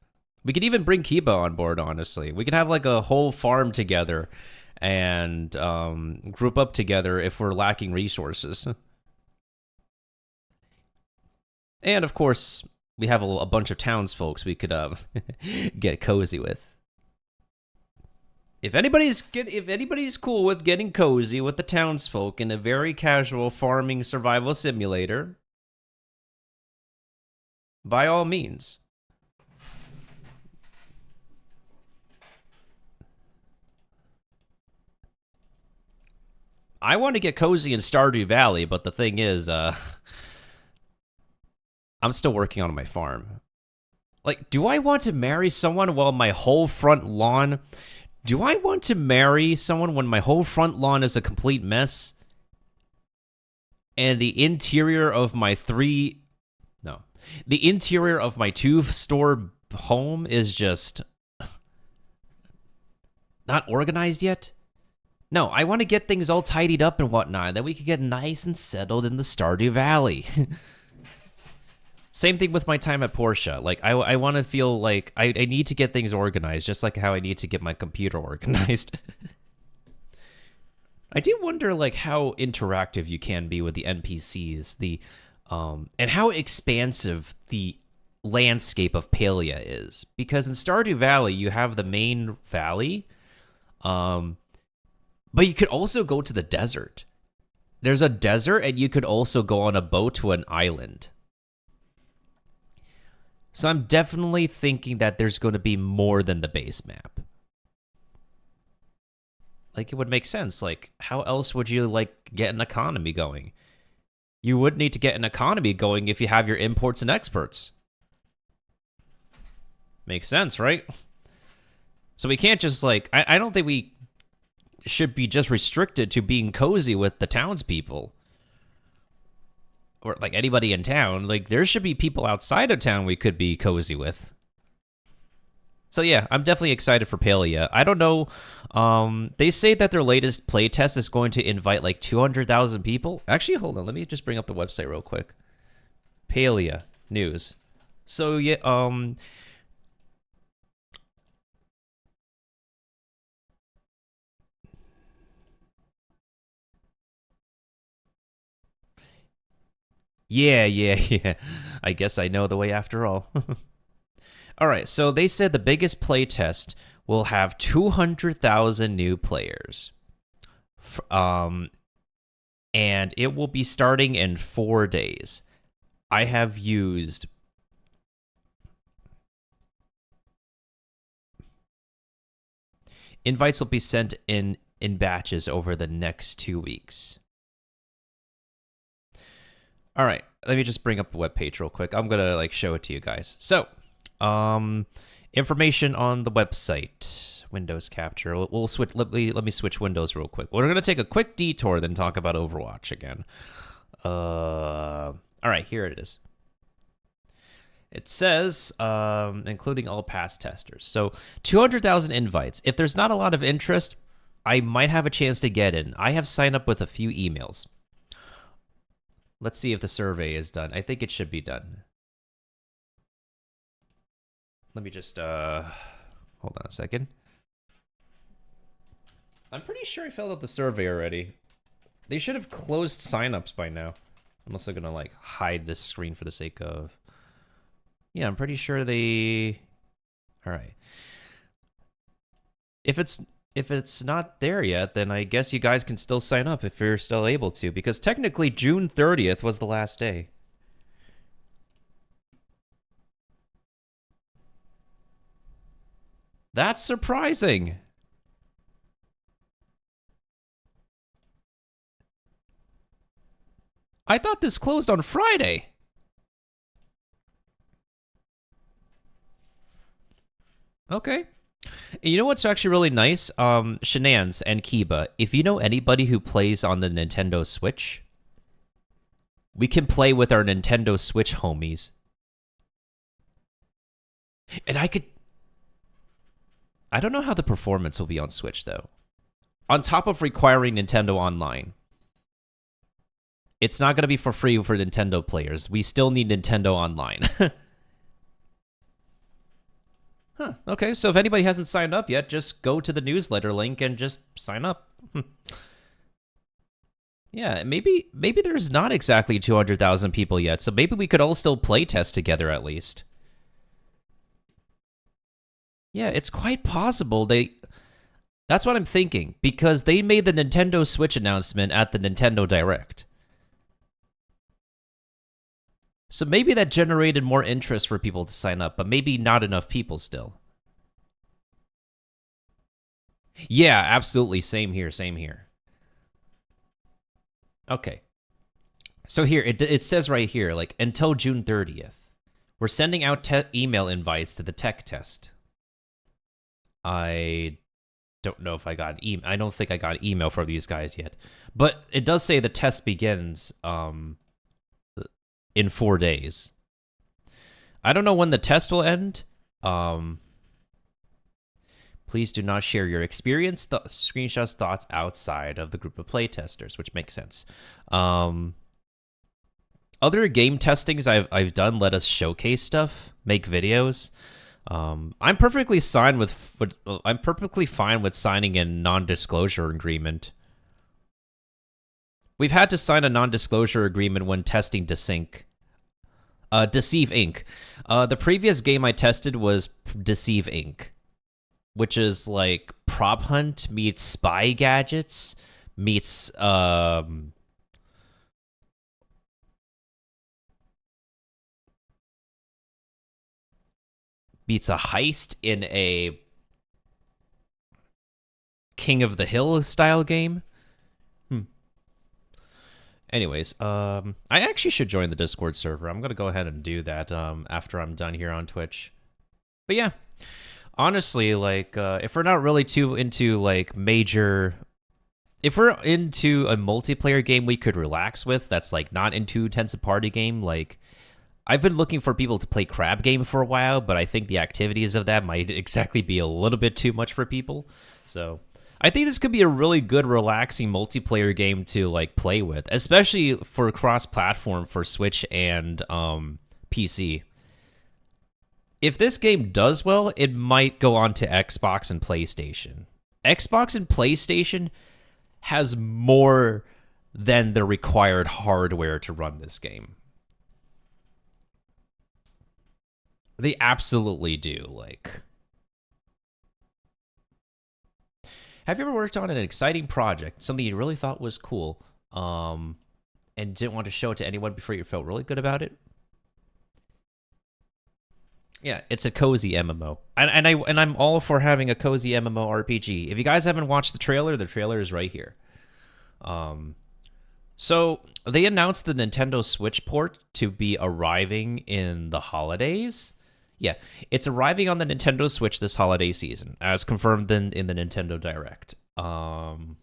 Speaker 2: We could even bring Kiba on board, honestly. We could have like a whole farm together and group up together if we're lacking resources. And of course, we have a bunch of townsfolk we could get cozy with. If anybody's cool with getting cozy with the townsfolk in a very casual farming survival simulator, by all means. I want to get cozy in Stardew Valley, but the thing is, I'm still working on my farm. Like, do I want to marry someone while my whole front lawn... Do I want to marry someone when my whole front lawn is a complete mess? And the interior of my the interior of my two-store home is just... not organized yet? No, I want to get things all tidied up and whatnot, then we can get nice and settled in the Stardew Valley. Same thing with my time at Portia. Like, I want to feel like I need to get things organized, just like how I need to get my computer organized. I do wonder, like, how interactive you can be with the NPCs, and how expansive the landscape of Palia is. Because in Stardew Valley, you have the main valley, but you could also go to the desert. There's a desert, and you could also go on a boat to an island. So I'm definitely thinking that there's going to be more than the base map. Like, it would make sense. Like, how else would you, like, get an economy going? You would need to get an economy going if you have your imports and exports. Makes sense, right? So we can't just like, I don't think we should be just restricted to being cozy with the townspeople. Or like anybody in town. Like there should be people outside of town we could be cozy with. So yeah, I'm definitely excited for Palia. I don't know. They say that their latest playtest is going to invite like 200,000 people. Actually, hold on. Let me just bring up the website real quick. Palia news. So yeah, yeah. I guess I know the way after all. All right, so they said the biggest playtest will have 200,000 new players. And it will be starting in 4 days. I have used invites will be sent in batches over the next 2 weeks. All right, let me just bring up the webpage real quick. I'm gonna like show it to you guys. So, information on the website. Windows capture. We'll switch. Let me switch windows real quick. We're gonna take a quick detour, then talk about Overwatch again. All right, here it is. It says, including all past testers. So 200,000 invites. If there's not a lot of interest, I might have a chance to get in. I have signed up with a few emails. Let's see if the survey is done. I think it should be done. Let me just, hold on a second. I'm pretty sure I filled out the survey already. They should have closed signups by now. I'm also gonna, like, hide this screen for the sake of... Yeah, I'm pretty sure they... Alright. If it's not there yet, then I guess you guys can still sign up if you're still able to, because technically June 30th was the last day. That's surprising. I thought this closed on Friday. Okay. You know what's actually really nice? Shenanz and Kiba, if you know anybody who plays on the Nintendo Switch, we can play with our Nintendo Switch homies. And I don't know how the performance will be on Switch, though. On top of requiring Nintendo Online. It's not going to be for free for Nintendo players. We still need Nintendo Online. Huh, okay, so if anybody hasn't signed up yet, just go to the newsletter link and just sign up. Yeah, maybe there's not exactly 200,000 people yet, so maybe we could all still play test together at least. Yeah, it's quite possible that's what I'm thinking, because they made the Nintendo Switch announcement at the Nintendo Direct. So maybe that generated more interest for people to sign up, but maybe not enough people still. Yeah, absolutely. Same here, same here. Okay. So here, it says right here, like, until June 30th. We're sending out email invites to the tech test. I don't know if I got an email. I don't think I got an email from these guys yet. But it does say the test begins, in 4 days. I don't know when the test will end. Please do not share your experience, screenshots, thoughts outside of the group of playtesters, which makes sense. Other game testings I've done let us showcase stuff, make videos. I'm perfectly fine with signing a non-disclosure agreement. We've had to sign a non-disclosure agreement when testing Deceive Inc. The previous game I tested was Deceive Inc., which is like Prop Hunt meets Spy Gadgets meets beats a heist in a King of the Hill style game. Anyways, I actually should join the Discord server. I'm gonna go ahead and do that after I'm done here on Twitch. But yeah, honestly, like if we're not really too into like major, if we're into a multiplayer game we could relax with, that's like not into intense a party game. Like I've been looking for people to play Crab Game for a while, but I think the activities of that might exactly be a little bit too much for people. So I think this could be a really good, relaxing multiplayer game to like play with, especially for cross-platform for Switch and PC. If this game does well, it might go on to Xbox and PlayStation. Xbox and PlayStation has more than the required hardware to run this game. They absolutely do. Like, have you ever worked on an exciting project, something you really thought was cool, and didn't want to show it to anyone before you felt really good about it? Yeah, it's a cozy MMO, and I'm all for having a cozy MMO RPG. If you guys haven't watched the trailer is right here. So they announced the Nintendo Switch port to be arriving in the holidays. Yeah, it's arriving on the Nintendo Switch this holiday season, as confirmed in the Nintendo Direct. And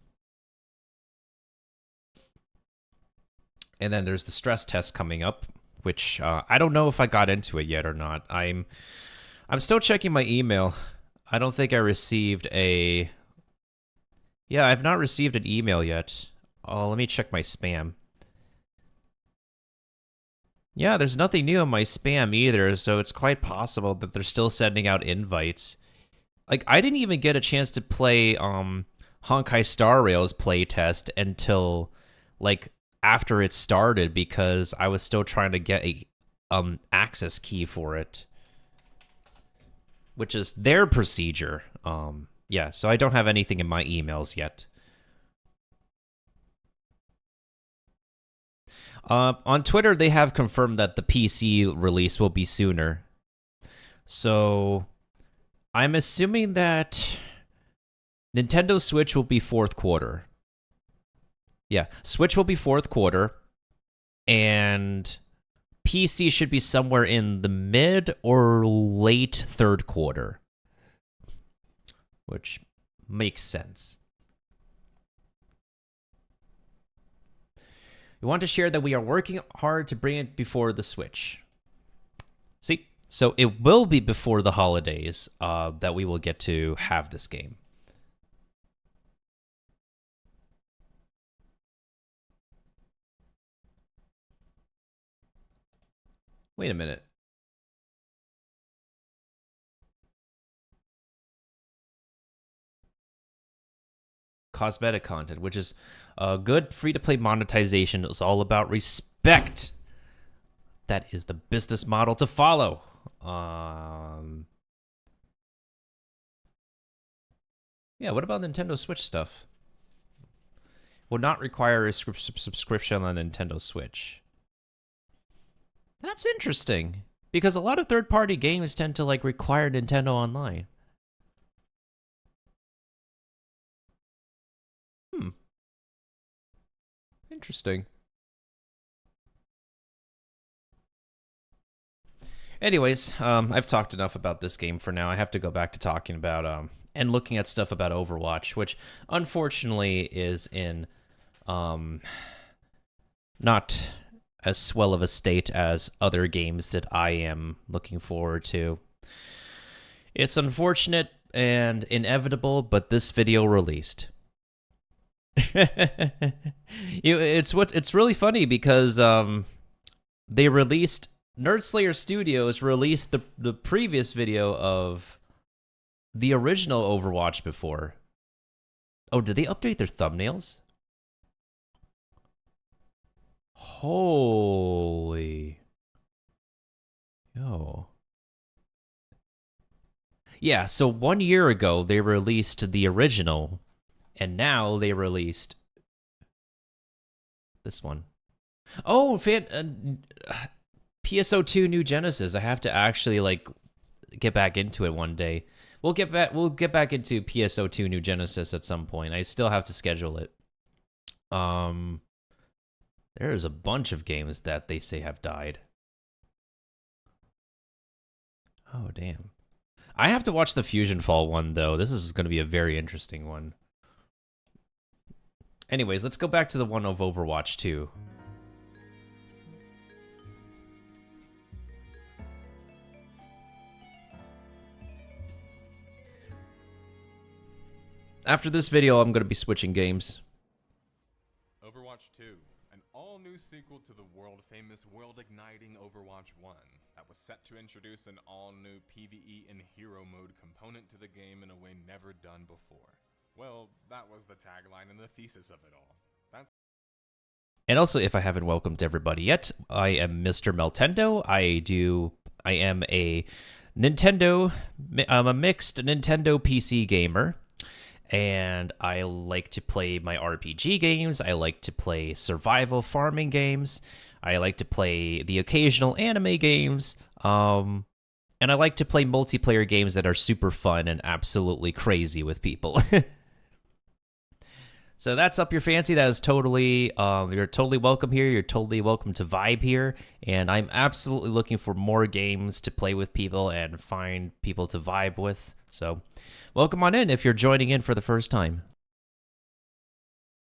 Speaker 2: then there's the stress test coming up, which I don't know if I got into it yet or not. I'm still checking my email. I don't think I received a... Yeah, I've not received an email yet. Oh, let me check my spam. Yeah, there's nothing new in my spam either, so it's quite possible that they're still sending out invites. Like, I didn't even get a chance to play Honkai Star Rail's playtest until, like, after it started, because I was still trying to get a access key for it, which is their procedure. Yeah, so I don't have anything in my emails yet. On Twitter, they have confirmed that the PC release will be sooner. So I'm assuming that Nintendo Switch will be fourth quarter. Yeah, Switch will be fourth quarter, and PC should be somewhere in the mid or late third quarter, which makes sense. We want to share that we are working hard to bring it before the Switch. See? So it will be before the holidays that we will get to have this game. Wait a minute. Cosmetic content, which is good free-to-play monetization. It's all about respect. That is the business model to follow. Yeah, what about Nintendo Switch stuff? Will not require a subscription on Nintendo Switch. That's interesting, because a lot of third-party games tend to like require Nintendo Online. Interesting. Anyways, I've talked enough about this game for now. I have to go back to talking about and looking at stuff about Overwatch, which unfortunately is in not as swell of a state as other games that I am looking forward to. It's unfortunate and inevitable, but this video released. It's really funny because they released Nerdslayer Studios released the previous video of the original Overwatch before. Oh, did they update their thumbnails? Holy. Yo. Yeah, so 1 year ago they released the original, and now they released this one. Oh, PSO2 New Genesis. I have to actually like get back into it one day. We'll get back into PSO2 New Genesis at some point. I still have to schedule it. There's a bunch of games that they say have died. Oh, damn. I have to watch the Fusion Fall one, though. This is going to be a very interesting one. Anyways, let's go back to the one of Overwatch 2. After this video, I'm going to be switching games.
Speaker 13: Overwatch 2, an all-new sequel to the world-famous, world-igniting Overwatch 1 that was set to introduce an all-new PvE and hero mode component to the game in a way never done before. Well, that was the tagline and the thesis of it all.
Speaker 2: And also, if I haven't welcomed everybody yet, I am Mr. Meltendo. I am a Nintendo, I'm a mixed Nintendo PC gamer. And I like to play my RPG games. I like to play survival farming games. I like to play the occasional anime games. And I like to play multiplayer games that are super fun and absolutely crazy with people. So that's up your fancy. That is totally, you're totally welcome here. You're totally welcome to vibe here. And I'm absolutely looking for more games to play with people and find people to vibe with. So welcome on in if you're joining in for the first time.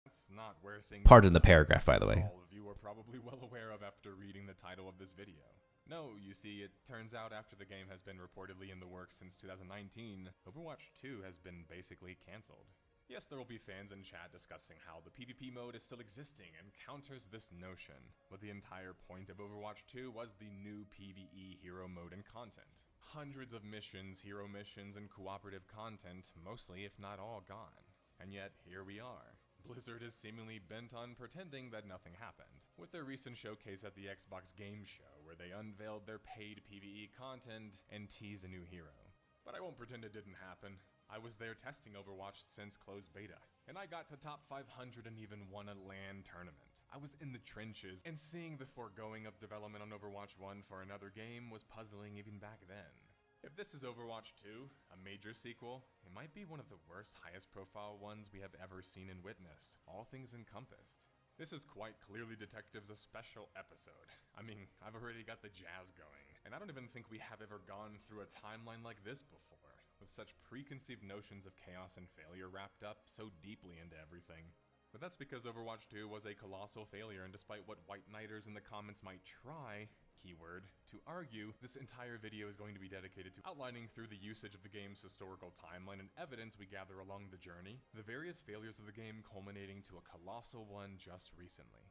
Speaker 13: That's not where things
Speaker 2: Pardon the paragraph, by the way.
Speaker 13: all of you are probably well aware of after reading the title of this video. No, you see, it turns out after the game has been reportedly in the works since 2019, Overwatch 2 has been basically cancelled. Yes, there will be fans in chat discussing how the PvP mode is still existing and counters this notion, but the entire point of Overwatch 2 was the new PvE hero mode and content. Hundreds of missions, hero missions, and cooperative content, mostly if not all gone. And yet, here we are. Blizzard is seemingly bent on pretending that nothing happened, with their recent showcase at the Xbox Game Show where they unveiled their paid PvE content and teased a new hero. But I won't pretend it didn't happen. I was there testing Overwatch since closed beta, and I got to top 500 and even won a LAN tournament. I was in the trenches, and seeing the foregoing of development on Overwatch 1 for another game was puzzling even back then. If this is Overwatch 2, a major sequel, it might be one of the worst, highest profile ones we have ever seen and witnessed, all things encompassed. This is quite clearly Detectives a special episode. I mean, I've already got the jazz going, and I don't even think we have ever gone through a timeline like this before, with such preconceived notions of chaos and failure wrapped up so deeply into everything. But that's because Overwatch 2 was a colossal failure, and despite what White Knighters in the comments might try, keyword, to argue, this entire video is going to be dedicated to outlining through the usage of the game's historical timeline and evidence we gather along the journey, the various failures of the game culminating to a colossal one just recently.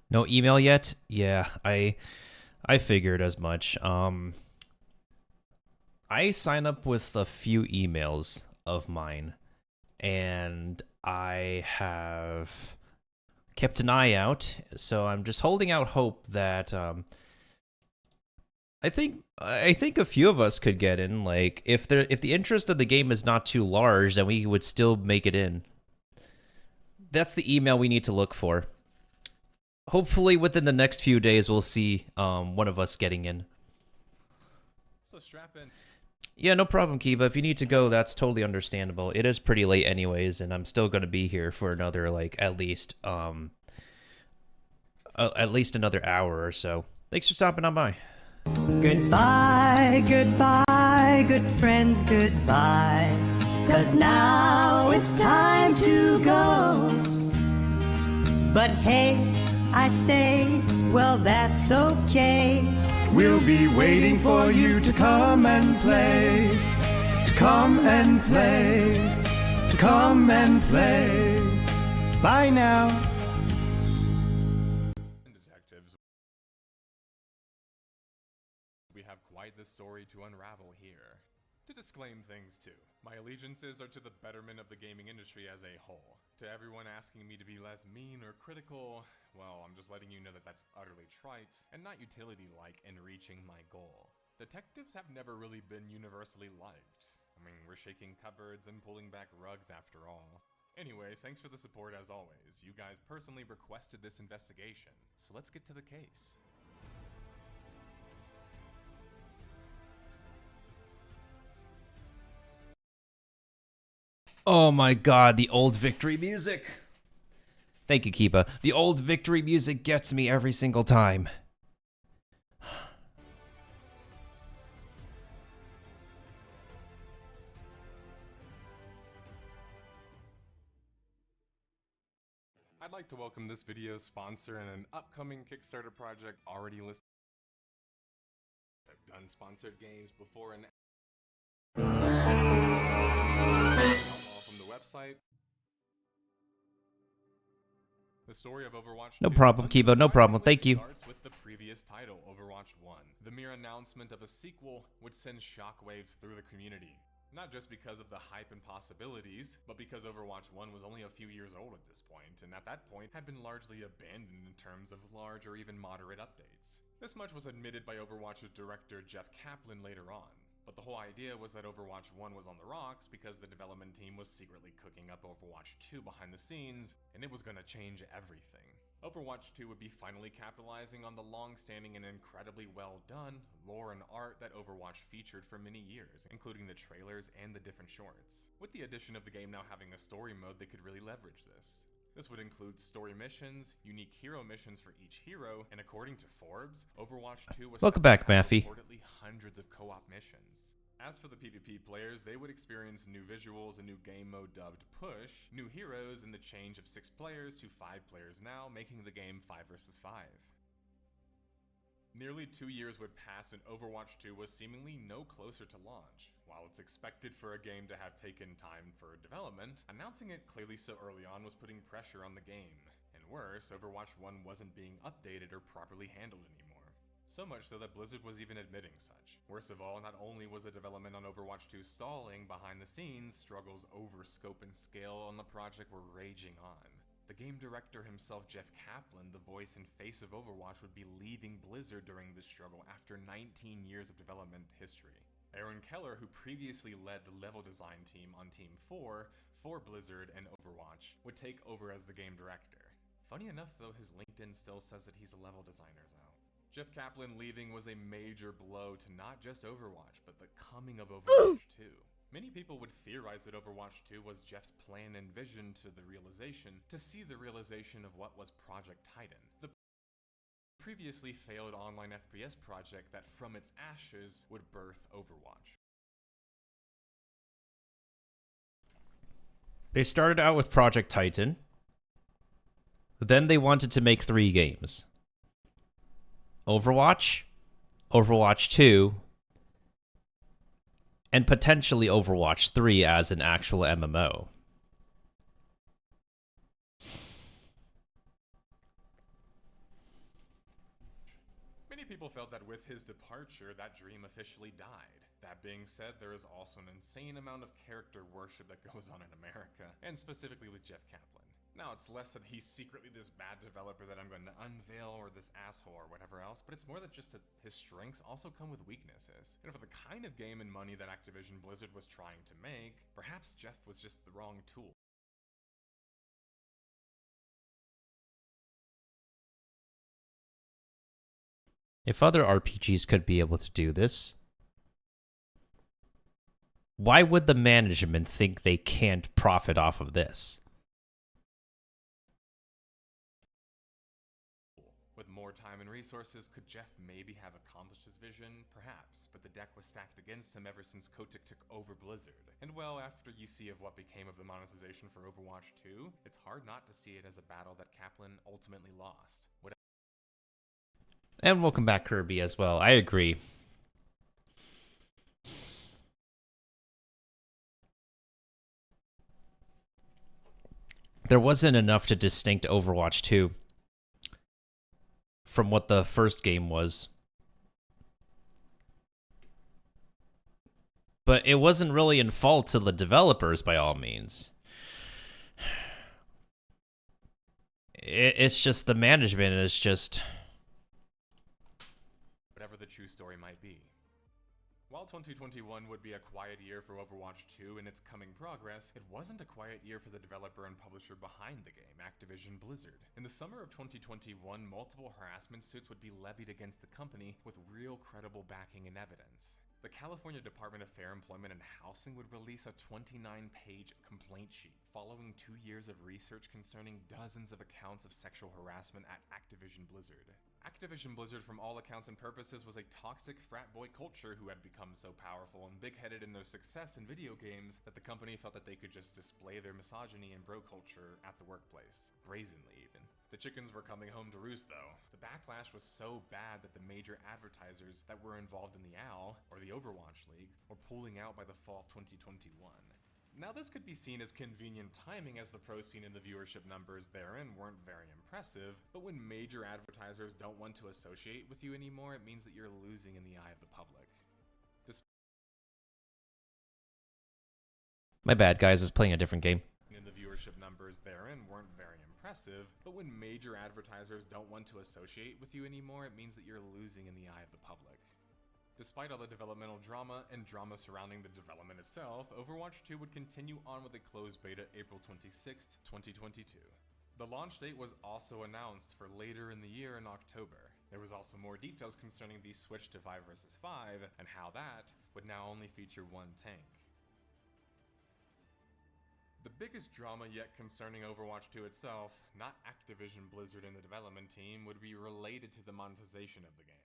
Speaker 2: No email yet? Yeah, I figured as much. I sign up with a few emails of mine, and I have kept an eye out, so I'm just holding out hope that I think a few of us could get in. Like, if the interest of the game is not too large, then we would still make it in. That's the email we need to look for. Hopefully within the next few days we'll see one of us getting in.
Speaker 13: So strap in.
Speaker 2: Yeah, no problem, Kiba. If you need to go, that's totally understandable. It is pretty late anyways, and I'm still going to be here for another, like, at least another hour or so. Thanks for stopping on by.
Speaker 17: Goodbye, goodbye, good friends, goodbye. 'Cause now it's time to go. But hey, I say, well, that's okay.
Speaker 4: We'll be waiting for you to come and play. To come and play. To come and play. Bye now.
Speaker 13: Detectives, we have quite the story to unravel here. To disclaim things too, my allegiances are to the betterment of the gaming industry as a whole. To everyone asking me to be less mean or critical, well, I'm just letting you know that that's utterly trite and not utility-like in reaching my goal. Detectives have never really been universally liked. I mean, we're shaking cupboards and pulling back rugs after all. Anyway, thanks for the support as always. You guys personally requested this investigation, so let's get to the case.
Speaker 2: Oh my god, the old victory music. Thank you, Kiba. The old victory music gets me every single time.
Speaker 13: I'd like to welcome this video's sponsor and an upcoming Kickstarter project already listed. I've done sponsored games before and from the website. The story of Overwatch 2
Speaker 2: No problem, Kiba. No problem. Thank you.
Speaker 13: starts with the previous title, Overwatch 1. The mere announcement of a sequel would send shockwaves through the community. Not just because of the hype and possibilities, but because Overwatch 1 was only a few years old at this point, and at that point had been largely abandoned in terms of large or even moderate updates. This much was admitted by Overwatch's director Jeff Kaplan later on. But the whole idea was that Overwatch 1 was on the rocks because the development team was secretly cooking up Overwatch 2 behind the scenes, and it was gonna change everything. Overwatch 2 would be finally capitalizing on the long-standing and incredibly well-done lore and art that Overwatch featured for many years, including the trailers and the different shorts. With the addition of the game now having a story mode, they could really leverage this. This would include story missions, unique hero missions for each hero, and according to Forbes, Overwatch 2 was
Speaker 2: Welcome back, Maffy.
Speaker 13: reportedly hundreds of co-op missions. As for the PvP players, they would experience new visuals, a new game mode dubbed Push, new heroes, and the change of 6 players to 5 players now, making the game 5 versus 5. Nearly 2 years would pass and Overwatch 2 was seemingly no closer to launch. While it's expected for a game to have taken time for development, announcing it clearly so early on was putting pressure on the game. And worse, Overwatch 1 wasn't being updated or properly handled anymore. So much so that Blizzard was even admitting such. Worst of all, not only was the development on Overwatch 2 stalling behind the scenes, struggles over scope and scale on the project were raging on. The game director himself, Jeff Kaplan, the voice and face of Overwatch, would be leaving Blizzard during this struggle after 19 years of development history. Aaron Keller, who previously led the level design team on Team 4 for Blizzard and Overwatch, would take over as the game director. Funny enough though, his LinkedIn still says that he's a level designer though. Jeff Kaplan leaving was a major blow to not just Overwatch, but the coming of Overwatch 2. Many people would theorize that Overwatch 2 was Jeff's plan and vision to see the realization of what was Project Titan, the previously failed online FPS project that from its ashes would birth Overwatch.
Speaker 2: They started out with Project Titan. Then they wanted to make 3 games. Overwatch, Overwatch 2, and potentially Overwatch 3 as an actual MMO.
Speaker 13: Many people felt that with his departure, that dream officially died. That being said, there is also an insane amount of character worship that goes on in America, and specifically with Jeff Kaplan. Now, it's less that he's secretly this bad developer that I'm going to unveil or this asshole or whatever else, but it's more that just his strengths also come with weaknesses. And for the kind of game and money that Activision Blizzard was trying to make, perhaps Jeff was just the wrong tool.
Speaker 2: If other RPGs could be able to do this, why would the management think they can't profit off of this?
Speaker 13: With more time and resources, could Jeff maybe have accomplished his vision? Perhaps, but the deck was stacked against him ever since Kotick took over Blizzard. And well, after you see of what became of the monetization for Overwatch 2, it's hard not to see it as a battle that Kaplan ultimately lost.
Speaker 2: And welcome back, Kirby, as well. I agree. There wasn't enough to distinct Overwatch 2 from what the first game was. But it wasn't really in fault to the developers by all means. It's just the management is just...
Speaker 13: whatever the true story might be. While 2021 would be a quiet year for Overwatch 2 in its coming progress, it wasn't a quiet year for the developer and publisher behind the game, Activision Blizzard. In the summer of 2021, multiple harassment suits would be levied against the company with real credible backing and evidence. The California Department of Fair Employment and Housing would release a 29-page complaint sheet following 2 years of research concerning dozens of accounts of sexual harassment at Activision Blizzard. Activision Blizzard, from all accounts and purposes, was a toxic frat boy culture who had become so powerful and big-headed in their success in video games that the company felt that they could just display their misogyny and bro culture at the workplace, brazenly even. The chickens were coming home to roost, though. The backlash was so bad that the major advertisers that were involved in the OW, or the Overwatch League, were pulling out by the fall of 2021. Now, this could be seen as convenient timing, as the pro scene and the viewership numbers therein weren't very impressive, but when major advertisers don't want to associate with you anymore, it means that you're losing in the eye of the public.
Speaker 2: My bad, guys, is playing a different game.
Speaker 13: And the viewership numbers therein weren't very impressive, but when major advertisers don't want to associate with you anymore, it means that you're losing in the eye of the public. Despite all the developmental drama and drama surrounding the development itself, Overwatch 2 would continue on with a closed beta April 26th, 2022. The launch date was also announced for later in the year in October. There was also more details concerning the switch to 5 vs 5 and how that would now only feature one tank. The biggest drama yet concerning Overwatch 2 itself, not Activision Blizzard and the development team, would be related to the monetization of the game.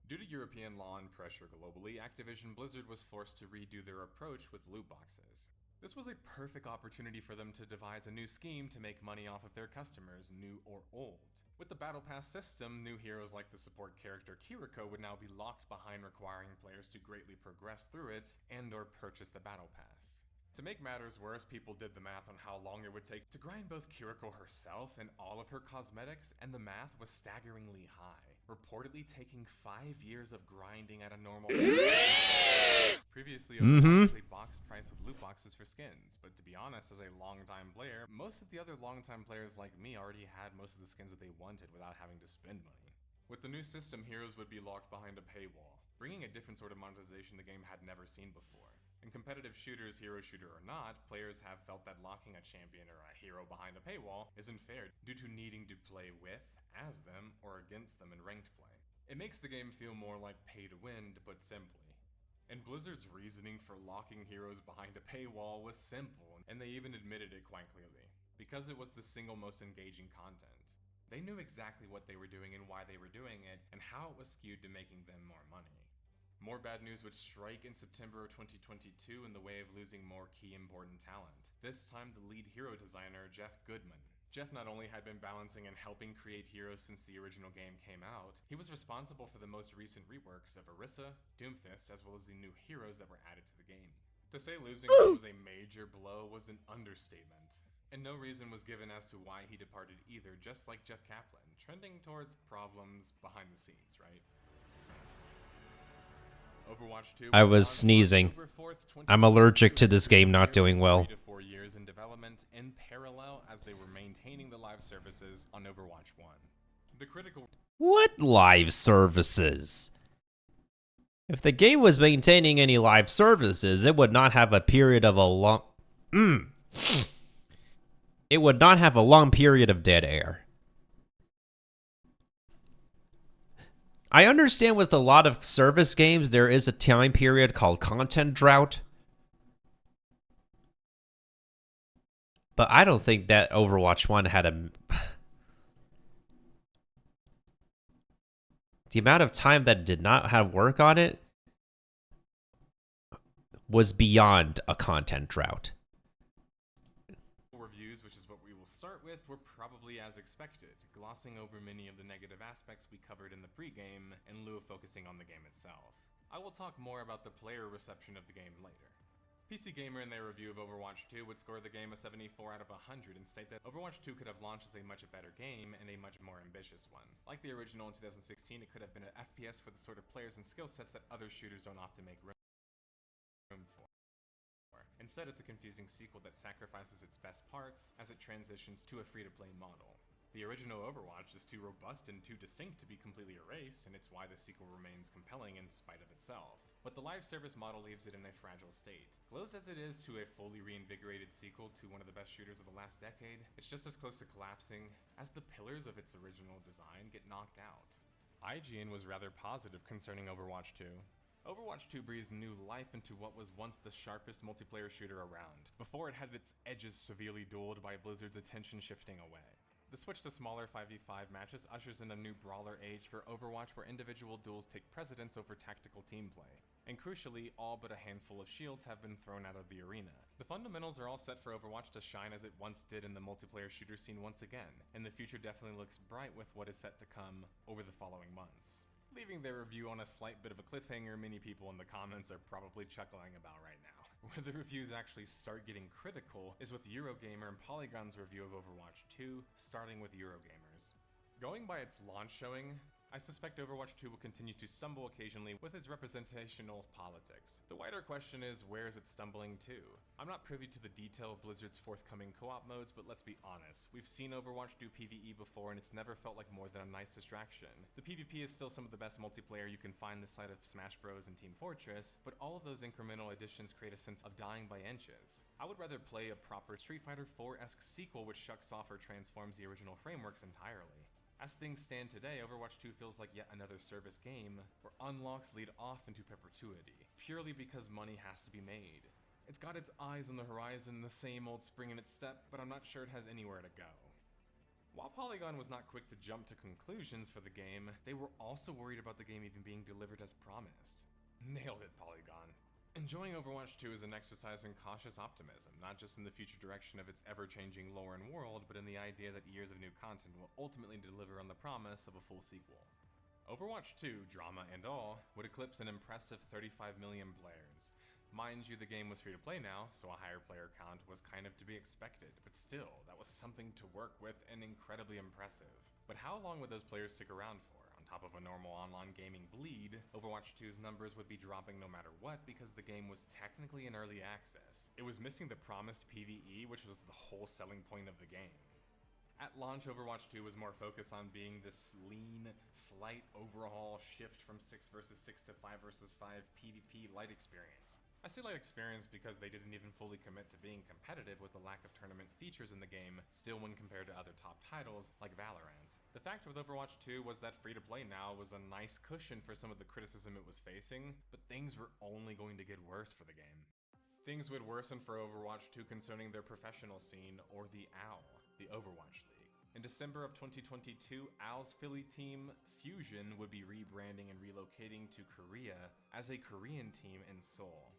Speaker 13: Due to European law and pressure globally, Activision Blizzard was forced to redo their approach with loot boxes. This was a perfect opportunity for them to devise a new scheme to make money off of their customers, new or old. With the Battle Pass system, new heroes like the support character Kiriko would now be locked behind, requiring players to greatly progress through it and or purchase the Battle Pass. To make matters worse, people did the math on how long it would take to grind both Kiriko herself and all of her cosmetics, and the math was staggeringly high, reportedly taking 5 years of grinding at a normal Previously, Overwatch was a box price with loot boxes for skins, but to be honest, as a long-time player, most of the other long-time players like me already had most of the skins that they wanted without having to spend money. With the new system, heroes would be locked behind a paywall, bringing a different sort of monetization the game had never seen before. In competitive shooters, hero shooter or not, players have felt that locking a champion or a hero behind a paywall isn't fair due to needing to play with, as them, or against them in ranked play. It makes the game feel more like pay to win, to put simply. And Blizzard's reasoning for locking heroes behind a paywall was simple, and they even admitted it quite clearly, because it was the single most engaging content. They knew exactly what they were doing and why they were doing it, and how it was skewed to making them more money. More bad news would strike in September of 2022 in the way of losing more key important talent. This time the lead hero designer, Jeff Goodman. Jeff not only had been balancing and helping create heroes since the original game came out, he was responsible for the most recent reworks of Orisa, Doomfist, as well as the new heroes that were added to the game. To say losing him was a major blow was an understatement, and no reason was given as to why he departed either, just like Jeff Kaplan, trending towards problems behind the scenes, right? Overwatch 2
Speaker 2: I was sneezing. I'm allergic to this game not doing well.
Speaker 13: 3 to 4 years in development in parallel as they were maintaining the live services on Overwatch 1. The critical...
Speaker 2: What live services? If the game was maintaining any live services, it would not have a period of a long... It would not have a long period of dead air. I understand with a lot of service games, there is a time period called content drought. But I don't think that Overwatch 1 had a... The amount of time that did not have work on it was beyond a content drought.
Speaker 13: Reviews, which is what we will start with, were probably as expected, glossing over many of the negative aspects we covered in the pregame in lieu of focusing on the game itself. I will talk more about the player reception of the game later. PC Gamer in their review of Overwatch 2 would score the game a 74 out of 100 and state that Overwatch 2 could have launched as a much better game and a much more ambitious one. Like the original in 2016, it could have been an FPS for the sort of players and skill sets that other shooters don't often make room for. Instead, it's a confusing sequel that sacrifices its best parts as it transitions to a free-to-play model. The original Overwatch is too robust and too distinct to be completely erased, and it's why the sequel remains compelling in spite of itself. But the live service model leaves it in a fragile state. Close as it is to a fully reinvigorated sequel to one of the best shooters of the last decade, it's just as close to collapsing as the pillars of its original design get knocked out. IGN was rather positive concerning Overwatch 2. Overwatch 2 breathes new life into what was once the sharpest multiplayer shooter around, before it had its edges severely dulled by Blizzard's attention shifting away. The switch to smaller 5v5 matches ushers in a new brawler age for Overwatch where individual duels take precedence over tactical team play. And crucially, all but a handful of shields have been thrown out of the arena. The fundamentals are all set for Overwatch to shine as it once did in the multiplayer shooter scene once again, and the future definitely looks bright with what is set to come over the following months. Leaving their review on a slight bit of a cliffhanger, many people in the comments are probably chuckling about right now. Where the reviews actually start getting critical is with Eurogamer and Polygon's review of Overwatch 2, starting with Eurogamer's. Going by its launch showing, I suspect Overwatch 2 will continue to stumble occasionally with its representational politics. The wider question is, where is it stumbling to? I'm not privy to the detail of Blizzard's forthcoming co-op modes, but let's be honest. We've seen Overwatch do PvE before and it's never felt like more than a nice distraction. The PvP is still some of the best multiplayer you can find this side of Smash Bros and Team Fortress, but all of those incremental additions create a sense of dying by inches. I would rather play a proper Street Fighter 4-esque sequel which shucks off or transforms the original frameworks entirely. As things stand today, Overwatch 2 feels like yet another service game where unlocks lead off into perpetuity, purely because money has to be made. It's got its eyes on the horizon, the same old spring in its step, but I'm not sure it has anywhere to go. While Polygon was not quick to jump to conclusions for the game, they were also worried about the game even being delivered as promised. Nailed it, Polygon. Enjoying Overwatch 2 is an exercise in cautious optimism, not just in the future direction of its ever-changing lore and world, but in the idea that years of new content will ultimately deliver on the promise of a full sequel. Overwatch 2, drama and all, would eclipse an impressive 35 million players. Mind you, the game was free to play now, so a higher player count was kind of to be expected, but still, that was something to work with and incredibly impressive. But how long would those players stick around for? Top of a normal online gaming bleed, Overwatch 2's numbers would be dropping no matter what because the game was technically in early access. It was missing the promised PvE, which was the whole selling point of the game. At launch, Overwatch 2 was more focused on being this lean, slight overhaul shift from 6 vs 6 to 5 vs 5 PvP light experience. I say light experience because they didn't even fully commit to being competitive with the lack of tournament features in the game, still when compared to other top titles like Valorant. The fact with Overwatch 2 was that free-to-play now was a nice cushion for some of the criticism it was facing, but things were only going to get worse for the game. Things would worsen for Overwatch 2 concerning their professional scene, or the OW, the Overwatch League. In December of 2022, OW's Philly team, Fusion, would be rebranding and relocating to Korea as a Korean team in Seoul.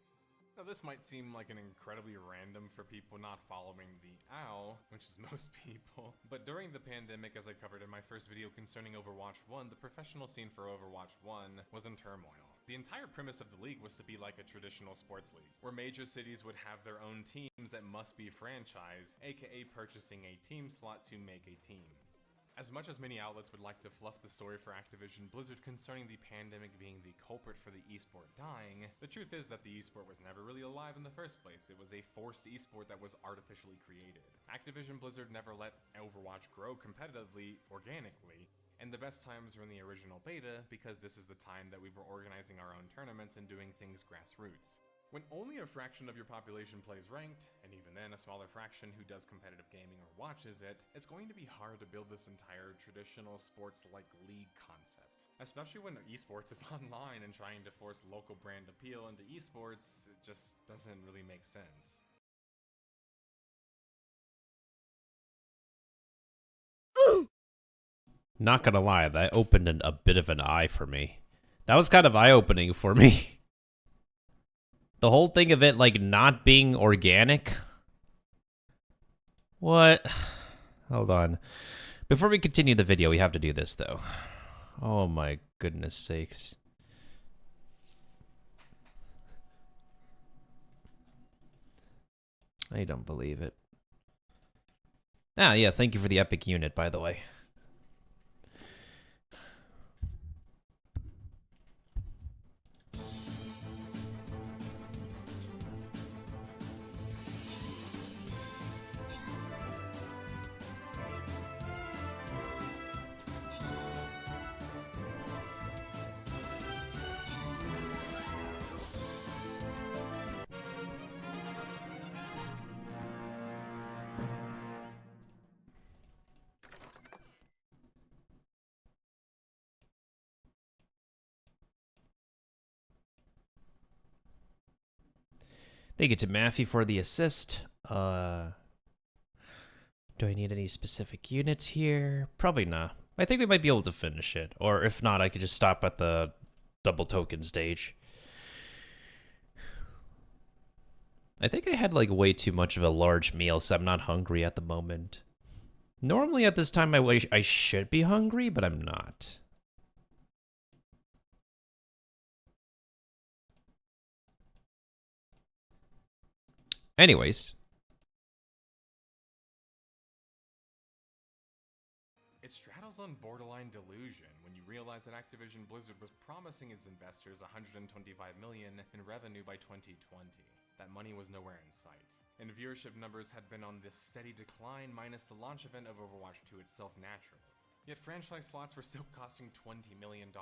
Speaker 13: Now this might seem like an incredibly random for people not following the OW, which is most people, but during the pandemic, as I covered in my first video concerning Overwatch 1, the professional scene for Overwatch 1 was in turmoil. The entire premise of the league was to be like a traditional sports league, where major cities would have their own teams that must be franchised, aka purchasing a team slot to make a team. As much as many outlets would like to fluff the story for Activision Blizzard concerning the pandemic being the culprit for the esport dying, the truth is that the esport was never really alive in the first place. It was a forced esport that was artificially created. Activision Blizzard never let Overwatch grow competitively, organically, and the best times were in the original beta because this is the time that we were organizing our own tournaments and doing things grassroots. When only a fraction of your population plays ranked, and even then a smaller fraction who does competitive gaming or watches it, it's going to be hard to build this entire traditional sports-like league concept. Especially when esports is online and trying to force local brand appeal into esports, it just doesn't really make sense.
Speaker 2: Not gonna lie, that opened a bit of an eye for me. That was kind of eye-opening for me. The whole thing of it, like, not being organic? What? Hold on. Before we continue the video, we have to do this, though. Oh my goodness sakes. I don't believe it. Ah, yeah, thank you for the epic unit, by the way. Thank you to Maffey for the assist. Do I need any specific units here? Probably not. I think we might be able to finish it. Or if not, I could just stop at the double token stage. I think I had like way too much of a large meal, so I'm not hungry at the moment. Normally at this time I should be hungry, but I'm not. Anyways.
Speaker 13: It straddles on borderline delusion when you realize that Activision Blizzard was promising its investors $125 million in revenue by 2020. That money was nowhere in sight, and viewership numbers had been on this steady decline minus the launch event of Overwatch 2 itself naturally. Yet franchise slots were still costing $20 million.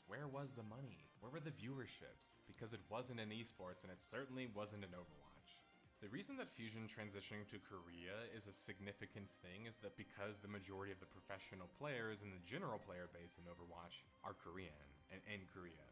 Speaker 13: Where was the money? Where were the viewerships? Because it wasn't in esports, and it certainly wasn't in Overwatch. The reason that Fusion transitioning to Korea is a significant thing is that because the majority of the professional players and the general player base in Overwatch are Korean and in Korea.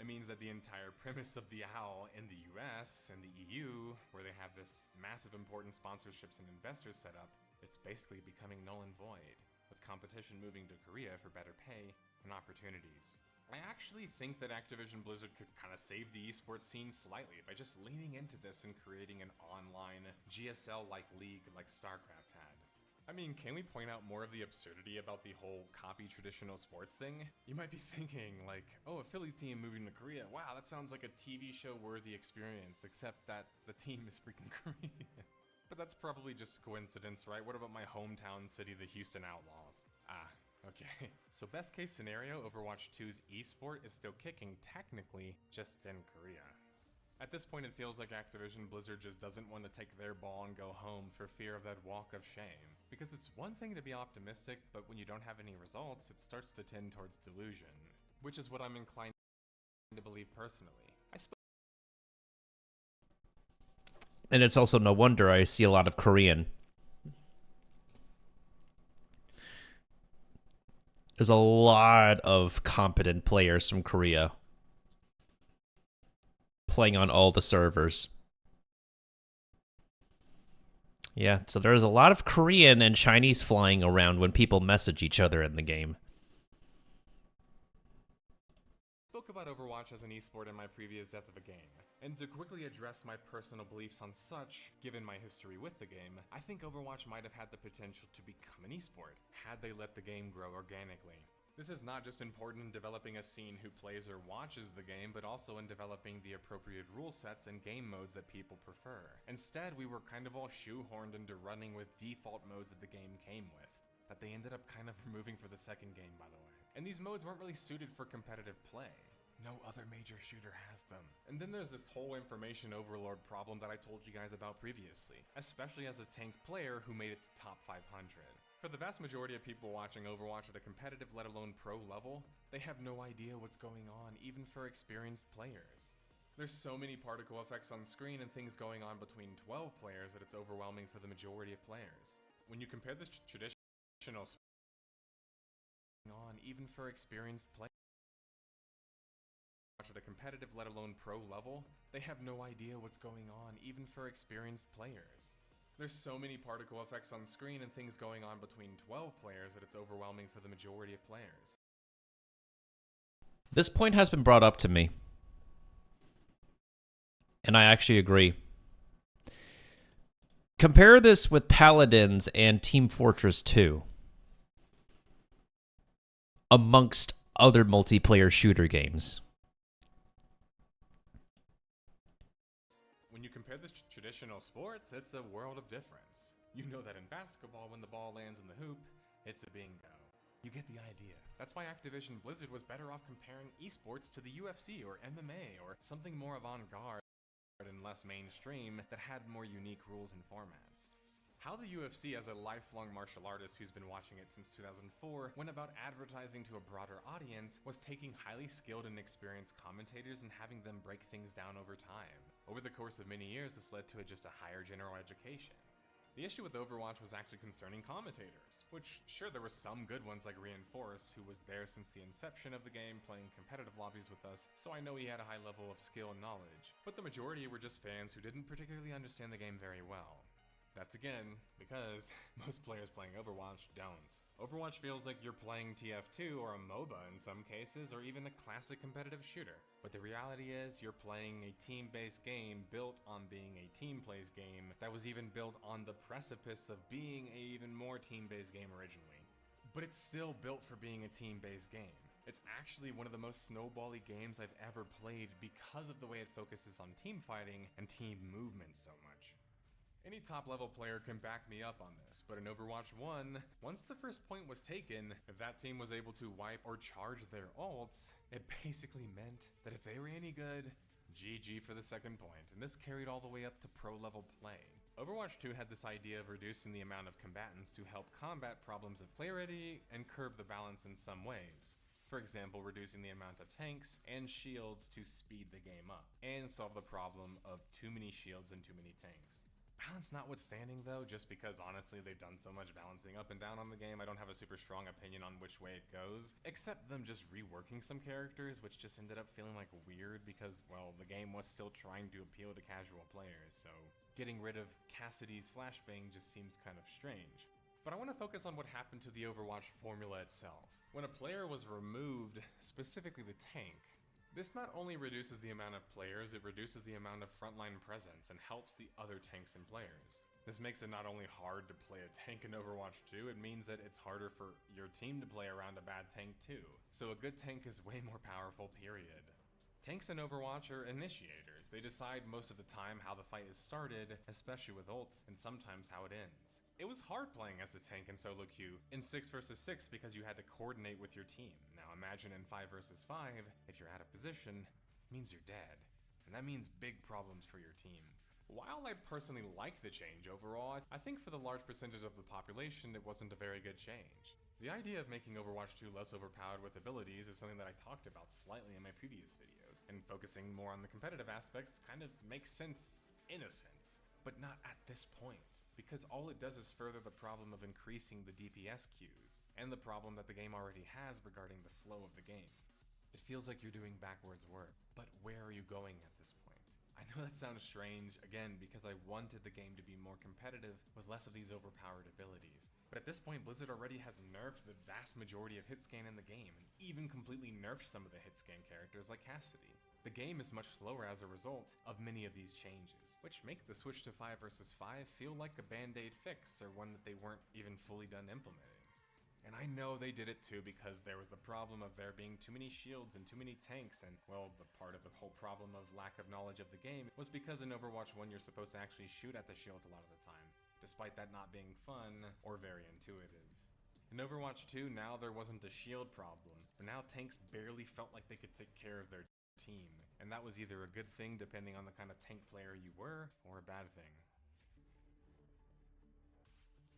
Speaker 13: It means that the entire premise of the OWL in the US and the EU, where they have this massive important sponsorships and investors set up, it's basically becoming null and void, with competition moving to Korea for better pay and opportunities. I actually think that Activision Blizzard could kind of save the esports scene slightly by just leaning into this and creating an online GSL-like league like StarCraft had. I mean, can we point out more of the absurdity about the whole copy traditional sports thing? You might be thinking, like, oh, a Philly team moving to Korea, wow, that sounds like a TV show-worthy experience, except that the team is freaking Korean. But that's probably just a coincidence, right? What about my hometown city, the Houston Outlaws? Okay. So best case scenario, Overwatch 2's esport is still kicking, technically, just in Korea. At this point, it feels like Activision Blizzard just doesn't want to take their ball and go home for fear of that walk of shame. Because it's one thing to be optimistic, but when you don't have any results, it starts to tend towards delusion. Which is what I'm inclined to believe personally.
Speaker 2: And it's also no wonder I see a lot of Korean. There's a lot of competent players from Korea playing on all the servers. Yeah, so there's a lot of Korean and Chinese flying around when people message each other in the game.
Speaker 13: Spoke about Overwatch as an esport in my previous Death of a Game, and to quickly address my personal beliefs on such, given my history with the game, I think Overwatch might have had the potential to become an esport, had they let the game grow organically. This is not just important in developing a scene who plays or watches the game, but also in developing the appropriate rule sets and game modes that people prefer. Instead, we were kind of all shoehorned into running with default modes that the game came with, that they ended up kind of removing for the second game, by the way. And these modes weren't really suited for competitive play. No other major shooter has them. And then there's this whole information overload problem that I told you guys about previously, especially as a tank player who made it to top 500. For the vast majority of people watching Overwatch at a competitive, let alone pro level, they have no idea what's going on, even for experienced players. There's so many particle effects on screen and things going on between 12 players that it's overwhelming for the majority of players. When you compare this traditional on, even for experienced players, at a competitive, let alone pro level, they have no idea what's going on, even for experienced players. There's so many particle effects on screen and things going on between 12 players that it's overwhelming for the majority of players.
Speaker 2: This point has been brought up to me, and I actually agree. Compare this with Paladins and Team Fortress 2, amongst other multiplayer shooter games.
Speaker 13: When you compare this to traditional sports, it's a world of difference. You know that in basketball, when the ball lands in the hoop, it's a bingo. You get the idea. That's why Activision Blizzard was better off comparing esports to the UFC or MMA or something more avant-garde and less mainstream that had more unique rules and formats. How the UFC, as a lifelong martial artist who's been watching it since 2004, went about advertising to a broader audience was taking highly skilled and experienced commentators and having them break things down over time. Over the course of many years, this led to just a higher general education. The issue with Overwatch was actually concerning commentators, which, sure, there were some good ones like Reinforce, who was there since the inception of the game playing competitive lobbies with us, so I know he had a high level of skill and knowledge, but the majority were just fans who didn't particularly understand the game very well. That's again, because most players playing Overwatch don't. Overwatch feels like you're playing TF2 or a MOBA in some cases, or even a classic competitive shooter. But the reality is, you're playing a team-based game built on being a team-plays game that was even built on the precipice of being a even more team-based game originally. But it's still built for being a team-based game. It's actually one of the most snowbally games I've ever played because of the way it focuses on team fighting and team movement so much. Any top-level player can back me up on this, but in Overwatch 1, once the first point was taken, if that team was able to wipe or charge their ults, it basically meant that if they were any good, GG for the second point, and this carried all the way up to pro-level play. Overwatch 2 had this idea of reducing the amount of combatants to help combat problems of clarity and curb the balance in some ways. For example, reducing the amount of tanks and shields to speed the game up, and solve the problem of too many shields and too many tanks. Balance notwithstanding though, just because honestly they've done so much balancing up and down on the game, I don't have a super strong opinion on which way it goes, except them just reworking some characters, which just ended up feeling like weird because, well, the game was still trying to appeal to casual players, so getting rid of Cassidy's flashbang just seems kind of strange. But I want to focus on what happened to the Overwatch formula itself. When a player was removed, specifically the tank, this not only reduces the amount of players, it reduces the amount of frontline presence and helps the other tanks and players. This makes it not only hard to play a tank in Overwatch 2, it means that it's harder for your team to play around a bad tank too. So a good tank is way more powerful, period. Tanks in Overwatch are initiators. They decide most of the time how the fight is started, especially with ults, and sometimes how it ends. It was hard playing as a tank in solo queue in 6 vs 6 because you had to coordinate with your team. Now imagine in 5 vs 5, if you're out of position, it means you're dead. And that means big problems for your team. While I personally like the change overall, I think for the large percentage of the population it wasn't a very good change. The idea of making Overwatch 2 less overpowered with abilities is something that I talked about slightly in my previous videos, and focusing more on the competitive aspects kind of makes sense in a sense, but not at this point, because all it does is further the problem of increasing the DPS queues, and the problem that the game already has regarding the flow of the game. It feels like you're doing backwards work, but where are you going at this point? I know that sounds strange, again, because I wanted the game to be more competitive with less of these overpowered abilities. But at this point, Blizzard already has nerfed the vast majority of hitscan in the game, and even completely nerfed some of the hitscan characters like Cassidy. The game is much slower as a result of many of these changes, which make the switch to 5 vs 5 feel like a band-aid fix, or one that they weren't even fully done implementing. And I know they did it too because there was the problem of there being too many shields and too many tanks, and, well, the part of the whole problem of lack of knowledge of the game was because in Overwatch 1 you're supposed to actually shoot at the shields a lot of the time, despite that not being fun or very intuitive. In Overwatch 2, now there wasn't a shield problem, but now tanks barely felt like they could take care of their team, and that was either a good thing depending on the kind of tank player you were, or a bad thing.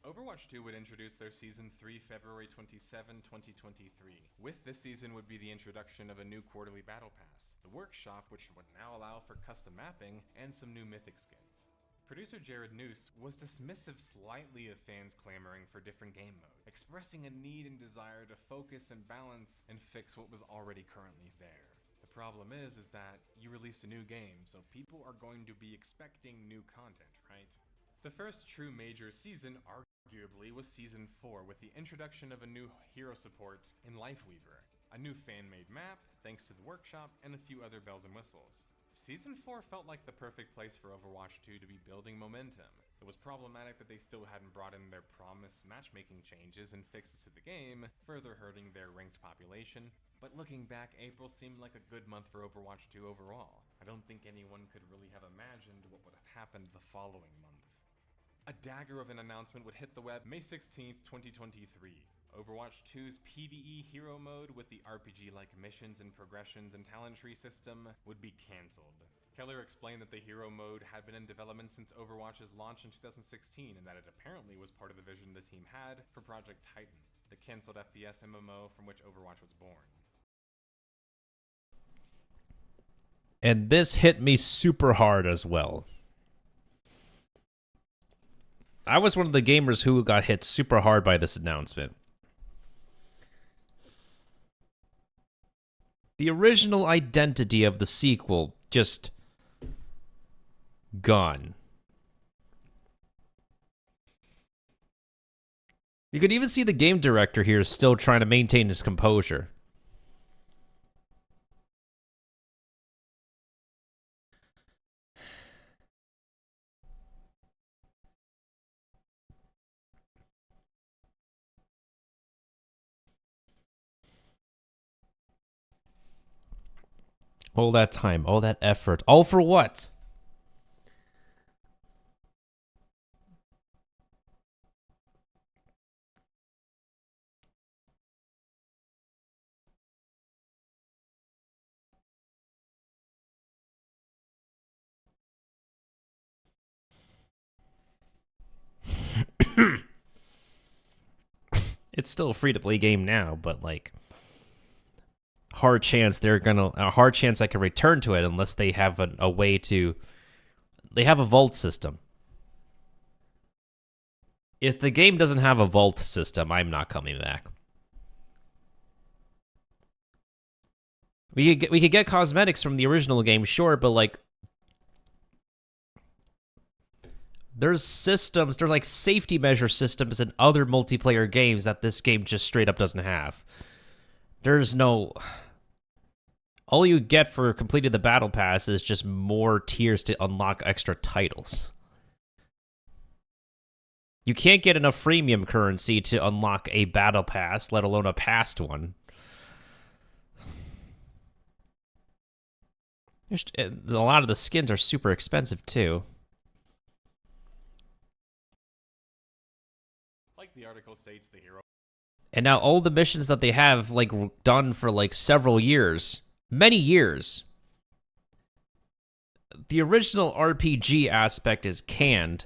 Speaker 13: Overwatch 2 would introduce their Season 3 February 27, 2023. With this season would be the introduction of a new quarterly battle pass, the Workshop, which would now allow for custom mapping and some new mythic skins. Producer Jared Noose was dismissive slightly of fans clamoring for different game mode, expressing a need and desire to focus and balance and fix what was already currently there. The problem is that you released a new game, so people are going to be expecting new content, right? The first true major season arguably was Season 4 with the introduction of a new hero support in Lifeweaver, a new fan-made map, thanks to the Workshop, and a few other bells and whistles. Season 4 felt like the perfect place for Overwatch 2 to be building momentum. It was problematic that they still hadn't brought in their promised matchmaking changes and fixes to the game, further hurting their ranked population. But looking back, April seemed like a good month for Overwatch 2 overall. I don't think anyone could really have imagined what would have happened the following month. A dagger of an announcement would hit the web May 16th, 2023. Overwatch 2's PvE hero mode with the RPG-like missions and progressions and talent tree system would be cancelled. Keller explained that the hero mode had been in development since Overwatch's launch in 2016 and that it apparently was part of the vision the team had for Project Titan, the cancelled FPS MMO from which Overwatch was born.
Speaker 2: And this hit me super hard as well. I was one of the gamers who got hit super hard by this announcement. The original identity of the sequel just gone. You could even see the game director here still trying to maintain his composure. All that time, all that effort, all for what? It's still a free-to-play game now, but like, hard chance I can return to it unless they have a way to. They have a vault system. If the game doesn't have a vault system, I'm not coming back. We could get cosmetics from the original game, sure, but like, there's systems, there's like safety measure systems in other multiplayer games that this game just straight up doesn't have. There's no. All you get for completing the battle pass is just more tiers to unlock extra titles. You can't get enough freemium currency to unlock a battle pass, let alone a past one. A lot of the skins are super expensive too.
Speaker 13: Like the article states, the hero.
Speaker 2: And now all the missions that they have like done for like several years, many years. The original RPG aspect is canned,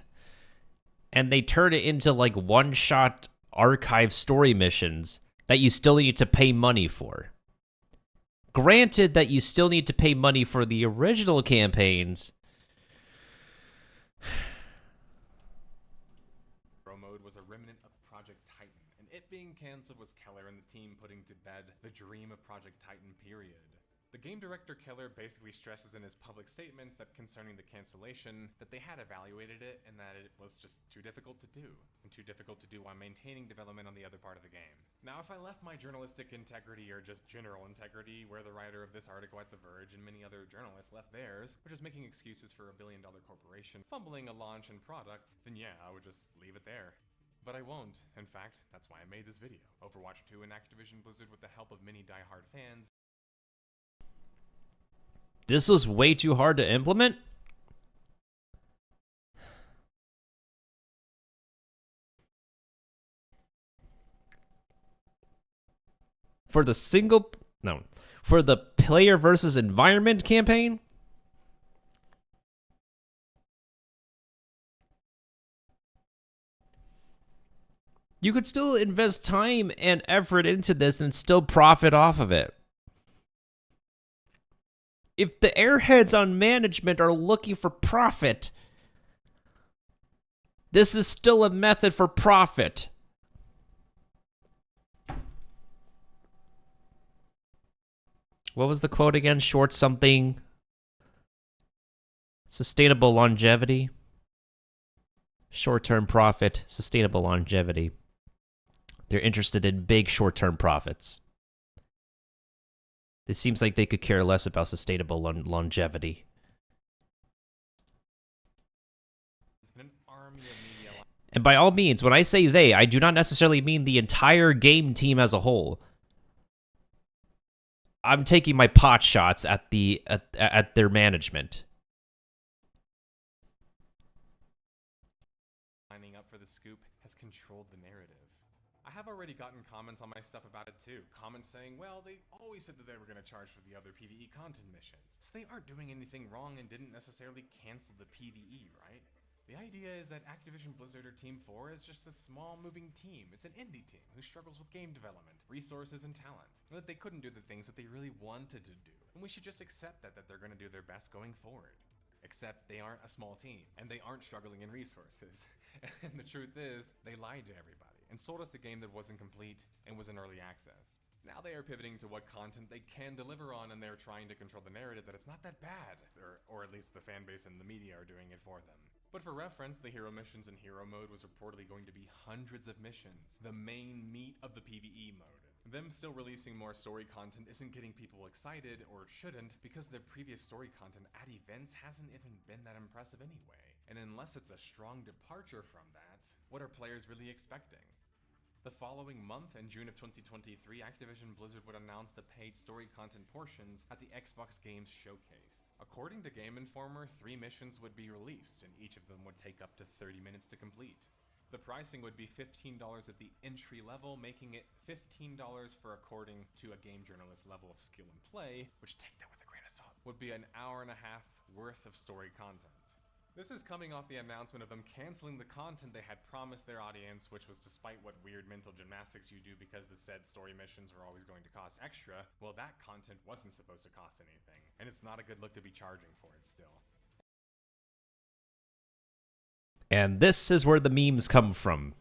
Speaker 2: and they turn it into like one-shot archive story missions that you still need to pay money for. Granted that you still need to pay money for the original campaigns.
Speaker 13: Mode was a remnant of Project Titan, and it being cancelled was Keller and the team putting to bed the dream of Project Titan, period. The game director Keller basically stresses in his public statements that concerning the cancellation, that they had evaluated it and that it was just too difficult to do, and too difficult to do while maintaining development on the other part of the game. Now, if I left my journalistic integrity or just general integrity where the writer of this article at The Verge and many other journalists left theirs, which is making excuses for a billion-dollar corporation fumbling a launch and product, then yeah, I would just leave it there. But I won't. In fact, that's why I made this video. Overwatch 2 and Activision Blizzard, with the help of many die-hard fans.
Speaker 2: This was way too hard to implement? For the for the player versus environment campaign? You could still invest time and effort into this and still profit off of it. If the airheads on management are looking for profit, this is still a method for profit. What was the quote again? Short something. Sustainable longevity. Short-term profit, sustainable longevity. They're interested in big short-term profits. It seems like they could care less about sustainable longevity. And by all means, when I say they, I do not necessarily mean the entire game team as a whole. I'm taking my pot shots at their management.
Speaker 13: Lining up for the scoop has controlled the narrative. I have already gotten comments on my stuff about it too. Comments saying, well, they always said that they were going to charge for the other PvE content missions. So they aren't doing anything wrong and didn't necessarily cancel the PvE, right? The idea is that Activision Blizzard or Team 4 is just a small moving team. It's an indie team who struggles with game development, resources, and talent. And that they couldn't do the things that they really wanted to do. And we should just accept that they're going to do their best going forward. Except they aren't a small team, and they aren't struggling in resources. And the truth is, they lied to everybody, and sold us a game that wasn't complete and was in early access. Now they are pivoting to what content they can deliver on, and they're trying to control the narrative that it's not that bad, or at least the fan base and the media are doing it for them. But for reference, the hero missions in hero mode was reportedly going to be hundreds of missions, the main meat of the PvE mode. Them still releasing more story content isn't getting people excited, or shouldn't, because their previous story content at events hasn't even been that impressive anyway. And unless it's a strong departure from that, what are players really expecting? The following month, in June of 2023, Activision Blizzard would announce the paid story content portions at the Xbox Games Showcase. According to Game Informer, 3 missions would be released, and each of them would take up to 30 minutes to complete. The pricing would be $15 at the entry level, making it $15 for, according to a game journalist, level of skill and play, which, take that with a grain of salt, would be an hour and a half worth of story content. This is coming off the announcement of them canceling the content they had promised their audience, which was despite what weird mental gymnastics you do because the said story missions were always going to cost extra. Well, that content wasn't supposed to cost anything, and it's not a good look to be charging for it still.
Speaker 2: And this is where the memes come from.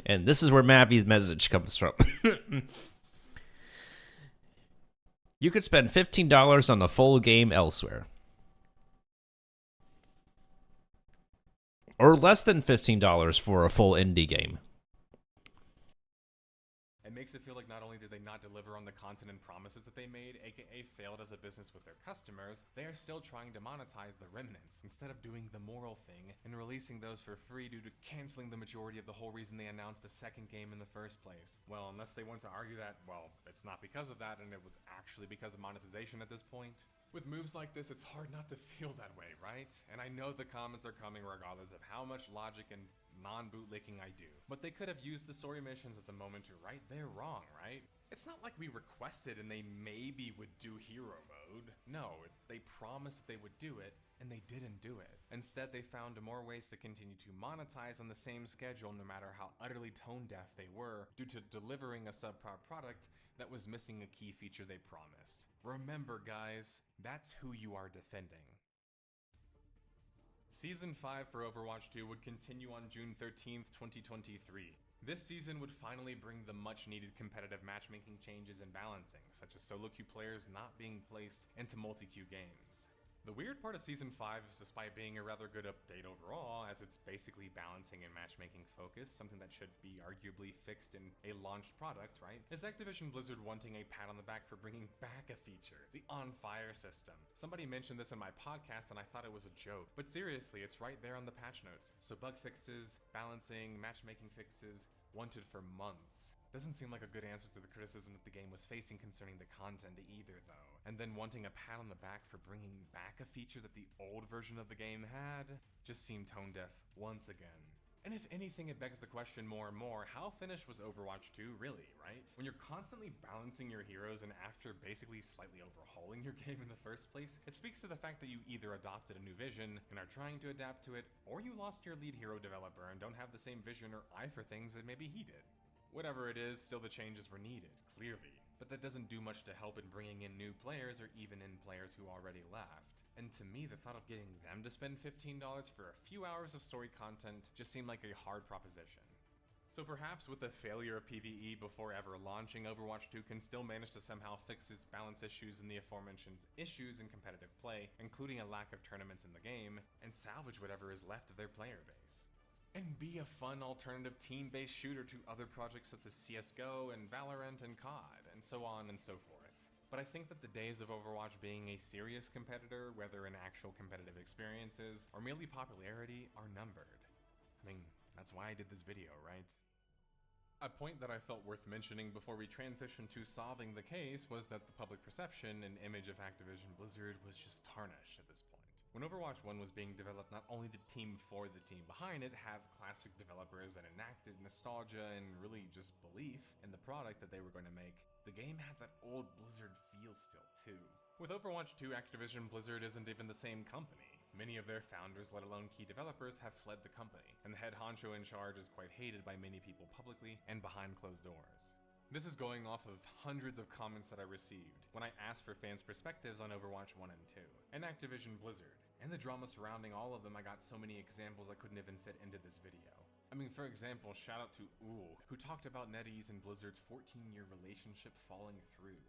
Speaker 2: And this is where Mavi's message comes from. You could spend $15 on a full game elsewhere. Or less than $15 for a full indie game.
Speaker 13: It makes it feel like not only did they not deliver on the content and promises that they made, aka failed as a business with their customers, they are still trying to monetize the remnants instead of doing the moral thing and releasing those for free due to canceling the majority of the whole reason they announced a second game in the first place. Well, unless they want to argue that, well, it's not because of that and it was actually because of monetization at this point. With moves like this, it's hard not to feel that way, right? And I know the comments are coming regardless of how much logic and non-bootlicking I do. But they could have used the story missions as a moment to right their wrong, right? It's not like we requested and they maybe would do hero mode. No, they promised that they would do it, and they didn't do it. Instead, they found more ways to continue to monetize on the same schedule no matter how utterly tone-deaf they were due to delivering a subpar product that was missing a key feature they promised. Remember, guys, that's who you are defending. Season 5 for Overwatch 2 would continue on June 13th, 2023. This season would finally bring the much-needed competitive matchmaking changes and balancing, such as solo queue players not being placed into multi-queue games. The weird part of Season 5 is, despite being a rather good update overall, as it's basically balancing and matchmaking focus, something that should be arguably fixed in a launched product, right? Is Activision Blizzard wanting a pat on the back for bringing back a feature, the On Fire system. Somebody mentioned this in my podcast and I thought it was a joke, but seriously, it's right there on the patch notes. So bug fixes, balancing, matchmaking fixes, wanted for months. Doesn't seem like a good answer to the criticism that the game was facing concerning the content either, though. And then wanting a pat on the back for bringing back a feature that the old version of the game had just seemed tone deaf once again. And if anything, it begs the question more and more, how finished was Overwatch 2 really, right? When you're constantly balancing your heroes and after basically slightly overhauling your game in the first place, it speaks to the fact that you either adopted a new vision and are trying to adapt to it, or you lost your lead hero developer and don't have the same vision or eye for things that maybe he did. Whatever it is, still the changes were needed, clearly. But that doesn't do much to help in bringing in new players or even in players who already left. And to me, the thought of getting them to spend $15 for a few hours of story content just seemed like a hard proposition. So perhaps with the failure of PvE before ever launching, Overwatch 2 can still manage to somehow fix its balance issues and the aforementioned issues in competitive play, including a lack of tournaments in the game, and salvage whatever is left of their player base. And be a fun alternative team-based shooter to other projects such as CSGO and Valorant and COD, and so on and so forth. But I think that the days of Overwatch being a serious competitor, whether in actual competitive experiences or merely popularity, are numbered. I mean, that's why I did this video, right? A point that I felt worth mentioning before we transition to solving the case was that the public perception and image of Activision Blizzard was just tarnished at this point. When Overwatch 1 was being developed, not only did team for the team behind it have classic developers that enacted nostalgia and really just belief in the product that they were going to make, the game had that old Blizzard feel still too. With Overwatch 2, Activision Blizzard isn't even the same company. Many of their founders, let alone key developers, have fled the company, and the head honcho in charge is quite hated by many people publicly and behind closed doors. This is going off of hundreds of comments that I received when I asked for fans' perspectives on Overwatch 1 and 2, and Activision Blizzard, and the drama surrounding all of them. I got so many examples I couldn't even fit into this video. I mean, for example, shout out to Ool, who talked about NetEase and Blizzard's 14-year relationship falling through.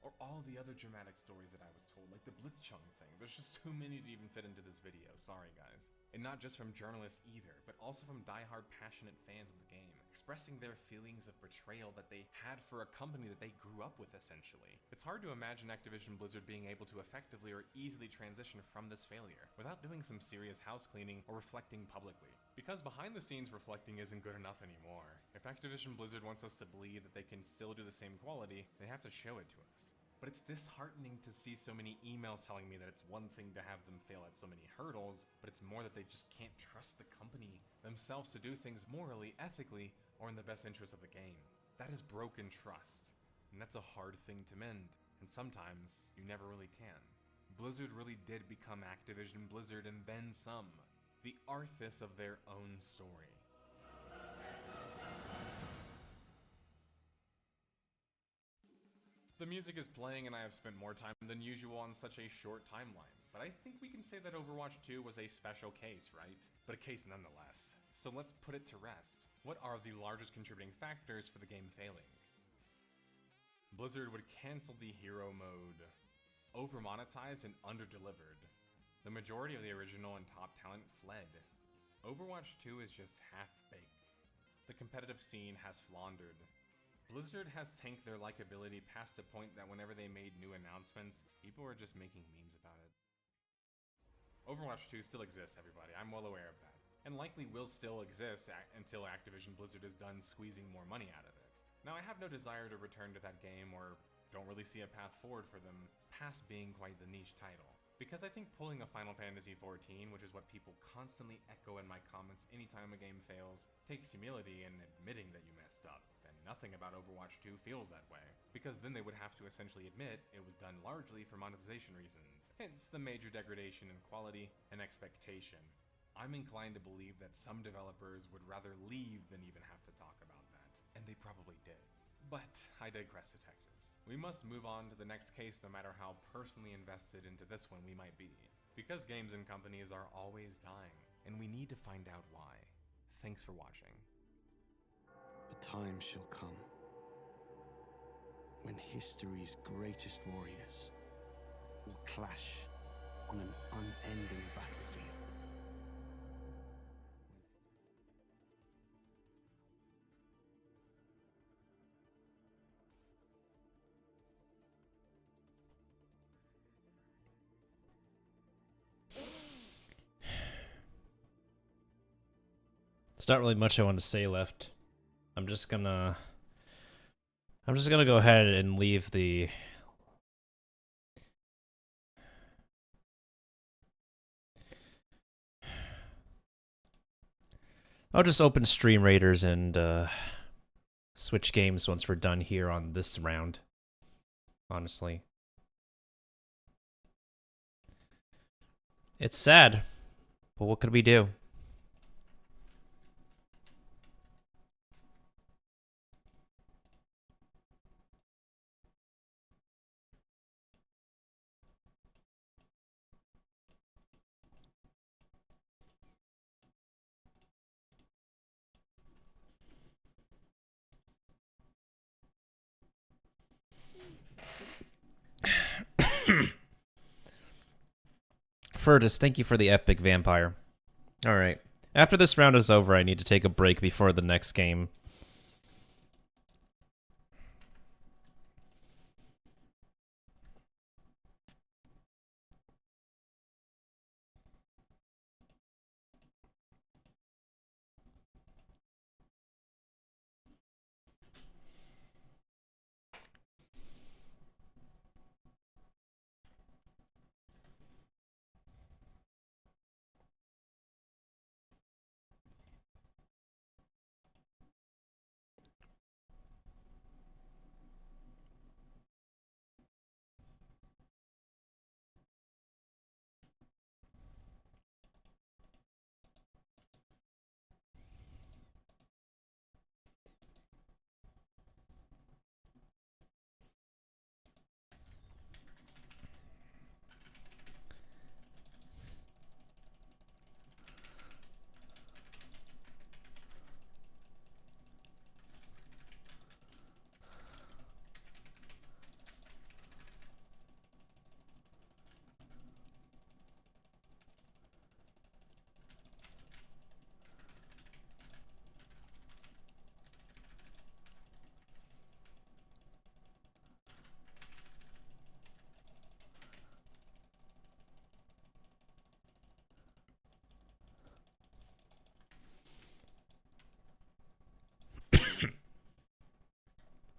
Speaker 13: Or all the other dramatic stories that I was told, like the Blitzchung thing. There's just too many to even fit into this video, sorry guys. And not just from journalists either, but also from die-hard passionate fans of the game, expressing their feelings of betrayal that they had for a company that they grew up with, essentially. It's hard to imagine Activision Blizzard being able to effectively or easily transition from this failure, without doing some serious house cleaning or reflecting publicly. Because behind the scenes reflecting isn't good enough anymore. If Activision Blizzard wants us to believe that they can still do the same quality, they have to show it to us. But it's disheartening to see so many emails telling me that it's one thing to have them fail at so many hurdles, but it's more that they just can't trust the company themselves to do things morally, ethically, or in the best interest of the game. That is broken trust, and that's a hard thing to mend, and sometimes you never really can. Blizzard really did become Activision Blizzard and then some, the Arthas of their own story. The music is playing and I have spent more time than usual on such a short timeline, but I think we can say that Overwatch 2 was a special case, right? But a case nonetheless. So let's put it to rest. What are the largest contributing factors for the game failing? Blizzard would cancel the hero mode, over-monetized and under-delivered. The majority of the original and top talent fled. Overwatch 2 is just half-baked. The competitive scene has floundered. Blizzard has tanked their likability past a point that whenever they made new announcements, people were just making memes about it. Overwatch 2 still exists, everybody, I'm well aware of that, and likely will still exist until Activision Blizzard is done squeezing more money out of it. Now, I have no desire to return to that game or don't really see a path forward for them past being quite the niche title. Because I think pulling a Final Fantasy XIV, which is what people constantly echo in my comments anytime a game fails, takes humility in admitting that you messed up. And nothing about Overwatch 2 feels that way, because then they would have to essentially admit it was done largely for monetization reasons, hence the major degradation in quality and expectation. I'm inclined to believe that some developers would rather leave than even have to talk about that, and they probably did. But I digress, detectives. We must move on to the next case no matter how personally invested into this one we might be. Because games and companies are always dying, and we need to find out why. Thanks for watching.
Speaker 10: A time shall come when history's greatest warriors will clash on an unending battlefield.
Speaker 2: There's not really much I want to say left. I'm just gonna go ahead and leave the I'll just open Stream Raiders and switch games once we're done here on this round. Honestly. It's sad, but what could we do? Furtus, thank you for the epic vampire. Alright. After this round is over, I need to take a break before the next game.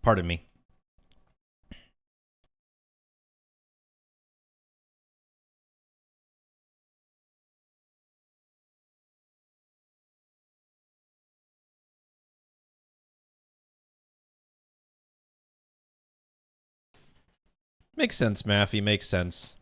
Speaker 2: Pardon me. Makes sense, Maffey. Makes sense.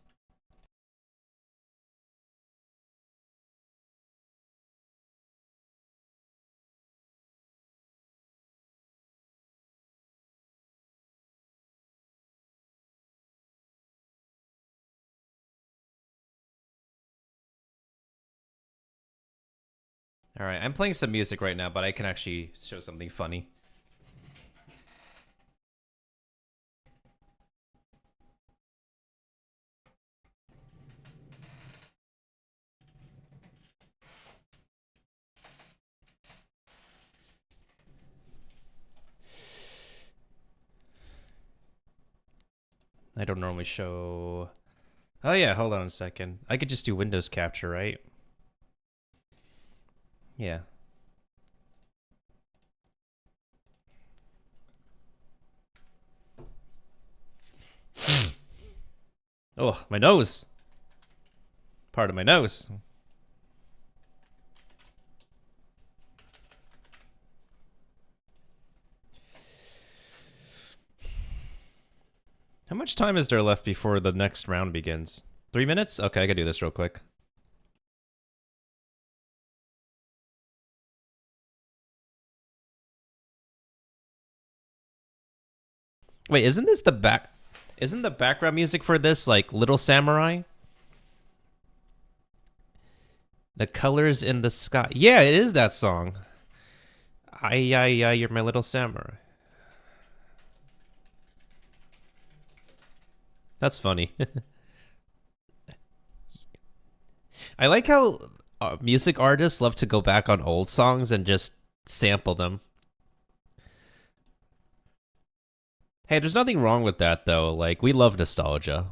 Speaker 2: All right, I'm playing some music right now, but I can actually show something funny. I don't normally show... Oh yeah, hold on a second. I could just do Windows capture, right? Yeah. Oh, my nose. Part of my nose. How much time is there left before the next round begins? 3 minutes? Okay, I gotta do this real quick. Wait, isn't this the back... Isn't the background music for this, like, Little Samurai? The colors in the sky. Yeah, it is that song. Ay, ay, ay, you're my little samurai. That's funny. I like how music artists love to go back on old songs and just sample them. Hey, there's nothing wrong with that, though. Like, we love nostalgia.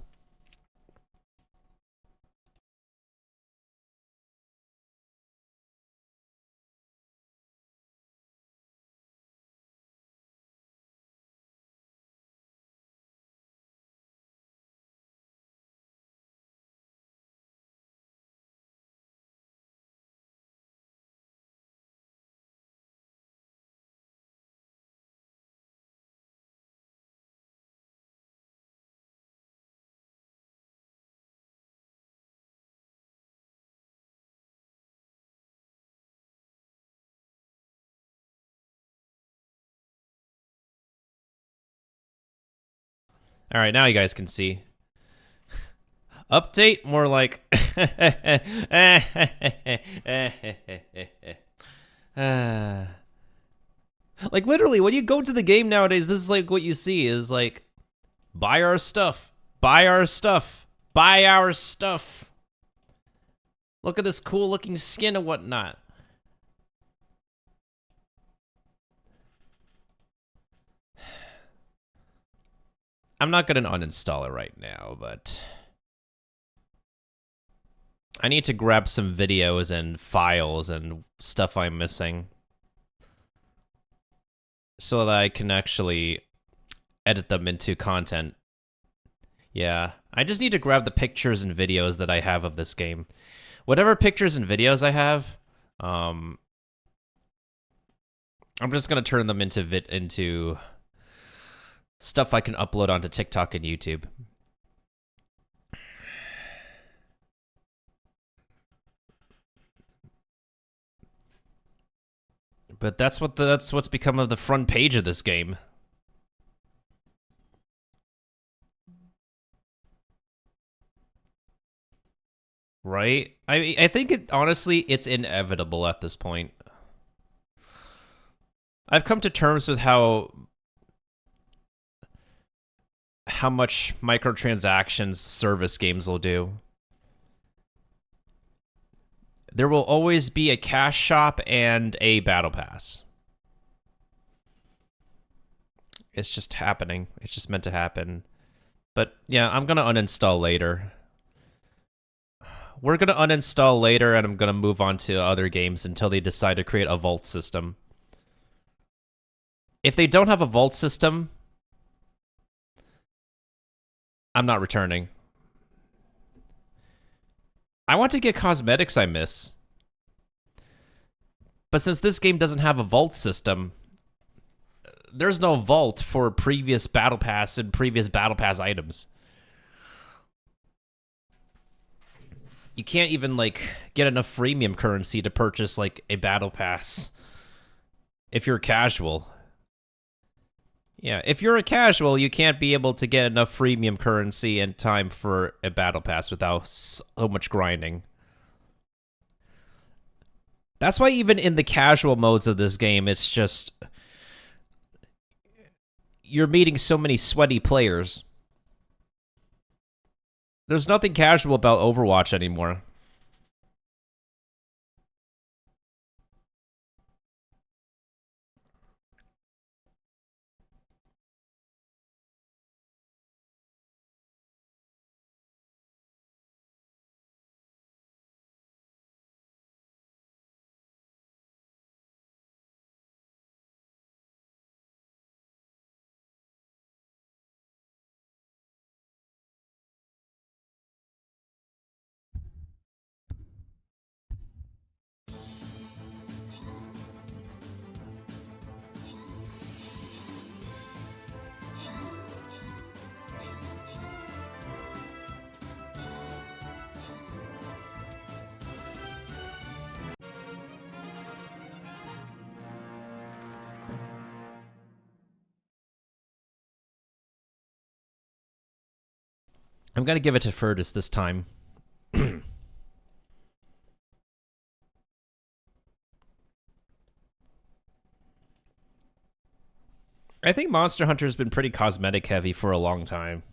Speaker 2: All right, now you guys can see. Update? More like... Like, literally, when you go to the game nowadays, this is like what you see is like, buy our stuff. Buy our stuff. Buy our stuff. Look at this cool looking skin and whatnot. I'm not going to uninstall it right now, but I need to grab some videos and files and stuff I'm missing so that I can actually edit them into content. Yeah, I just need to grab the pictures and videos that I have of this game. Whatever pictures and videos I have, I'm just going to turn them into stuff I can upload onto TikTok and YouTube. But that's what's become of the front page of this game. Right? I think it honestly it's inevitable at this point. I've come to terms with how much microtransactions service games will do. There will always be a cash shop and a battle pass. It's just happening. It's just meant to happen. But yeah, I'm gonna uninstall later. We're gonna uninstall later, and I'm gonna move on to other games until they decide to create a vault system. If they don't have a vault system, I'm not returning. I want to get cosmetics I miss. But since this game doesn't have a vault system, there's no vault for previous Battle Pass and previous Battle Pass items. You can't even, like, get enough freemium currency to purchase, like, a Battle Pass if you're casual. Yeah, if you're a casual, you can't be able to get enough freemium currency and time for a Battle Pass without so much grinding. That's why even in the casual modes of this game, it's just... you're meeting so many sweaty players. There's nothing casual about Overwatch anymore. I'm gonna give it to Furtus this time. I think Monster Hunter's been pretty cosmetic heavy for a long time.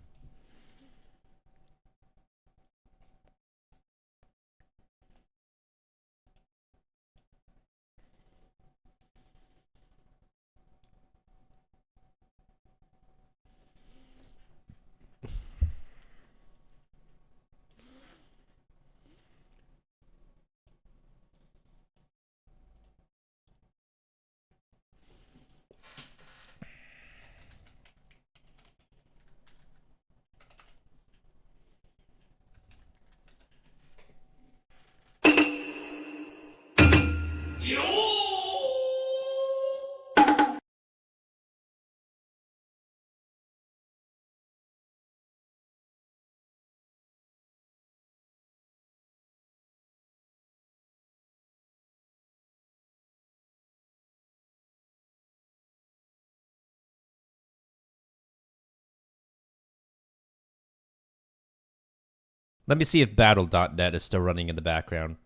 Speaker 2: Let me see if Battle.net is still running in the background.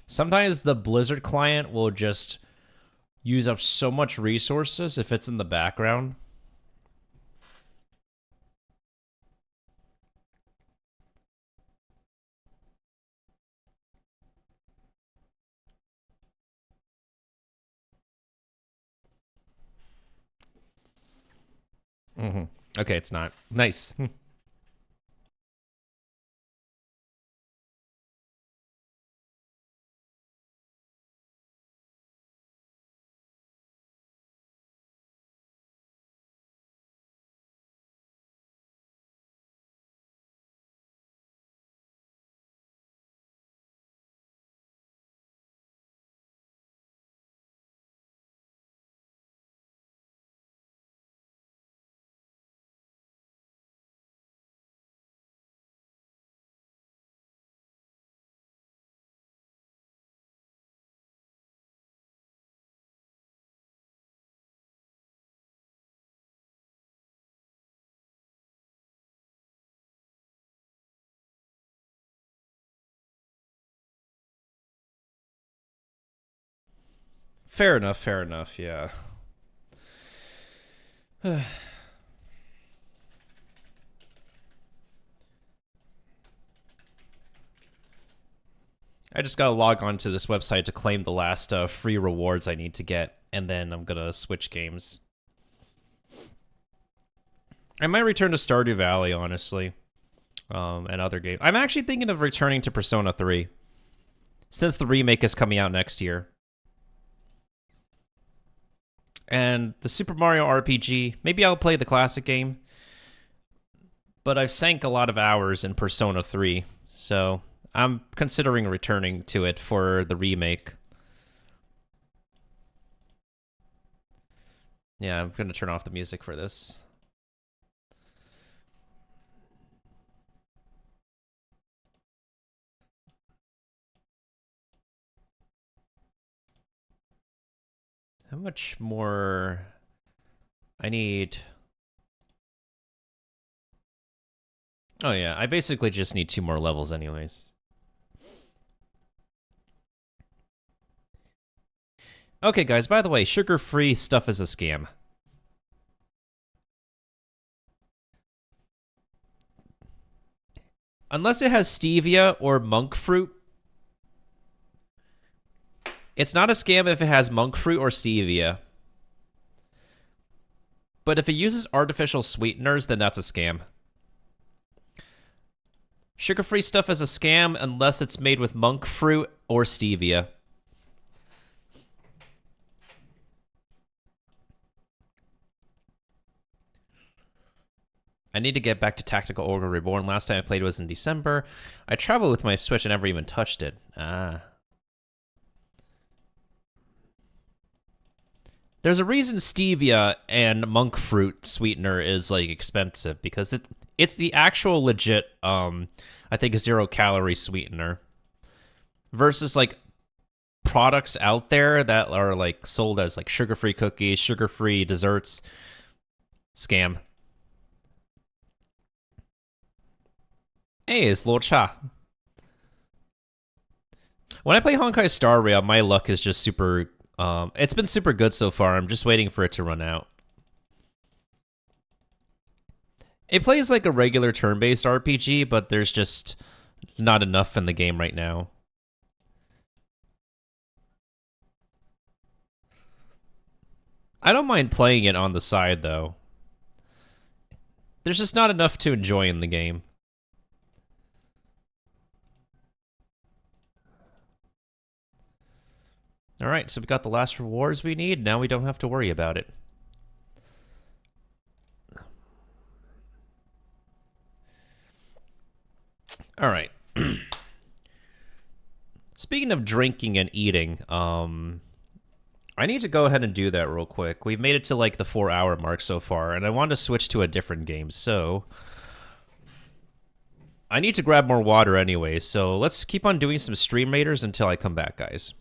Speaker 2: Sometimes the Blizzard client will just use up so much resources if it's in the background. Okay, it's not. Nice. Fair enough, yeah. I just gotta log on to this website to claim the last free rewards I need to get, and then I'm gonna switch games. I might return to Stardew Valley, honestly, and other games. I'm actually thinking of returning to Persona 3, since the remake is coming out next year. And the Super Mario RPG, maybe I'll play the classic game. but I've sank a lot of hours in Persona 3, so I'm considering returning to it for the remake. Yeah, I'm going to turn off the music for this. How much more... I need... Oh yeah, I basically just need 2 more levels anyways. Okay guys, by the way, sugar-free stuff is a scam. Unless it has stevia or monk fruit. It's not a scam if it has monk fruit or stevia. But if it uses artificial sweeteners, then that's a scam. Sugar-free stuff is a scam unless it's made with monk fruit or stevia. I need to get back to Tactical Ogre Reborn. Last time I played was in December. I traveled with my Switch and never even touched it. Ah. There's a reason stevia and monk fruit sweetener is, like, expensive, because it's the actual legit, I think, 0-calorie sweetener. Versus, like, products out there that are, like, sold as, like, sugar-free cookies, sugar-free desserts. Scam. Hey, it's Lord Cha. When I play Honkai Star Rail, my luck is just super... it's been super good so far. I'm just waiting for it to run out. It plays like a regular turn-based RPG, but there's just not enough in the game right now. I don't mind playing it on the side, though. There's just not enough to enjoy in the game. Alright, so we got the last rewards we need. Now we don't have to worry about it. Alright. Speaking of drinking and eating, I need to go ahead and do that real quick. We've made it to, like, the 4-hour mark so far, and I want to switch to a different game, so... I need to grab more water anyway, so let's keep on doing some Stream Raiders until I come back, guys.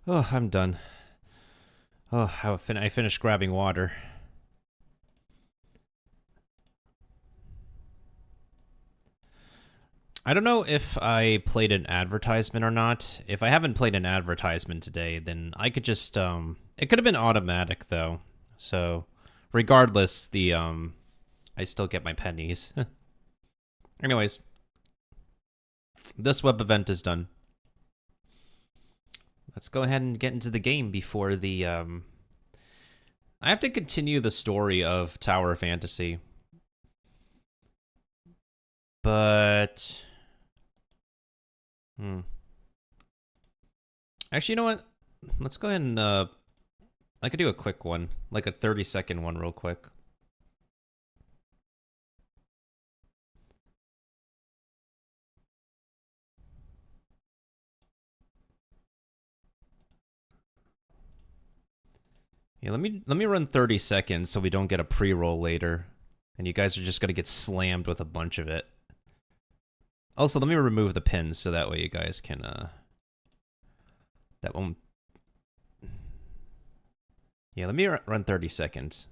Speaker 2: Oh, I'm done. Oh, I finished grabbing water. I don't know if I played an advertisement or not. If I haven't played an advertisement today, then I could just, it could have been automatic, though. So, regardless, I still get my pennies. Anyways, this web event is done. Let's go ahead and get into the game before the, I have to continue the story of Tower Fantasy. But... Actually, you know what? Let's go ahead and, I could do a quick one. Like a 30-second one real quick. Yeah, let me run 30 seconds so we don't get a pre-roll later. And you guys are just gonna get slammed with a bunch of it. Also, let me remove the pins so that way you guys can, that won't... Yeah, let me run 30 seconds.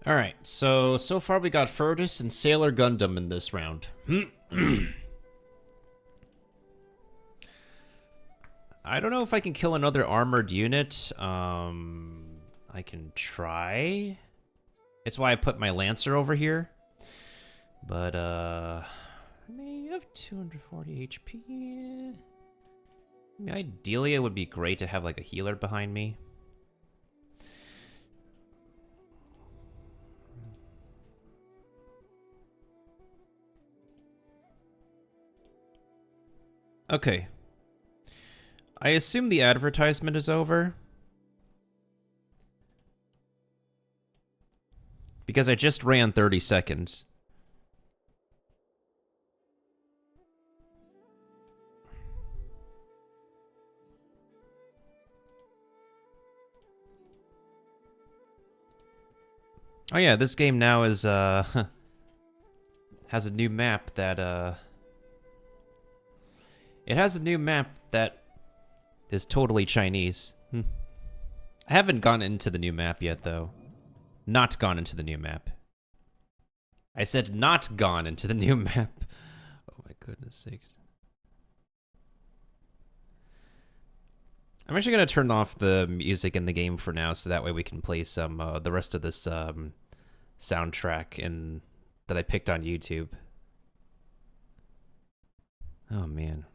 Speaker 2: Alright, so far we got Furtus and Sailor Gundam in this round. I don't know if I can kill another armored unit. I can try. It's why I put my Lancer over here. But, I may have 240 HP. I mean, ideally, it would be great to have, like, a healer behind me. Okay. I assume the advertisement is over. Because I just ran 30 seconds. Oh yeah, this game now is, has a new map that, it has a new map that is totally Chinese. I haven't gone into the new map yet, though. Not gone into the new map. I said not gone into the new map. Oh my goodness sakes. I'm actually going to turn off the music in the game for now, so that way we can play some, the rest of this, soundtrack that I picked on YouTube. Oh man.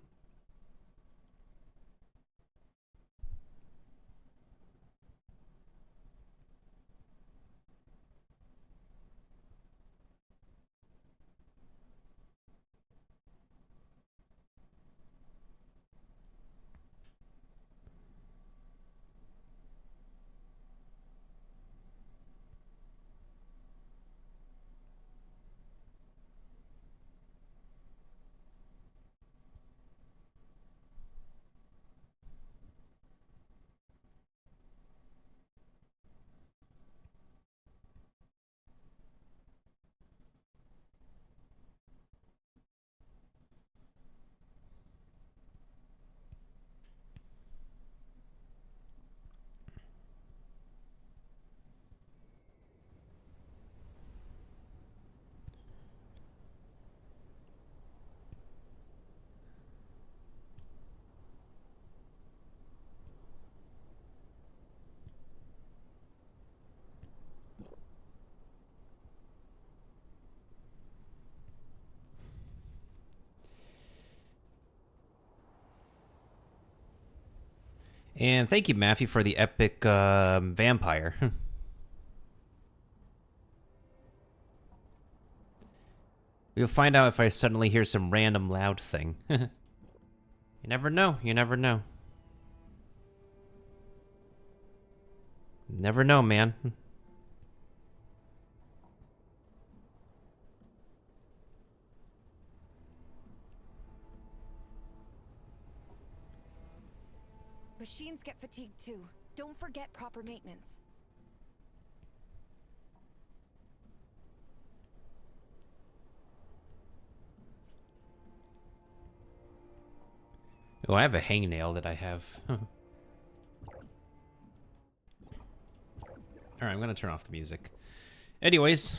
Speaker 2: And thank you, Matthew, for the epic vampire. We'll find out if I suddenly hear some random loud thing. You never know. You never know. Never know, man.
Speaker 11: Machines get fatigued too. Don't forget proper maintenance.
Speaker 2: Oh, I have a hangnail that I have. Alright, I'm gonna turn off the music. Anyways.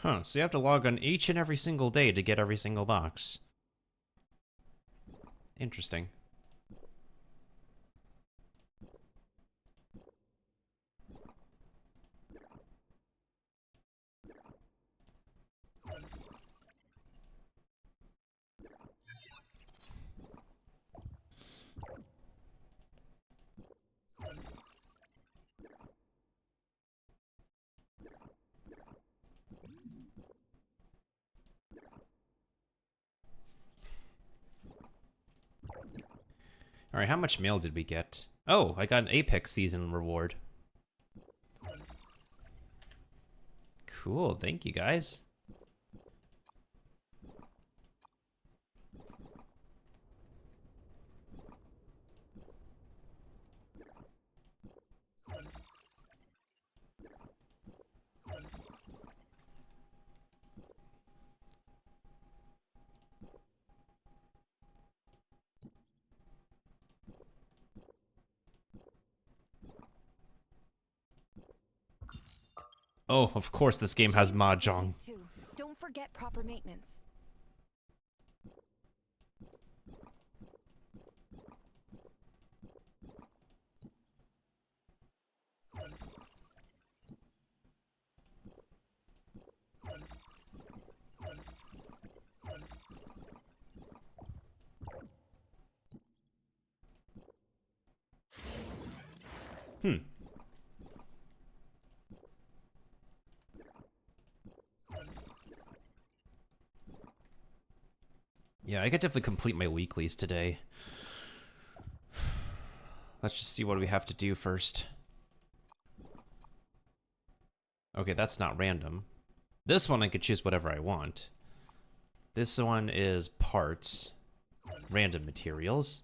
Speaker 2: Huh, so you have to log on each and every single day to get every single box. Interesting. Alright, how much mail did we get? Oh, I got an Apex season reward. Cool, thank you guys. Oh, of course this game has mahjong.
Speaker 11: Don't forget proper maintenance.
Speaker 2: Hmm. Yeah, I could definitely complete my weeklies today. Let's just see what we have to do first. Okay, that's not random. This one I could choose whatever I want. This one is parts. Random materials.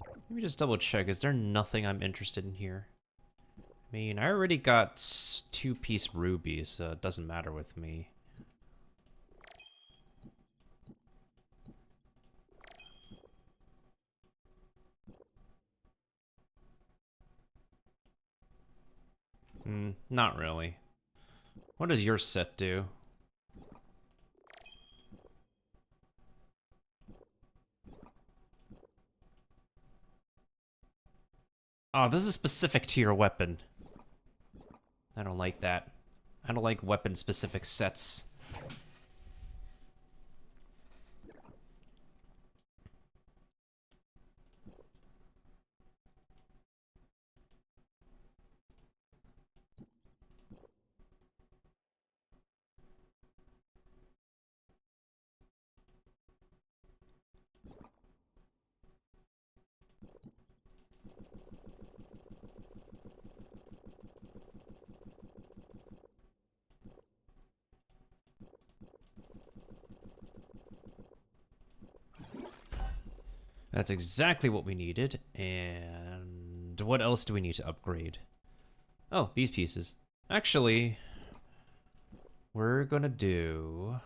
Speaker 2: Let me just double check. Is there nothing I'm interested in here? I mean, I already got 2-piece rubies, so it doesn't matter with me. Not really. What does your set do? Oh, this is specific to your weapon. I don't like that. I don't like weapon-specific sets. That's exactly what we needed. And what else do we need to upgrade? Oh, these pieces. Actually, we're gonna do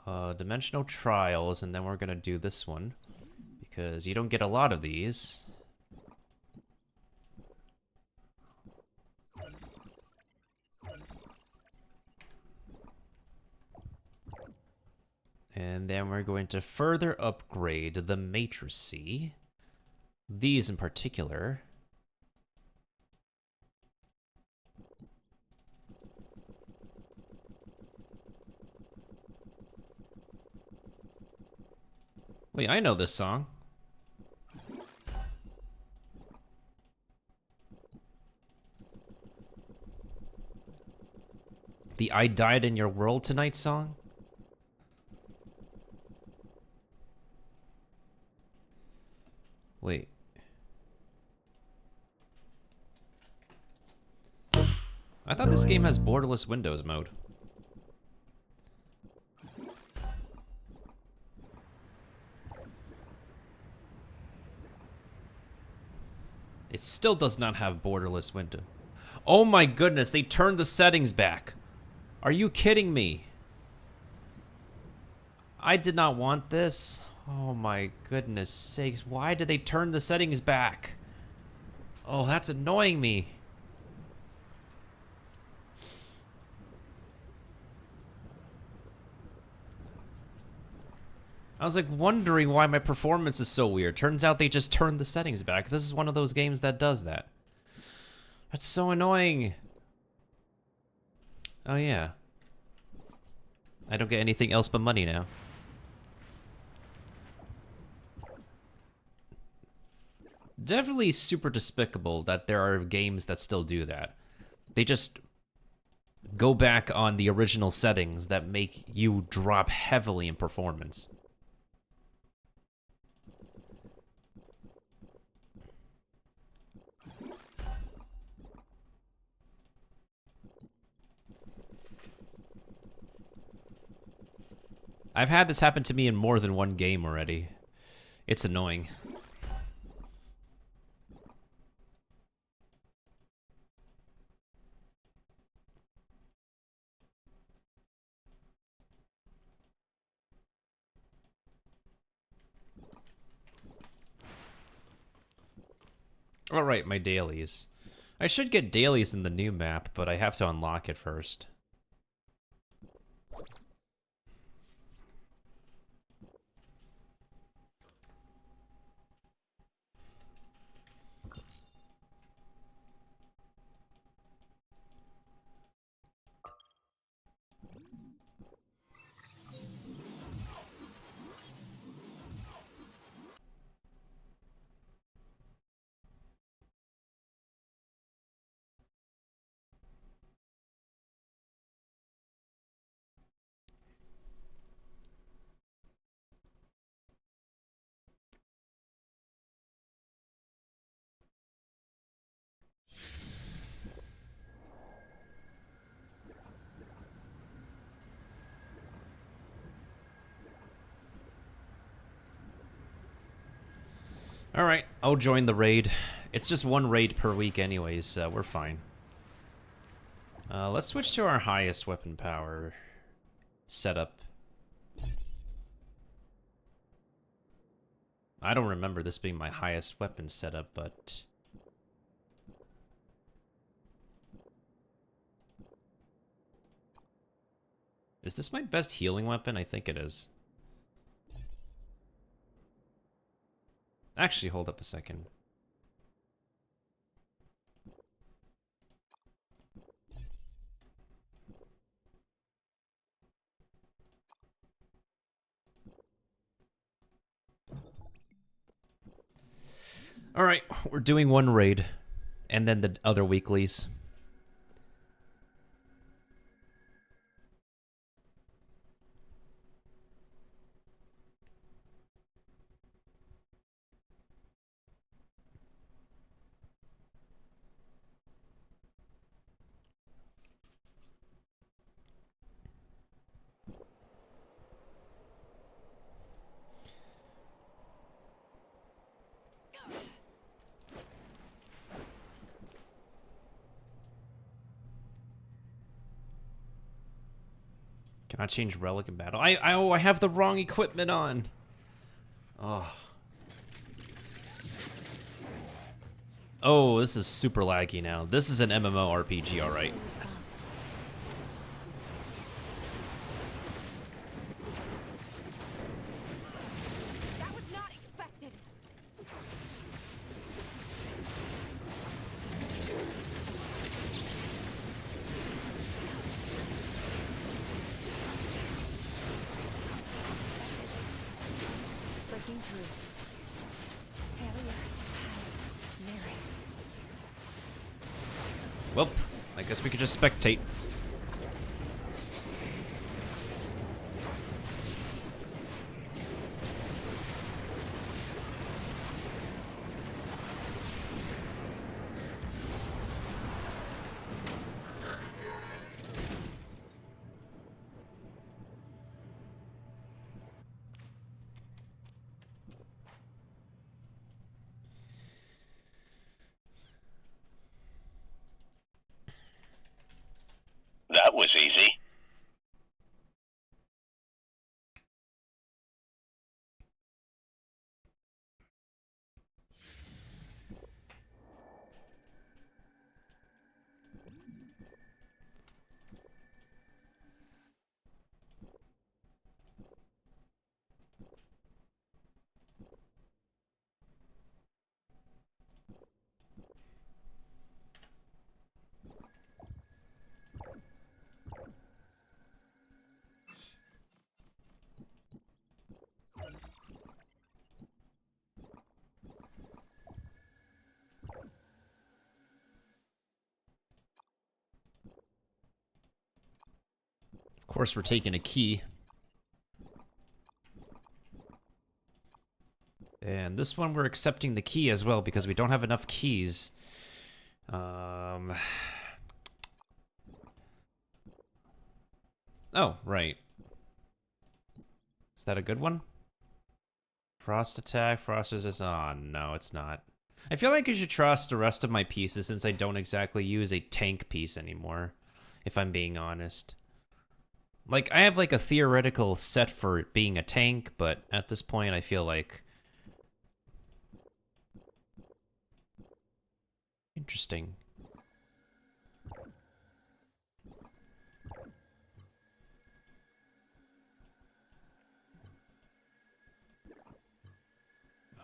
Speaker 2: Dimensional Trials, and then we're gonna do this one. Because you don't get a lot of these. And then we're going to further upgrade the matrices. These in particular. Wait, I know this song. The I Died in Your World Tonight song? Wait. I thought this game has borderless Windows mode. It still does not have borderless window. Oh my goodness, they turned the settings back. Are you kidding me? I did not want this. Oh my goodness sakes, why did they turn the settings back? Oh, that's annoying me. I was like wondering why my performance is so weird. Turns out they just turned the settings back. This is one of those games that does that. That's so annoying. Oh yeah. I don't get anything else but money now. Definitely super despicable that there are games that still do that. They just go back on the original settings that make you drop heavily in performance. I've had this happen to me in more than one game already. It's annoying. Alright, my dailies. I should get dailies in the new map, but I have to unlock it first. Alright, I'll join the raid. It's just one raid per week anyways, so we're fine. Let's switch to our highest weapon power setup. I don't remember this being my highest weapon setup, but... Is this my best healing weapon? I think it is. Actually, hold up a second. Alright, we're doing one raid, and then the other weeklies. Can I change relic in battle? I have the wrong equipment on. Oh. Oh, this is super laggy now. This is an MMORPG, all right.
Speaker 11: That was not expected. Breaking through. Failure has merit.
Speaker 2: Well, I guess we could just spectate.
Speaker 9: That was easy.
Speaker 2: Of course, we're taking a key. And this one, we're accepting the key as well because we don't have enough keys. Oh, right. Is that a good one? Frost attack, frost resist. Oh, no, it's not. I feel like I should trust the rest of my pieces since I don't exactly use a tank piece anymore, if I'm being honest. Like, I have like a theoretical set for it being a tank, but at this point I feel like... Interesting.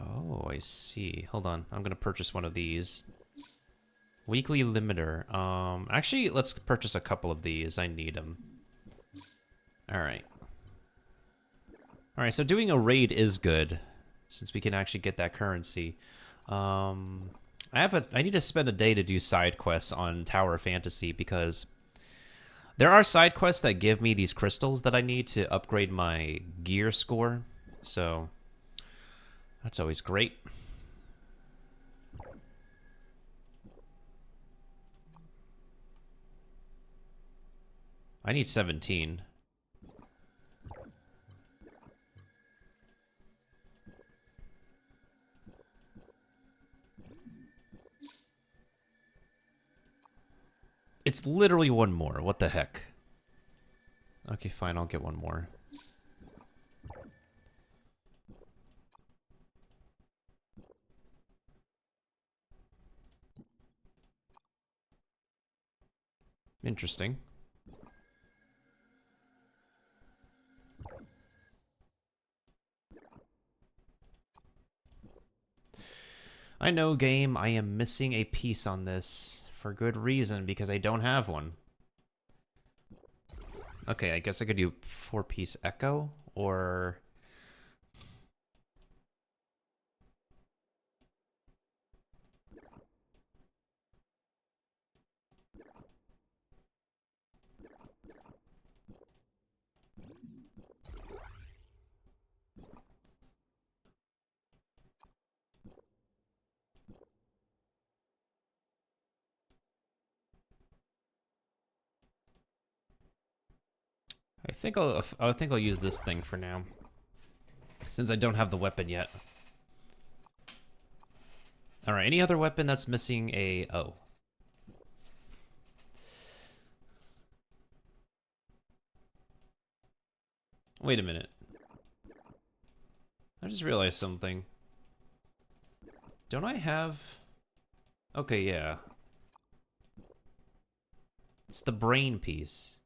Speaker 2: Oh, I see. Hold on. I'm gonna purchase one of these. Weekly limiter. Actually, let's purchase a couple of these. I need them. Alright. Alright, so doing a raid is good, since we can actually get that currency. I need to spend a day to do side quests on Tower of Fantasy, because there are side quests that give me these crystals that I need to upgrade my gear score, so that's always great. I need 17. It's literally one more. What the heck? Okay, fine. I'll get one more. Interesting. I know, game. I am missing a piece on this. For good reason, because I don't have one. Okay, I guess I could do 4-piece echo, or... I think I'll use this thing for now, since I don't have the weapon yet. All right, any other weapon that's missing a O? Wait a minute. I just realized something. Don't I have... Okay, yeah. It's the brain piece.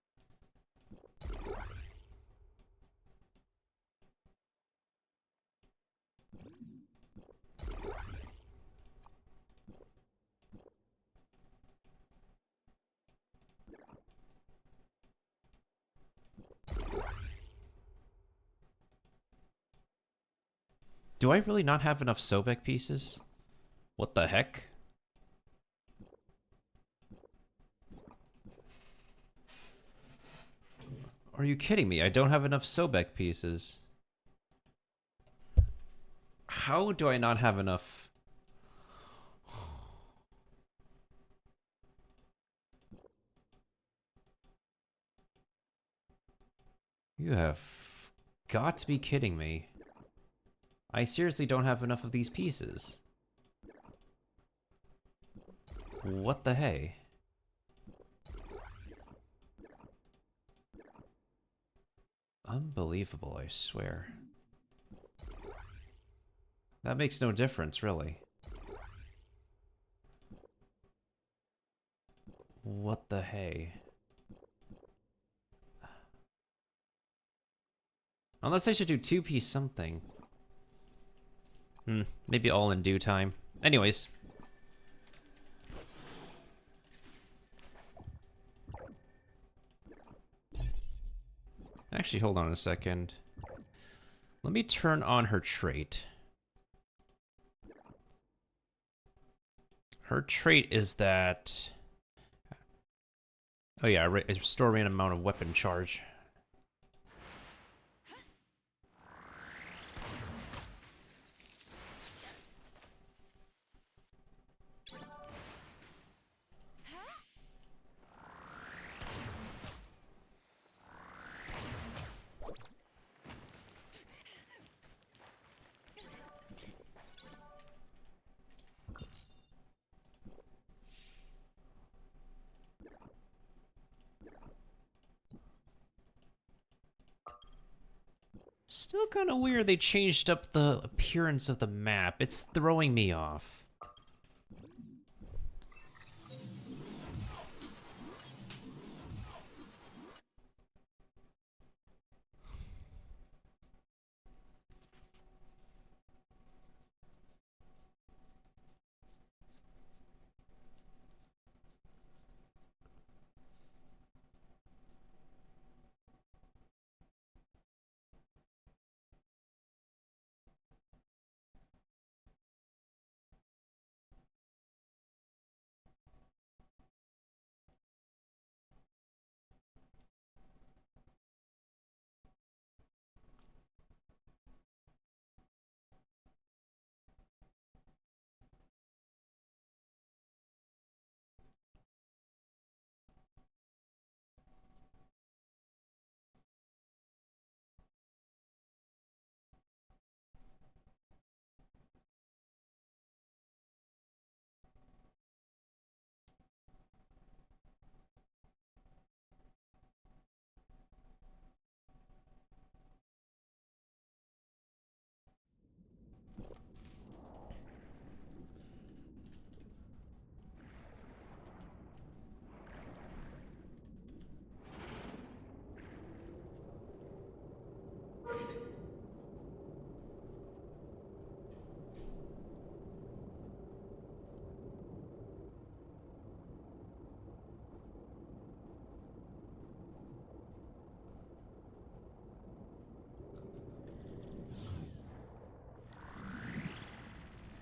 Speaker 2: Do I really not have enough Sobek pieces? What the heck? Are you kidding me? I don't have enough Sobek pieces. How do I not have enough? You have got to be kidding me. I seriously don't have enough of these pieces. What the hey? Unbelievable, I swear. That makes no difference, really. What the hey? Unless I should do two-piece something. Maybe all in due time. Anyways. Actually, hold on a second. Let me turn on her trait. Her trait is that... Oh yeah, restore random amount of weapon charge. Still kind of weird they changed up the appearance of the map. It's throwing me off.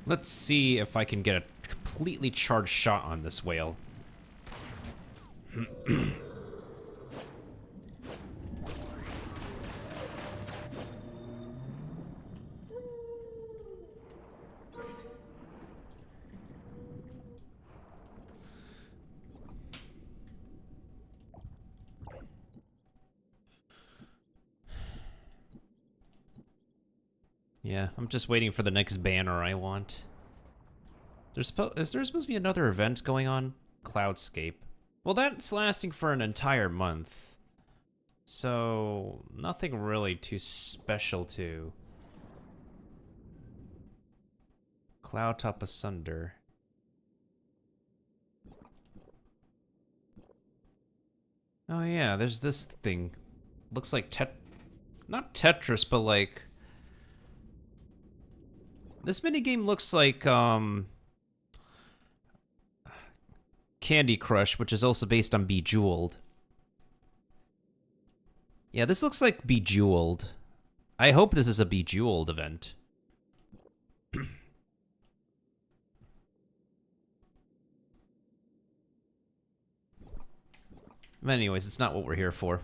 Speaker 2: Let's see if I can get a completely charged shot on this whale. Yeah, I'm just waiting for the next banner I want. Is there supposed to be another event going on? Cloudscape. Well, that's lasting for an entire month. So, nothing really too special to Cloud Top Asunder. Oh yeah, there's this thing. Looks like not Tetris, but like this minigame looks like Candy Crush, which is also based on Bejeweled. Yeah, this looks like Bejeweled. I hope this is a Bejeweled event. But anyways, it's not what we're here for.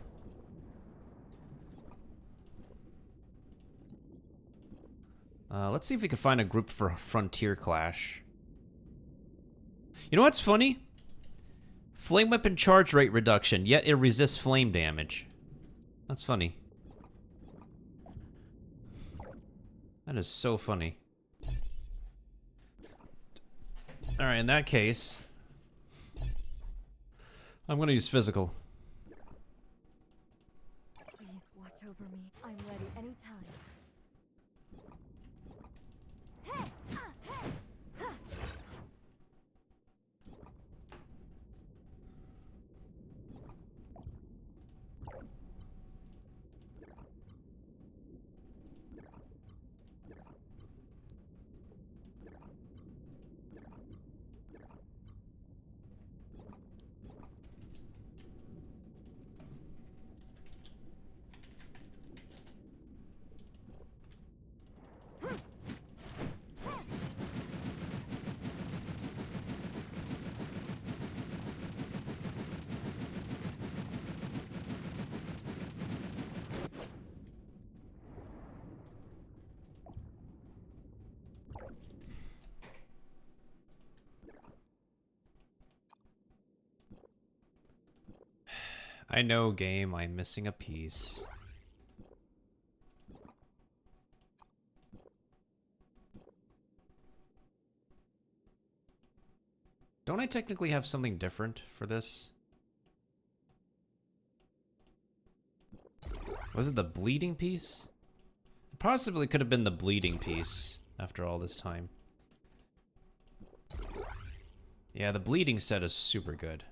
Speaker 2: Let's see if we can find a group for Frontier Clash. You know what's funny? Flame weapon charge rate reduction, yet it resists flame damage. That's funny. That is so funny. Alright, in that case, I'm gonna use physical.
Speaker 9: Please watch over me. I'm ready anytime.
Speaker 2: I know, game, I'm missing a piece. Don't I technically have something different for this? Was it the bleeding piece? It possibly could have been the bleeding piece after all this time. Yeah, the bleeding set is super good.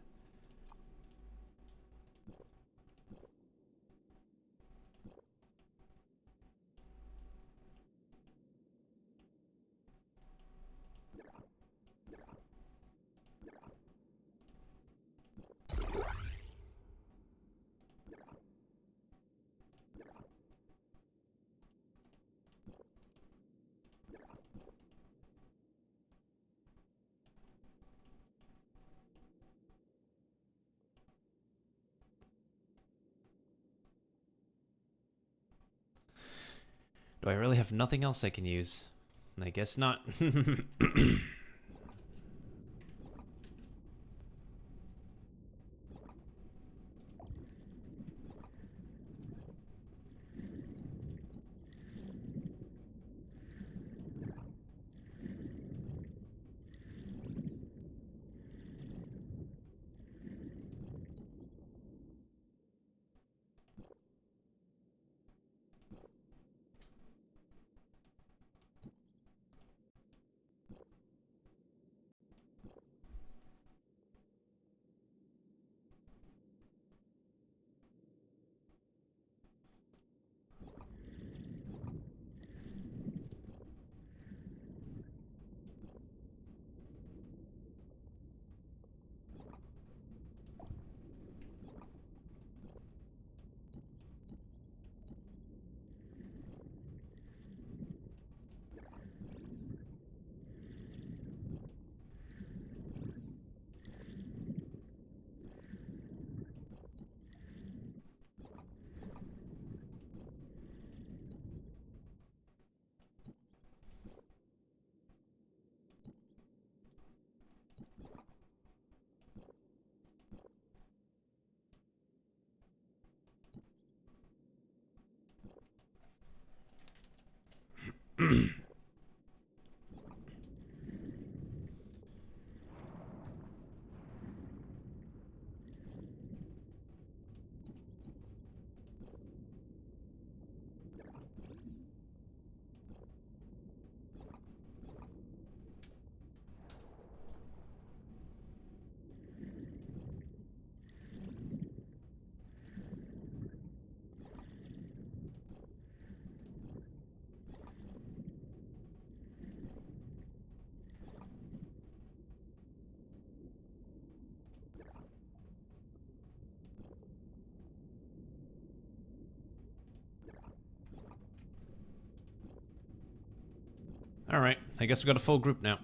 Speaker 2: Do I really have nothing else I can use? I guess not. Alright, I guess we got a full group now.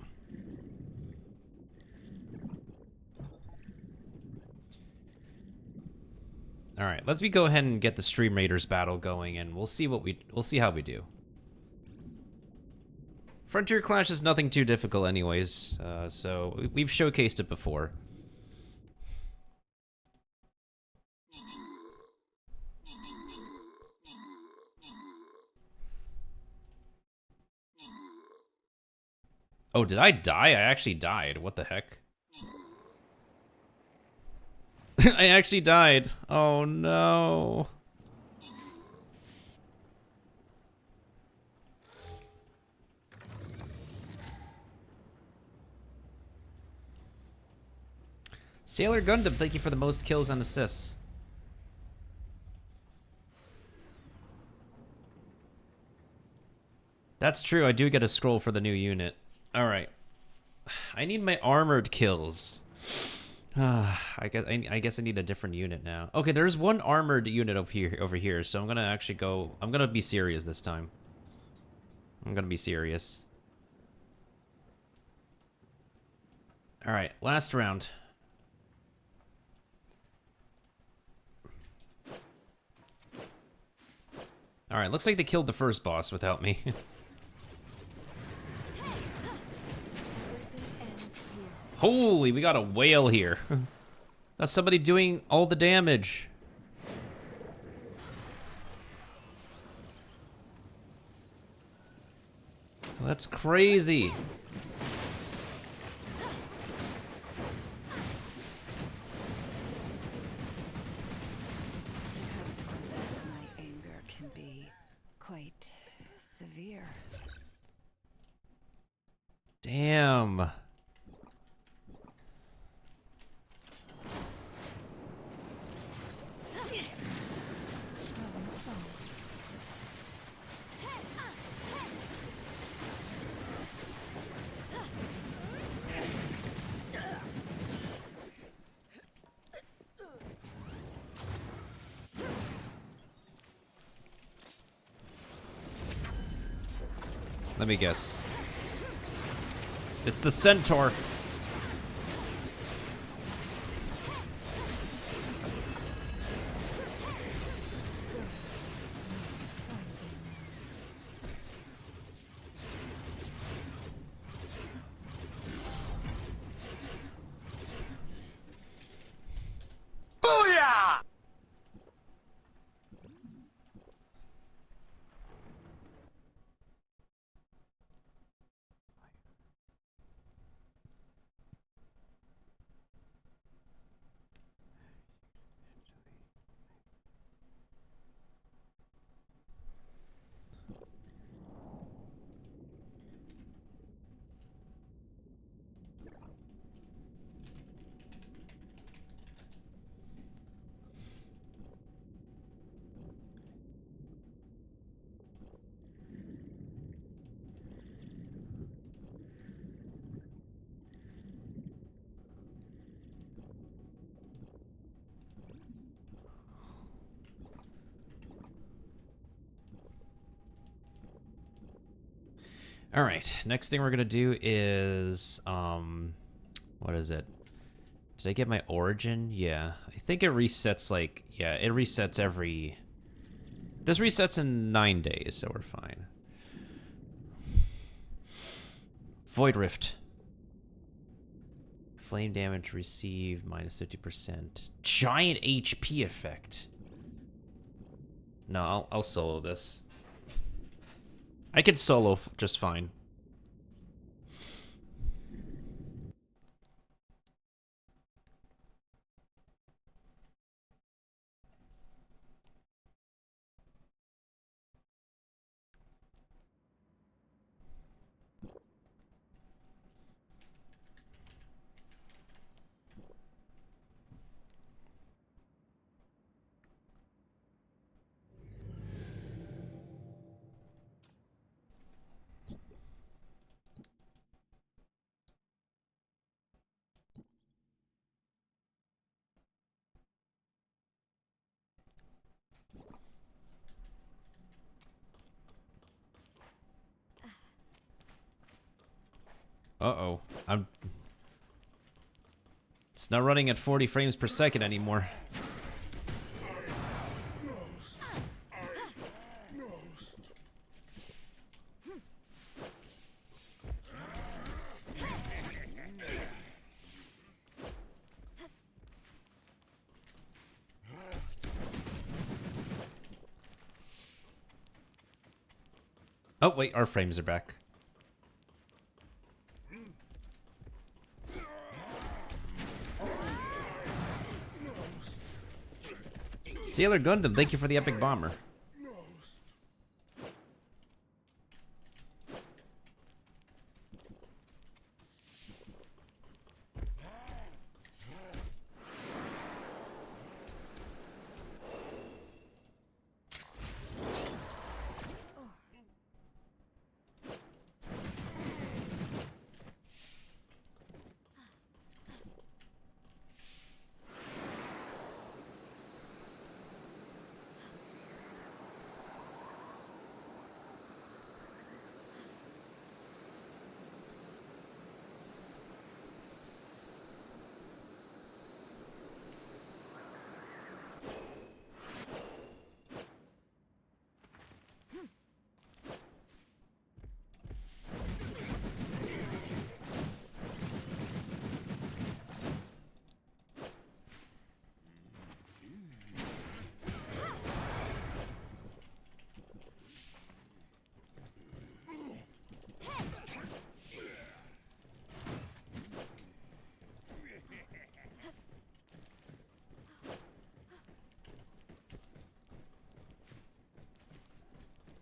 Speaker 2: Alright, let's go ahead and get the Stream Raiders battle going, and we'll see how we do. Frontier Clash is nothing too difficult anyways, so we've showcased it before. Oh, did I die? I actually died. What the heck? I actually died. Oh no. Sailor Gundam, thank you for the most kills and assists. That's true, I do get a scroll for the new unit. Alright. I need my armored kills. I guess I need a different unit now. Okay, there's one armored unit over here, so I'm gonna actually go... I'm gonna be serious this time. I'm gonna be serious. Alright, last round. Alright, looks like they killed the first boss without me. Holy, we got a whale here. That's somebody doing all the damage. That's crazy. Damn. Let me guess. It's the centaur.
Speaker 7: Booyah!
Speaker 2: All right, next thing we're gonna do is, what is it? Did I get my origin? Yeah, I think it resets like, yeah, it resets every, this resets in 9 days, so we're fine. Void Rift. Flame damage received, minus 50%. Giant HP effect. No, I'll solo this. I could solo just fine. Uh-oh. It's not running at 40 frames per second anymore. Oh, wait, our frames are back. Sailor Gundam, thank you for the epic bomber.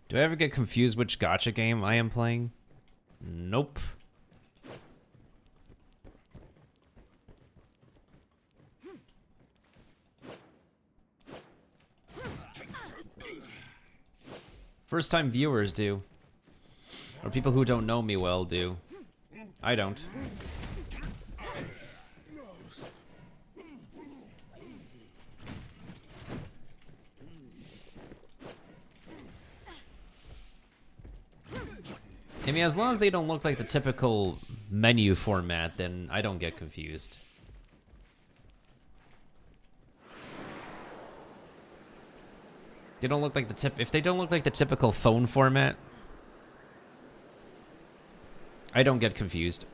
Speaker 2: Do I ever get confused which gacha game I am playing? Nope. First time viewers do. Or people who don't know me well do. I don't. I mean, as long as they don't look like the typical menu format, then I don't get confused. They don't look like the if they don't look like the typical phone format, I don't get confused.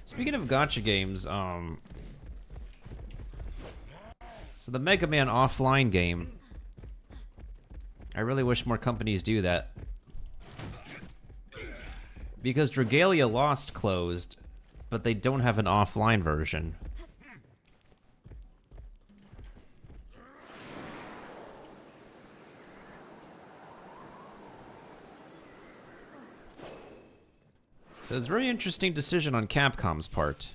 Speaker 2: Speaking of gacha games, so the Mega Man offline game, I really wish more companies do that. Because Dragalia Lost closed, but they don't have an offline version. So it's a very interesting decision on Capcom's part.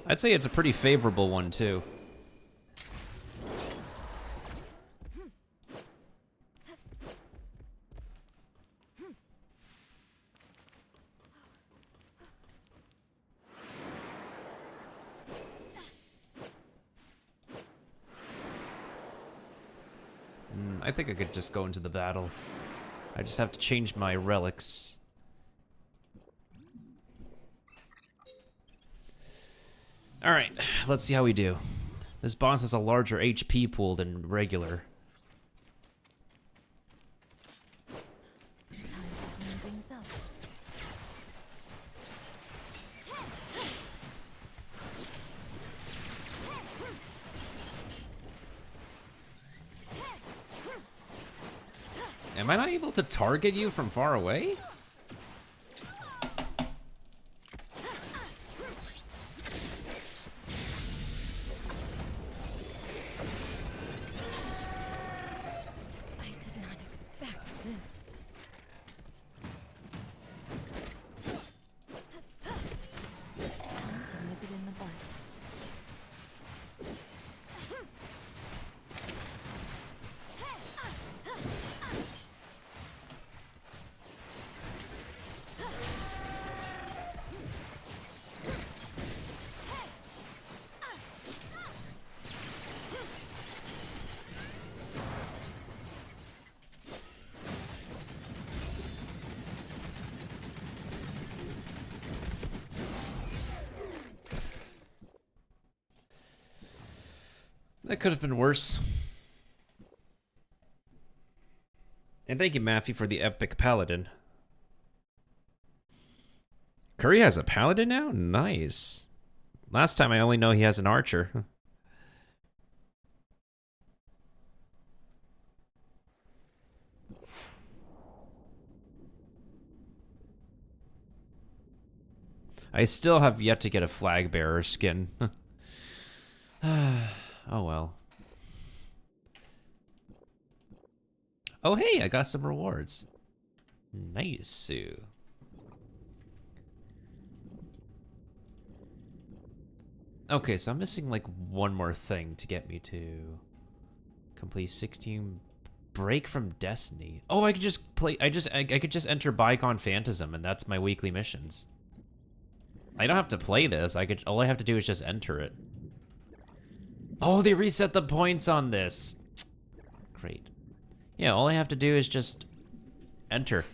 Speaker 2: I'd say it's a pretty favorable one, too. I think I could just go into the battle. I just have to change my relics. Alright, let's see how we do. This boss has a larger HP pool than regular. Am I not able to target you from far away?
Speaker 9: I did not expect this. Time to nip it in the bud.
Speaker 2: That could have been worse. And thank you, Matthew, for the epic paladin. Curry has a paladin now? Nice. Last time I only know he has an archer. I still have yet to get a flag bearer skin. Oh well. Oh hey, I got some rewards. Nice. Okay, so I'm missing like one more thing to get me to complete 16 break from destiny. Oh, I could just play I could just enter Bygone Phantasm and that's my weekly missions. I don't have to play this. All I have to do is just enter it. Oh, they reset the points on this. Great. Yeah, all I have to do is just enter.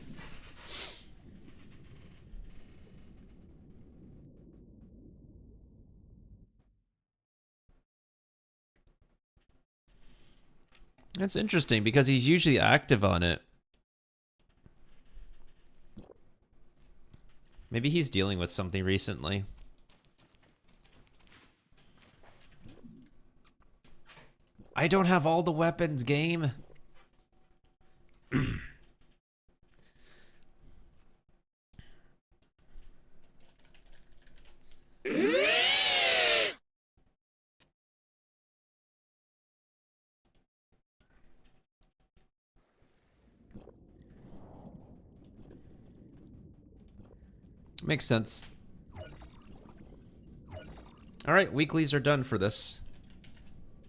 Speaker 2: That's interesting because he's usually active on it. Maybe he's dealing with something recently. I don't have all the weapons, game. Makes sense. All right, weeklies are done for this.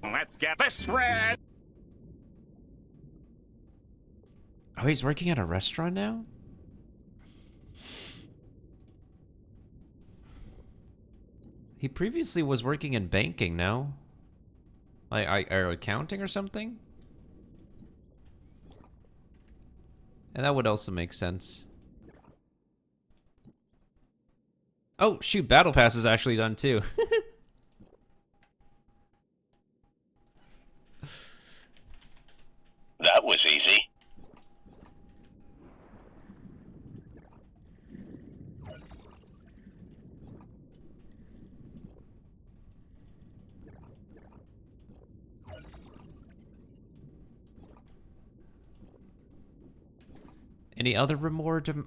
Speaker 8: Let's get this red.
Speaker 2: Oh, he's working at a restaurant now? He previously was working in banking, no? Or accounting or something? And that would also make sense. Oh, shoot, Battle Pass is actually done too.
Speaker 8: That was easy.
Speaker 2: Any other reward?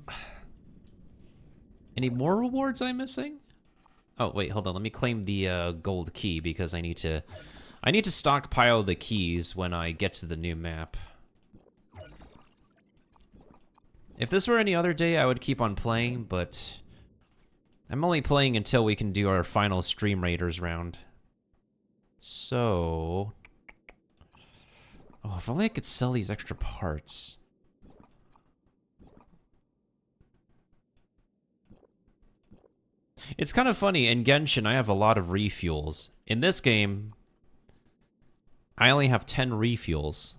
Speaker 2: Any more rewards I'm missing? Oh, wait, hold on. Let me claim the gold key because I need to stockpile the keys when I get to the new map. If this were any other day, I would keep on playing, but I'm only playing until we can do our final Stream Raiders round. So... oh, if only I could sell these extra parts. It's kind of funny, in Genshin, I have a lot of refuels. In this game, I only have 10 refuels.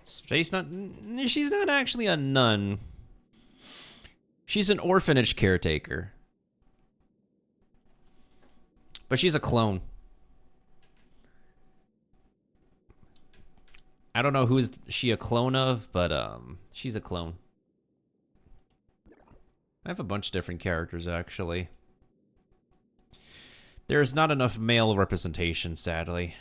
Speaker 2: She's not actually a nun. She's an orphanage caretaker. But she's a clone. I don't know who's she a clone of, but she's a clone. I have a bunch of different characters, actually. There's not enough male representation, sadly.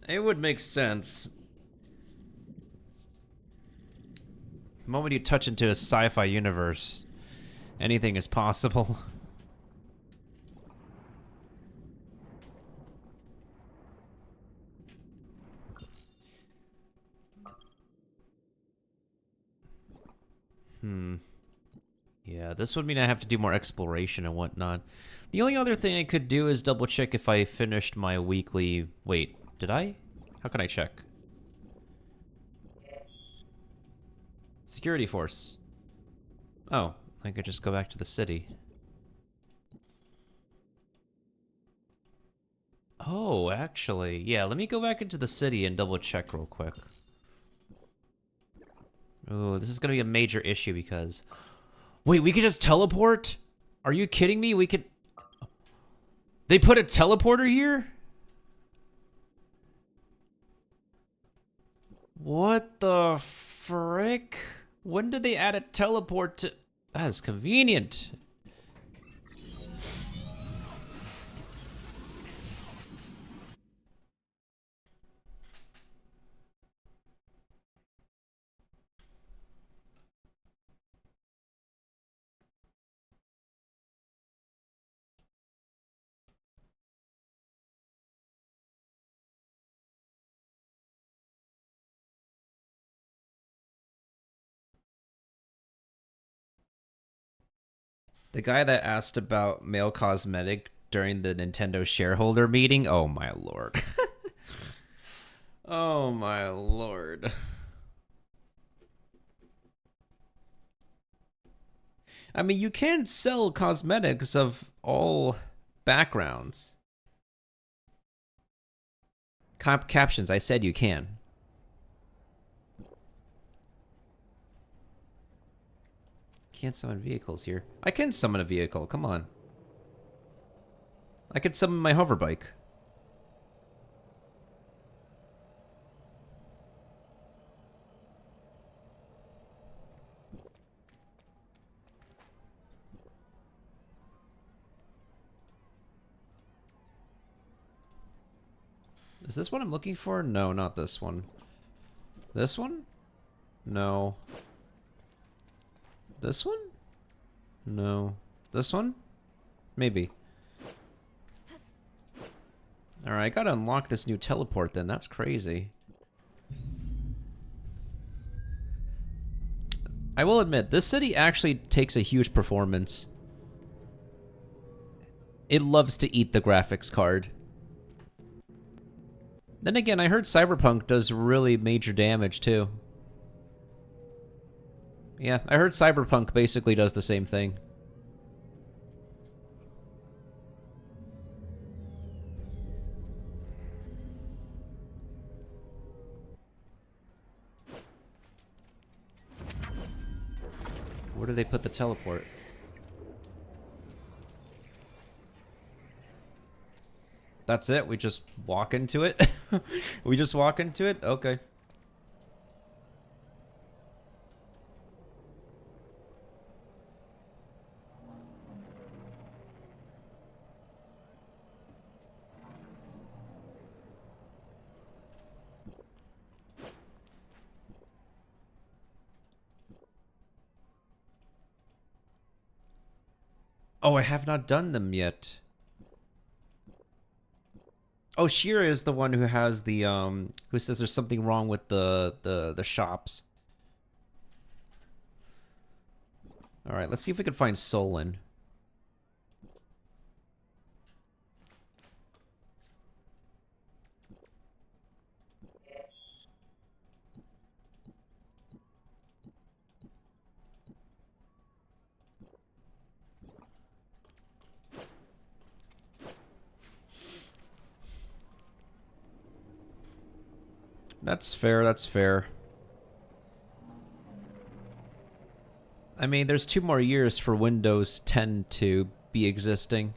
Speaker 2: It would make sense. The moment you touch into a sci-fi universe, anything is possible. Yeah, this would mean I have to do more exploration and whatnot. The only other thing I could do is double check if I finished my weekly... Wait, did I? How can I check? Security force. Oh, I could just go back to the city. Oh, actually, yeah, let me go back into the city and double check real quick. Oh, this is gonna be a major issue because... Wait, we could just teleport? Are you kidding me? We could... They put a teleporter here? What the frick? When did they add a teleport to... That is convenient. The guy that asked about male cosmetic during the Nintendo shareholder meeting? Oh my lord. Oh my lord. I mean, you can sell cosmetics of all backgrounds. Captions, I said you can. Can't summon vehicles here. I can summon a vehicle, come on. I could summon my hover bike. Is this what I'm looking for? No, not this one. This one? No. This one? No. This one? Maybe. Alright, I gotta unlock this new teleport then. That's crazy. I will admit, this city actually takes a huge performance. It loves to eat the graphics card. Then again, I heard Cyberpunk does really major damage too. Yeah, I heard Cyberpunk basically does the same thing. Where do they put the teleport? That's it? We just walk into it? We just walk into it? Okay. Oh, I have not done them yet. Oh, Shira is the one who has the, who says there's something wrong with the shops. Alright, let's see if we can find Solon. That's fair, that's fair. I mean, there's 2 more years for Windows 10 to be existing.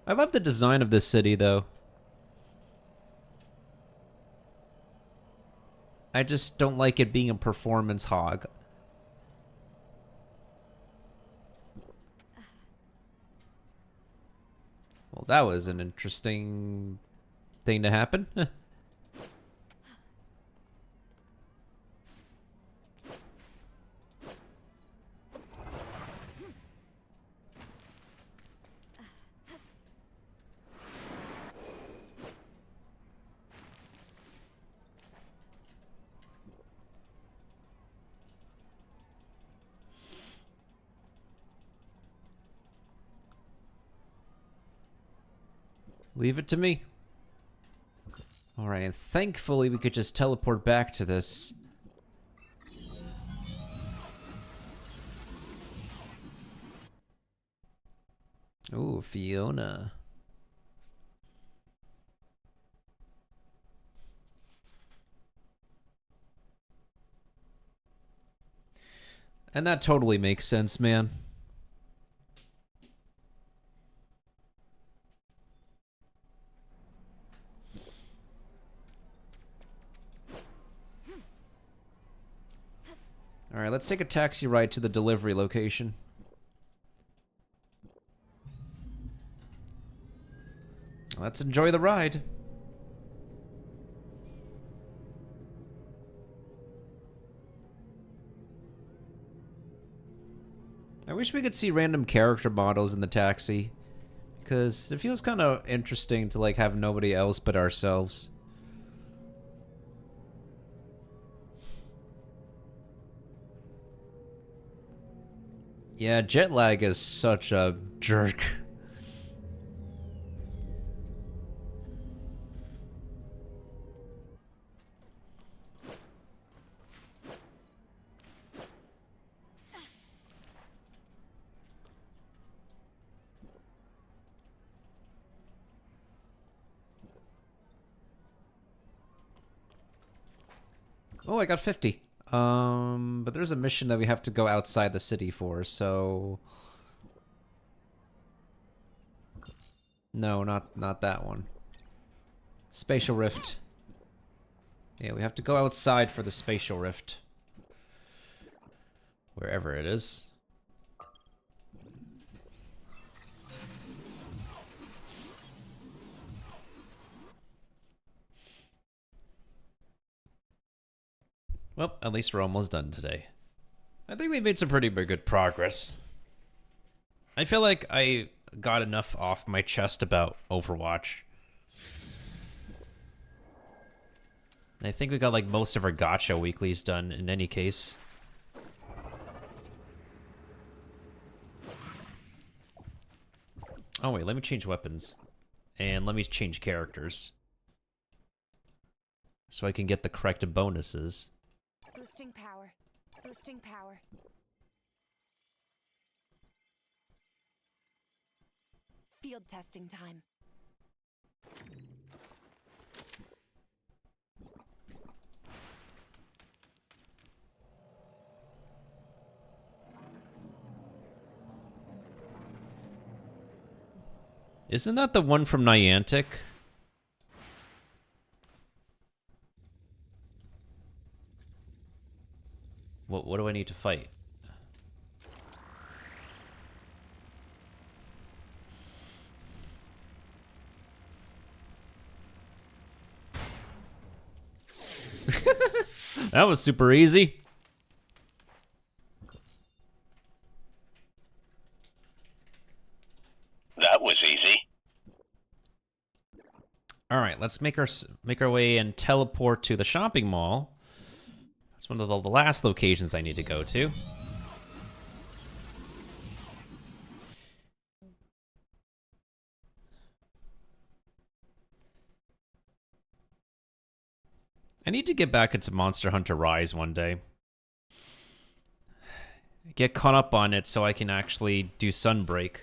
Speaker 2: I love the design of this city, though. I just don't like it being a performance hog. Well, that was an interesting thing to happen. Leave it to me. Alright, and thankfully we could just teleport back to this. Ooh, Fiona. And that totally makes sense, man. Alright, let's take a taxi ride to the delivery location. Let's enjoy the ride. I wish we could see random character models in the taxi, because it feels kind of interesting to like have nobody else but ourselves. Yeah, jet lag is such a jerk. Oh, I got 50. But there's a mission that we have to go outside the city for, so... No, not that one. Spatial Rift. Yeah, we have to go outside for the Spatial Rift. Wherever it is. Well, at least we're almost done today. I think we made some pretty good progress. I feel like I got enough off my chest about Overwatch. I think we got like most of our gacha weeklies done in any case. Oh wait, let me change weapons. And let me change characters. So I can get the correct bonuses.
Speaker 11: Boosting power. Boosting power. Field testing time.
Speaker 2: Isn't that the one from Niantic? What do I need to fight? That was super easy.
Speaker 12: That was easy.
Speaker 2: All right, let's make our way and teleport to the shopping mall. That's one of the last locations I need to go to. I need to get back into Monster Hunter Rise one day. Get caught up on it so I can actually do Sunbreak.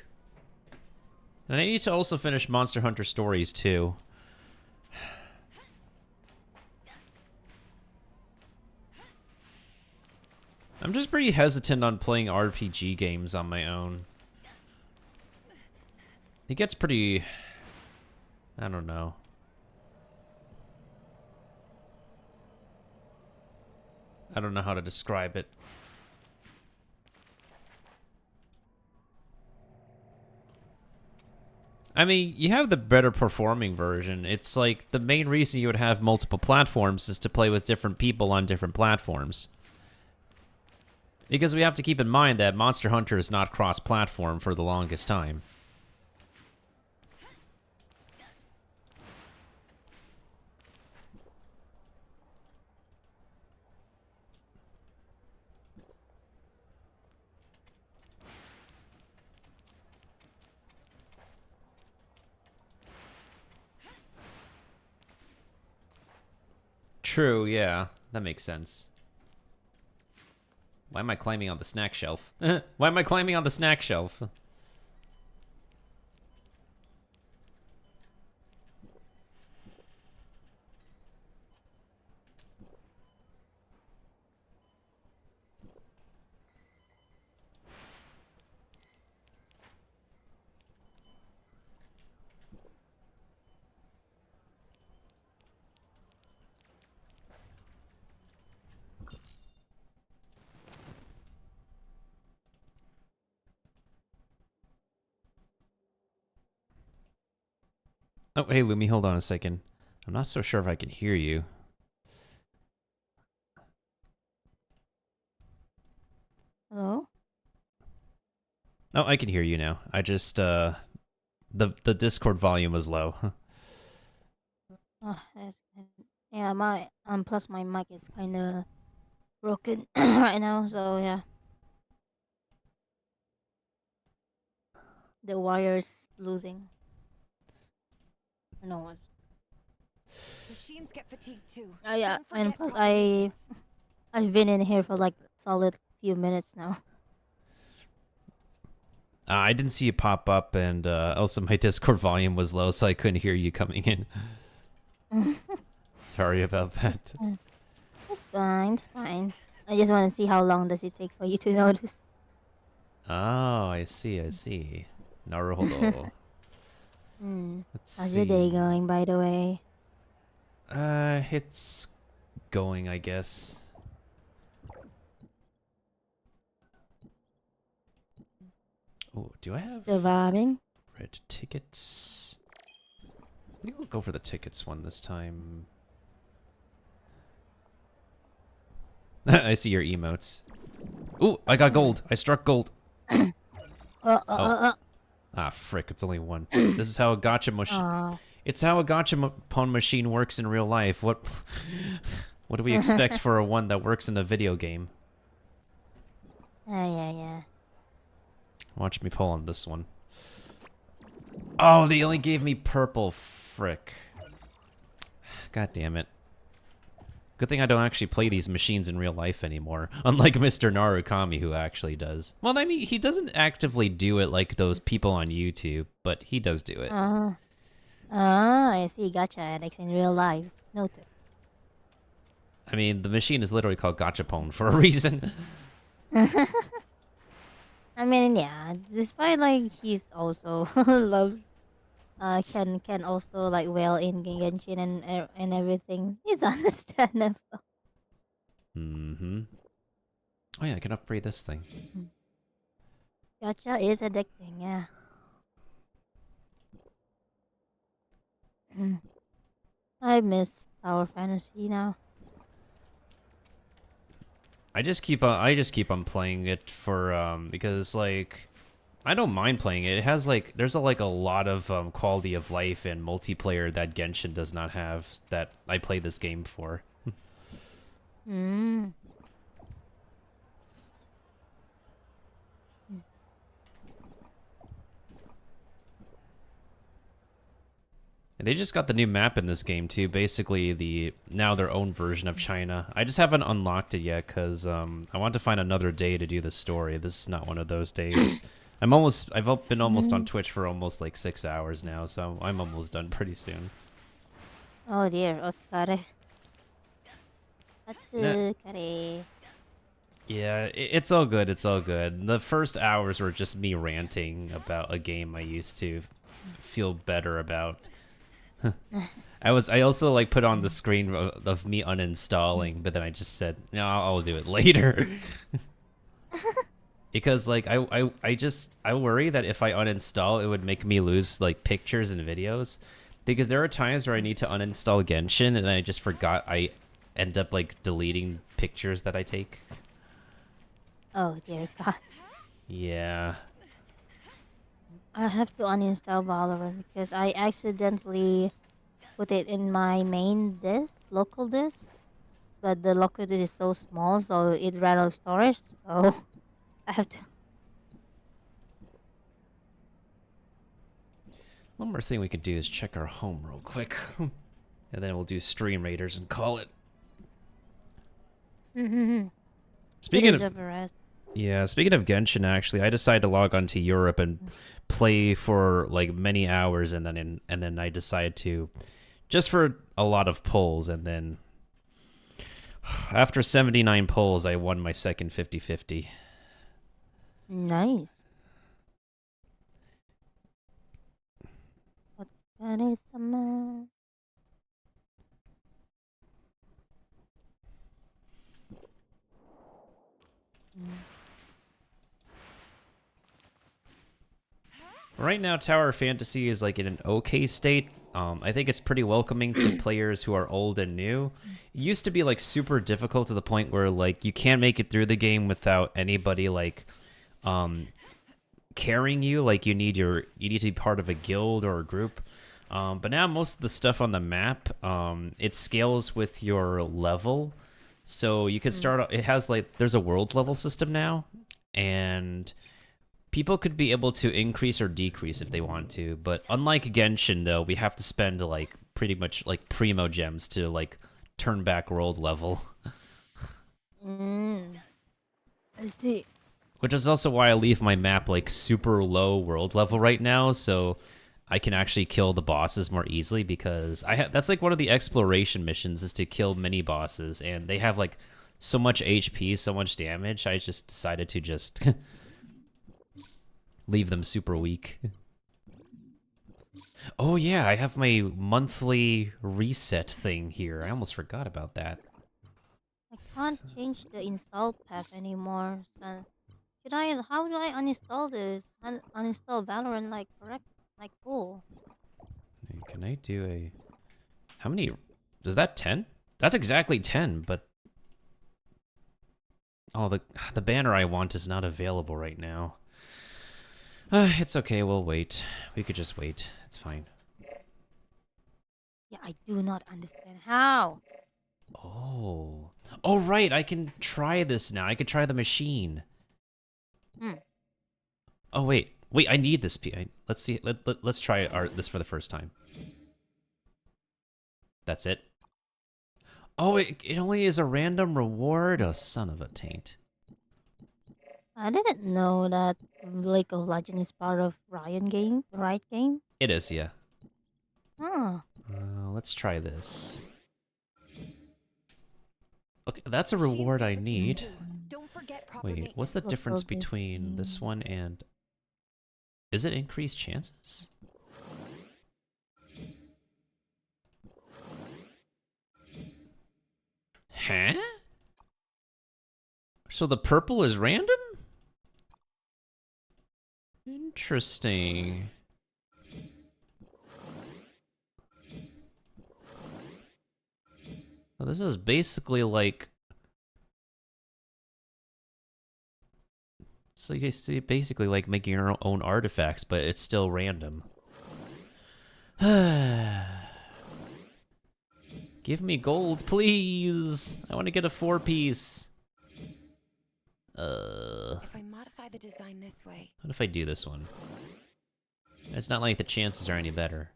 Speaker 2: And I need to also finish Monster Hunter Stories too. I'm just pretty hesitant on playing RPG games on my own. It gets pretty... I don't know. I don't know how to describe it. I mean, you have the better performing version. It's like the main reason you would have multiple platforms is to play with different people on different platforms. Because we have to keep in mind that Monster Hunter is not cross-platform for the longest time. True, yeah. That makes sense. Why am I climbing on the snack shelf? Why am I climbing on the snack shelf? Oh, hey, Lumi, hold on a second. I'm not so sure if I can hear you.
Speaker 12: Hello?
Speaker 2: Oh, I can hear you now. I just, the Discord volume was low.
Speaker 12: Yeah, my plus my mic is kind of broken right now, so yeah. The wire's losing. I know what.
Speaker 11: Machines get fatigued too.
Speaker 12: Yeah,
Speaker 11: Don't
Speaker 12: and
Speaker 11: forget
Speaker 12: plus
Speaker 11: proper maintenance.
Speaker 12: I've been in here for like solid few minutes now.
Speaker 2: I didn't see you pop up, and also my Discord volume was low, so I couldn't hear you coming in. Sorry about that.
Speaker 12: It's fine, it's fine. I just want to see how long does it take for you to notice.
Speaker 2: Oh, I see. Naruhodo. Let's
Speaker 12: How's
Speaker 2: see.
Speaker 12: your day going, by the way?
Speaker 2: It's going, I guess. Oh, do I have
Speaker 12: Surviving?
Speaker 2: red tickets? I think I'll go for the tickets one this time. I see your emotes. Ooh, I got gold. I struck gold. Ah, frick, it's only one. This is how a gotcha machine... It's how a gotcha-pon machine works in real life. What do we expect for a one that works in a video game?
Speaker 12: Yeah.
Speaker 2: Watch me pull on this one. Oh, they only gave me purple. Frick. God damn it. Good thing I don't actually play these machines in real life anymore. Unlike Mr. Narukami, who actually does. Well, I mean, he doesn't actively do it like those people on YouTube, but he does do it.
Speaker 12: I see. Gotcha addicts in real life. Noted.
Speaker 2: I mean, the machine is literally called Gachapon for a reason.
Speaker 12: I mean, yeah. Despite like he's also loves, can also like well in Genshin and everything. It's understandable.
Speaker 2: Mm-hmm. Oh yeah, I can upgrade this thing.
Speaker 12: Gotcha is addicting. Yeah. I miss Tower Fantasy now.
Speaker 2: I just keep on playing it for because like I don't mind playing it. It has like there's a lot of quality of life and multiplayer that Genshin does not have that I play this game for. And they just got the new map in this game too. Basically, now their own version of China. I just haven't unlocked it yet because I want to find another day to do the story. This is not one of those days. I've been almost on Twitch for almost like 6 hours now, so I'm almost done pretty soon.
Speaker 12: Oh dear, Otsukare. Otsukare.
Speaker 2: Yeah, it's all good. It's all good. The first hours were just me ranting about a game I used to feel better about. I also like put on the screen of me uninstalling, but then I just said, no, I'll do it later. Because like I worry that if I uninstall, it would make me lose like pictures and videos. Because there are times where I need to uninstall Genshin and I just forgot I end up like deleting pictures that I take.
Speaker 12: Oh dear God.
Speaker 2: Yeah.
Speaker 12: I have to uninstall Valorant because I accidentally put it in my main disk, local disk. But the local disk is so small, so it ran out of storage, so I have to...
Speaker 2: One more thing we could do is check our home real quick. And then we'll do Stream Raiders and call it.
Speaker 12: Mm-hmm. You
Speaker 2: Speaking of
Speaker 12: deserve a rest.
Speaker 2: Yeah, speaking of Genshin, actually, I decided to log on to Europe and play for like many hours, and then I decided to just for a lot of pulls, and then after 79 pulls, I won my second 50-50.
Speaker 12: Nice. What's that is summer?
Speaker 2: Right now, Tower Fantasy is like in an okay state. I think it's pretty welcoming to players who are old and new. It used to be like super difficult to the point where like you can't make it through the game without anybody like carrying you. Like you need to be part of a guild or a group. But now most of the stuff on the map, it scales with your level. So you can start. It has like there's a world level system now, and people could be able to increase or decrease if they want to, but unlike Genshin, though, we have to spend like pretty much like primo gems to like turn back world level.
Speaker 12: I see.
Speaker 2: Which is also why I leave my map like super low world level right now, so I can actually kill the bosses more easily because that's like one of the exploration missions is to kill mini bosses, and they have like so much HP, so much damage. I just decided to just leave them super weak. Oh yeah, I have my monthly reset thing here. I almost forgot about that.
Speaker 12: I can't change the install path anymore. So how do I uninstall this? Uninstall Valorant like correct like cool.
Speaker 2: Can I do a how many is that 10? That's exactly 10, but oh the banner I want is not available right now. It's okay, we'll wait. We could just wait. It's fine.
Speaker 12: Yeah, I do not understand how.
Speaker 2: Oh. Oh, right. I can try this now. I can try the machine. Oh, wait. Wait, I need this. Let's see. Let's try this for the first time. That's it. Oh, it only is a random reward? Oh, son of a taint.
Speaker 12: I didn't know that League of Legends is part of Riot game.
Speaker 2: It is, yeah.
Speaker 12: Huh.
Speaker 2: Let's try this. Okay, that's a reward I need. Wait, what's the difference between this one and... Is it increased chances? Huh? So the purple is random? Interesting. Well, this is basically like... So you see, basically like making your own artifacts, but it's still random. Give me gold, please! I want to get a 4-piece.
Speaker 11: If I modify the design this way.
Speaker 2: What if I do this one? It's not like the chances are any better.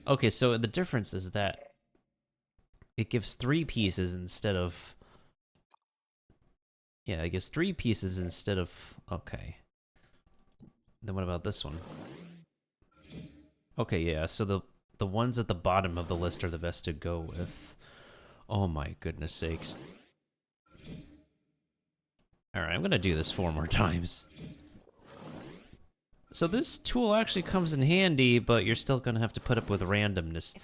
Speaker 2: Okay, so the difference is that it gives 3 pieces instead of... Yeah, it gives 3 pieces instead of... Okay. Then what about this one? Okay, yeah, so the ones at the bottom of the list are the best to go with. Oh my goodness sakes. Alright, I'm gonna do this 4 more times. So this tool actually comes in handy, but you're still gonna have to put up with randomness.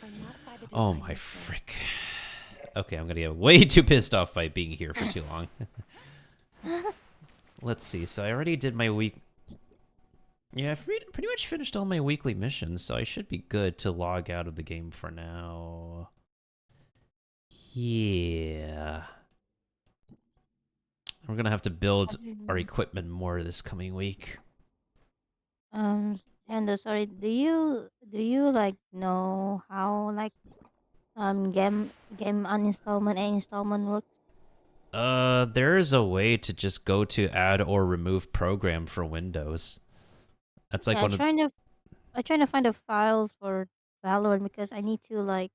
Speaker 2: Oh my frick. Okay, I'm gonna get way too pissed off by being here for too long. Let's see, so I already did my week... Yeah, I've pretty much finished all my weekly missions, so I should be good to log out of the game for now. Yeah. We're gonna have to build our equipment more this coming week.
Speaker 12: Hendo, sorry, do you like know how like game uninstallment and installment works?
Speaker 2: There is a way to just go to add or remove program for Windows. That's like
Speaker 12: Yeah,
Speaker 2: one of...
Speaker 12: I'm trying to find the files for Valorant because I need to like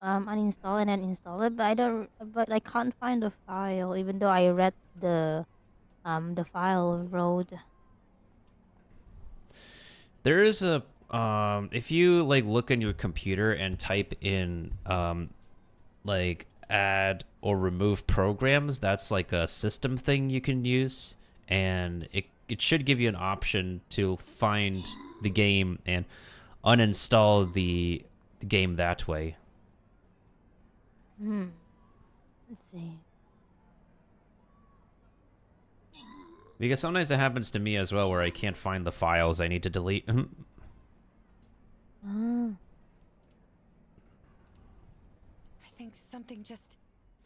Speaker 12: uninstall and then install it, but I don't. But I can't find the file, even though I read the file road.
Speaker 2: There is a if you like look on your computer and type in like add or remove programs, that's like a system thing you can use, and it should give you an option to find the game and uninstall the game that way.
Speaker 12: Let's see.
Speaker 2: Because sometimes that happens to me as well, where I can't find the files I need to delete.
Speaker 11: I think something just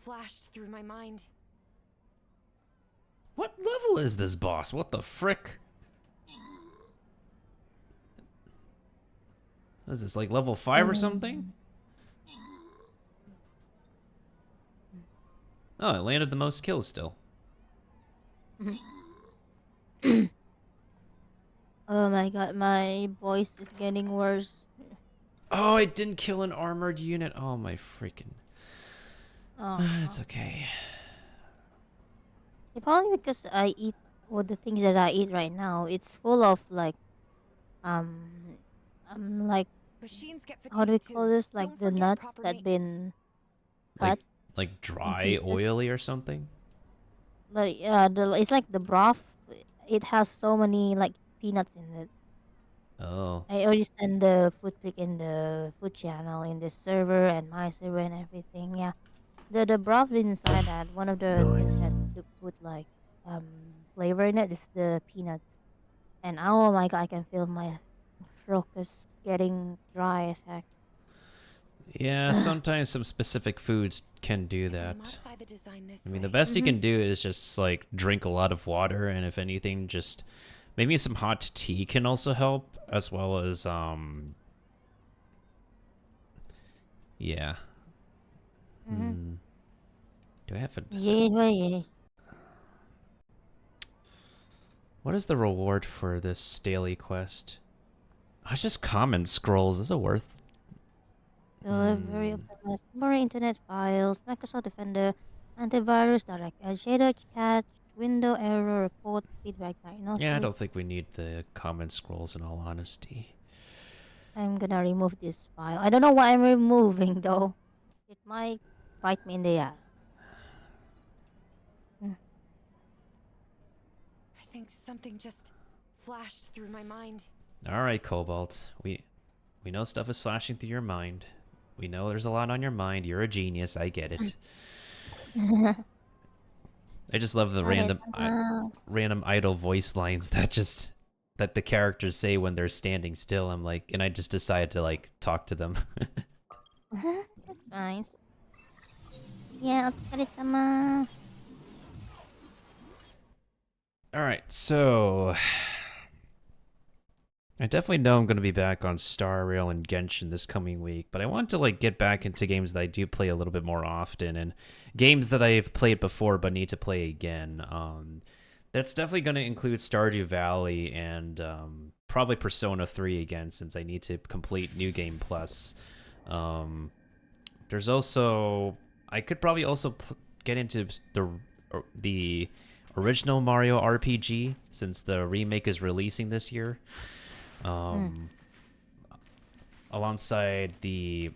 Speaker 11: flashed through my mind.
Speaker 2: What level is this boss? What the frick? What is this, like level 5 or something? Oh, it landed the most kills still.
Speaker 12: Oh my god, my voice is getting worse.
Speaker 2: Oh, I didn't kill an armored unit. Oh my freaking. It's okay.
Speaker 12: Probably because I eat the things that I eat right now. It's full of like like
Speaker 11: Machines get
Speaker 12: how do we
Speaker 11: fatigued
Speaker 12: call
Speaker 11: too.
Speaker 12: this? Like
Speaker 11: Don't
Speaker 12: the
Speaker 11: forget
Speaker 12: nuts
Speaker 11: proper
Speaker 12: that been cut
Speaker 2: Like
Speaker 12: in
Speaker 2: dry,
Speaker 12: pieces.
Speaker 2: oily or something?
Speaker 12: Like it's like the broth. It has so many like peanuts in it.
Speaker 2: Oh.
Speaker 12: I already sent the food pic in the food channel in the server and my server and everything. Yeah, the broth inside that one of the things that to put like flavor in it is the peanuts. And oh my god, I can feel my throat is getting dry as heck.
Speaker 2: Yeah, sometimes some specific foods can do that.
Speaker 11: Modify the design this
Speaker 2: I mean, the
Speaker 11: way.
Speaker 2: best you can do is just like drink a lot of water, and if anything, just maybe some hot tea can also help, as well as yeah. Do I have a
Speaker 12: Yeah.
Speaker 2: What is the reward for this daily quest? Oh, it's just common scrolls. Is it worth?
Speaker 12: Very open more internet files, Microsoft Defender, antivirus, direct shadow catch, window error report, feedback diagnosis.
Speaker 2: Yeah, I don't think we need the common scrolls in all honesty.
Speaker 12: I'm gonna remove this file. I don't know what I'm removing though. It might bite me in the ass.
Speaker 11: I think something just flashed through my mind.
Speaker 2: All right, Cobalt. We know stuff is flashing through your mind. We know there's a lot on your mind. You're a genius. I get it. I just love the random idle voice lines that the characters say when they're standing still. I'm like, and I just decide to like talk to them.
Speaker 12: That's nice. Yeah, let's get it some.
Speaker 2: All right, so I definitely know I'm going to be back on Star Rail and Genshin this coming week, but I want to like get back into games that I do play a little bit more often, and games that I've played before but need to play again. That's definitely going to include Stardew Valley and probably Persona 3 again, since I need to complete New Game Plus. There's also, I could probably also get into the original Mario RPG, since the remake is releasing this year. Alongside the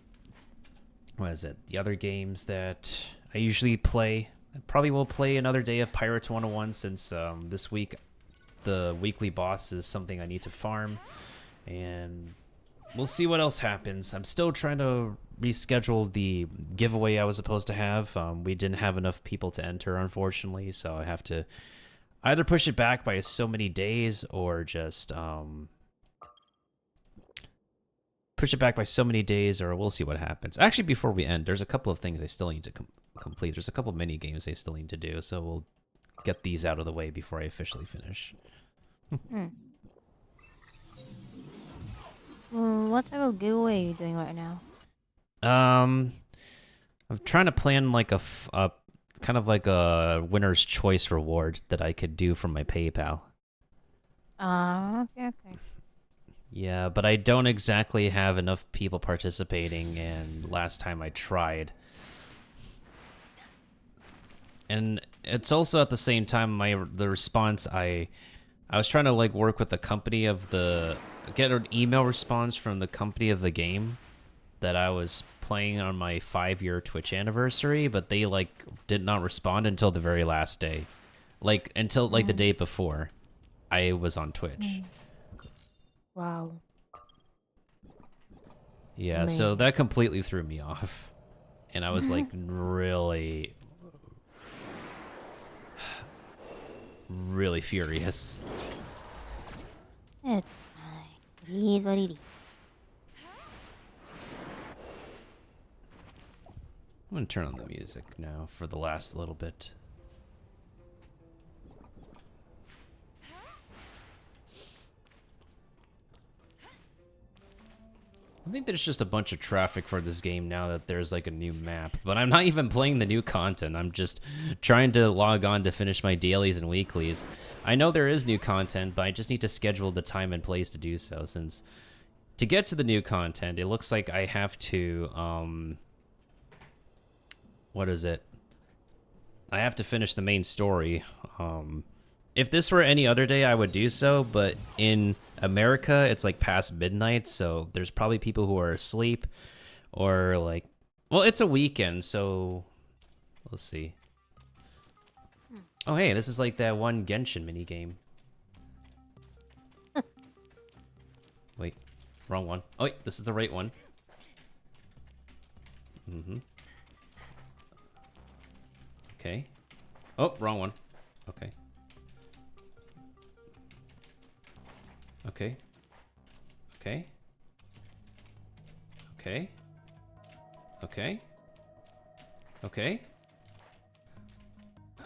Speaker 2: other games that I usually play. I probably will play another day of Pirates 101, since this week the weekly boss is something I need to farm, and we'll see what else happens. I'm still trying to reschedule the giveaway I was supposed to have. We didn't have enough people to enter, unfortunately, so I have to either push it back by so many days or just push it back by so many days, or we'll see what happens. Actually, before we end, there's a couple of things I still need to complete. There's a couple of mini games I still need to do, so we'll get these out of the way before I officially finish.
Speaker 12: What type of giveaway are you doing right now?
Speaker 2: I'm trying to plan like a kind of like a winner's choice reward that I could do from my PayPal.
Speaker 12: Okay.
Speaker 2: Yeah, but I don't exactly have enough people participating, and last time I tried. And it's also at the same time the response I was trying to like work with the company of get an email response from the company of the game that I was playing on my 5-year Twitch anniversary, but they like did not respond until the very last day. Like until like the day before I was on Twitch.
Speaker 12: Wow.
Speaker 2: Yeah, so that completely threw me off. And I was like really furious.
Speaker 12: It's fine. It is what it is.
Speaker 2: I'm gonna turn on the music now for the last little bit. I think there's just a bunch of traffic for this game now that there's like a new map, but I'm not even playing the new content. I'm just trying to log on to finish my dailies and weeklies. I know there is new content, but I just need to schedule the time and place to do so, since to get to the new content, it looks like I have to, what is it? I have to finish the main story. If this were any other day, I would do so, but in America, it's like past midnight, so there's probably people who are asleep, or like, well, it's a weekend, so let's see. Oh, hey, this is like that one Genshin minigame. Wait, wrong one. Oh, wait, this is the right one. Okay. Oh, wrong one. Okay. Okay. Okay. Okay. Okay. Okay.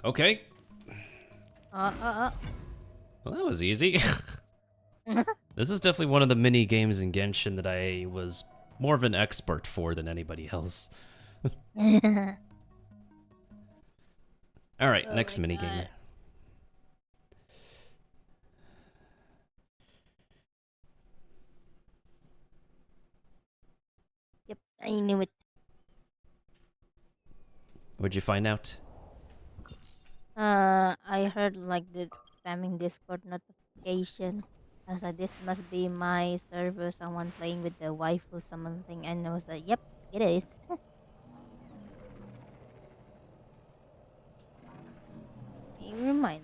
Speaker 2: Okay. Well, that was easy. This is definitely one of the mini games in Genshin that I was more of an expert for than anybody else. All right, next mini game.
Speaker 12: Yep, I knew it.
Speaker 2: What'd you find out?
Speaker 12: I heard like the spamming Discord notification. I was like, this must be my server, someone playing with the waifu something, and I was like, yep, it is. You remind.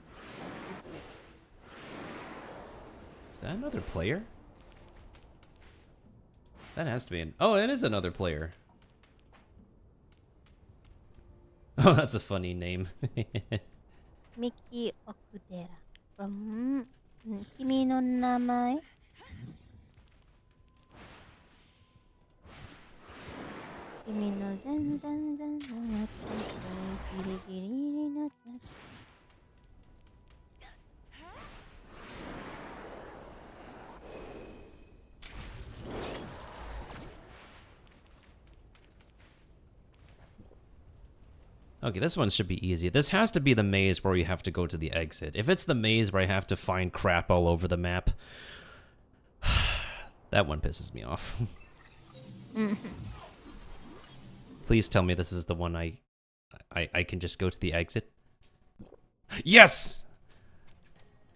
Speaker 2: Is that another player? That has to be an... Oh, it is another player. Oh, that's a funny name.
Speaker 12: Miki Okudera from Kimi no Namae. Kimi no Zen
Speaker 2: Okay, this one should be easy. This has to be the maze where you have to go to the exit. If it's the maze where I have to find crap all over the map, that one pisses me off. Please tell me this is the one I can just go to the exit. Yes!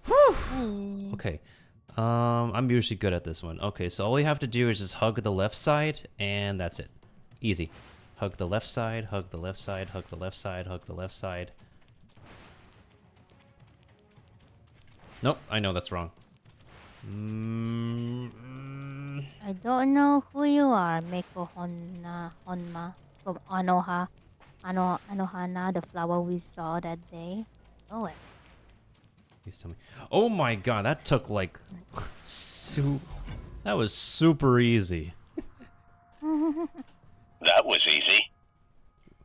Speaker 2: Whew! Okay. I'm usually good at this one. Okay, so all we have to do is just hug the left side, and that's it. Easy. Hug the left side, hug the left side, hug the left side, hug the left side. Nope, I know that's wrong.
Speaker 12: I don't know who you are, Meiko Honma from Anohana, the flower we saw that day. Oh, it.
Speaker 2: Please tell me. Oh my god, that took like that was super easy.
Speaker 15: That was easy.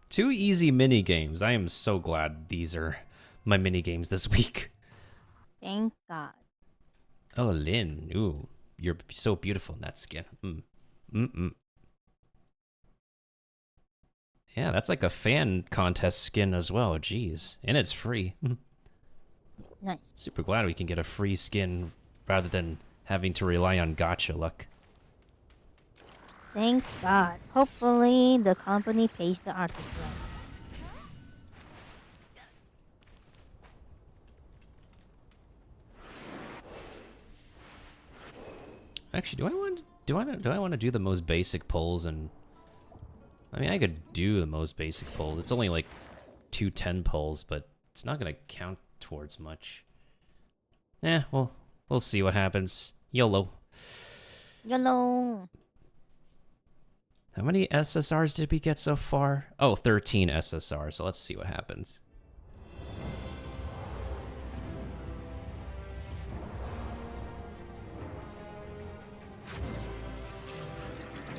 Speaker 2: 2 easy mini games. I am so glad these are my mini games this week.
Speaker 12: Thank God.
Speaker 2: Oh, Lynn. Ooh, you're so beautiful in that skin. Yeah, that's like a fan contest skin as well. Jeez. And it's free.
Speaker 12: Nice.
Speaker 2: Super glad we can get a free skin rather than having to rely on gacha luck.
Speaker 12: Thank God. Hopefully the company pays the artist well.
Speaker 2: Actually, do I want to do the most basic pulls? And I mean, I could do the most basic pulls. It's only like 210 pulls, but it's not gonna count towards much. Well, we'll see what happens. YOLO.
Speaker 12: YOLO.
Speaker 2: How many SSRs did we get so far? Oh, 13 SSRs. So let's see what happens.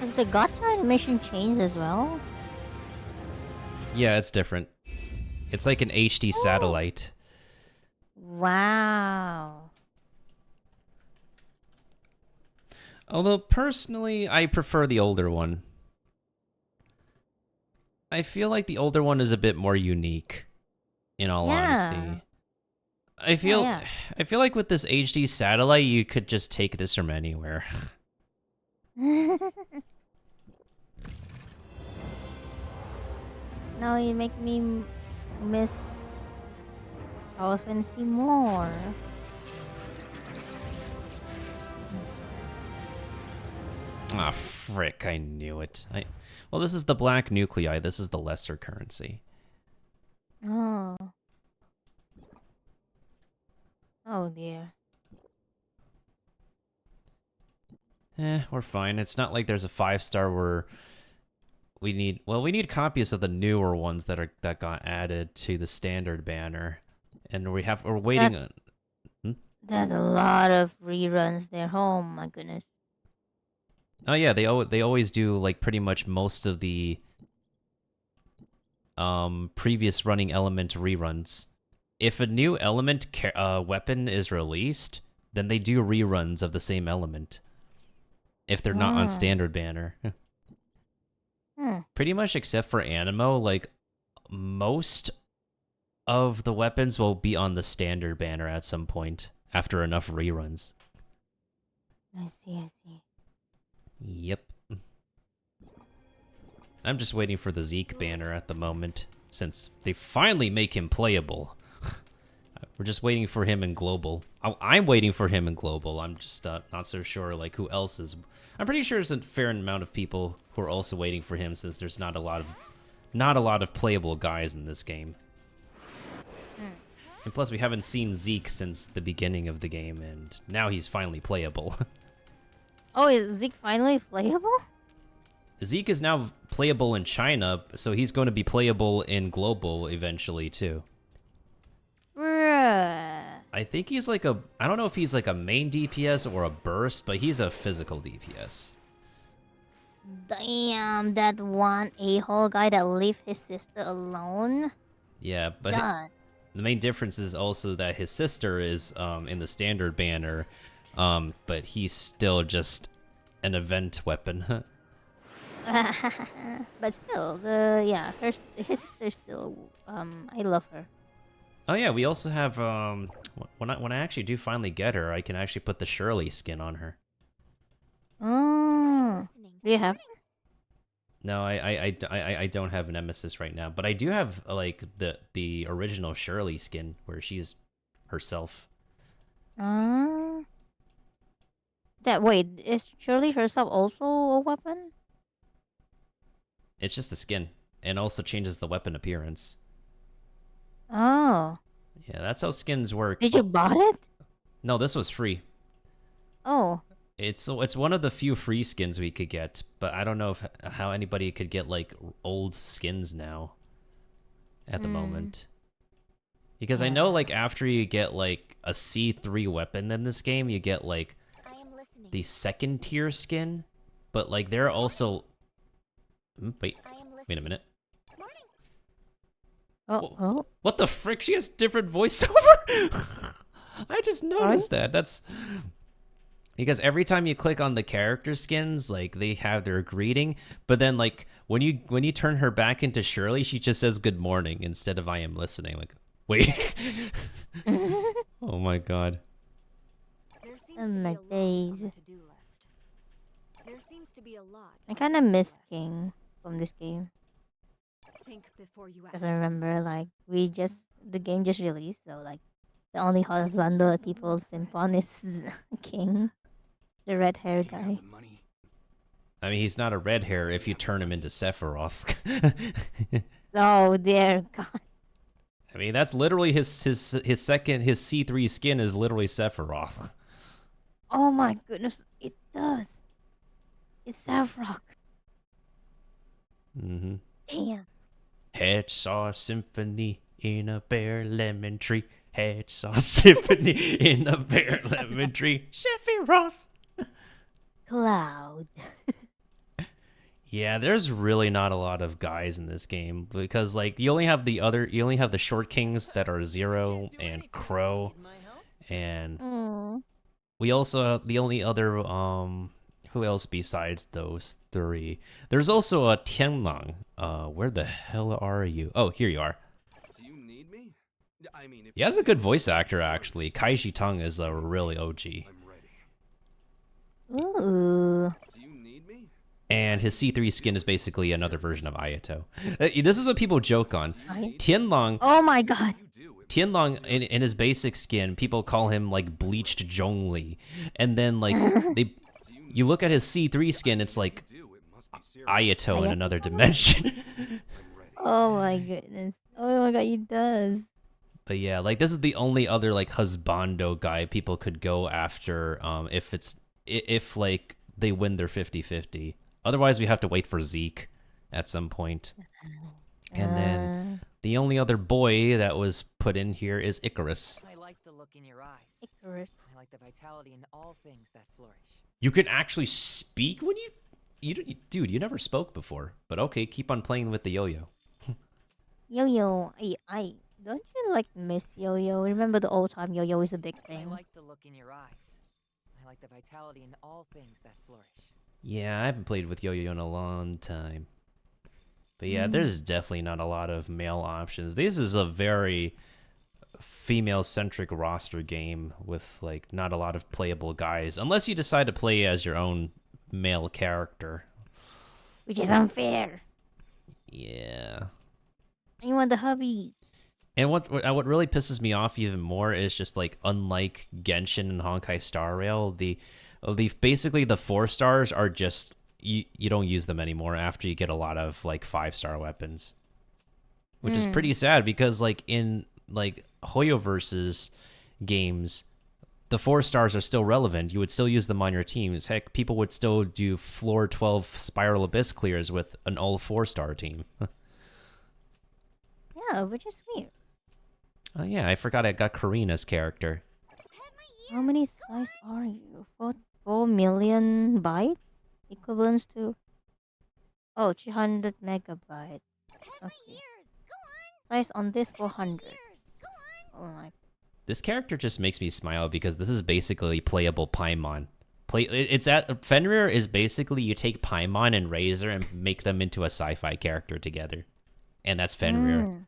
Speaker 12: Has the gacha animation changed as well?
Speaker 2: Yeah, it's different. It's like an HD satellite.
Speaker 12: Wow.
Speaker 2: Although, personally, I prefer the older one. I feel like the older one is a bit more unique, in all honesty. I feel like with this HD satellite, you could just take this from anywhere.
Speaker 12: Now you make me miss Power Fantasy more.
Speaker 2: Ah, frick, I knew it. Well, this is the black nuclei. This is the lesser currency.
Speaker 12: Oh. Oh dear.
Speaker 2: We're fine. It's not like there's a 5-star where we need copies of the newer ones that got added to the standard banner. And we're waiting on...
Speaker 12: There's a lot of reruns there. Oh my goodness.
Speaker 2: Oh yeah, they always do like pretty much most of the previous running element reruns. If a new element weapon is released, then they do reruns of the same element. If they're not on standard banner. Pretty much except for Animo, like most of the weapons will be on the standard banner at some point after enough reruns.
Speaker 12: I see.
Speaker 2: Yep. I'm just waiting for the Zeke banner at the moment, since they finally make him playable. We're just waiting for him in global. I'm waiting for him in global. I'm just not so sure like who else is. I'm pretty sure there's a fair amount of people who are also waiting for him, since there's not a lot of playable guys in this game. And plus, we haven't seen Zeke since the beginning of the game, and now he's finally playable.
Speaker 12: Oh, is Zeke finally playable?
Speaker 2: Zeke is now playable in China, so he's going to be playable in global eventually too.
Speaker 12: Bruh.
Speaker 2: I think he's like I don't know if he's like a main DPS or a burst, but he's a physical DPS.
Speaker 12: Damn, that one a-hole guy that left his sister alone.
Speaker 2: Yeah, but the main difference is also that his sister is in the standard banner, but he's still just an event weapon.
Speaker 12: But still, his sister still, I love her.
Speaker 2: Oh yeah, we also have when I actually do finally get her, I can actually put the Shirley skin on her.
Speaker 12: Oh, do you have?
Speaker 2: No, I don't have Nemesis right now, but I do have like the original Shirley skin where she's herself.
Speaker 12: Wait, is Shirley herself also a weapon?
Speaker 2: It's just the skin, and also changes the weapon appearance.
Speaker 12: Oh.
Speaker 2: Yeah, that's how skins work.
Speaker 12: Did you bought it?
Speaker 2: No, this was free.
Speaker 12: Oh.
Speaker 2: It's one of the few free skins we could get, but I don't know how anybody could get like old skins now at the moment. Because I know like after you get like a C3 weapon in this game, you get like the second tier skin, but like they're also wait a minute.
Speaker 12: Oh.
Speaker 2: What the frick? She has different voiceover? I just noticed that. That's because every time you click on the character skins, like they have their greeting, but then like when you turn her back into Shirley, she just says good morning instead of I am listening. Like, wait. Oh my god.
Speaker 12: Oh my days.
Speaker 9: There seems to be a lot.
Speaker 12: I kind of missed King from this game.
Speaker 9: Think before you act.
Speaker 12: Because I remember, like, the game just released, so, like, the only husbando that people simp on is King, the red hair guy.
Speaker 2: I mean, he's not a red hair if you turn him into Sephiroth.
Speaker 12: Oh dear God.
Speaker 2: I mean, that's literally his C3 skin is literally Sephiroth.
Speaker 12: Oh my goodness, it does. It's Savrock.
Speaker 2: Mm-hmm.
Speaker 12: Damn.
Speaker 2: Head saw symphony in a bare lemon tree. Head saw symphony in a bare lemon tree. Sephiroth.
Speaker 12: Cloud.
Speaker 2: Yeah, there's really not a lot of guys in this game because like you only have the short kings that are Zero and Crow, and we also have the only other who else besides those three? There's also a Tianlang. Where the hell are you? Oh, here you are.
Speaker 10: Do you need me? I mean, if
Speaker 2: He has a good voice actor actually. Kai Shi Tong is a really OG.
Speaker 12: Ooh.
Speaker 10: Do you need me?
Speaker 2: And his C3 skin is basically another version of Ayato. This is what people joke on. Tianlang.
Speaker 12: Oh my God.
Speaker 2: Tianlang in his basic skin, people call him like bleached Zhongli, and then like you look at his C3 skin, it's like Ayato in another dimension.
Speaker 12: Oh my goodness. Oh my God, he does.
Speaker 2: But yeah, like this is the only other like husbando guy people could go after if like they win their 50-50. Otherwise, we have to wait for Zeke at some point. And then the only other boy that was put in here is Icarus.
Speaker 5: I like the look in your eyes.
Speaker 12: Icarus.
Speaker 5: I like the vitality in all things that flourish.
Speaker 2: You can actually speak when dude, you never spoke before. But okay, keep on playing with the yo-yo.
Speaker 12: Yo-yo, I don't you like miss yo-yo? Remember the old time yo-yo is a big
Speaker 5: I
Speaker 12: thing.
Speaker 5: like the look in your eyes. I like the vitality in all things that flourish.
Speaker 2: Yeah, I haven't played with yo-yo in a long time. But yeah, there's definitely not a lot of male options. This is a very female-centric roster game with like not a lot of playable guys, unless you decide to play as your own male character.
Speaker 12: Which is unfair.
Speaker 2: Yeah.
Speaker 12: I want the hubbies.
Speaker 2: And what really pisses me off even more is just like unlike Genshin and Honkai Star Rail, the basically the 4 stars are just you don't use them anymore after you get a lot of like 5-star weapons, which is pretty sad because like in like Hoyoverse's games, the 4 stars are still relevant. You would still use them on your teams. Heck, people would still do floor 12 Spiral Abyss clears with an all 4-star team.
Speaker 12: Yeah, which is weird.
Speaker 2: Oh yeah, I forgot I got Karina's character.
Speaker 12: How many size are you? 4 million byte? Equivalents to 300 megabytes. Okay. Size on this 400. Oh my.
Speaker 2: This character just makes me smile because this is basically playable Paimon. Fenrir is basically you take Paimon and Razor and make them into a sci-fi character together. And that's Fenrir.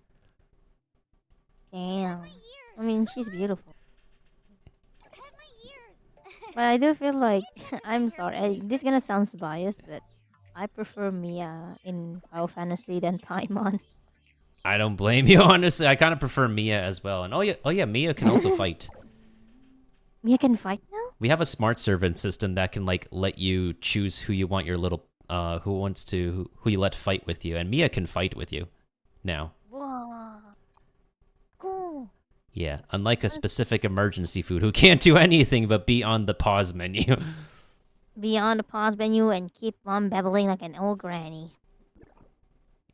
Speaker 12: Damn. I mean, she's beautiful. But I do feel like, I'm sorry, this gonna sound biased, but I prefer Mia in Final Fantasy than Paimon.
Speaker 2: I don't blame you, honestly. I kind of prefer Mia as well. And oh yeah, Mia can also fight.
Speaker 12: Mia can fight now?
Speaker 2: We have a smart servant system that can like let you choose who you want your little who you let fight with you, and Mia can fight with you now.
Speaker 12: Whoa. Cool.
Speaker 2: Yeah, unlike a specific emergency food who can't do anything but be on the pause menu.
Speaker 12: Be on the pause menu and keep on babbling like an old granny.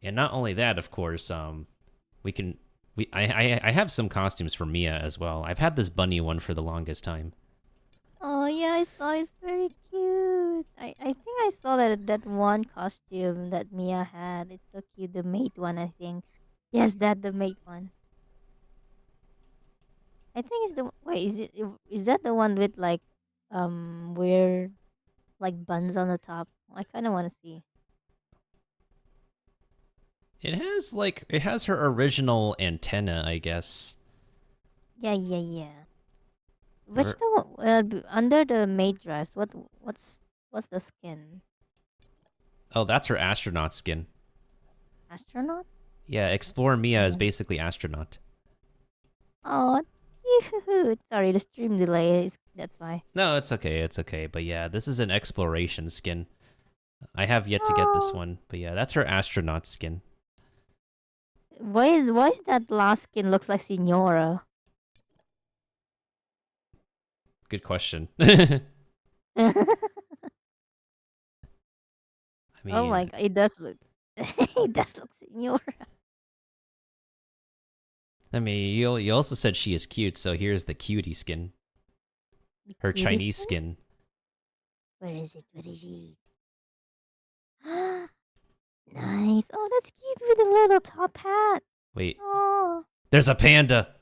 Speaker 2: And not only that, of course, I have some costumes for Mia as well. I've had this bunny one for the longest time.
Speaker 12: Oh yeah, I saw it's very cute. I think I saw that one costume that Mia had. It's so cute, the mate one, I think. Yes, the mate one. I think it's is that the one with like weird like buns on the top? I kind of want to see.
Speaker 2: It has her original antenna, I guess.
Speaker 12: Yeah. Which under the maid dress? What's the skin?
Speaker 2: Oh, that's her astronaut skin.
Speaker 12: Astronaut?
Speaker 2: Yeah, Explore Mia is
Speaker 12: Mm.
Speaker 2: basically astronaut.
Speaker 12: Oh, cute. Sorry, the stream delay. That's why.
Speaker 2: No, it's okay. It's okay. But yeah, this is an exploration skin. I have yet to get this
Speaker 12: Oh.
Speaker 2: one, but yeah, that's her astronaut skin.
Speaker 12: Why is that last skin looks like Signora?
Speaker 2: Good question. I mean,
Speaker 12: Oh my god, it does look. It does look Signora.
Speaker 2: I mean, you also said she is cute, so here's the cutie skin. Her
Speaker 12: cutie
Speaker 2: Chinese
Speaker 12: skin?
Speaker 2: skin.
Speaker 12: Where is it? Where is it? Nice. Oh, that's cute with a little top hat.
Speaker 2: Wait,
Speaker 12: Oh,
Speaker 2: there's a panda.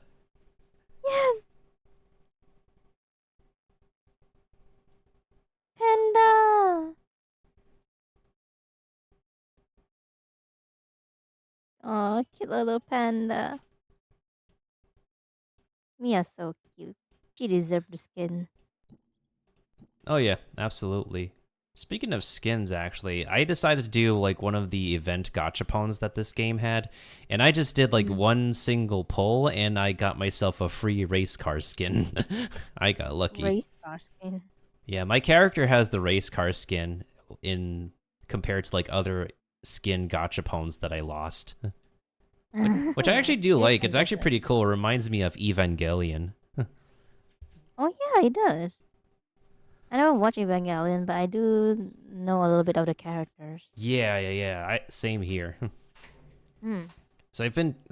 Speaker 12: yes. Panda. Oh, cute little panda. Mia's so cute. She deserved the skin.
Speaker 2: Oh yeah, absolutely. Speaking of skins, actually, I decided to do like one of the event gachapons that this game had, and I just did like one single pull, and I got myself a free race car skin. I got lucky.
Speaker 12: Race car skin.
Speaker 2: Yeah, my character has the race car skin in compared to like other skin gachapons that I lost. Which I actually do like. It's actually pretty cool. It reminds me of Evangelion.
Speaker 12: Oh yeah, it does. I don't watch Evangelion, but I do know a little bit of the characters.
Speaker 2: Yeah. Same here.
Speaker 12: Hmm.
Speaker 2: So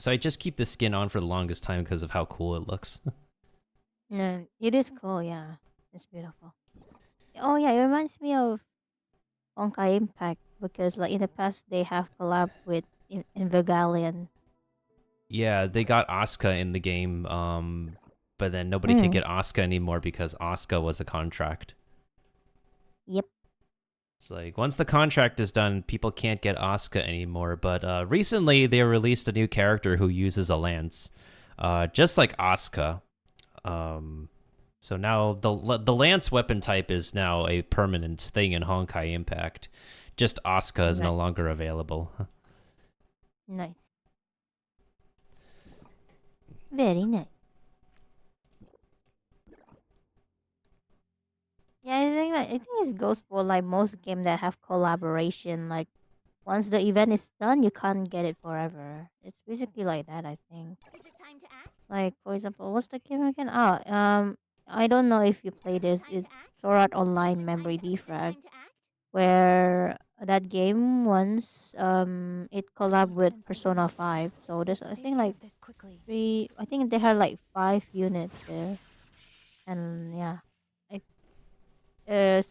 Speaker 2: I just keep the skin on for the longest time because of how cool it looks.
Speaker 12: No, it is cool. Yeah, it's beautiful. Oh yeah, it reminds me of Honkai Impact because like in the past they have collab with Evangelion.
Speaker 2: Yeah, they got Asuka in the game, but then nobody could get Asuka anymore because Asuka was a contract.
Speaker 12: Yep.
Speaker 2: It's like, once the contract is done, people can't get Asuka anymore, but recently they released a new character who uses a lance, just like Asuka. So now the lance weapon type is now a permanent thing in Honkai Impact. Just Asuka is no longer available.
Speaker 12: Nice. Very nice. Yeah, I think it goes for like most games that have collaboration. Like once the event is done, you can't get it forever. It's basically like that, I think.
Speaker 9: Is it time to act?
Speaker 12: Like for example, what's the game again? I don't know if you play this. It's Sword Art Online Memory Defrag, where that game once it collab with Persona 5. So there's I think like three. I think they had like 5 units there, and yeah, I ever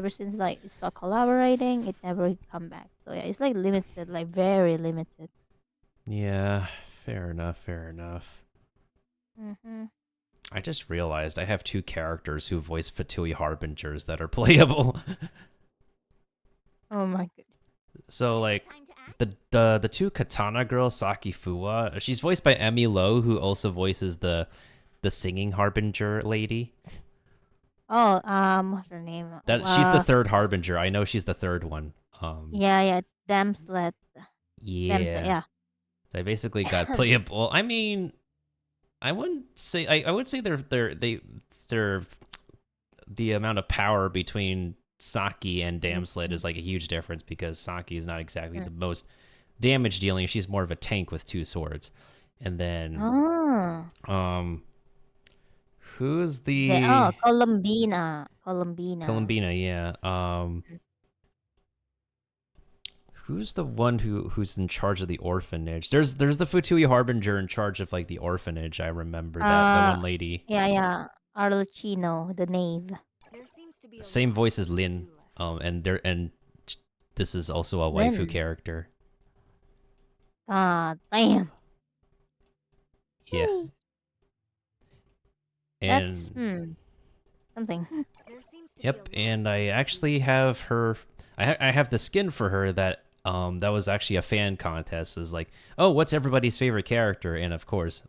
Speaker 12: since like it stopped collaborating, it never come back. So yeah, it's like limited, like very limited.
Speaker 2: Yeah, fair enough.
Speaker 12: Mm-hmm.
Speaker 2: I just realized I have two characters who voice Fatui Harbingers that are playable.
Speaker 12: Oh my god.
Speaker 2: So like the two katana girls, Saki Fuwa, she's voiced by Emmy Lowe, who also voices the singing harbinger lady.
Speaker 12: Oh, what's her name?
Speaker 2: She's the third harbinger. I know she's the third one.
Speaker 12: Yeah, Damslet.
Speaker 2: Yeah.
Speaker 12: Damslet, yeah.
Speaker 2: So I basically got playable. I mean, I wouldn't say I would say they're the amount of power between Saki and Damslet is like a huge difference because Saki is not exactly the most damage dealing. She's more of a tank with two swords. And then who's the
Speaker 12: Columbina.
Speaker 2: Columbina, yeah. Who's the one who's in charge of the orphanage? There's the Futui Harbinger in charge of like the orphanage. I remember that the one lady.
Speaker 12: Yeah. Arlecchino, the knave.
Speaker 2: Same voice as Lin. And this is also a waifu character.
Speaker 12: God damn.
Speaker 2: Yeah.
Speaker 12: That's
Speaker 2: And
Speaker 12: something.
Speaker 2: yep, and I actually have her. I have the skin for her that was actually a fan contest. Is like, oh, what's everybody's favorite character? And of course,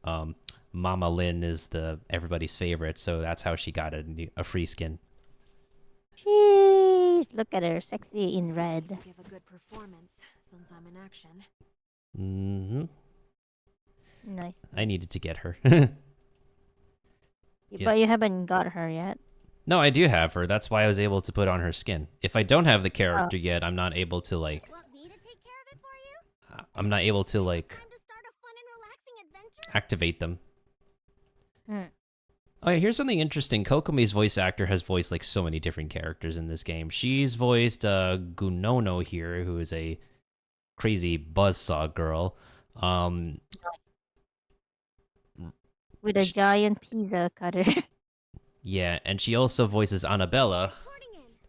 Speaker 2: Mama Lynn is everybody's favorite, so that's how she got a free skin.
Speaker 12: Jeez, look at her, sexy in red.
Speaker 9: Give a good performance since I'm in action.
Speaker 2: Mm-hmm.
Speaker 12: Nice.
Speaker 2: I needed to get her.
Speaker 12: But you haven't got her yet.
Speaker 2: No, I do have her. That's why I was able to put on her skin. If I don't have the character yet, I'm not able to like. I'm not able to like activate them. Oh yeah, here's something interesting. Kokomi's voice actor has voiced like so many different characters in this game. She's voiced Gunono here, who is a crazy buzzsaw girl.
Speaker 12: With a giant pizza cutter.
Speaker 2: Yeah, and she also voices Annabella,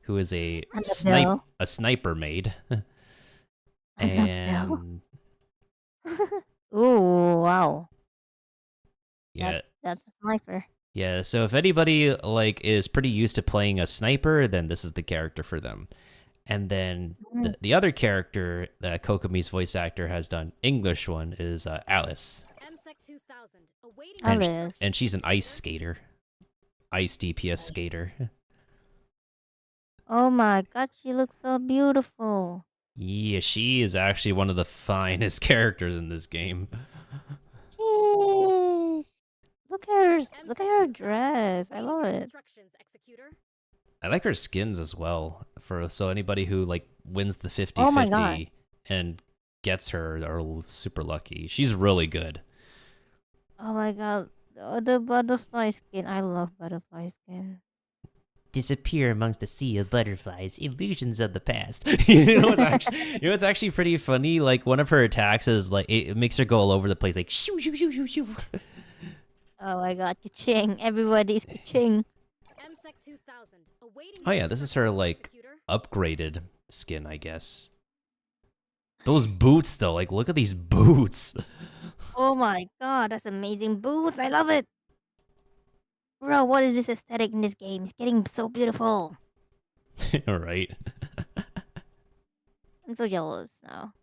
Speaker 2: who is a sniper maid. And
Speaker 12: ooh, wow.
Speaker 2: Yeah.
Speaker 12: That's a sniper.
Speaker 2: Yeah, so if anybody like is pretty used to playing a sniper, then this is the character for them. And then the other character that Kokomi's voice actor has done, English one, is Alice.
Speaker 12: Alice.
Speaker 2: And she's an ice skater. Ice DPS skater.
Speaker 12: Oh my god, she looks so beautiful.
Speaker 2: Yeah, she is actually one of the finest characters in this game.
Speaker 12: Jeez. Look at her dress. I love it.
Speaker 2: I like her skins as well. So anybody who like wins the 50-50
Speaker 12: Oh my God.
Speaker 2: and gets her are super lucky. She's really good.
Speaker 12: Oh my god. Oh, the butterfly skin. I love butterfly skin.
Speaker 2: Disappear amongst the sea of butterflies, illusions of the past. you know what's actually pretty funny? Like one of her attacks is like it makes her go all over the place, like shoo shoo shoo shoo shoo.
Speaker 12: Oh my god, ka-ching. Everybody's ka-ching.
Speaker 2: Oh yeah, this is her like upgraded skin, I guess. Those boots though, like look at these boots.
Speaker 12: Oh my god, that's amazing boots. I love it. Bro, what is this aesthetic in this game? It's getting so beautiful.
Speaker 2: All right.
Speaker 12: I'm so jealous now.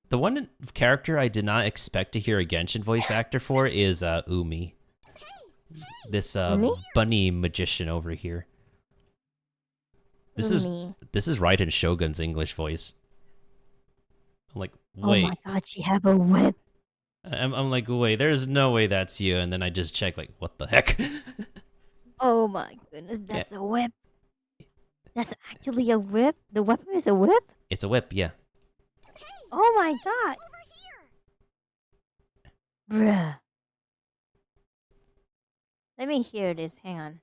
Speaker 2: The one character I did not expect to hear a Genshin voice actor for is Umi. This bunny magician over here. This is Raiden Shogun's English voice. I'm like, wait.
Speaker 12: Oh my god, she have a whip.
Speaker 2: I'm like, wait, there's no way that's you. And then I just check, like, what the heck?
Speaker 12: Oh my goodness, that's a whip. That's actually a whip? The weapon is a whip?
Speaker 2: It's a whip, yeah.
Speaker 12: Oh my god. Bruh. Let me hear this. Hang on.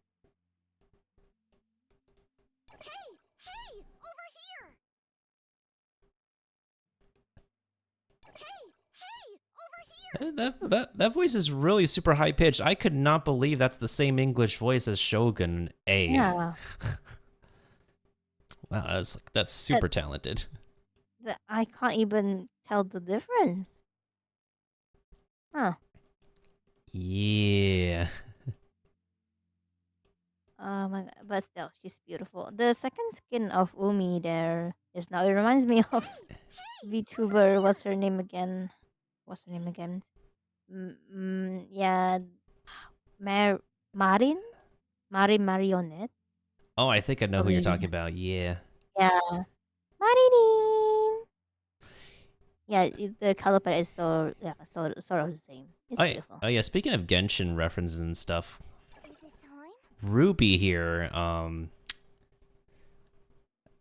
Speaker 2: That voice is really super high pitched. I could not believe that's the same English voice as Shogun A.
Speaker 12: Yeah.
Speaker 2: Wow, that's super talented.
Speaker 12: I can't even tell the difference. Huh.
Speaker 2: Yeah.
Speaker 12: Oh my god, but still, she's beautiful. The second skin of Umi there is now. It reminds me of VTuber. What's her name again? Yeah, Marin Marionette.
Speaker 2: Oh, I think I know who you're talking about. Yeah.
Speaker 12: Yeah, Marinin. Yeah, the color palette is sort of the same. It's beautiful.
Speaker 2: Oh yeah, speaking of Genshin references and stuff, Ruby here,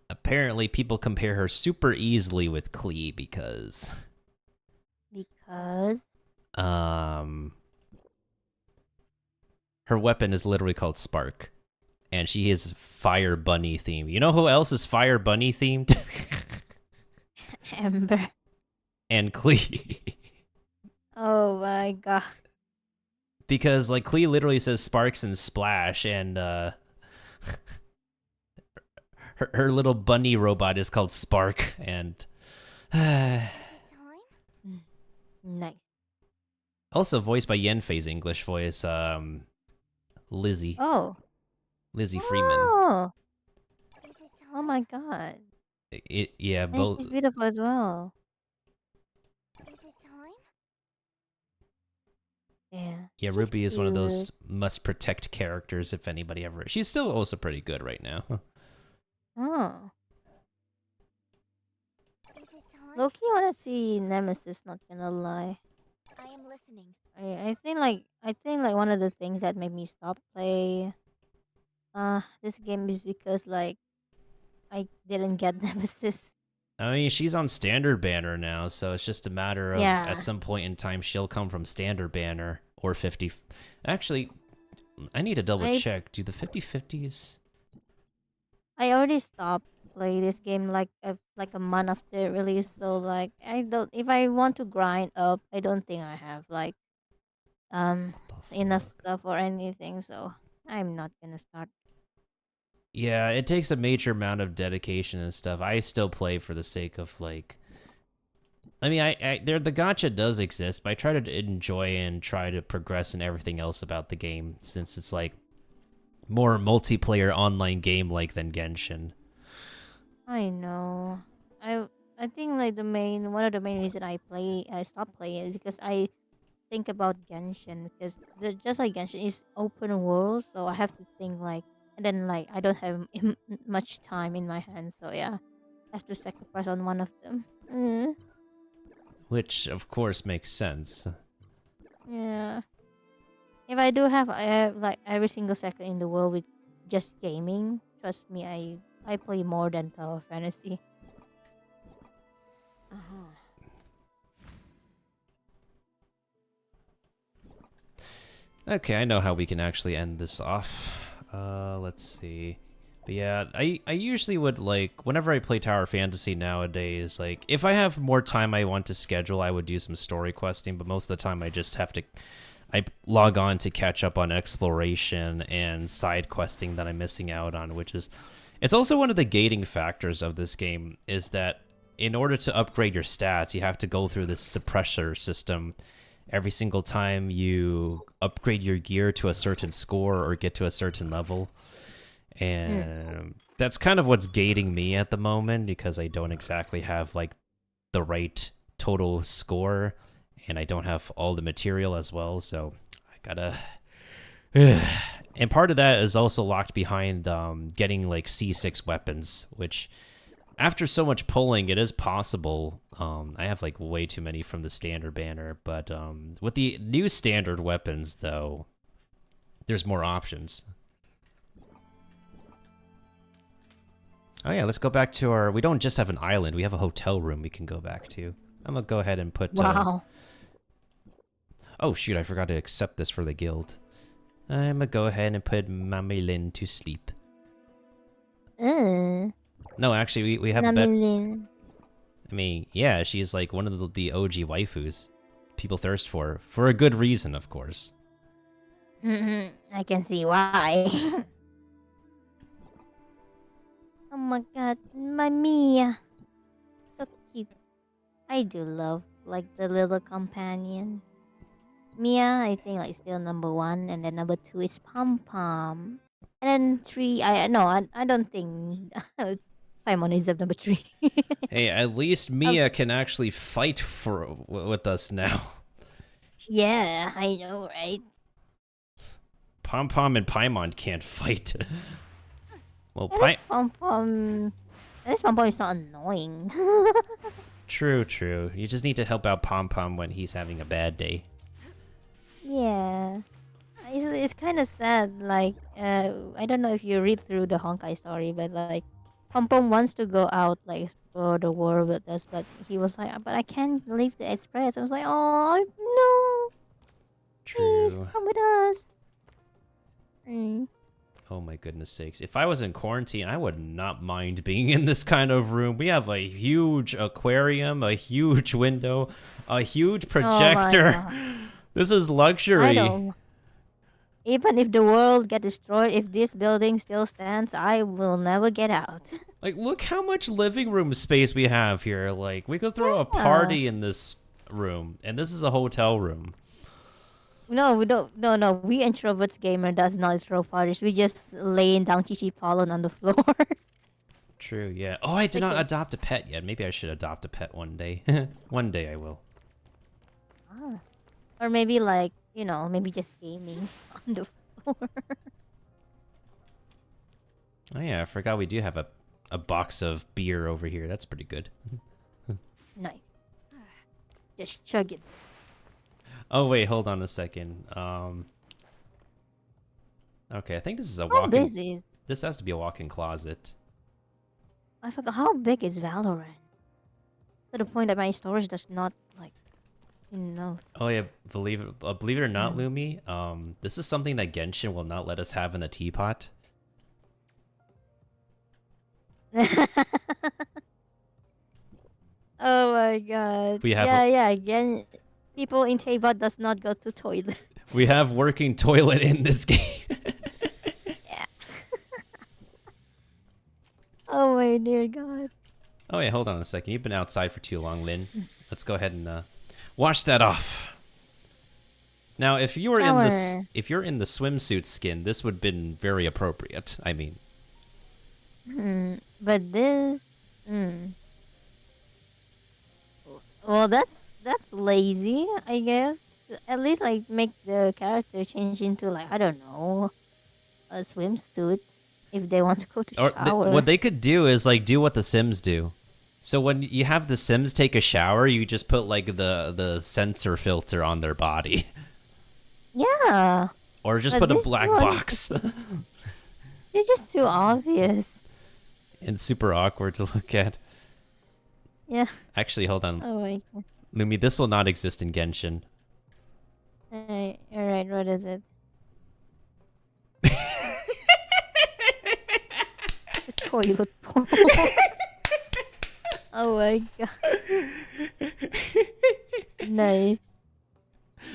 Speaker 2: apparently people compare her super easily with Klee because her weapon is literally called Spark, and she is Fire Bunny themed. You know who else is Fire Bunny themed?
Speaker 12: Ember.
Speaker 2: And Klee.
Speaker 12: Oh my god.
Speaker 2: Because like Klee literally says sparks and splash, and her little bunny robot is called Spark, and
Speaker 12: nice.
Speaker 2: Also voiced by Yenfei's English voice, Lizzie.
Speaker 12: Oh.
Speaker 2: Lizzie Freeman.
Speaker 12: Oh. Oh my god.
Speaker 2: Yeah,
Speaker 12: And
Speaker 2: both.
Speaker 12: she's beautiful as well.
Speaker 2: Yeah,
Speaker 12: She's
Speaker 2: Ruby is one of
Speaker 12: cute.
Speaker 2: those must protect characters if anybody ever. She's still also pretty good right now.
Speaker 12: Oh. Loki wanna see Nemesis, not gonna lie.
Speaker 11: I am listening.
Speaker 12: I think like one of the things that made me stop play this game is because like I didn't get Nemesis.
Speaker 2: I mean, she's on standard banner now, so it's just a matter of at
Speaker 12: Yeah.
Speaker 2: some point in time she'll come from standard banner or 50. Actually, I need to double
Speaker 12: I
Speaker 2: check. Do the 50/50s?
Speaker 12: I already stopped play this game like a month after release, so like I don't if I want to grind up, I don't think I have like enough stuff or anything, so I'm not gonna start.
Speaker 2: Yeah, it takes a major amount of dedication and stuff. I still play for the sake of like. I mean, the gacha does exist, but I try to enjoy and try to progress in everything else about the game, since it's like more multiplayer online game like than Genshin.
Speaker 12: I know. I think like one of the main reason I stopped playing is because I think about Genshin because just like Genshin is open world, so I have to think like and then like I don't have much time in my hands, so yeah, I have to sacrifice on one of them.
Speaker 2: Which, of course, makes sense.
Speaker 12: Yeah. If I do have like every single second in the world with just gaming, trust me, I play more than Tower Fantasy.
Speaker 2: Okay, I know how we can actually end this off. Let's see. But yeah, I usually would like, whenever I play Tower Fantasy nowadays, like, if I have more time I want to schedule, I would do some story questing, but most of the time I just have to, I log on to catch up on exploration and side questing that I'm missing out on, which is, it's also one of the gating factors of this game, is that in order to upgrade your stats, you have to go through this suppressor system every single time you upgrade your gear to a certain score or get to a certain level. And that's kind of what's gating me at the moment, because I don't exactly have like the right total score and I don't have all the material as well, so I gotta and part of that is also locked behind getting like C6 weapons, which after so much pulling, it is possible. I have like way too many from the standard banner, but with the new standard weapons though, there's more options. Oh yeah, let's go back to our... We don't just have an island, we have a hotel room we can go back to. I'm gonna go ahead and put...
Speaker 12: Wow.
Speaker 2: Oh shoot, I forgot to accept this for the guild. I'm gonna go ahead and put Mami Lin to sleep. No, actually, we have a bet... I mean, yeah, she's like one of the OG waifus people thirst for a good reason, of course.
Speaker 12: I can see why. Oh my god, my Mia. So cute. I do love like the little companion. Mia, I think like still number 1, and then number 2 is Pom Pom. And then 3, I don't think Paimon is number 3.
Speaker 2: Hey, at least Mia can actually fight with us now.
Speaker 12: Yeah, I know, right?
Speaker 2: Pom Pom and Paimon can't fight. Well,
Speaker 12: Pom Pom. At least Pom Pom is not annoying.
Speaker 2: True. You just need to help out Pom Pom when he's having a bad day.
Speaker 12: Yeah. It's kind of sad. Like, I don't know if you read through the Honkai story, but like, Pom Pom wants to go out, like, explore the world with us, but he was like, but I can't leave the express. I was like, oh, no.
Speaker 2: True.
Speaker 12: Please, come with us.
Speaker 2: Oh my goodness sakes. If I was in quarantine, I would not mind being in this kind of room. We have a huge aquarium, a huge window, a huge projector. This is luxury.
Speaker 12: I know. Even if the world gets destroyed, if this building still stands, I will never get out.
Speaker 2: Like, look how much living room space we have here. Like, we could throw a party in this room, and this is a hotel room.
Speaker 12: No, we don't. No. We introverts gamer does not throw parties. We just laying down Chichi Pollen on the floor.
Speaker 2: True, yeah. Oh, I did not adopt a pet yet. Maybe I should adopt a pet one day. One day I will.
Speaker 12: Or maybe like you know, maybe just gaming on the floor.
Speaker 2: Oh yeah, I forgot we do have a box of beer over here. That's pretty good.
Speaker 12: Nice. Just chug it.
Speaker 2: Oh wait, hold on a second. Okay, I think this is a
Speaker 12: How
Speaker 2: walk-in.
Speaker 12: big is?
Speaker 2: This has to be a walk-in closet.
Speaker 12: I forgot how big is Valorant. To the point that my storage does not like enough.
Speaker 2: Oh yeah, believe it or not, Lumi. This is something that Genshin will not let us have in the teapot.
Speaker 12: Oh my god.
Speaker 2: We have
Speaker 12: yeah. Again, people in Teyvat does not go to toilet.
Speaker 2: we have working toilet in this game.
Speaker 12: Yeah. Oh my dear god.
Speaker 2: Oh yeah, hold on a second. You've been outside for too long, Lynn. Let's go ahead and wash that off. Now, if you were in this,
Speaker 12: Shower.
Speaker 2: if you're in the swimsuit skin, this would have been very appropriate. I mean,
Speaker 12: But this. Well, that's lazy, I guess. At least like make the character change into like I don't know, a swimsuit if they want to go to
Speaker 2: or
Speaker 12: shower.
Speaker 2: what they could do is like do what the Sims do. So when you have the Sims take a shower, you just put like the sensor filter on their body,
Speaker 12: Yeah.
Speaker 2: or just
Speaker 12: But
Speaker 2: put a
Speaker 12: this
Speaker 2: black
Speaker 12: one-
Speaker 2: box.
Speaker 12: It's just too obvious.
Speaker 2: And super awkward to look at.
Speaker 12: Yeah.
Speaker 2: Actually, hold on.
Speaker 12: Oh my god.
Speaker 2: Lumi, this will not exist in Genshin.
Speaker 12: Alright, what is it? The toilet bowl. Oh my god. Nice.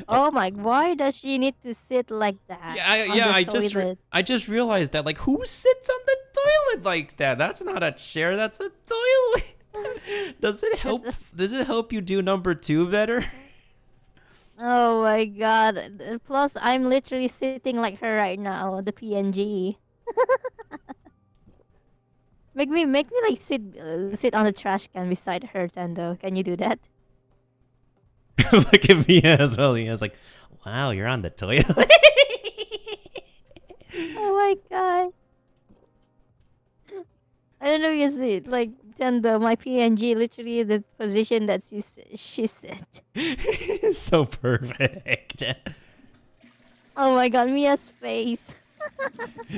Speaker 12: Oh my, why does she need to sit like that? on the toilet?
Speaker 2: I just realized that, like, who sits on the toilet like that? That's not a chair, that's a toilet. Does it help you do number 2 better?
Speaker 12: Oh my god. Plus, I'm literally sitting like her right now, the PNG. Make me like sit on the trash can beside her, Tendo. Can you do that?
Speaker 2: Look at Mia as well. Mia's like, wow, you're on the toilet.
Speaker 12: Oh my god. I don't know if you see it, like Tendo, my PNG literally the position that she set.
Speaker 2: So perfect.
Speaker 12: Oh my god, Mia's face.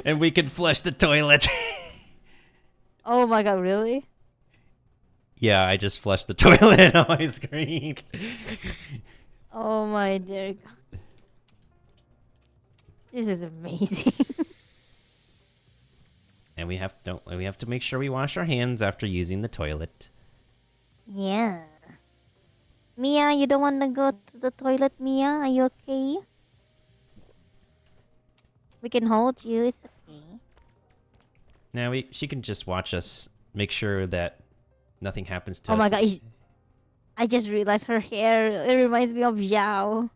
Speaker 2: And we can flush the toilet.
Speaker 12: Oh my god, really?
Speaker 2: Yeah, I just flushed the toilet on my screen.
Speaker 12: Oh my dear god. This is amazing.
Speaker 2: And we have to make sure we wash our hands after using the toilet.
Speaker 12: Yeah. Mia, you don't want to go to the toilet, Mia? Are you okay? We can hold you, it's okay.
Speaker 2: Now she can just watch us make sure that nothing happens to
Speaker 12: Oh
Speaker 2: us.
Speaker 12: my god, I just realized her hair, it reminds me of Xiao.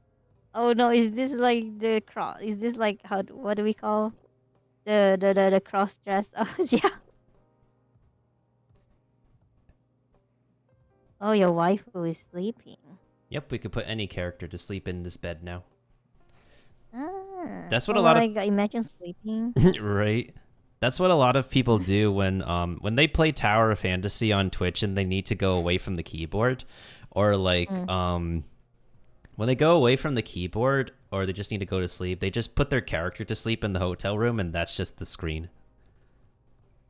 Speaker 12: Oh no, is this like the cross? Is this like what do we call the cross dress of Xiao? Oh, your waifu is sleeping.
Speaker 2: Yep, we could put any character to sleep in this bed now.
Speaker 12: Ah.
Speaker 2: That's what
Speaker 12: oh
Speaker 2: a lot
Speaker 12: my
Speaker 2: of
Speaker 12: god, imagine sleeping.
Speaker 2: right. That's what a lot of people do when they play Tower of Fantasy on Twitch and they need to go away from the keyboard, or like when they go away from the keyboard or they just need to go to sleep, they just put their character to sleep in the hotel room and that's just the screen.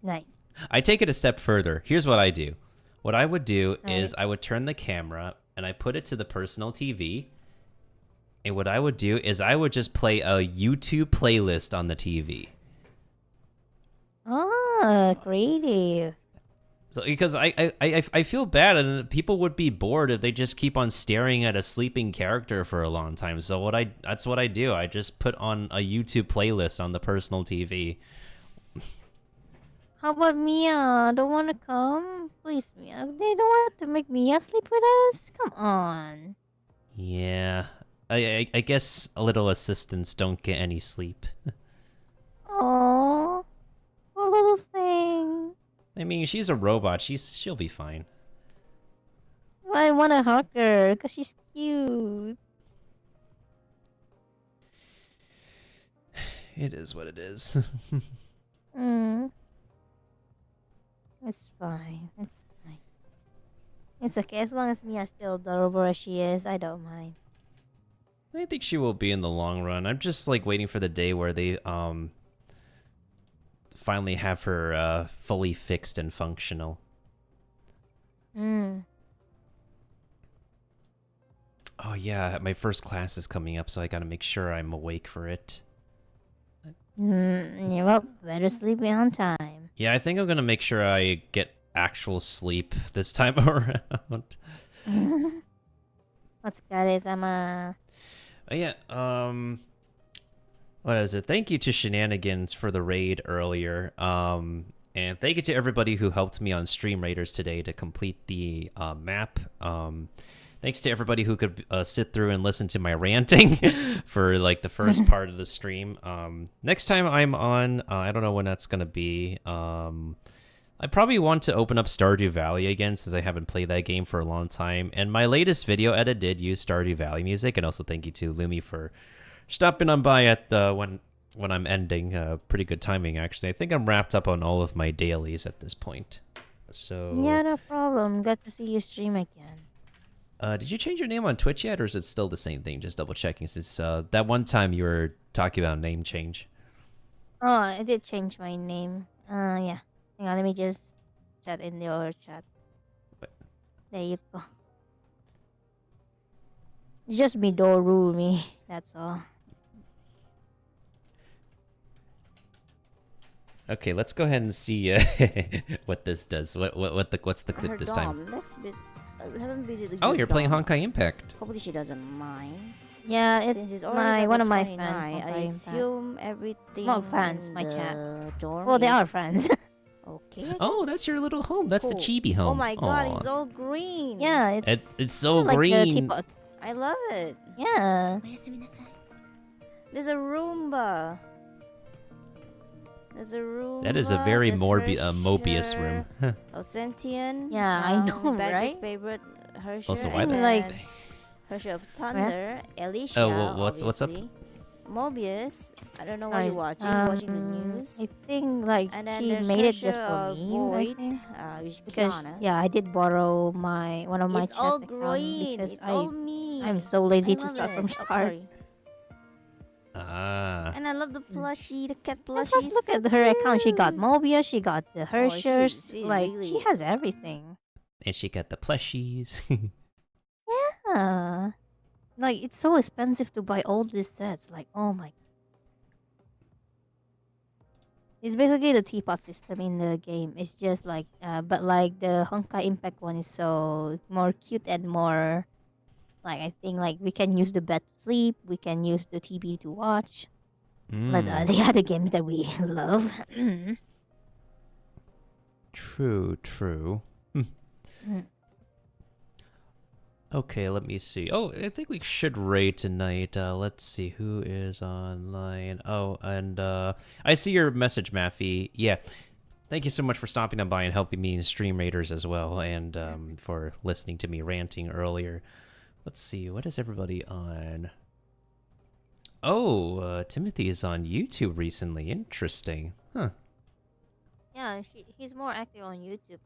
Speaker 12: Nice.
Speaker 2: I take it a step further. Here's what I do. What I would do is I would turn the camera and I put it to the personal TV. And what I would do is I would just play a YouTube playlist on the TV.
Speaker 12: Oh, creative.
Speaker 2: So, because I feel bad, and people would be bored if they just keep on staring at a sleeping character for a long time. So that's what I do. I just put on a YouTube playlist on the personal TV.
Speaker 12: How about Mia? Don't want to come? Please, Mia. They don't want to make Mia sleep with us? Come on.
Speaker 2: Yeah, I guess a little assistants don't get any sleep.
Speaker 12: Aww. Poor little thing.
Speaker 2: I mean, she's a robot. She'll be fine.
Speaker 12: I want to hug her because she's cute.
Speaker 2: It is what it is.
Speaker 12: Mm. It's fine. It's fine. It's okay as long as Mia's still adorable as she is. I don't mind.
Speaker 2: I think she will be in the long run. I'm just like waiting for the day where they finally have her fully fixed and functional.
Speaker 12: Mm.
Speaker 2: Oh yeah, my first class is coming up, so I gotta make sure I'm awake for it.
Speaker 12: Yeah, well, better sleep in on time.
Speaker 2: Yeah, I think I'm gonna make sure I get actual sleep this time around.
Speaker 12: What's good is I'm
Speaker 2: Yeah, what is it? Thank you to Shenanigans for the raid earlier. And thank you to everybody who helped me on Stream Raiders today to complete the map. Thanks to everybody who could sit through and listen to my ranting for like the first part of the stream. Next time I'm on, I don't know when that's gonna be. I probably want to open up Stardew Valley again since I haven't played that game for a long time. And my latest video edit did use Stardew Valley music. And also thank you to Lumi for stopping on by at when I'm ending. Pretty good timing, actually. I think I'm wrapped up on all of my dailies at this point. So
Speaker 12: yeah, no problem. Got to see you stream again.
Speaker 2: did you change your name on Twitch yet, or is it still the same thing? Just double checking, since that one time you were talking about name change.
Speaker 12: Oh, I did change my name. Yeah. Hang on, let me just chat in your chat. There you go. Just Midorumi, me. That's all.
Speaker 2: Okay, let's go ahead and see what this does. What's the clip this time?
Speaker 15: I haven't visited
Speaker 2: Oh, you're playing
Speaker 15: Dom.
Speaker 2: Honkai Impact.
Speaker 15: Hopefully she doesn't mind.
Speaker 12: Yeah,
Speaker 15: Since
Speaker 12: it's
Speaker 15: already
Speaker 12: one of
Speaker 15: level
Speaker 12: my fans.
Speaker 15: 29, I assume everything.
Speaker 12: Not fans, my
Speaker 15: in
Speaker 12: chat.
Speaker 15: the dorm
Speaker 12: Well, they are
Speaker 15: is
Speaker 12: friends.
Speaker 15: Okay. I
Speaker 2: Oh,
Speaker 15: guess.
Speaker 2: that's your little home. That's the
Speaker 15: Cool.
Speaker 2: chibi home.
Speaker 15: Oh my god,
Speaker 2: Aw.
Speaker 15: it's all green.
Speaker 12: Yeah,
Speaker 2: It's so
Speaker 12: like the
Speaker 2: green.
Speaker 12: teapot.
Speaker 15: I love it.
Speaker 12: Yeah.
Speaker 15: There's a Roomba. There's a Roomba.
Speaker 2: That is a very
Speaker 15: there's
Speaker 2: Mobius room.
Speaker 15: Herschel, Sentient.
Speaker 12: Yeah, I know,
Speaker 15: Becky's
Speaker 12: right?
Speaker 15: favorite Herschel.
Speaker 2: Also, why
Speaker 15: and
Speaker 2: the-
Speaker 12: like-
Speaker 15: Herschel of Thunder, Alicia.
Speaker 2: Oh, well, what's up?
Speaker 15: obviously. Mobius. I don't know what
Speaker 12: Guys,
Speaker 15: you're watching. Watching the news.
Speaker 12: I think like
Speaker 15: And then
Speaker 12: she
Speaker 15: there's
Speaker 12: made it just
Speaker 15: Herschel,
Speaker 12: for me.
Speaker 15: Void,
Speaker 12: I think.
Speaker 15: which is
Speaker 12: Because
Speaker 15: Kiana.
Speaker 12: yeah, I did borrow one of my
Speaker 15: It's
Speaker 12: chat's
Speaker 15: all
Speaker 12: account
Speaker 15: green.
Speaker 12: because
Speaker 15: It's all me.
Speaker 12: I'm so lazy
Speaker 15: I
Speaker 12: to
Speaker 15: love
Speaker 12: start
Speaker 15: it.
Speaker 12: from
Speaker 15: Oh,
Speaker 12: start.
Speaker 15: sorry.
Speaker 2: Ah.
Speaker 15: And I love the plushie, the cat
Speaker 12: And
Speaker 15: plushie.
Speaker 12: plus, look at her account. She got Mobius, she got the Hershers.
Speaker 15: she
Speaker 12: Like
Speaker 15: really-
Speaker 12: she has everything.
Speaker 2: And she got the plushies.
Speaker 12: Yeah. Like it's so expensive to buy all these sets. Like oh my. It's basically the teapot system in the game. It's just like, but like the Honkai Impact one is so more cute and more, like I think like we can use the bed to sleep. We can use the TV to watch. Like the other games that we love.
Speaker 2: True, true.
Speaker 12: Mm.
Speaker 2: Okay, let me see. Oh, I think we should raid tonight. Let's see who is online. Oh, and I see your message, Maffy. Yeah, thank you so much for stopping on by and helping me in Stream Raiders as well, and for listening to me ranting earlier. Let's see, what is everybody on? Oh, Timothy is on YouTube recently. Interesting. Huh.
Speaker 12: Yeah, he's more active on YouTube.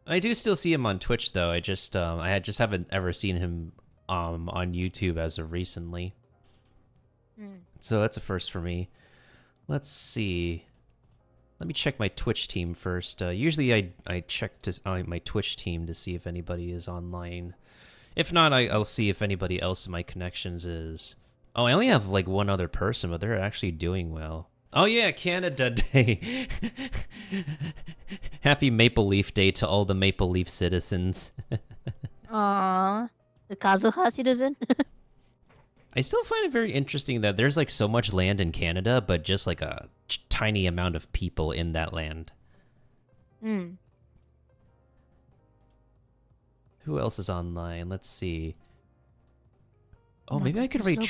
Speaker 2: I do still see him on Twitch though. I just haven't ever seen him on YouTube as of recently. So that's a first for me. Let's see. Let me check my Twitch team first. Usually I check my Twitch team to see if anybody is online. If not, I'll see if anybody else in my connections is. Oh, I only have like one other person, but they're actually doing well. Oh yeah, Canada Day. Happy Maple Leaf Day to all the Maple Leaf citizens.
Speaker 12: Aww, the Kazuha citizen.
Speaker 2: I still find it very interesting that there's like so much land in Canada, but just like a tiny amount of people in that land. Who else is online? Let's see. Oh, maybe I could raid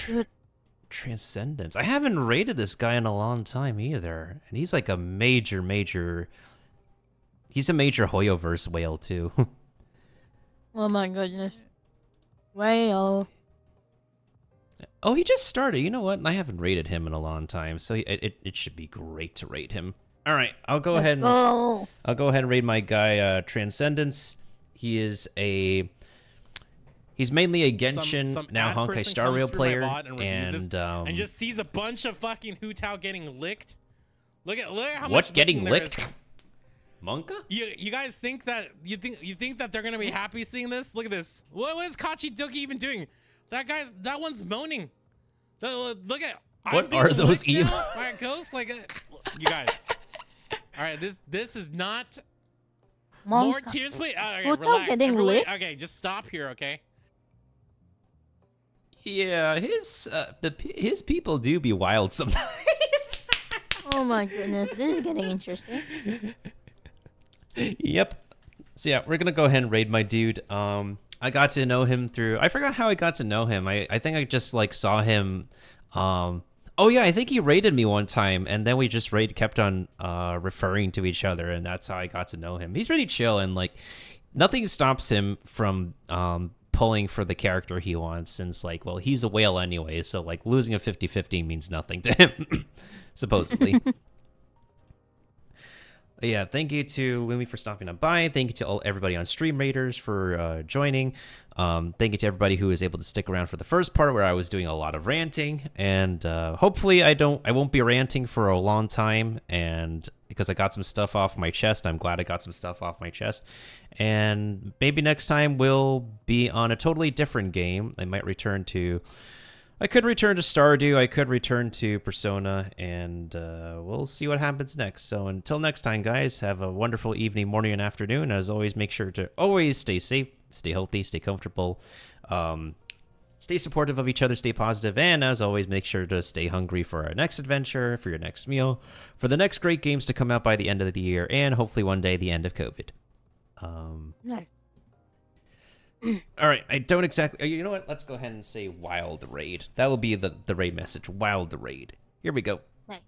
Speaker 2: Transcendence. I haven't raided this guy in a long time either. And he's like a major... He's a major Hoyoverse whale too.
Speaker 12: Oh my goodness. Whale.
Speaker 2: Oh, he just started. You know what? I haven't rated him in a long time, so it should be great to rate him. All right, I'll go ahead and I'll go ahead and rate my guy Transcendence. He's mainly a Genshin
Speaker 1: some
Speaker 2: now
Speaker 1: ad
Speaker 2: Honkai
Speaker 1: person
Speaker 2: Star
Speaker 1: comes
Speaker 2: Rail
Speaker 1: through my
Speaker 2: player,
Speaker 1: VOD and reviews this and
Speaker 2: and
Speaker 1: just sees a bunch of fucking Hu Tao getting licked. Look at how
Speaker 2: what
Speaker 1: much
Speaker 2: getting
Speaker 1: licking there
Speaker 2: licked?
Speaker 1: is.
Speaker 2: Monka?
Speaker 1: You guys think that you think that they're gonna be happy seeing this? Look at this. What is Kachi Doki even doing? That one's moaning. Look at
Speaker 2: What are those
Speaker 1: evil? By a ghost? Like you guys. All right, this is not more tears, please. Okay,
Speaker 12: Hu Tao
Speaker 1: relax.
Speaker 12: getting
Speaker 1: Everybody,
Speaker 12: licked?
Speaker 1: okay, just stop here, okay?
Speaker 2: Yeah, his people do be wild sometimes.
Speaker 12: Oh my goodness, this is getting interesting.
Speaker 2: Yep. So yeah, we're gonna go ahead and raid my dude. I got to know him through. I forgot how I got to know him. I think I just like saw him. Oh yeah, I think he raided me one time, and then we just kept on referring to each other, and that's how I got to know him. He's pretty chill, and like nothing stops him from pulling for the character he wants, since like, well, he's a whale anyway, so like losing a 50-50 means nothing to him, supposedly. Yeah, thank you to Wimmy for stopping on by. Thank you to everybody on Stream Raiders for joining. Thank you to everybody who was able to stick around for the first part where I was doing a lot of ranting. And hopefully I won't be ranting for a long time. And because I got some stuff off my chest, I'm glad I got some stuff off my chest. And maybe next time we'll be on a totally different game. I might return to... I could return to Stardew, I could return to Persona, and we'll see what happens next. So until next time, guys, have a wonderful evening, morning, and afternoon. As always, make sure to always stay safe, stay healthy, stay comfortable, stay supportive of each other, stay positive, and as always, make sure to stay hungry for our next adventure, for your next meal, for the next great games to come out by the end of the year, and hopefully one day the end of COVID.
Speaker 12: No.
Speaker 2: All right, I don't exactly... You know what? Let's go ahead and say wild raid. That will be the raid message. Wild raid. Here we go.
Speaker 12: Right.